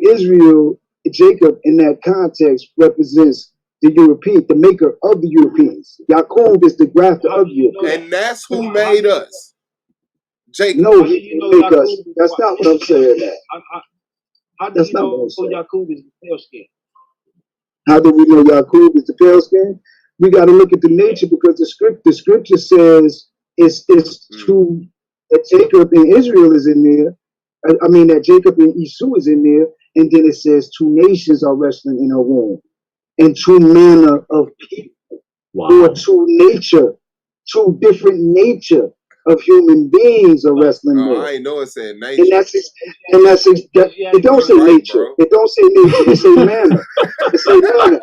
Israel, Jacob in that context represents the European, the maker of the Europeans. Yaakov is the grafter of you. And that's who made us. Jacob. No, he didn't make us. That's not what I'm saying. How do you know Yaakov is the pale skin? How do we know Yaakov is the pale skin? We got to look at the nature because the scripture says it's two, that Jacob and Israel is in there. I mean that Jacob and Esau is in there, and then it says two nations are wrestling in her womb, and two manner of people, or two different nature of human beings are wrestling there. I know it said nature, and it don't say nature. Bro. It don't say nature. It say manner. It say manner.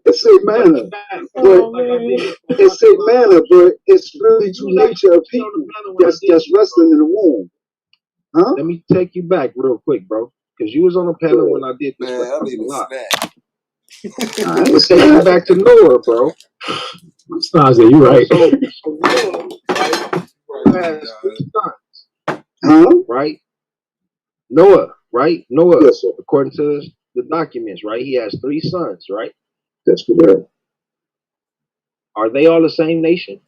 It say manner, but it say manner, but it's really two nature of people that's wrestling in the womb. Huh? Let me take you back real quick, bro, because you was on a panel when I did this. Man, I need a snack. I ain't take you back to Noah, bro. Stasia, you right. So Noah, has 3 sons. Huh? Right? Noah, right? Noah, yes, sir. According to the documents, right? He has 3 sons, right? That's correct. Are they all the same nation?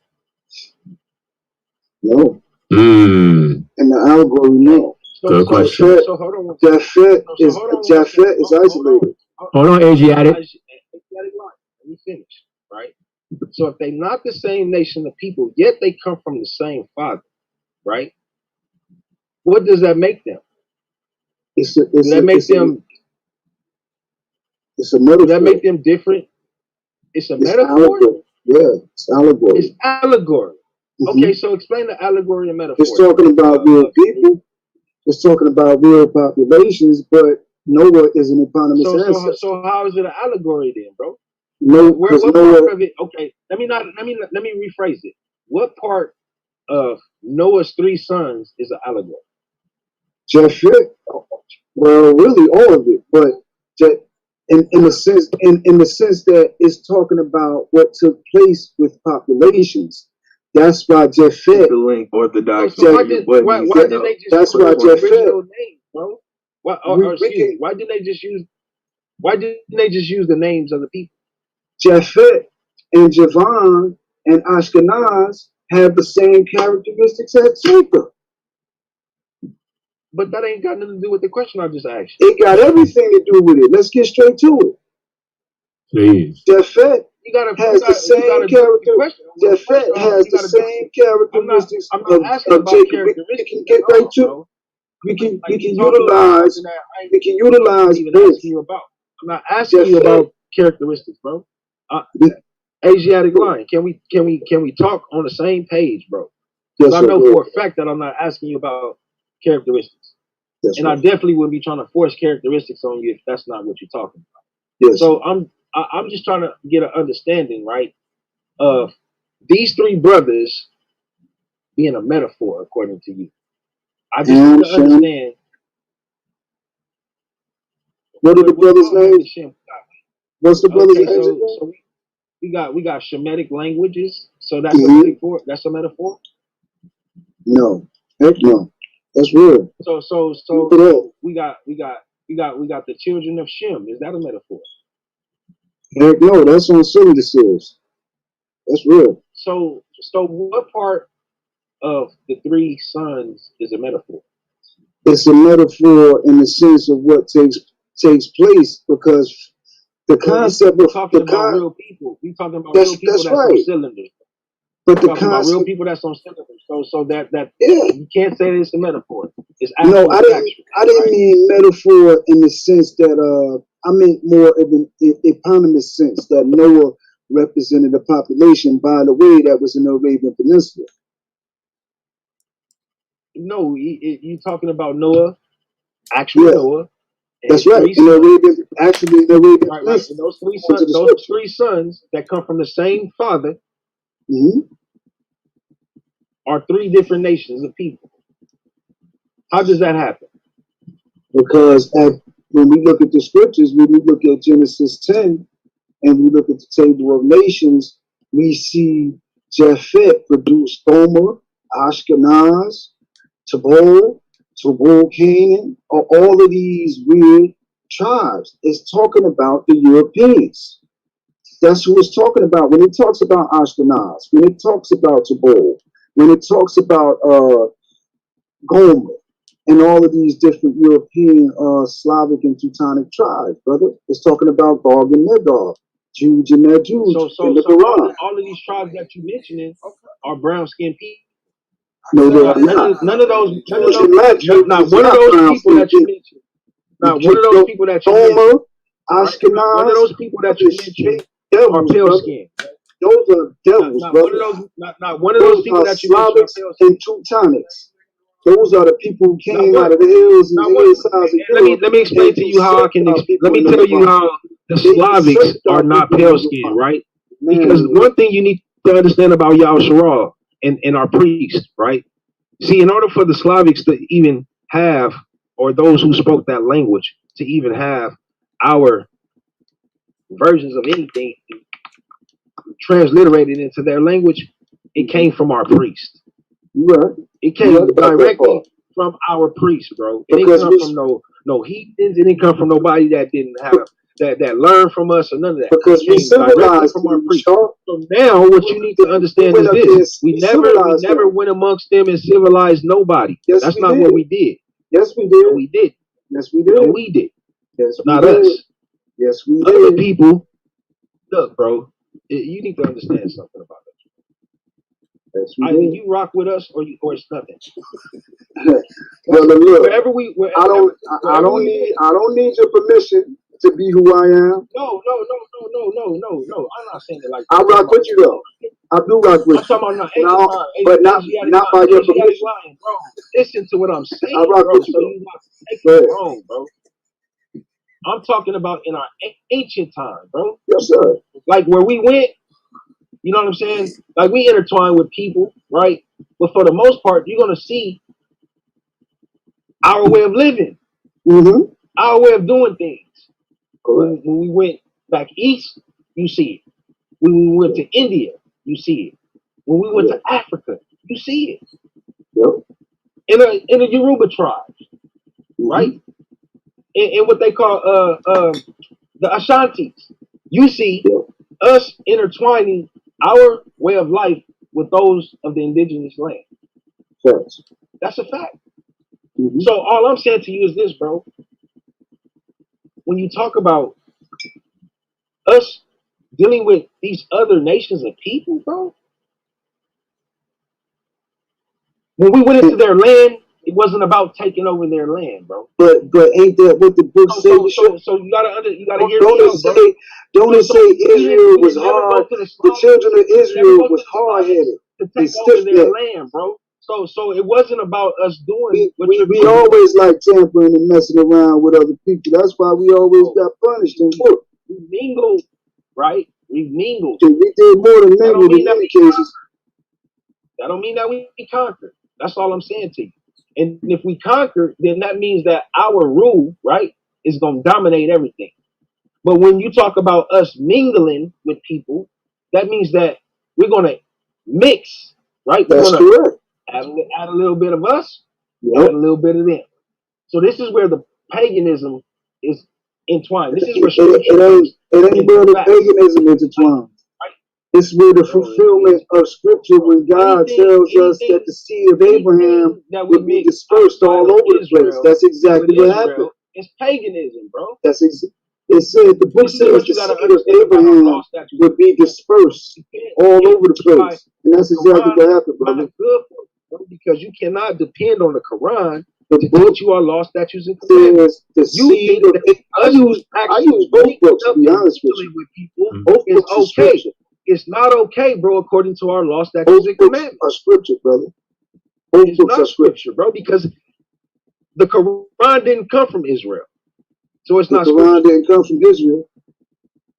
No. In the allegory, no. Good question. So hold on. Japhet is isolated. Hold on, Asiatic. Let me finish, right? So if they're not the same nation of people, yet they come from the same father, right? What does that make them? It's a Does metaphor. that make them different? It's a metaphor? Allegory. Yeah, it's allegory. It's allegory. Mm-hmm. Okay, so explain the allegory and metaphor. It's talking about real people. It's talking about real populations, but Noah is an eponymous ancestor. So how is it an allegory then, bro? No, what part of it? Okay, let me rephrase it. What part of Noah's 3 sons is an allegory? Japhet. Well, really all of it, but in the sense that it's talking about what took place with populations. That's why Japhet. The link orthodox. Why didn't they just? That's why Japhet. Bro. Why didn't they just use? Why didn't they just use the names of the people? Japhet and Javan and Ashkenaz have the same characteristics as Jacob. But that ain't got nothing to do with the question I just asked you. It got everything to do with it. Let's get straight to it. Please. Japhet has the same characteristics. Japhet has the same characteristics of Jacob. We can get right to. We can utilize. We can utilize both. I'm not asking you about characteristics, bro. Asiatic line. Can we talk on the same page, bro? Because I know for a fact that I'm not asking you about characteristics. Yes, and I definitely wouldn't be trying to force characteristics on you if that's not what you're talking about. Yes. So I'm just trying to get an understanding, right, of these 3 brothers being a metaphor, according to you. I just need to understand. What are the brothers' names? What's the brother's Okay, age so again? we got Shemitic languages. So that's a metaphor. That's a metaphor. No, heck no. That's real. So we got the children of Shem. Is that a metaphor? Heck no, that's on Silly Seals. That's real. So what part of the three sons is a metaphor? It's a metaphor in the sense of what takes place, because the concept of talking about real people. We talking about real people that's right. on cylinders. But the talking about real concept, people that's on cylinders. So that yeah. You can't say it's a metaphor. It's No, actual factual. I didn't mean metaphor in the sense that I meant more of an eponymous sense that Noah represented a population, by the way, that was in the Arabian Peninsula. No, you talking about Noah, actual Noah. That's right. In the Arabian, actually, the Arabian right. Peninsula. And those three sons that come from the same father are three different nations of people. How does that happen? Because when we look at the scriptures, when we look at Genesis 10, and we look at the table of nations, we see Japhet produce Gomer, Ashkenaz, Tabor, Canaan, or all of these weird tribes. It's talking about the Europeans. That's who it's talking about when it talks about Ashkenaz, when it talks about Tabor, when it talks about Gomer, and all of these different European, Slavic, and Teutonic tribes, brother. It's talking about Gog and Magog, Juj and Majuj, in the Quran. All of these tribes that you mentioning are brown skinned people. No, they are not. None of those. Not one of those people that you mentioned. Not one of those people that you mentioned. Ashkenaz. One of those people that you mentioned are pale skinned. Those are devils, brother. Not one of those people that you mentioned are pale skinned. And Teutonics. Those are the people who came out of the hills and the hillsides of Europe. Let me explain to you how I can. Let me tell you how the Slavics are not pale skinned, right? Because one thing you need to understand about Yahshua and our priests, right? See, in order for the Slavics to even have, or those who spoke that language to even have our versions of anything transliterated into their language, it came from our priests. Right. It came directly from our priests, bro. It didn't come from no heathens. It didn't come from nobody that didn't have that learned from us or none of that. Because we civilized from our priests. So now what you need to understand is this. We never went amongst them and civilized nobody. Yes, that's not what we did. Yes, we did. No, we did. Yes, we did. No, we did. Yes, not us. Yes, we did. Other people. Look, bro. You need to understand something about it. Either you rock with us or it's nothing. Well, look, I don't need your permission to be who I am. No. I'm not saying it like that. I rock with you though. I do rock with you. But not by your permission. Line, bro. Listen to what I'm saying. I rock with you. So you not take it wrong, bro. I'm talking about in our ancient time, bro. Yes, sir. Like where we went. You know what I'm saying? Like we intertwine with people, right? But for the most part, you're gonna see our way of living, our way of doing things. When we went back east, you see it. When we went to India, you see it. When we went to Africa, you see it. Yep. In the Yoruba tribes, right? In what they call the Ashantis, you see us intertwining our way of life with those of the indigenous land. Yes. That's a fact. So all I'm saying to you is this, bro. When you talk about us dealing with these other nations and people, bro, when we went into their land, it wasn't about taking over their land, bro. But ain't that what the book says? So you gotta hear me out, bro. Don't it say Israel was hard? The children of Israel was hard headed to take over their land, bro. So it wasn't about us doing what we always like tampering and messing around with other people. That's why we always got punished and whooped. We mingled, right? We mingled. We did more than mingle in many cases. That don't mean that we conquered. That's all I'm saying to you. And if we conquer, then that means that our rule, right, is gonna dominate everything. But when you talk about us mingling with people, that means that we're gonna mix, right? We're That's gonna correct. add a little bit of us, Yep. add a little bit of them. So this is where the paganism is entwined. This is where it ain't where the paganism is entwined. It's where the fulfillment of scripture when God tells us that the seed of Abraham would be dispersed all over the place. That's exactly what happened. It's paganism, bro. It said, the book says the seed of Abraham would be dispersed all over the place. And that's exactly what happened, brother. Good for you, bro, because you cannot depend on the Quran to teach you our law, statutes, and commandments. The seed of I use both books, to be honest with you. People both is books are okay. scripture. It's not okay, bro, according to our law, statutes, and commandments. Are scripture, brother. Both it's books not are scripture, bro, because the Quran didn't come from Israel. So it's the not Quran scripture. Didn't come from Israel.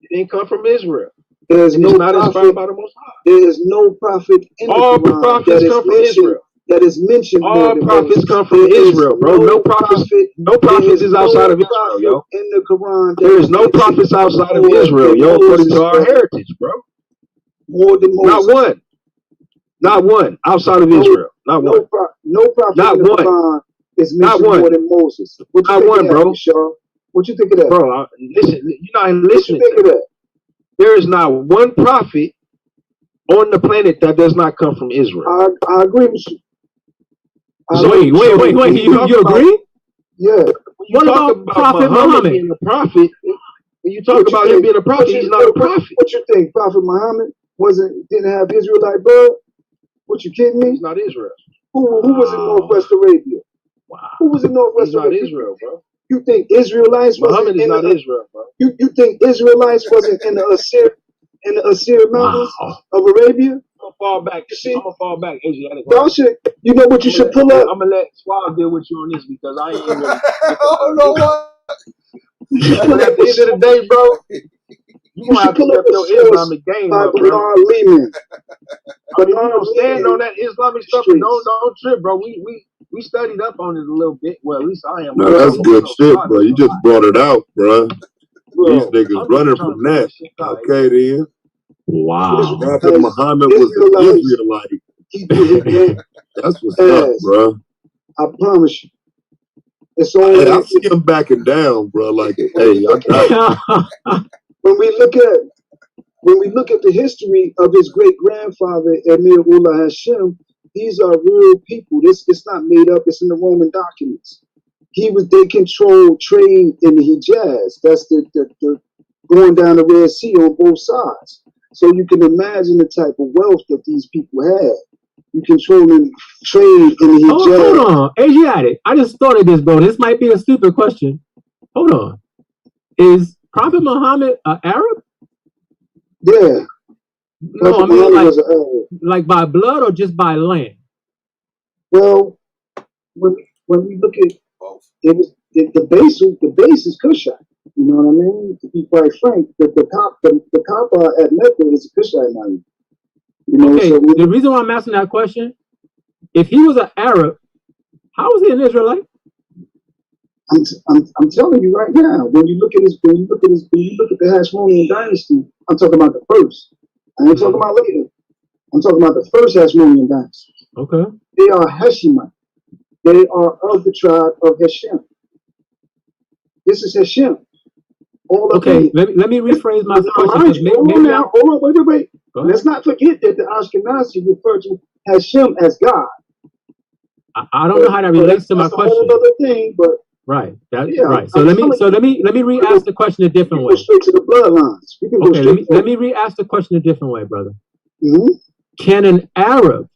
It didn't come from Israel. There's and no it's not prophet, inspired by the Most High. There is no prophet in all the Quran prophets come from Israel. That is mentioned. All prophets come from Israel, bro. No prophets is outside of Israel, yo. In the Quran, there is no prophets outside of Israel, yo, according to our heritage, bro. More than Moses. Not one outside of Israel. Not one. No prophet in the Quran is mentioned more than Moses. Not one, bro. What you think of that, bro? Listen, you're not listening. What you think of that? There is not one prophet on the planet that does not come from Israel. I agree with you. Wait. You agree? Yeah. What about Prophet Muhammad being a prophet? When you talk about him being a prophet, he's not a prophet. What you think? Prophet Muhammad didn't have Israelite blood? What, you kidding me? He's not Israel. Who was in Northwest Arabia? Wow. Who was in Northwest Arabia? He's not Israel, bro. You think Israelites Muhammad is not Israel, bro. You think Israelites wasn't in the Assyrian mountains of Arabia? I'm gonna fall back. I'm gonna fall back. Y'all should. You know what you should pull up? I'm gonna let Swab deal with you on this because I ain't really. Oh no! But at the end of the day, bro, you gonna have to step your Islamic game up, bro. But you don't stand on that Islamic stuff and don't trip, bro. We studied up on it a little bit. Well, at least I am. No, that's good shit, bro. You just brought it out, bro. These niggas running from that. Okay, then. Wow. Prophet Muhammad was an Israelite. That's what's up, bro. I promise you. It's hey, I see him backing down, bro. Like, hey, I got when we look at the history of his great grandfather Emir Ullah Hashem, these are real people. It's not made up. It's in the Roman documents. They controlled trade in the Hijaz. That's the going down the Red Sea on both sides. So you can imagine the type of wealth that these people had. You controlling trade in the Hijaz. Hold on, Asiatic. I just thought of this, bro. This might be a stupid question. Hold on. Is Prophet Muhammad an Arab? Yeah. No, I mean like by blood or just by land? Well, when we look at it was the base is Cushite. You know what I mean? To be quite frank, the Kaaba at Mecca is a Cushite monument. You know, okay, so the reason why I'm asking that question, if he was an Arab, how was he an Israelite? I'm telling you right now, when you look at the Hashmonean dynasty, I'm talking about the first. I ain't talking about later. I'm talking about the first Hashmonean dynasty. Okay. They are Hashemite. They are of the tribe of Hashem. This is Hashem. Okay, let me rephrase my question. Hold on, wait. Let's not forget that the Ashkenazi refer to Hashem as God. I don't know how that relates to my question. That's a whole other thing, but right. Right. So let me re-ask the question a different way. Go straight to the bloodlines. Okay, let me re-ask the question a different way, brother. Mm-hmm. Can an Arab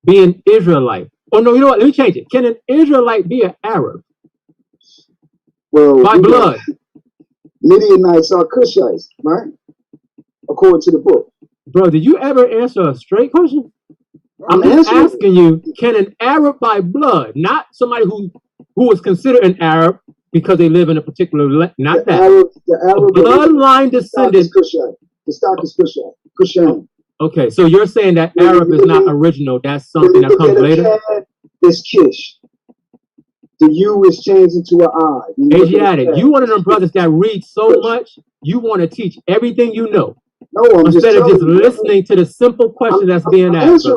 be an Israelite? Oh no, you know what? Let me change it. Can an Israelite be an Arab? Well, by blood. Midianites are Cushites, right? According to the book. Bro, did you ever answer a straight question? I'm just asking you, can an Arab by blood, not somebody who is considered an Arab because they live in a particular the Arab bloodline descendant. The stock is Cushite. Cushite. Okay, so you're saying that Arab is not original. That's something that comes later? It's Kish. The U is changed into an I. Asiatic, you one of them brothers that read so much, you want to teach everything you know. No, I'm instead of just you, listening to the simple question that's being asked.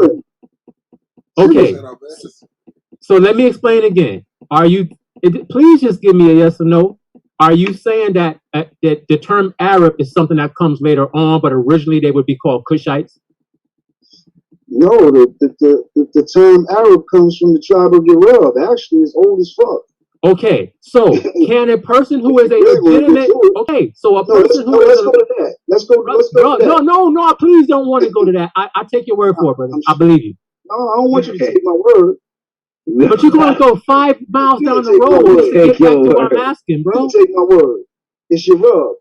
Okay, so let me explain again. Are you? Please just give me a yes or no. Are you saying that that the term Arab is something that comes later on, but originally they would be called Cushites? No, the term Arab comes from the tribe of Yerub. Actually, it's old as fuck. Okay, so can a person who is a legitimate person who is let's go to that. Let's go to that. No, please don't want to go to that. I take your word for it, brother. I believe you. No, I don't want you to take my word. But you're going to go 5 miles down the road to get back to what I'm asking, bro. Take my word. It's Yerub.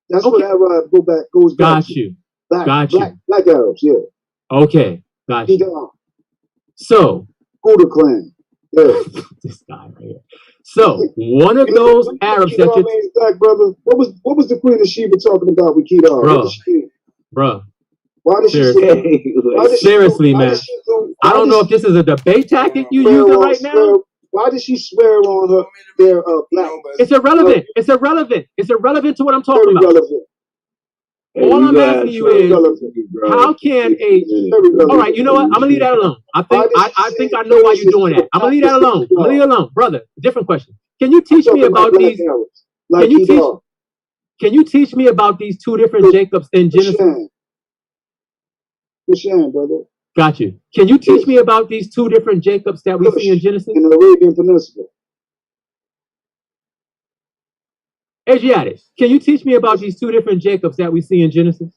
That's what Arab goes back Got to. you. Black Arabs, yeah. Okay, got you. So, Buddha clan. Yeah. This guy right here. So, one of those Arabs that you back, brother. What was the Queen of Sheba talking about with Kedar? Bro. Why did she say? Seriously, man. I don't know if this is a debate tactic you're using right now. Why did she swear on her? Their black. It's irrelevant. It's irrelevant. It's irrelevant to what I'm talking about. All I'm asking you is, how can all right, you know what? I'm gonna leave that alone. I think I know why you're doing that. I'm gonna leave that alone. I'm gonna leave it alone, brother. Different question. Can you teach me about these? Can you teach me about these 2 different Jacobs in Genesis? Brother. Got you. Can you teach me about these 2 different Jacobs that we see in Genesis? In the Arabian Peninsula. Asiatics, can you teach me about these 2 different Jacobs that we see in Genesis?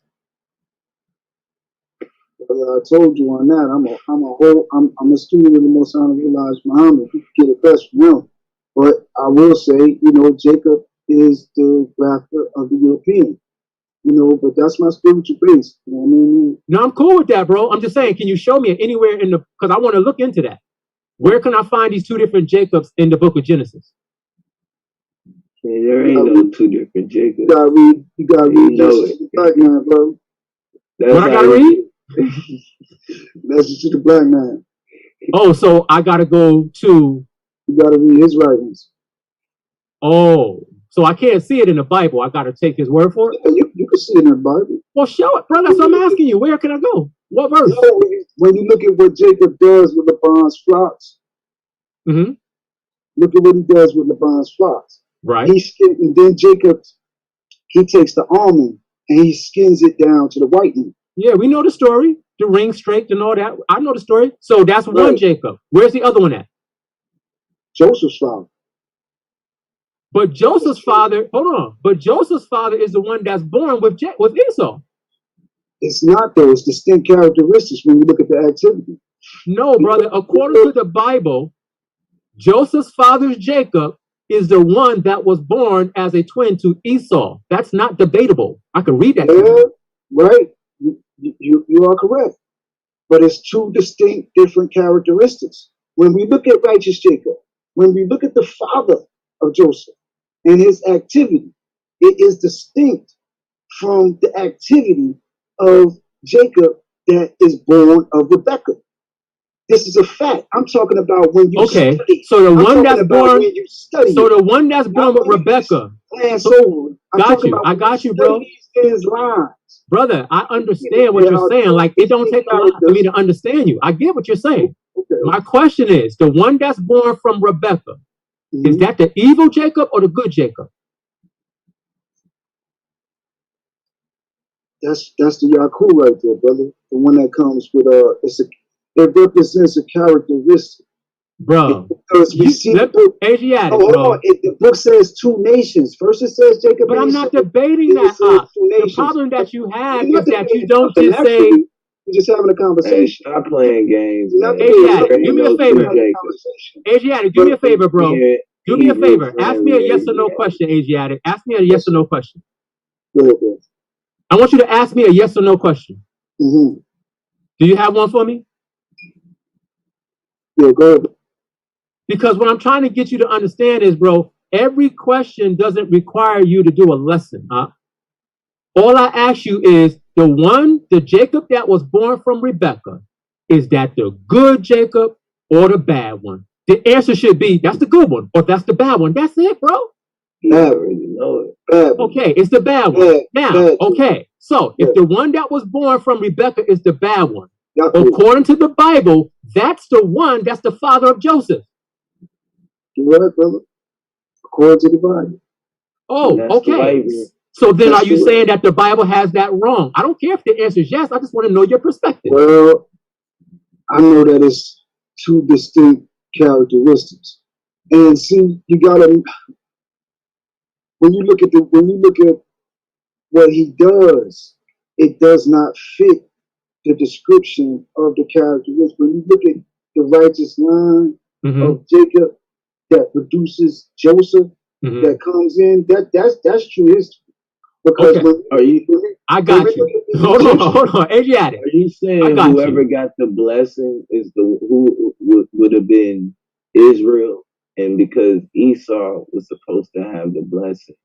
I told you on that. I'm a student of the Most Honorable Elijah Muhammad. You can get it best from him. But I will say, Jacob is the grafter of the European. But that's my spiritual base. You know what I mean? No, I'm cool with that, bro. I'm just saying, can you show me anywhere in the, because I want to look into that. Where can I find these 2 different Jacobs in the book of Genesis? Yeah, there ain't no 2 different Jacobs. You gotta read the black man, bro. What I gotta read? Message to the black man. Oh, so I gotta go to. You gotta read his writings. Oh, so I can't see it in the Bible. I gotta take his word for it. Yeah, you can see it in the Bible. Well, show it, bro. That's what I'm asking you. Where can I go? What verse? When you look at what Jacob does with Laban's flocks, look at what he does with Laban's flocks. Right. And then Jacob, he takes the almond and he skins it down to the whitening. Yeah, we know the story. The ring straight and all that. I know the story. So that's one Jacob. Where's the other one at? Joseph's father. But Joseph's father, hold on. But Joseph's father is the one that's born with Esau. It's not though. It's distinct characteristics when you look at the activity. No, brother. According to the Bible, Joseph's father's Jacob is the one that was born as a twin to Esau. That's not debatable. I can read that. Right. You are correct. But it's 2 distinct, different characteristics. When we look at righteous Jacob, when we look at the father of Joseph and his activity, it is distinct from the activity of Jacob that is born of Rebekah. This is a fact. I'm talking about when you study. So the one that's born, so the one that's born with Rebekah. I got you, bro. Brother, I understand what you're saying. Like, it don't take a lot for me to understand you. I get what you're saying. My question is, the one that's born from Rebekah, is that the evil Jacob or the good Jacob? That's the Yaakov right there, brother. The one that comes with it represents a characteristic. Bro, because we see the book. Asiatic, bro. The book says 2 nations. First it says Jacob. But I'm not debating that. The problem that you have is that you don't just say. We're just having a conversation. Hey, stop playing games. Asiatic, do me a favor. Asiatic, do me a favor, bro. Do me a favor. Ask me a yes or no question, Asiatic. Ask me a yes or no question. Go ahead, bro. I want you to ask me a yes or no question. Do you have one for me? Yeah, go ahead. Because what I'm trying to get you to understand is, bro, every question doesn't require you to do a lesson. All I ask you is the Jacob that was born from Rebekah, is that the good Jacob or the bad one? the answer should be that's the good one or that's the bad one. That's it, bro. Okay, it's the bad one. Now, okay, so if the one that was born from Rebecca is the bad one, according to the Bible, that's the one that's the father of Joseph. You're right, brother. According to the Bible. Oh, okay. So then are you saying that the Bible has that wrong? I don't care if the answer is yes. I just want to know your perspective. Well, I know that it's two distinct characteristics. And see, you gotta when you look at what he does, it does not fit the description of the characteristics. When you look at the righteous line of Jacob that produces Joseph, that comes in, that's true history. Because I got you. Hold on, Asiatic. Are you saying whoever got the blessing is who would have been Israel, and because Esau was supposed to have the blessing,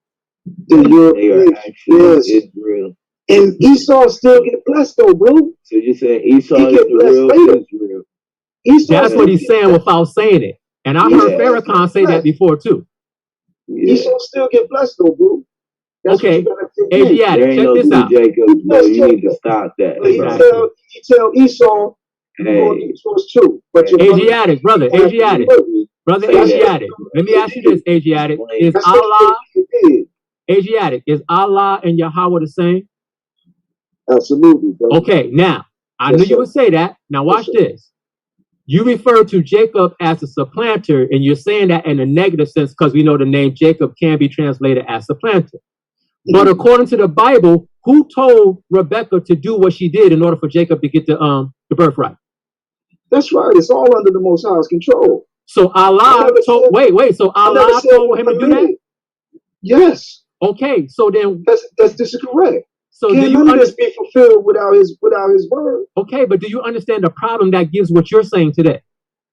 they are actually Israel. And Esau still get blessed though, bro. So you're saying Esau is the real Israel? That's what he's saying without saying it. And I heard Farrakhan say that before too. Esau still get blessed though, bro. Okay, Asiatic, check this out. Jacob, bro, you need to stop that. He tell Esau, Esau's too. But Asiatic, brother, Asiatic. Let me ask you this, Asiatic. Is Allah, Asiatic, is Allah and Yahweh the same? Absolutely, bro. Okay, now, I knew you would say that. Now watch this. You refer to Jacob as a supplanter, and you're saying that in a negative sense because we know the name Jacob can be translated as supplanter. But according to the Bible, who told Rebecca to do what she did in order for Jacob to get the birthright? That's right. It's all under the Most High's control. So Allah told. Wait. So Allah told him to do that? Yes. Okay. So then, this is correct. So can none of this be fulfilled without his word? Okay, but do you understand the problem that gives what you're saying today?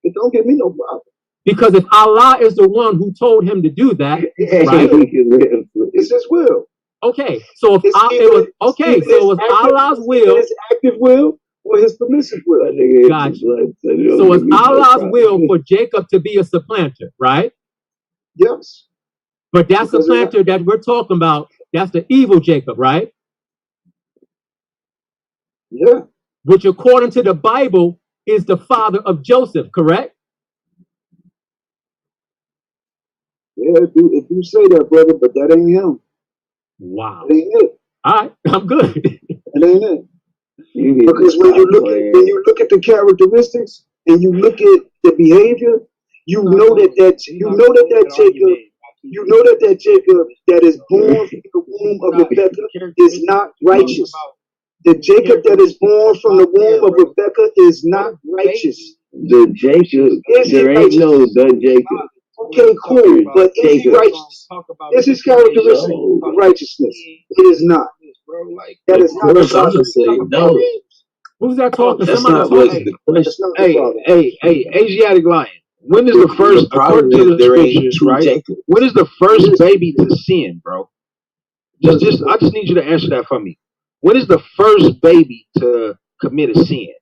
It don't give me no problem. Because if Allah is the one who told him to do that, right? It's his will. Okay, so if it was Allah's will, his active will or his permissive will. Gotcha. So it's Allah's will for Jacob to be a supplanter, right? Yes. But that supplanter that we're talking about, that's the evil Jacob, right? Yeah. Which according to the Bible is the father of Joseph, correct? Yeah, if you say that, brother, but that ain't him. Wow. That ain't it. All right, I'm good. That ain't it. Because when you look at the characteristics and you look at the behavior, you know that Jacob that is born from the womb of Rebecca is not righteous. The Jacob that is born from the womb of Rebecca is not righteous. The Jacob, there ain't no the Jacob. Okay, cool, but is he righteous? Is his characteristic of righteousness? It is not. That is not the problem. Who's that talking? That's not what's the question. Hey, Asiatic Lion. When is the first, according to the scriptures, right? When is the first baby to sin, bro? I just need you to answer that for me. When is the first baby to commit a sin?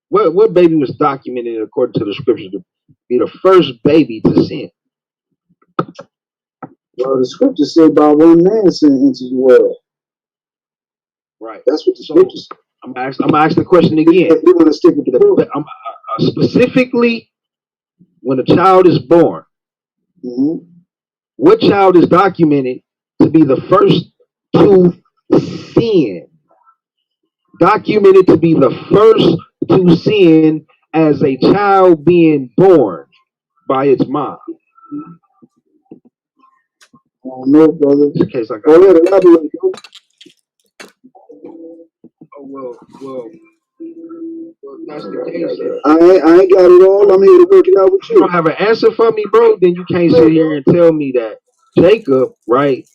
What baby was documented according to the scriptures to be the first baby to sin? Well, the scriptures say by one man sin into the world. Right. That's what the scriptures say. I'm gonna ask the question again. We're gonna stick with the book. Specifically, when a child is born, what child is documented to be the first to sin? Documented to be the first to sin as a child being born by its mom. I don't know, brother. In case I got go ahead, elaborate. Well, that's the case. I ain't got it all. I'm here to work it out with you. You don't have an answer for me, bro? Then you can't sit here and tell me that Jacob, right?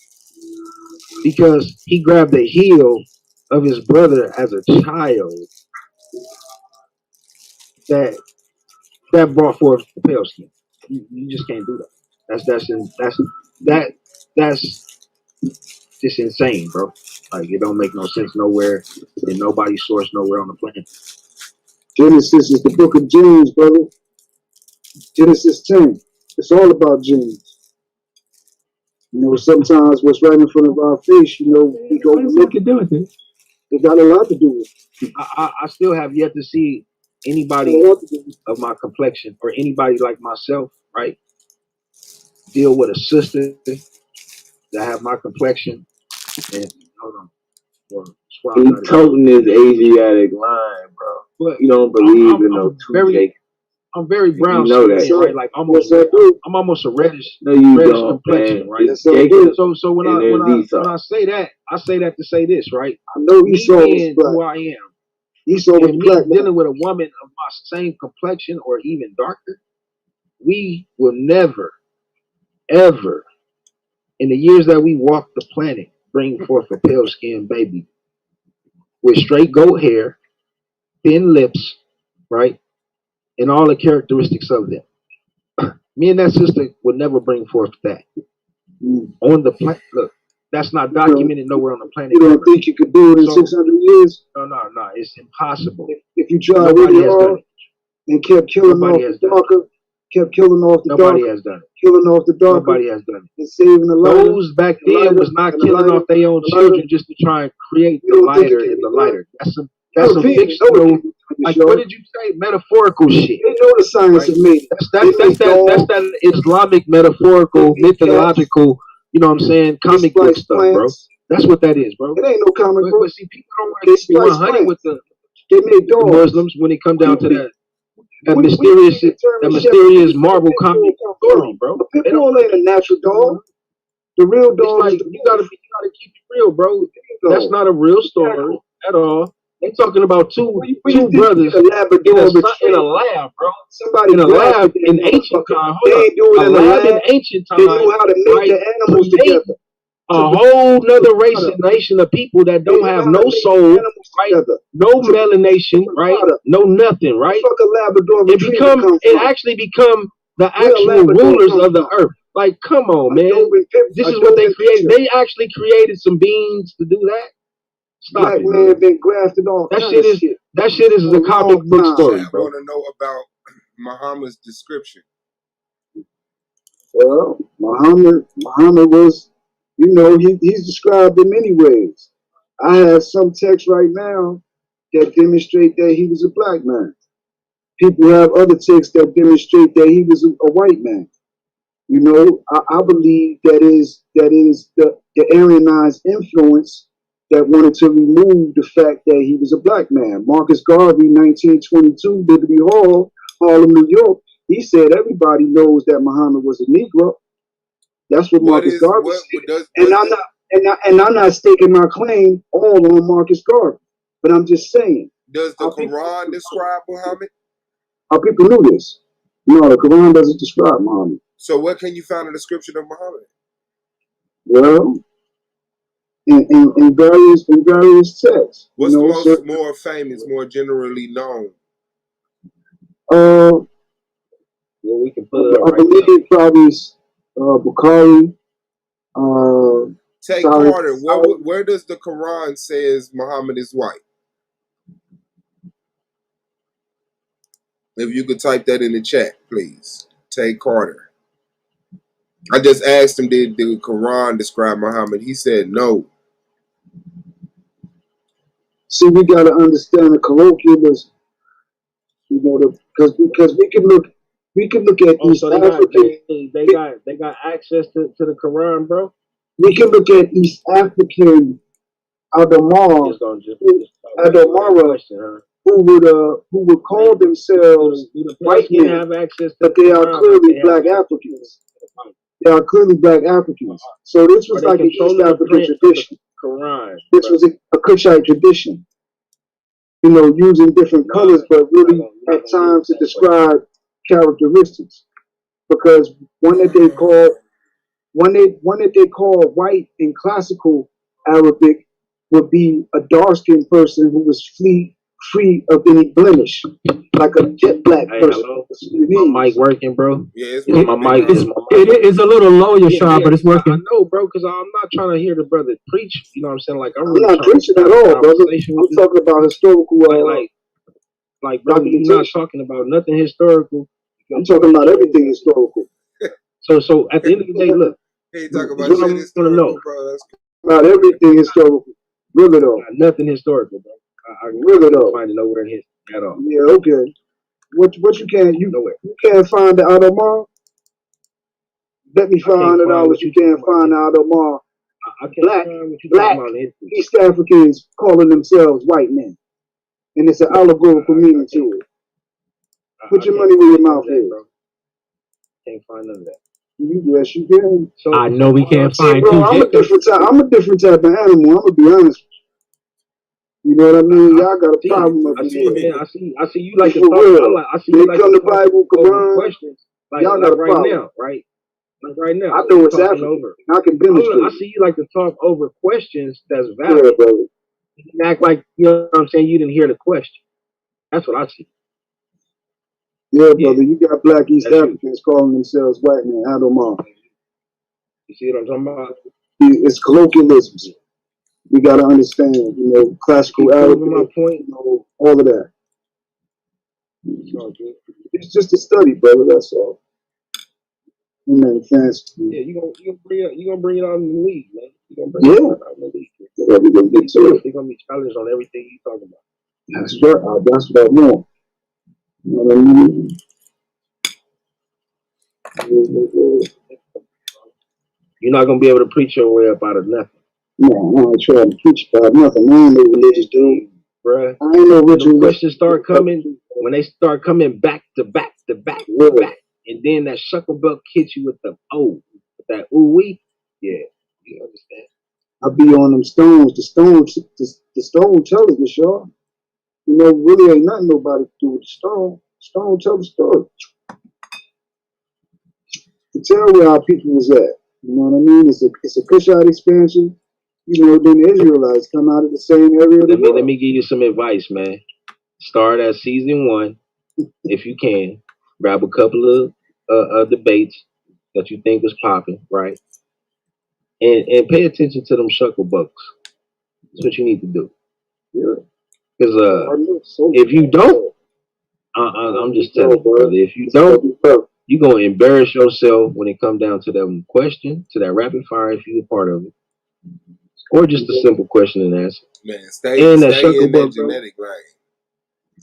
Because he grabbed the heel of his brother as a child, that brought forth the pale skin. You just can't do that. That's just insane, bro. Like it don't make no sense nowhere in nobody's source nowhere on the planet. Genesis is the book of James, brother. Genesis 10. It's all about genes. You know, sometimes what's right in front of our face, you know, we go look at it. It got a lot to do with it. I still have yet to see anybody of my complexion or anybody like myself, right, deal with a sister that have my complexion. And hold on. He toting this Asiatic line, bro. But you don't believe in no two Jake. I'm very brown, you know that, right? Like almost, I'm almost a reddish, complexion, right? Yes, so when I say that, I say that to say this, right? I know Esau being who I am, Esau and me dealing with a woman of my same complexion or even darker, we will never, ever, in the years that we walk the planet, bring forth a pale skinned baby with straight goat hair, thin lips, right? And all the characteristics of them. Me and that sister would never bring forth that. On the planet, look, that's not documented nowhere on the planet. You don't think you could do it in 600 years? No, it's impossible. If you try really hard and kept killing off the darker, kept killing off the darker, nobody has done it. Killing off the darker, nobody has done it. And saving the lighter. Those back then was not killing off their own children just to try and create the lighter and the lighter. That's some fictional. Like, what did you say? Metaphorical shit. They know the science of me. That's that Islamic metaphorical, mythological, you know what I'm saying, comic book stuff, bro. That's what that is, bro. It ain't no comic book. But see, people don't want to be 100 with the Muslims when it come down to that mysterious Marvel comic story, bro. Pitbull ain't a natural dog. The real dog, like, you gotta keep it real, bro. That's not a real story at all. They talking about two brothers in a lab, bro. Somebody in a lab in ancient time. They ain't doing it in a lab in ancient time. They know how to make the animals together. A whole nother race and nation of people that don't have no soul, right? No melanation, right? No nothing, right? It actually become the actual rulers of the earth. Like, come on, man. This is what they created. They actually created some beings to do that. Stop Black it, man been grafted off. That shit is a comic book story, bro. I want to know about Muhammad's description. Well, Muhammad was, you know, he's described in many ways. I have some texts right now that demonstrate that he was a black man. People have other texts that demonstrate that he was a white man. You know, I believe that is the Aryanized influence that wanted to remove the fact that he was a black man. Marcus Garvey, 1922, Liberty Hall, Harlem, New York. He said everybody knows that Muhammad was a Negro. That's what Marcus Garvey said. And I'm not staking my claim all on Marcus Garvey, but I'm just saying. Does the Quran describe Muhammad? Our people knew this. No, the Quran doesn't describe Muhammad. So where can you find a description of Muhammad? Well, in various texts. What's the most more famous, more generally known? Well, we can put it up I believe probably Bukhari. Take Carter. Where does the Quran says Muhammad is white? If you could type that in the chat, please. Take Carter. I just asked him, did the Quran describe Muhammad? He said no. See, we got to understand the colloquialism. You know, because we can look at East African. They got access to the Quran, bro. We can look at East African Adamara, who would call themselves white men, but they are clearly black Africans. They are clearly black Africans. So this was like an East African tradition. This was a Kushite tradition. You know, using different colors, but really at times to describe characteristics. Because one that they call white in classical Arabic would be a dark-skinned person who was free of any blemish, like a jet black person. My mic working, bro? Yeah, it's my mic. It is a little low, your shot, but it's working. I know, bro, because I'm not trying to hear the brother preach. You know what I'm saying? Like, I'm not preaching at all, brother. I'm talking about historical. Like, brother, you're not talking about nothing historical. I'm talking about everything historical. So at the end of the day, look. He talking about what shit I'm historical, gonna know bro. That's about everything historical. Really though. Nothing historical, bro. I really don't find it nowhere in history at all. Yeah, okay. What you can't find the Adomar? Bet me $500 you can't find the Adomar. Black East Africans calling themselves white men. And it's an allegorical meaning to it. Put your money where your mouth is. Can't find none of that. Yes, you can. So, I know we can't find bro, two I'm a Jacobs. different type. I'm a different type of animal. I'm gonna be honest. You know what I mean? Y'all got a problem up here. Man, I see you like to talk. I see you like to Bible, Quran questions. Y'all got a problem now, right? Like right now, I know it's African. I can demonstrate. I see you like to talk over questions that's valid. Yeah, brother. You act like you know what I'm saying. You didn't hear the question. That's what I see. Yeah, brother. You got black East Africans calling themselves white men. Adomar. You see what I'm talking about? It's colloquialisms. We got to understand, you know, classical Arabic, my point, you know, all of that. It's just a study, brother. That's all. Fancy. Yeah, you gonna bring it out in the league, man. You gonna bring it out in the league. Yeah, we gonna get to it. They're gonna be challenged on everything you talking about. That's right. That's what I want. You know what I mean? You're not gonna be able to preach your way up out of nothing. No, I ain't trying to preach about nothing. I ain't no religious dude, bruh. I ain't no ritual. When the questions start coming, when they start coming back to back to back to back, and then that shuckle belt hits you with the with that ooh wee, yeah, you understand. I be on them stones. The stone tell us, y'all. You know, really ain't nothing nobody can do with the stone. Stone tell the story. To tell where our people was at. You know what I mean? It's a Kushite expansion. You know, then the Israelites come out of the same area of the world. Let me give you some advice, man. Start at season 1, if you can. Grab a couple of debates that you think was popping, right? And pay attention to them shuckle bucks. That's what you need to do. Yeah. Because if you don't, I'm just telling you, brother, if you don't, you're going to embarrass yourself when it comes down to that question, to that rapid fire if you're a part of it. Or just a simple question and answer. Man, stay in that genetic lane.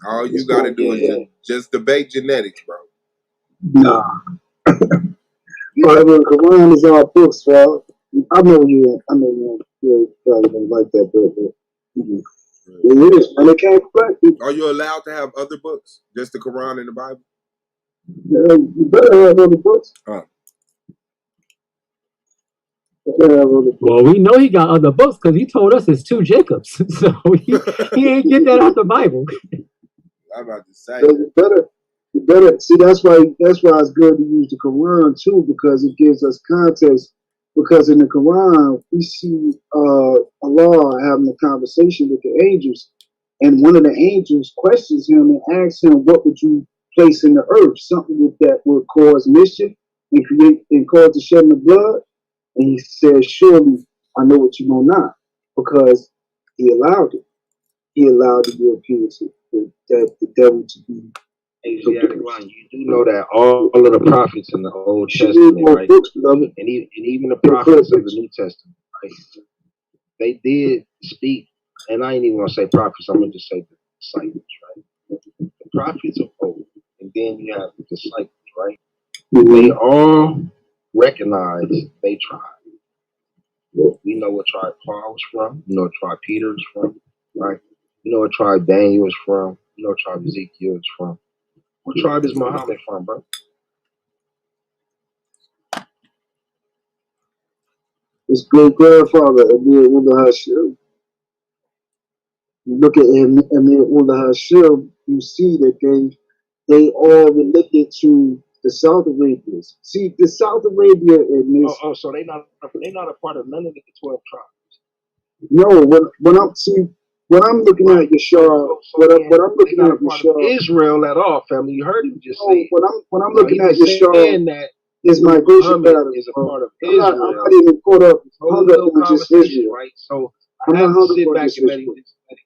All you got to do is just debate genetics, bro. Nah. Bible and Quran is all books, bro. I know you probably don't like that, but it is, and it can't black people. Are you allowed to have other books? Just the Quran and the Bible? Yeah, you better have other books. Well, we know he got other books because he told us it's 2 Jacobs. So he ain't get that out the Bible. I'm about to say. So you better see. That's why it's good to use the Quran too, because it gives us context. Because in the Quran we see Allah having a conversation with the angels, and one of the angels questions him and asks him, "What would you place in the earth? Something that would cause mischief and cause the shedding of blood?" And he says, "Surely I know what you know not," because he allowed it. He allowed the Europeans, the devil, to be. Asiatic line. You do know that all of the prophets in the Old Testament, right? And even the prophets of the New Testament, right? They did speak, and I ain't even gonna say prophets. I'm gonna just say the disciples, right? The prophets of old, and then you have the disciples, right? They all recognize they tribe. We know what tribe Paul was from. We know what tribe Peter is from, right? We know what tribe Daniel is from. We know what tribe Ezekiel is from. What tribe is Muhammad from, bro? His great grandfather, Amir Ullah Hashim. You look at Amir Ullah Hashim, you see that they all related to the South Arabians. See, the South Arabia and this. So they not a part of none of the 12 tribes. No, when I'm looking at Yashar, what I'm looking at Yashar, Israel at all, family. You heard him just say. When I'm looking at Yashar, that his migration pattern is a part of Israel. I'm not even caught up, hung up on just Israel, right? So I'm not hung up on just Israel.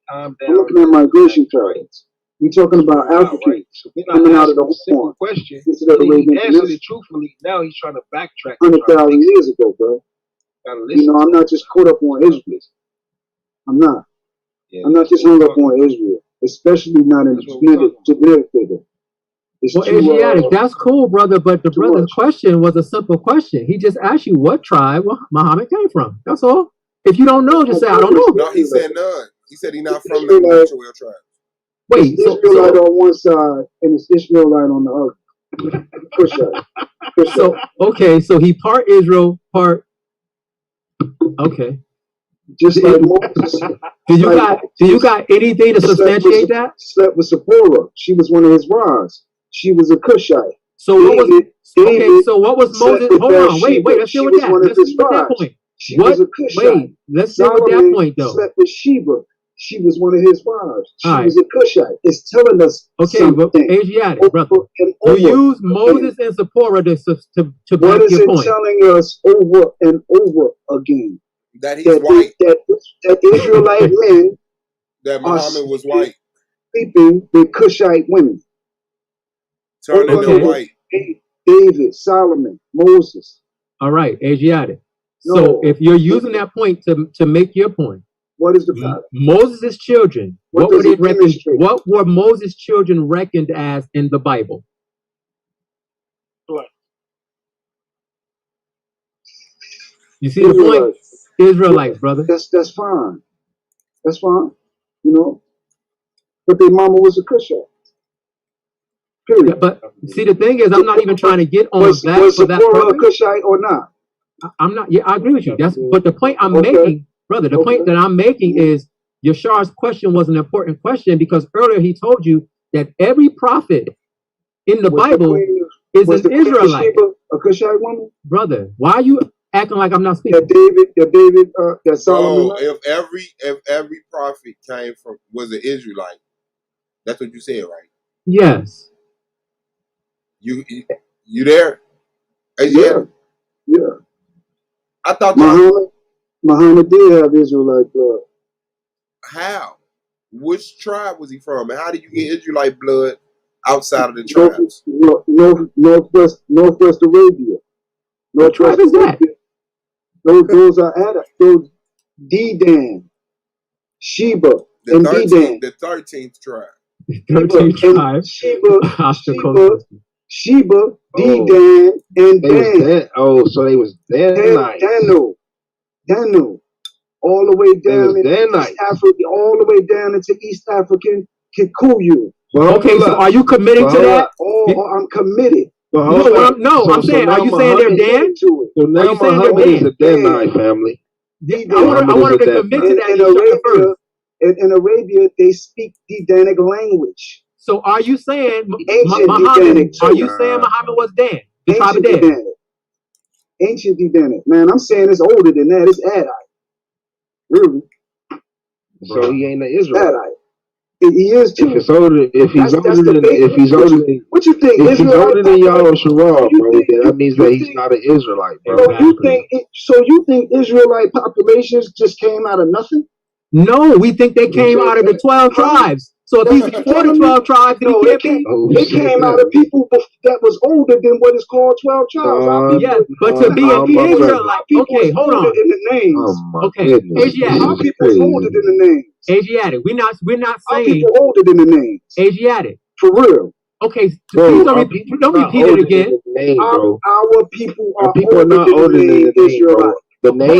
I'm looking at migration patterns. We're talking about Africans right? So we're not coming out of asking the a simple horn. question. This is the He Arabian answered Peninsula. it truthfully. Now he's trying to backtrack. 100,000 years ago, bro. Gotta You know, I'm not just caught up on Israel. I'm not. I'm not just hung up on Israel, especially not in genetic figure. Well, Asiatic, that's cool, brother. But the brother's question was a simple question. He just asked you what tribe Muhammad came from. That's all. If you don't know, just say I don't know. No, he said none. He said he's not from the Israel tribe. Wait, it's Israelite on one side and it's Ishmaelite on the other. Push up. So okay, so he part Israel, part okay. Just like Moses. Do you got anything to substantiate that? Slept with Zipporah. She was one of his wives. She was a Cushite. So what was okay? So what was Moses? Hold on, wait. Let's deal with that. Let's deal with that point. She was a Cushite. Wait, let's deal with that point though. Slept with Sheba. She was one of his wives. She right. was a Cushite. It's telling us but Asiatic, brother. You use Moses and Zipporah to back what is your it point. telling us over and over again? That he's white. That Israelite men that Muhammad was white. Sleeping with Cushite women. Turning them white. David, Solomon, Moses. All right, Asiatic. So if you're using that point to make your point, what is the pattern? Moses' children, what were they reckoned? What were Moses' children reckoned as in the Bible? What? You see the point? Israelites, brother. That's fine. That's fine. You know, but their mama was a Cushite. Period. Yeah, but see, the thing is, I'm not even trying to get on was that for that Zipporah purpose. a Cushite or not? I'm not. Yeah, I agree with you. But the point I'm making, brother, the point that I'm making is Yashar's question was an important question because earlier he told you that every prophet in the Bible is an Israelite. A Cushite woman, brother. Why are you acting like I'm not speaking? That Solomon. If every prophet was an Israelite, that's what you said, right? Yes. You there? Yeah. I thought Muhammad did have Israelite blood. How? Which tribe was he from? And how did you get Israelite blood outside of the tribes? Northwest Arabia. What tribe is that? Those are those Dedan, Sheba, and Dedan. The 13th tribe. 13th tribe. Sheba, Dedan, and Dan. So they was Danu. All the way down into East Africa, all the way down into East African Kikuyu. Okay, so are you committing to that? I'm committed. I'm saying, are you saying they're Dan? So now Muhammad is a Danite family. I wanted to commit to that. In Arabia, they speak Dedanic language. So are you saying Muhammad? Are you saying Muhammad was Dan? The tribe of Dan. Ancient Dedanic. Man, I'm saying it's older than that. It's Adite. Really? So he ain't an Israelite. He is too. If he's older than what you think? If he's older than y'all Sharab, bro, then that means that he's not an Israelite, bro. So you think Israelite populations just came out of nothing? No, we think they came out of the 12 tribes. So if he's before the 12 tribes, then he can't be. They came out of people that was older than what is called 12 tribes. Yeah, but to be an Israelite, okay, hold on. In the names. Okay, Asiatic. Our people's older than the names. Asiatic. We're not saying. Our people older than the names. Asiatic. For real. Okay, please don't repeat it again. Our people are not older than the name, bro. The name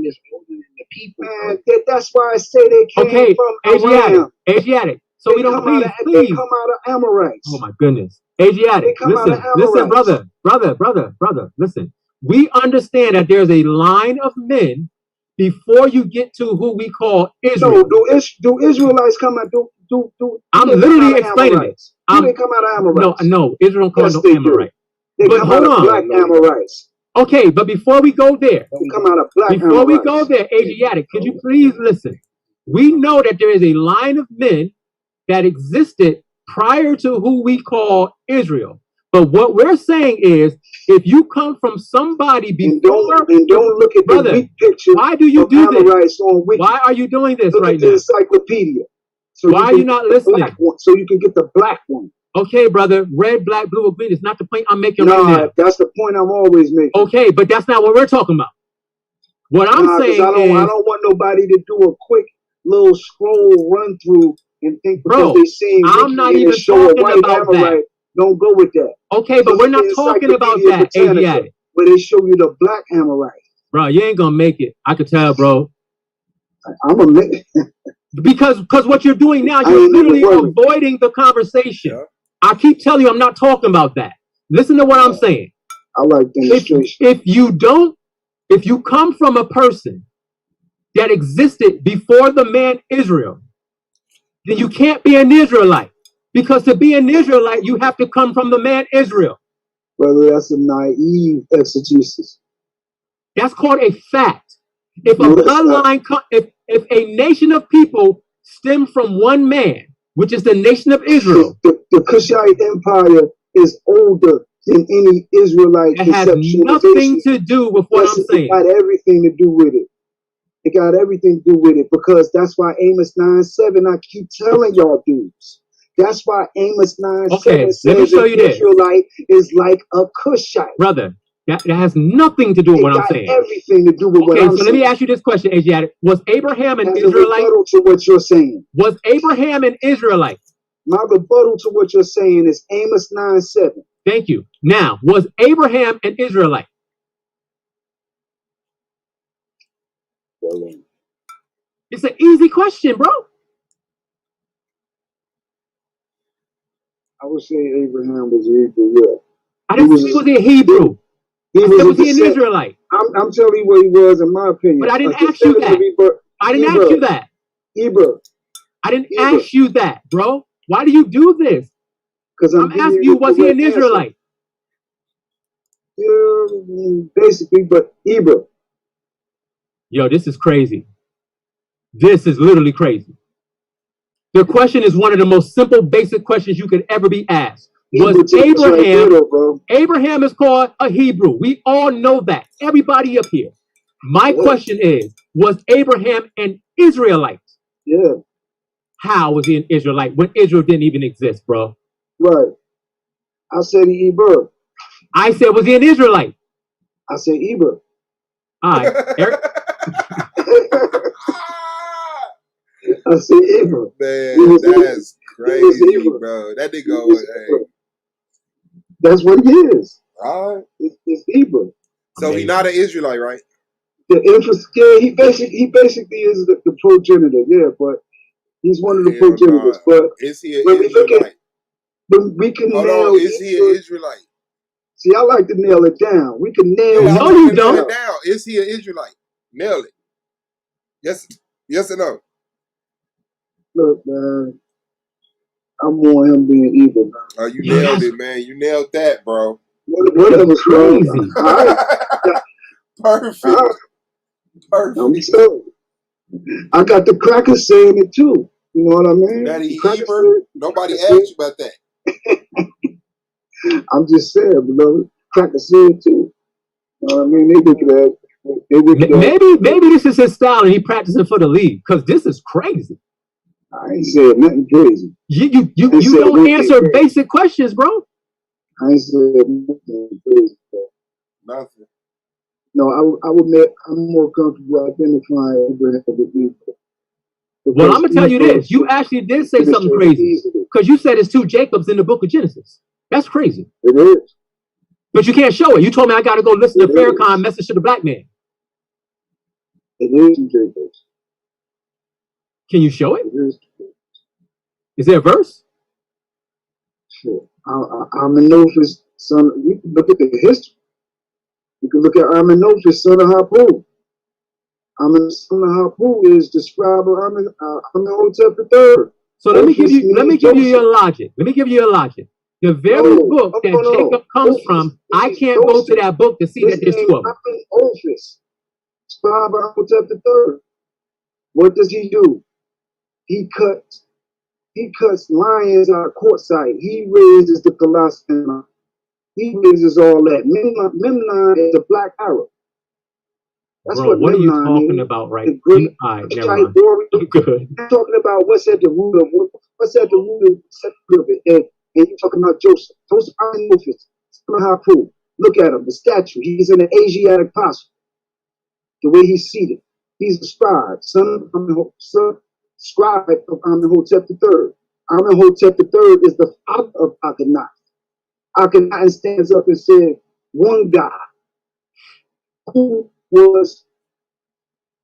is older than the people. Man, that's why I say they came from Asiatic. So we don't please. They come out of Amorites. Oh my goodness. Asiatic. Listen, brother. Listen. We understand that there's a line of men before you get to who we call Israel. No, do Israelites come out? I'm literally explaining it. Do they come out of Amorites? No, Israel don't call no Amorite. They come out of black Amorites. Okay, but before we go there, before we go there, Asiatic, could you please listen? We know that there is a line of men that existed prior to who we call Israel. But what we're saying is, if you come from somebody before, and don't look at the weak picture. Why do you do this? Why are you doing this look right at the now? encyclopedia. So why are you not listening? So you can get the black one. Okay, brother. Red, black, blue, or green is not the point I'm making right now. That's the point I'm always making. Okay, but that's not what we're talking about. What I'm saying I don't want nobody to do a quick little scroll run through and think because they seen I'm not even talking about that. Don't go with that. Okay, but we're not talking about that, Asiatic. Where they show you the black Amorite. Bro, you ain't gonna make it. I could tell, bro. I'm gonna make it. Because what you're doing now, you're literally avoiding the conversation. Yeah. I keep telling you, I'm not talking about that. Listen to what I'm saying. I like demonstration. If you come from a person that existed before the man Israel, then you can't be an Israelite. Because to be an Israelite, you have to come from the man Israel. Brother, that's a naive exegesis. That's called a fact. If a bloodline, if a nation of people stem from one man, which is the nation of Israel, the Kushite Empire is older than any Israelite. It has nothing to do with what I'm saying. It got everything to do with it. It got everything to do with it because that's why Amos 9:7. I keep telling y'all dudes. That's why Amos 9:7 says an Israelite is like a Cushite. Brother, that has nothing to do with what I'm saying. Everything to do with what I'm saying. Okay, so let me ask you this question, Asiatic. Was Abraham an Israelite? Rebuttal to what you're saying. Was Abraham an Israelite? My rebuttal to what you're saying is Amos 9:7. Thank you. Now, was Abraham an Israelite? It's an easy question, bro. I would say Abraham was Hebrew, yeah. I didn't say he was a Hebrew. Was he an Israelite? I'm telling you what he was, in my opinion. But I didn't ask you that. I didn't ask you that. Hebrew. I didn't ask you that, bro. Why do you do this? Because I'm asking you, was he an Israelite? Yeah, basically, but Hebrew. Yo, this is crazy. This is literally crazy. The question is one of the most simple, basic questions you could ever be asked. Was Abraham is called a Hebrew. We all know that. Everybody up here. My question is, was Abraham an Israelite? Yeah. How was he an Israelite when Israel didn't even exist, bro? Right. I said Hebrew. I said, was he an Israelite? I said Hebrew. All right, Eric. I said Hebrew. Man, that's crazy, bro. That nigga was, hey. That's what he is. All right. It's Hebrew. So he's not an Israelite, right? The interest, yeah, he basically is the progenitor, yeah, but he's one of the progenitors. But is he an Israelite? We can nail. Is he an Israelite? See, I like to nail it down. We can nail. Yeah, no, you don't. Down. Is he an Israelite? Nail it. Yes or no? Look, man, I'm on him being evil. Oh, you nailed it, man. You nailed that, bro. Whatever's crazy. Perfect. Perfect. I got the crackers saying it too. You know what I mean? Daddy Eber, nobody asked you about that. I'm just saying, beloved. Crackers say it too. You know what I mean? They look at that. Maybe this is his style and he practicing for the league because this is crazy. I ain't said nothing crazy. You don't answer basic questions, bro. I ain't said nothing crazy. Nothing. No, I'm more comfortable identifying Abraham with evil. Well, I'm gonna tell you this. You actually did say something crazy because you said it's two Jacobs in the book of Genesis. That's crazy. It is. But you can't show it. You told me I got to go listen to Farrakhan Message to the Black Man. It is two Jacobs. Can you show it? Is there a verse? Sure. Amenophis, son. We can look at the history. You can look at Amenophis, son of Hapu. Son of Hapu is described Amenhotep III. So let me give you your logic. Let me give you your logic. The very book that Jacob comes from, I can't go to that book to see that there's two of them. Amenophis, described Amenhotep III. What does he do? He cuts lions out of courtside. He raises the Colosseum. He raises all that. Memnon is a black Arab. That's Bro, what are you Memnon talking is. about, right? The great All right, never Hittite mind. warrior. Good. You're talking about what's at the root of it, and you're talking about Joseph. Joseph Aristotle, son of Hapu. Look at him, the statue. He's in an Asiatic posture. The way he's seated, he's a scribe, scribe of Amenhotep III. Amenhotep III is the father of Akhenaten. Akhenaten stands up and said, one God, who was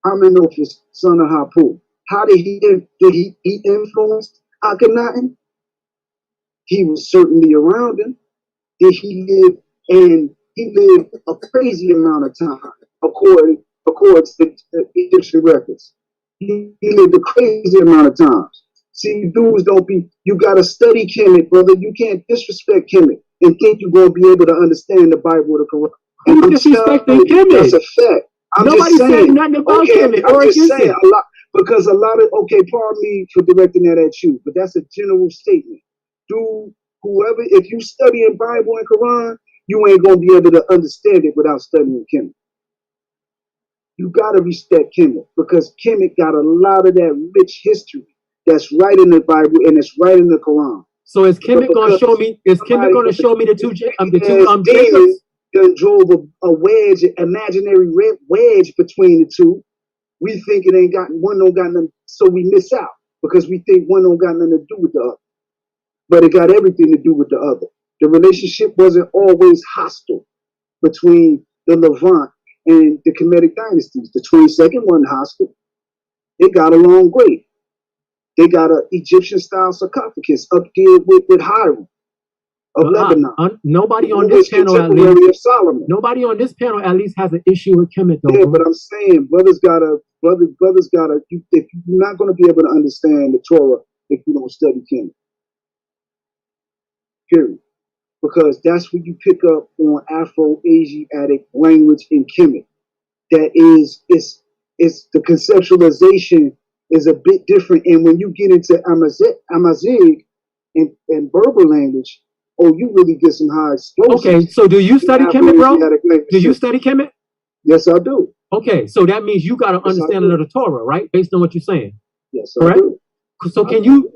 Amenhotep, son of Hapu. How did he influence Akhenaten? He was certainly around him. Did he live? And he lived a crazy amount of time, according to Egyptian records. He lived a crazy amount of times. See, dudes don't be. You gotta study Kemet, brother. You can't disrespect Kemet and think you're gonna be able to understand the Bible or the Quran. Who's disrespecting Kemet? That's a fact. Nobody said nothing about Kemet or I'm just against saying it. a lot because a lot of pardon me for directing that at you, but that's a general statement. Whoever, if you study in Bible and Quran, you ain't gonna be able to understand it without studying Kemet. You gotta respect Kemet because Kemet got a lot of that rich history that's right in the Bible and it's right in the Quran. So is Kemet gonna show me? Is Kemet gonna show me the two Jacobs? Demons done drove a wedge, imaginary red wedge between the two. We think it ain't got one don't got nothing, so we miss out because we think one don't got nothing to do with the other. But it got everything to do with the other. The relationship wasn't always hostile between the Levant and the Kemetic dynasties. The 22nd wasn't hostile. It got along great. They got an Egyptian-style sarcophagus up there with Hiram of Lebanon. Nobody on this panel, at least. Of Solomon. Nobody on this panel, at least, has an issue with Kemet, though. Yeah, but I'm saying, brothers gotta. If you're not gonna be able to understand the Torah if you don't study Kemet. Period. Because that's what you pick up on Afro-Asiatic language in Kemet. That is, it's the conceptualization is a bit different. And when you get into Amazigh and Berber language, oh, you really get some high explosives. Okay, so do you study Kemet, bro? Do you study Kemet? Yes, I do. Okay, so that means you got an understanding of the Torah, right? Based on what you're saying. Yes, correct? I do. So can you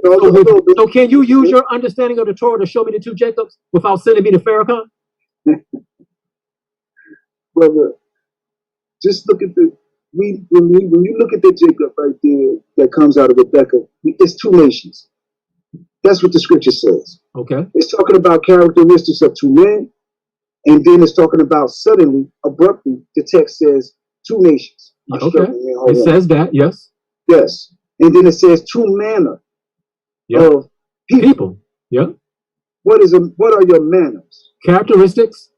can you use your understanding of the Torah to show me the two Jacobs without sending me to Farrakhan? Brother, just look at when you look at the Jacob right there that comes out of Rebecca, it's two nations. That's what the scripture says. Okay. It's talking about characteristics of two men, and then it's talking about suddenly, abruptly, the text says two nations. Okay. It says that, yes. Yes. And then it says two manner of people. Yeah. What are your manners? Characteristics.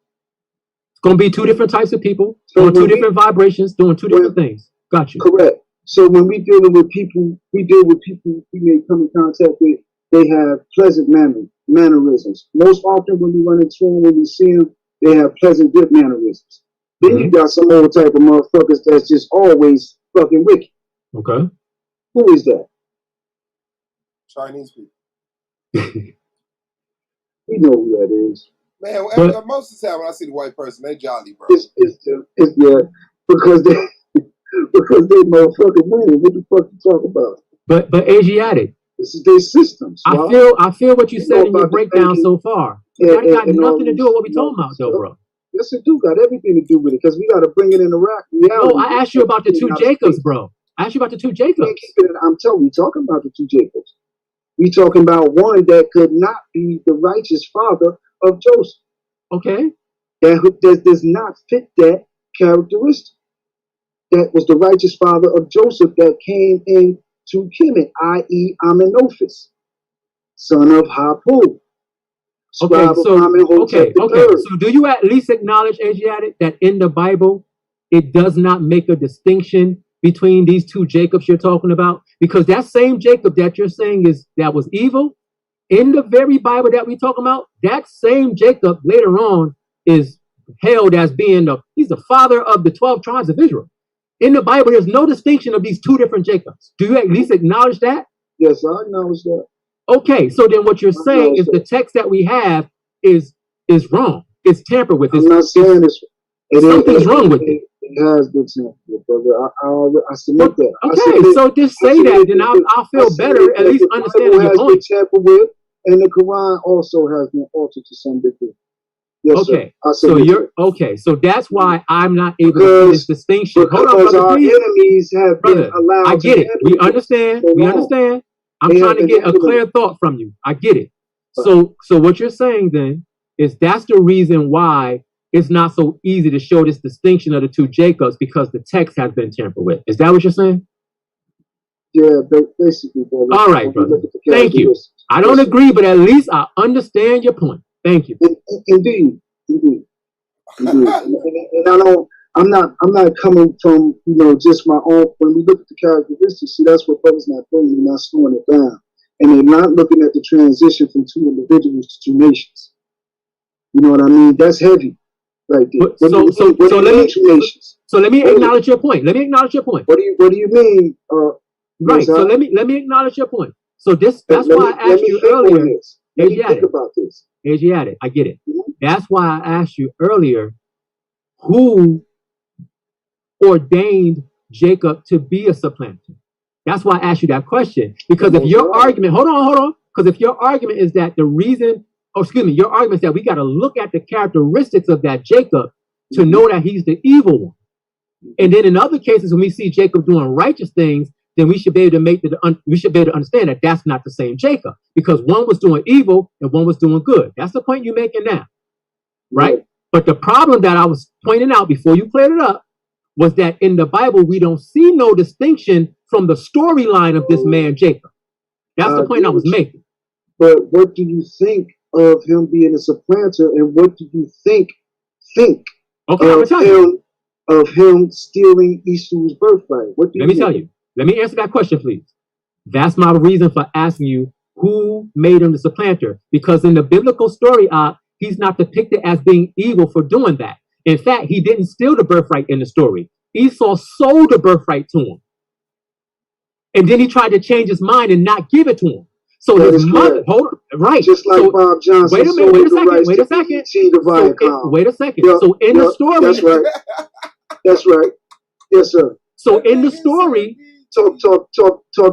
It's gonna be two different types of people, on two different vibrations, doing two different things. Got you. Correct. So when we deal with people, we may come in contact with, they have pleasant mannerisms. Most often when we run into them, when we see them, they have pleasant, good mannerisms. Then you got some old type of motherfuckers that's just always fucking wicked. Okay. Who is that? Chinese people. We know who that is. Man, most of the time when I see the white person, they jolly, bro. It's because they motherfucking win. What the fuck you talk about? But Asiatic. This is their systems. I feel what you said in your breakdown so far. That got nothing to do with what we're talking about, though, bro. Yes, it do got everything to do with it because we got to bring it in the reality. No, I asked you about the two Jacobs, bro. I asked you about the two Jacobs. I'm telling you, we talking about the two Jacobs. We talking about one that could not be the righteous father of Joseph. Okay. That does not fit that characteristic. That was the righteous father of Joseph that came in to Kemet, i.e. Amenophis, son of Hapu. Okay, so do you at least acknowledge, Asiatic, that in the Bible, it does not make a distinction between these two Jacobs you're talking about? Because that same Jacob that you're saying that was evil, in the very Bible that we're talking about, that same Jacob later on is hailed as being he's the father of the 12 tribes of Israel. In the Bible, there's no distinction of these two different Jacobs. Do you at least acknowledge that? Yes, I acknowledge that. Okay, so then what you're saying is the text that we have is wrong. It's tampered with. I'm not saying it's something's wrong with it. It has been tampered, brother. I submit that. Okay, so just say that, then I'll feel better, at least understanding your point. The Bible has been tampered with, and the Quran also has been altered to some degree. Yes, okay, sir. So that's why I'm not able to see this distinction. Hold on, brother, our please. enemies have been allowed. I get it. We understand. I'm trying to get a clear thought from you. I get it. So what you're saying then is that's the reason why it's not so easy to show this distinction of the two Jacobs, because the text has been tampered with. Is that what you're saying? Yeah, basically, brother. All right, brother. Thank you. I don't agree, but at least I understand your point. Thank you. Indeed. And I'm not coming from, just my own. When we look at the characteristics, see, that's what brothers not doing. They're not slowing it down, and they're not looking at the transition from two individuals to two nations. You know what I mean? That's heavy, right there. So let me acknowledge your point. What do you mean? Right. So let me acknowledge your point. So that's why I asked you earlier. Let me think about this. Asiatic, I get it. That's why I asked you earlier, who ordained Jacob to be a supplanter? That's why I asked you that question. Because if your argument, hold on. Because if your argument is that your argument is that we got to look at the characteristics of that Jacob to know that he's the evil one. And then in other cases, when we see Jacob doing righteous things, then we should be able to understand that that's not the same Jacob, because one was doing evil and one was doing good. That's the point you're making now, right? But the problem that I was pointing out before you cleared it up was that in the Bible, we don't see no distinction from the storyline of this man, Jacob. That's the point I was making. But what do you think of him being a supplanter, and what do you think of him stealing Esau's birthright? What do you Let me tell you. Let me answer that question, please. That's my reason for asking you who made him the supplanter. Because in the biblical story, he's not depicted as being evil for doing that. In fact, he didn't steal the birthright in the story. Esau sold the birthright to him. And then he tried to change his mind and not give it to him. So his mother, right. Just like Bob Johnson. Wait a second. So in the story. That's right. Yes, sir. So in the story, talk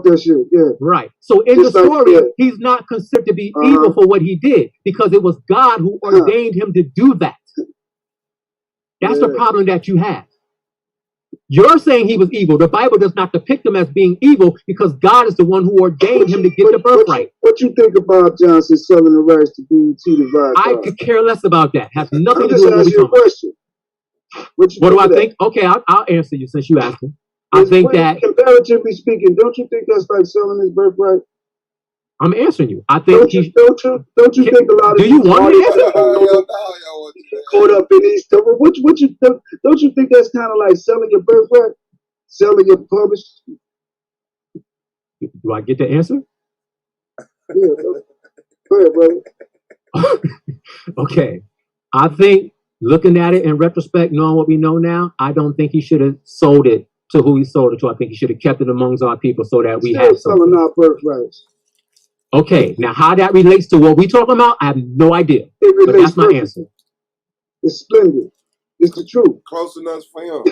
that shit. Yeah. Right. So in the story, he's not considered to be evil for what he did, because it was God who ordained him to do that. That's the problem that you have. You're saying he was evil. The Bible does not depict him as being evil, because God is the one who ordained him to get the birthright. What you think about Johnson selling the rights to BET to Viacom? I could care less about that. Has nothing to do with what we're talking about. What do I think? Okay, I'll answer you since you asked me. I think that, comparatively speaking, don't you think that's like selling his birthright? I'm answering you. I think don't you think a lot of do you want me to answer? Caught up in these stuff? Don't you think that's kind of like selling your birthright, selling your publish? Do I get the answer? Yeah, go ahead, brother. Okay, I think looking at it in retrospect, knowing what we know now, I don't think he should have sold it to who he sold it to. I think he should have kept it amongst our people so that we have something. Selling our birthrights. Okay, now how that relates to what we talking about, I have no idea. But that's my answer. It's splendid. It's the truth. Close enough for him.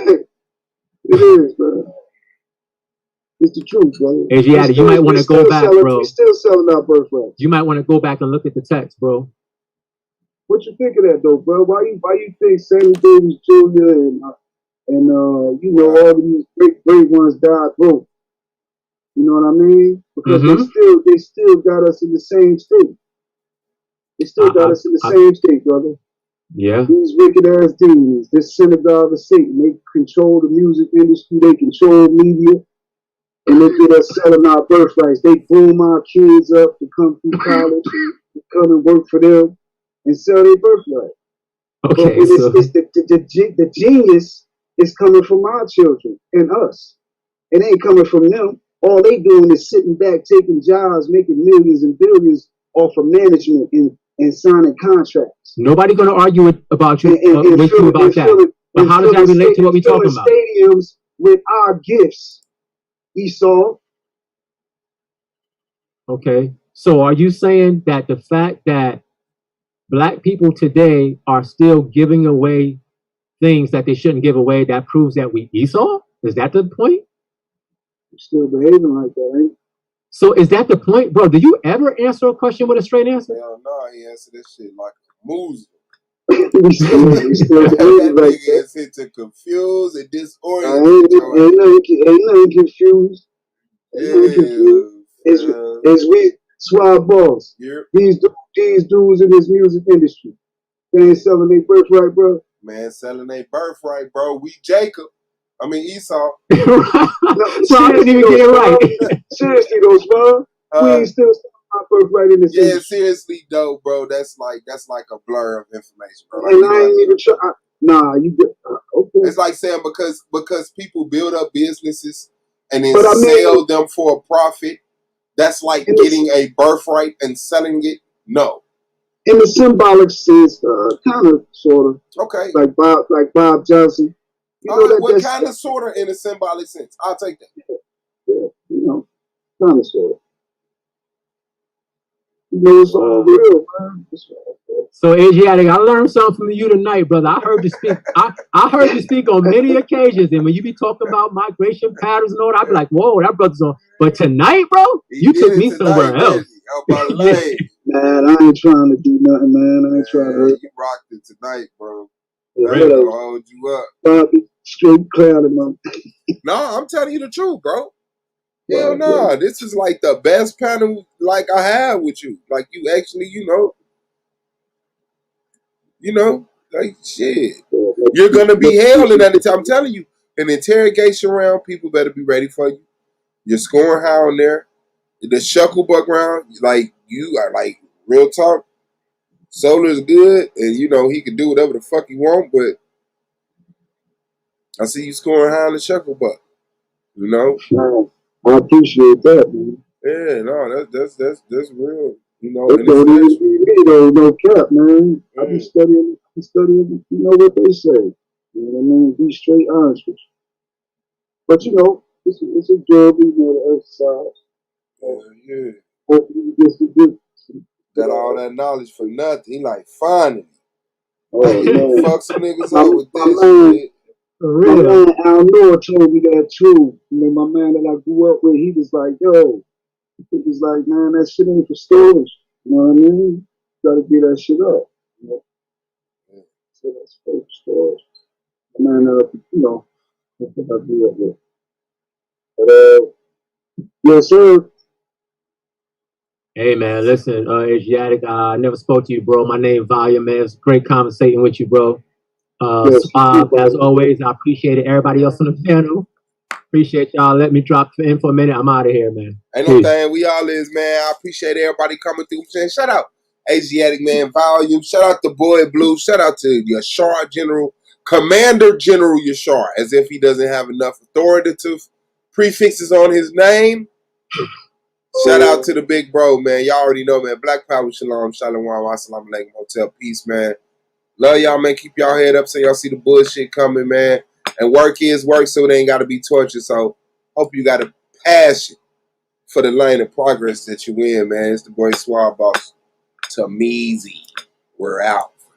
It is, bro. It's the truth, bro. Asiatic, you might want to go back, bro. We're still selling our birthrights. You might want to go back and look at the text, bro. What you think of that, though, bro? Why you think Sammy Davis Jr. and all these great ones died broke? You know what I mean? Because they still got us in the same state. They still got us in the same state, brother. Yeah. These wicked ass demons, this synagogue of Satan, they control the music industry, they control media, and they get us selling our birthrights. They boom our kids up to come through college, and come and work for them, and sell their birthright. Okay, the genius is coming from our children and us. It ain't coming from them. All they doing is sitting back, taking jobs, making millions and billions off of management and signing contracts. Nobody going to argue about you about that. But how does that relate to what we're talking about? Stadiums with our gifts, Esau. Okay, so are you saying that the fact that Black people today are still giving away things that they shouldn't give away, that proves that we Esau? Is that the point? You're still behaving like that, ain't you? So is that the point, bro? Do you ever answer a question with a straight answer? Hell no, he answered this shit like a moose. That nigga is hit to confuse and disorient. Ain't nothing confused. As we Swab Boss, these dudes in this music industry, they ain't selling their birthright, bro. Man, selling their birthright, bro. We Jacob. I mean Esau. So I didn't even get it right. Seriously though, Swab. We ain't still selling our birthright in this industry. Seriously though, bro. That's like a blur of information, bro. Like, and I ain't even try. Nah, you get okay. It's like saying because people build up businesses and then sell them for a profit. That's like getting a birthright and selling it. No. In the symbolic sense, kind of, sort of. Okay. Like Bob Johnson. You know what kind of, sort of, in a symbolic sense? I'll take that. Yeah, you know, kind of, sort of. You know, it's all real, man. So Asiatic, I learned something from you tonight, brother. I heard you speak. I heard you speak on many occasions, and when you be talking about migration patterns and all that, I be like, "Whoa, that brother's on." But tonight, bro, you took me somewhere else. Man, I ain't trying to do nothing, man. I ain't trying to hurt. You rocked it tonight, bro. I'm gonna hold you up. Bobby, straight clouding, man. No, I'm telling you the truth, bro. Hell no, this is like the best panel like I have with you. Like you actually, like shit. You're gonna be held in that. I'm telling you, an interrogation round. People better be ready for you. You're scoring high on there. The Shucklebuck round, like you are like real talk. Solar's good, and he can do whatever the fuck he want. But I see you scoring high on the Shucklebuck. I appreciate that, man. Yeah, no, that's real. It don't even be me though, no cap, man. I be studying, you know what they say. You know what I mean? Be straight honest with you. But it's a job, to exercise. Yeah. Hopefully you get some good. Got all that knowledge for nothing. He like, finally. Oh, man. Fuck some niggas up with this shit. My man Al Noor told me that too. My man that I grew up with, he was like, yo, he was like, man, that shit ain't for storage. You know what I mean? Gotta get that shit up. So that's for storage. Man, that's what I grew up with. But, yes, sir. Hey man, listen, Asiatic, I never spoke to you, bro. My name Volume, man. It's great conversating with you, bro. Swab, as always, I appreciate it. Everybody else on the panel, appreciate y'all. Let me drop the info a minute. I'm out of here, man. Ain't no thing. We all is, man. I appreciate everybody coming through. Saying shout out Asiatic Man Volume. Shout out to Boy Blue. Shout out to Yashar General, Commander General Yashar, as if he doesn't have enough authoritative prefixes on his name. Shout out to the big bro, man. Y'all already know, man. Black Power, Shalom, Shalom, Assalamu Alaikum, Hotel, peace, man. Love y'all, man. Keep y'all head up so y'all see the bullshit coming, man. And work is work, so it ain't got to be tortured. So hope you got a passion for the lane of progress that you in, man. It's the boy Swab Boss. Tamizi. We're out.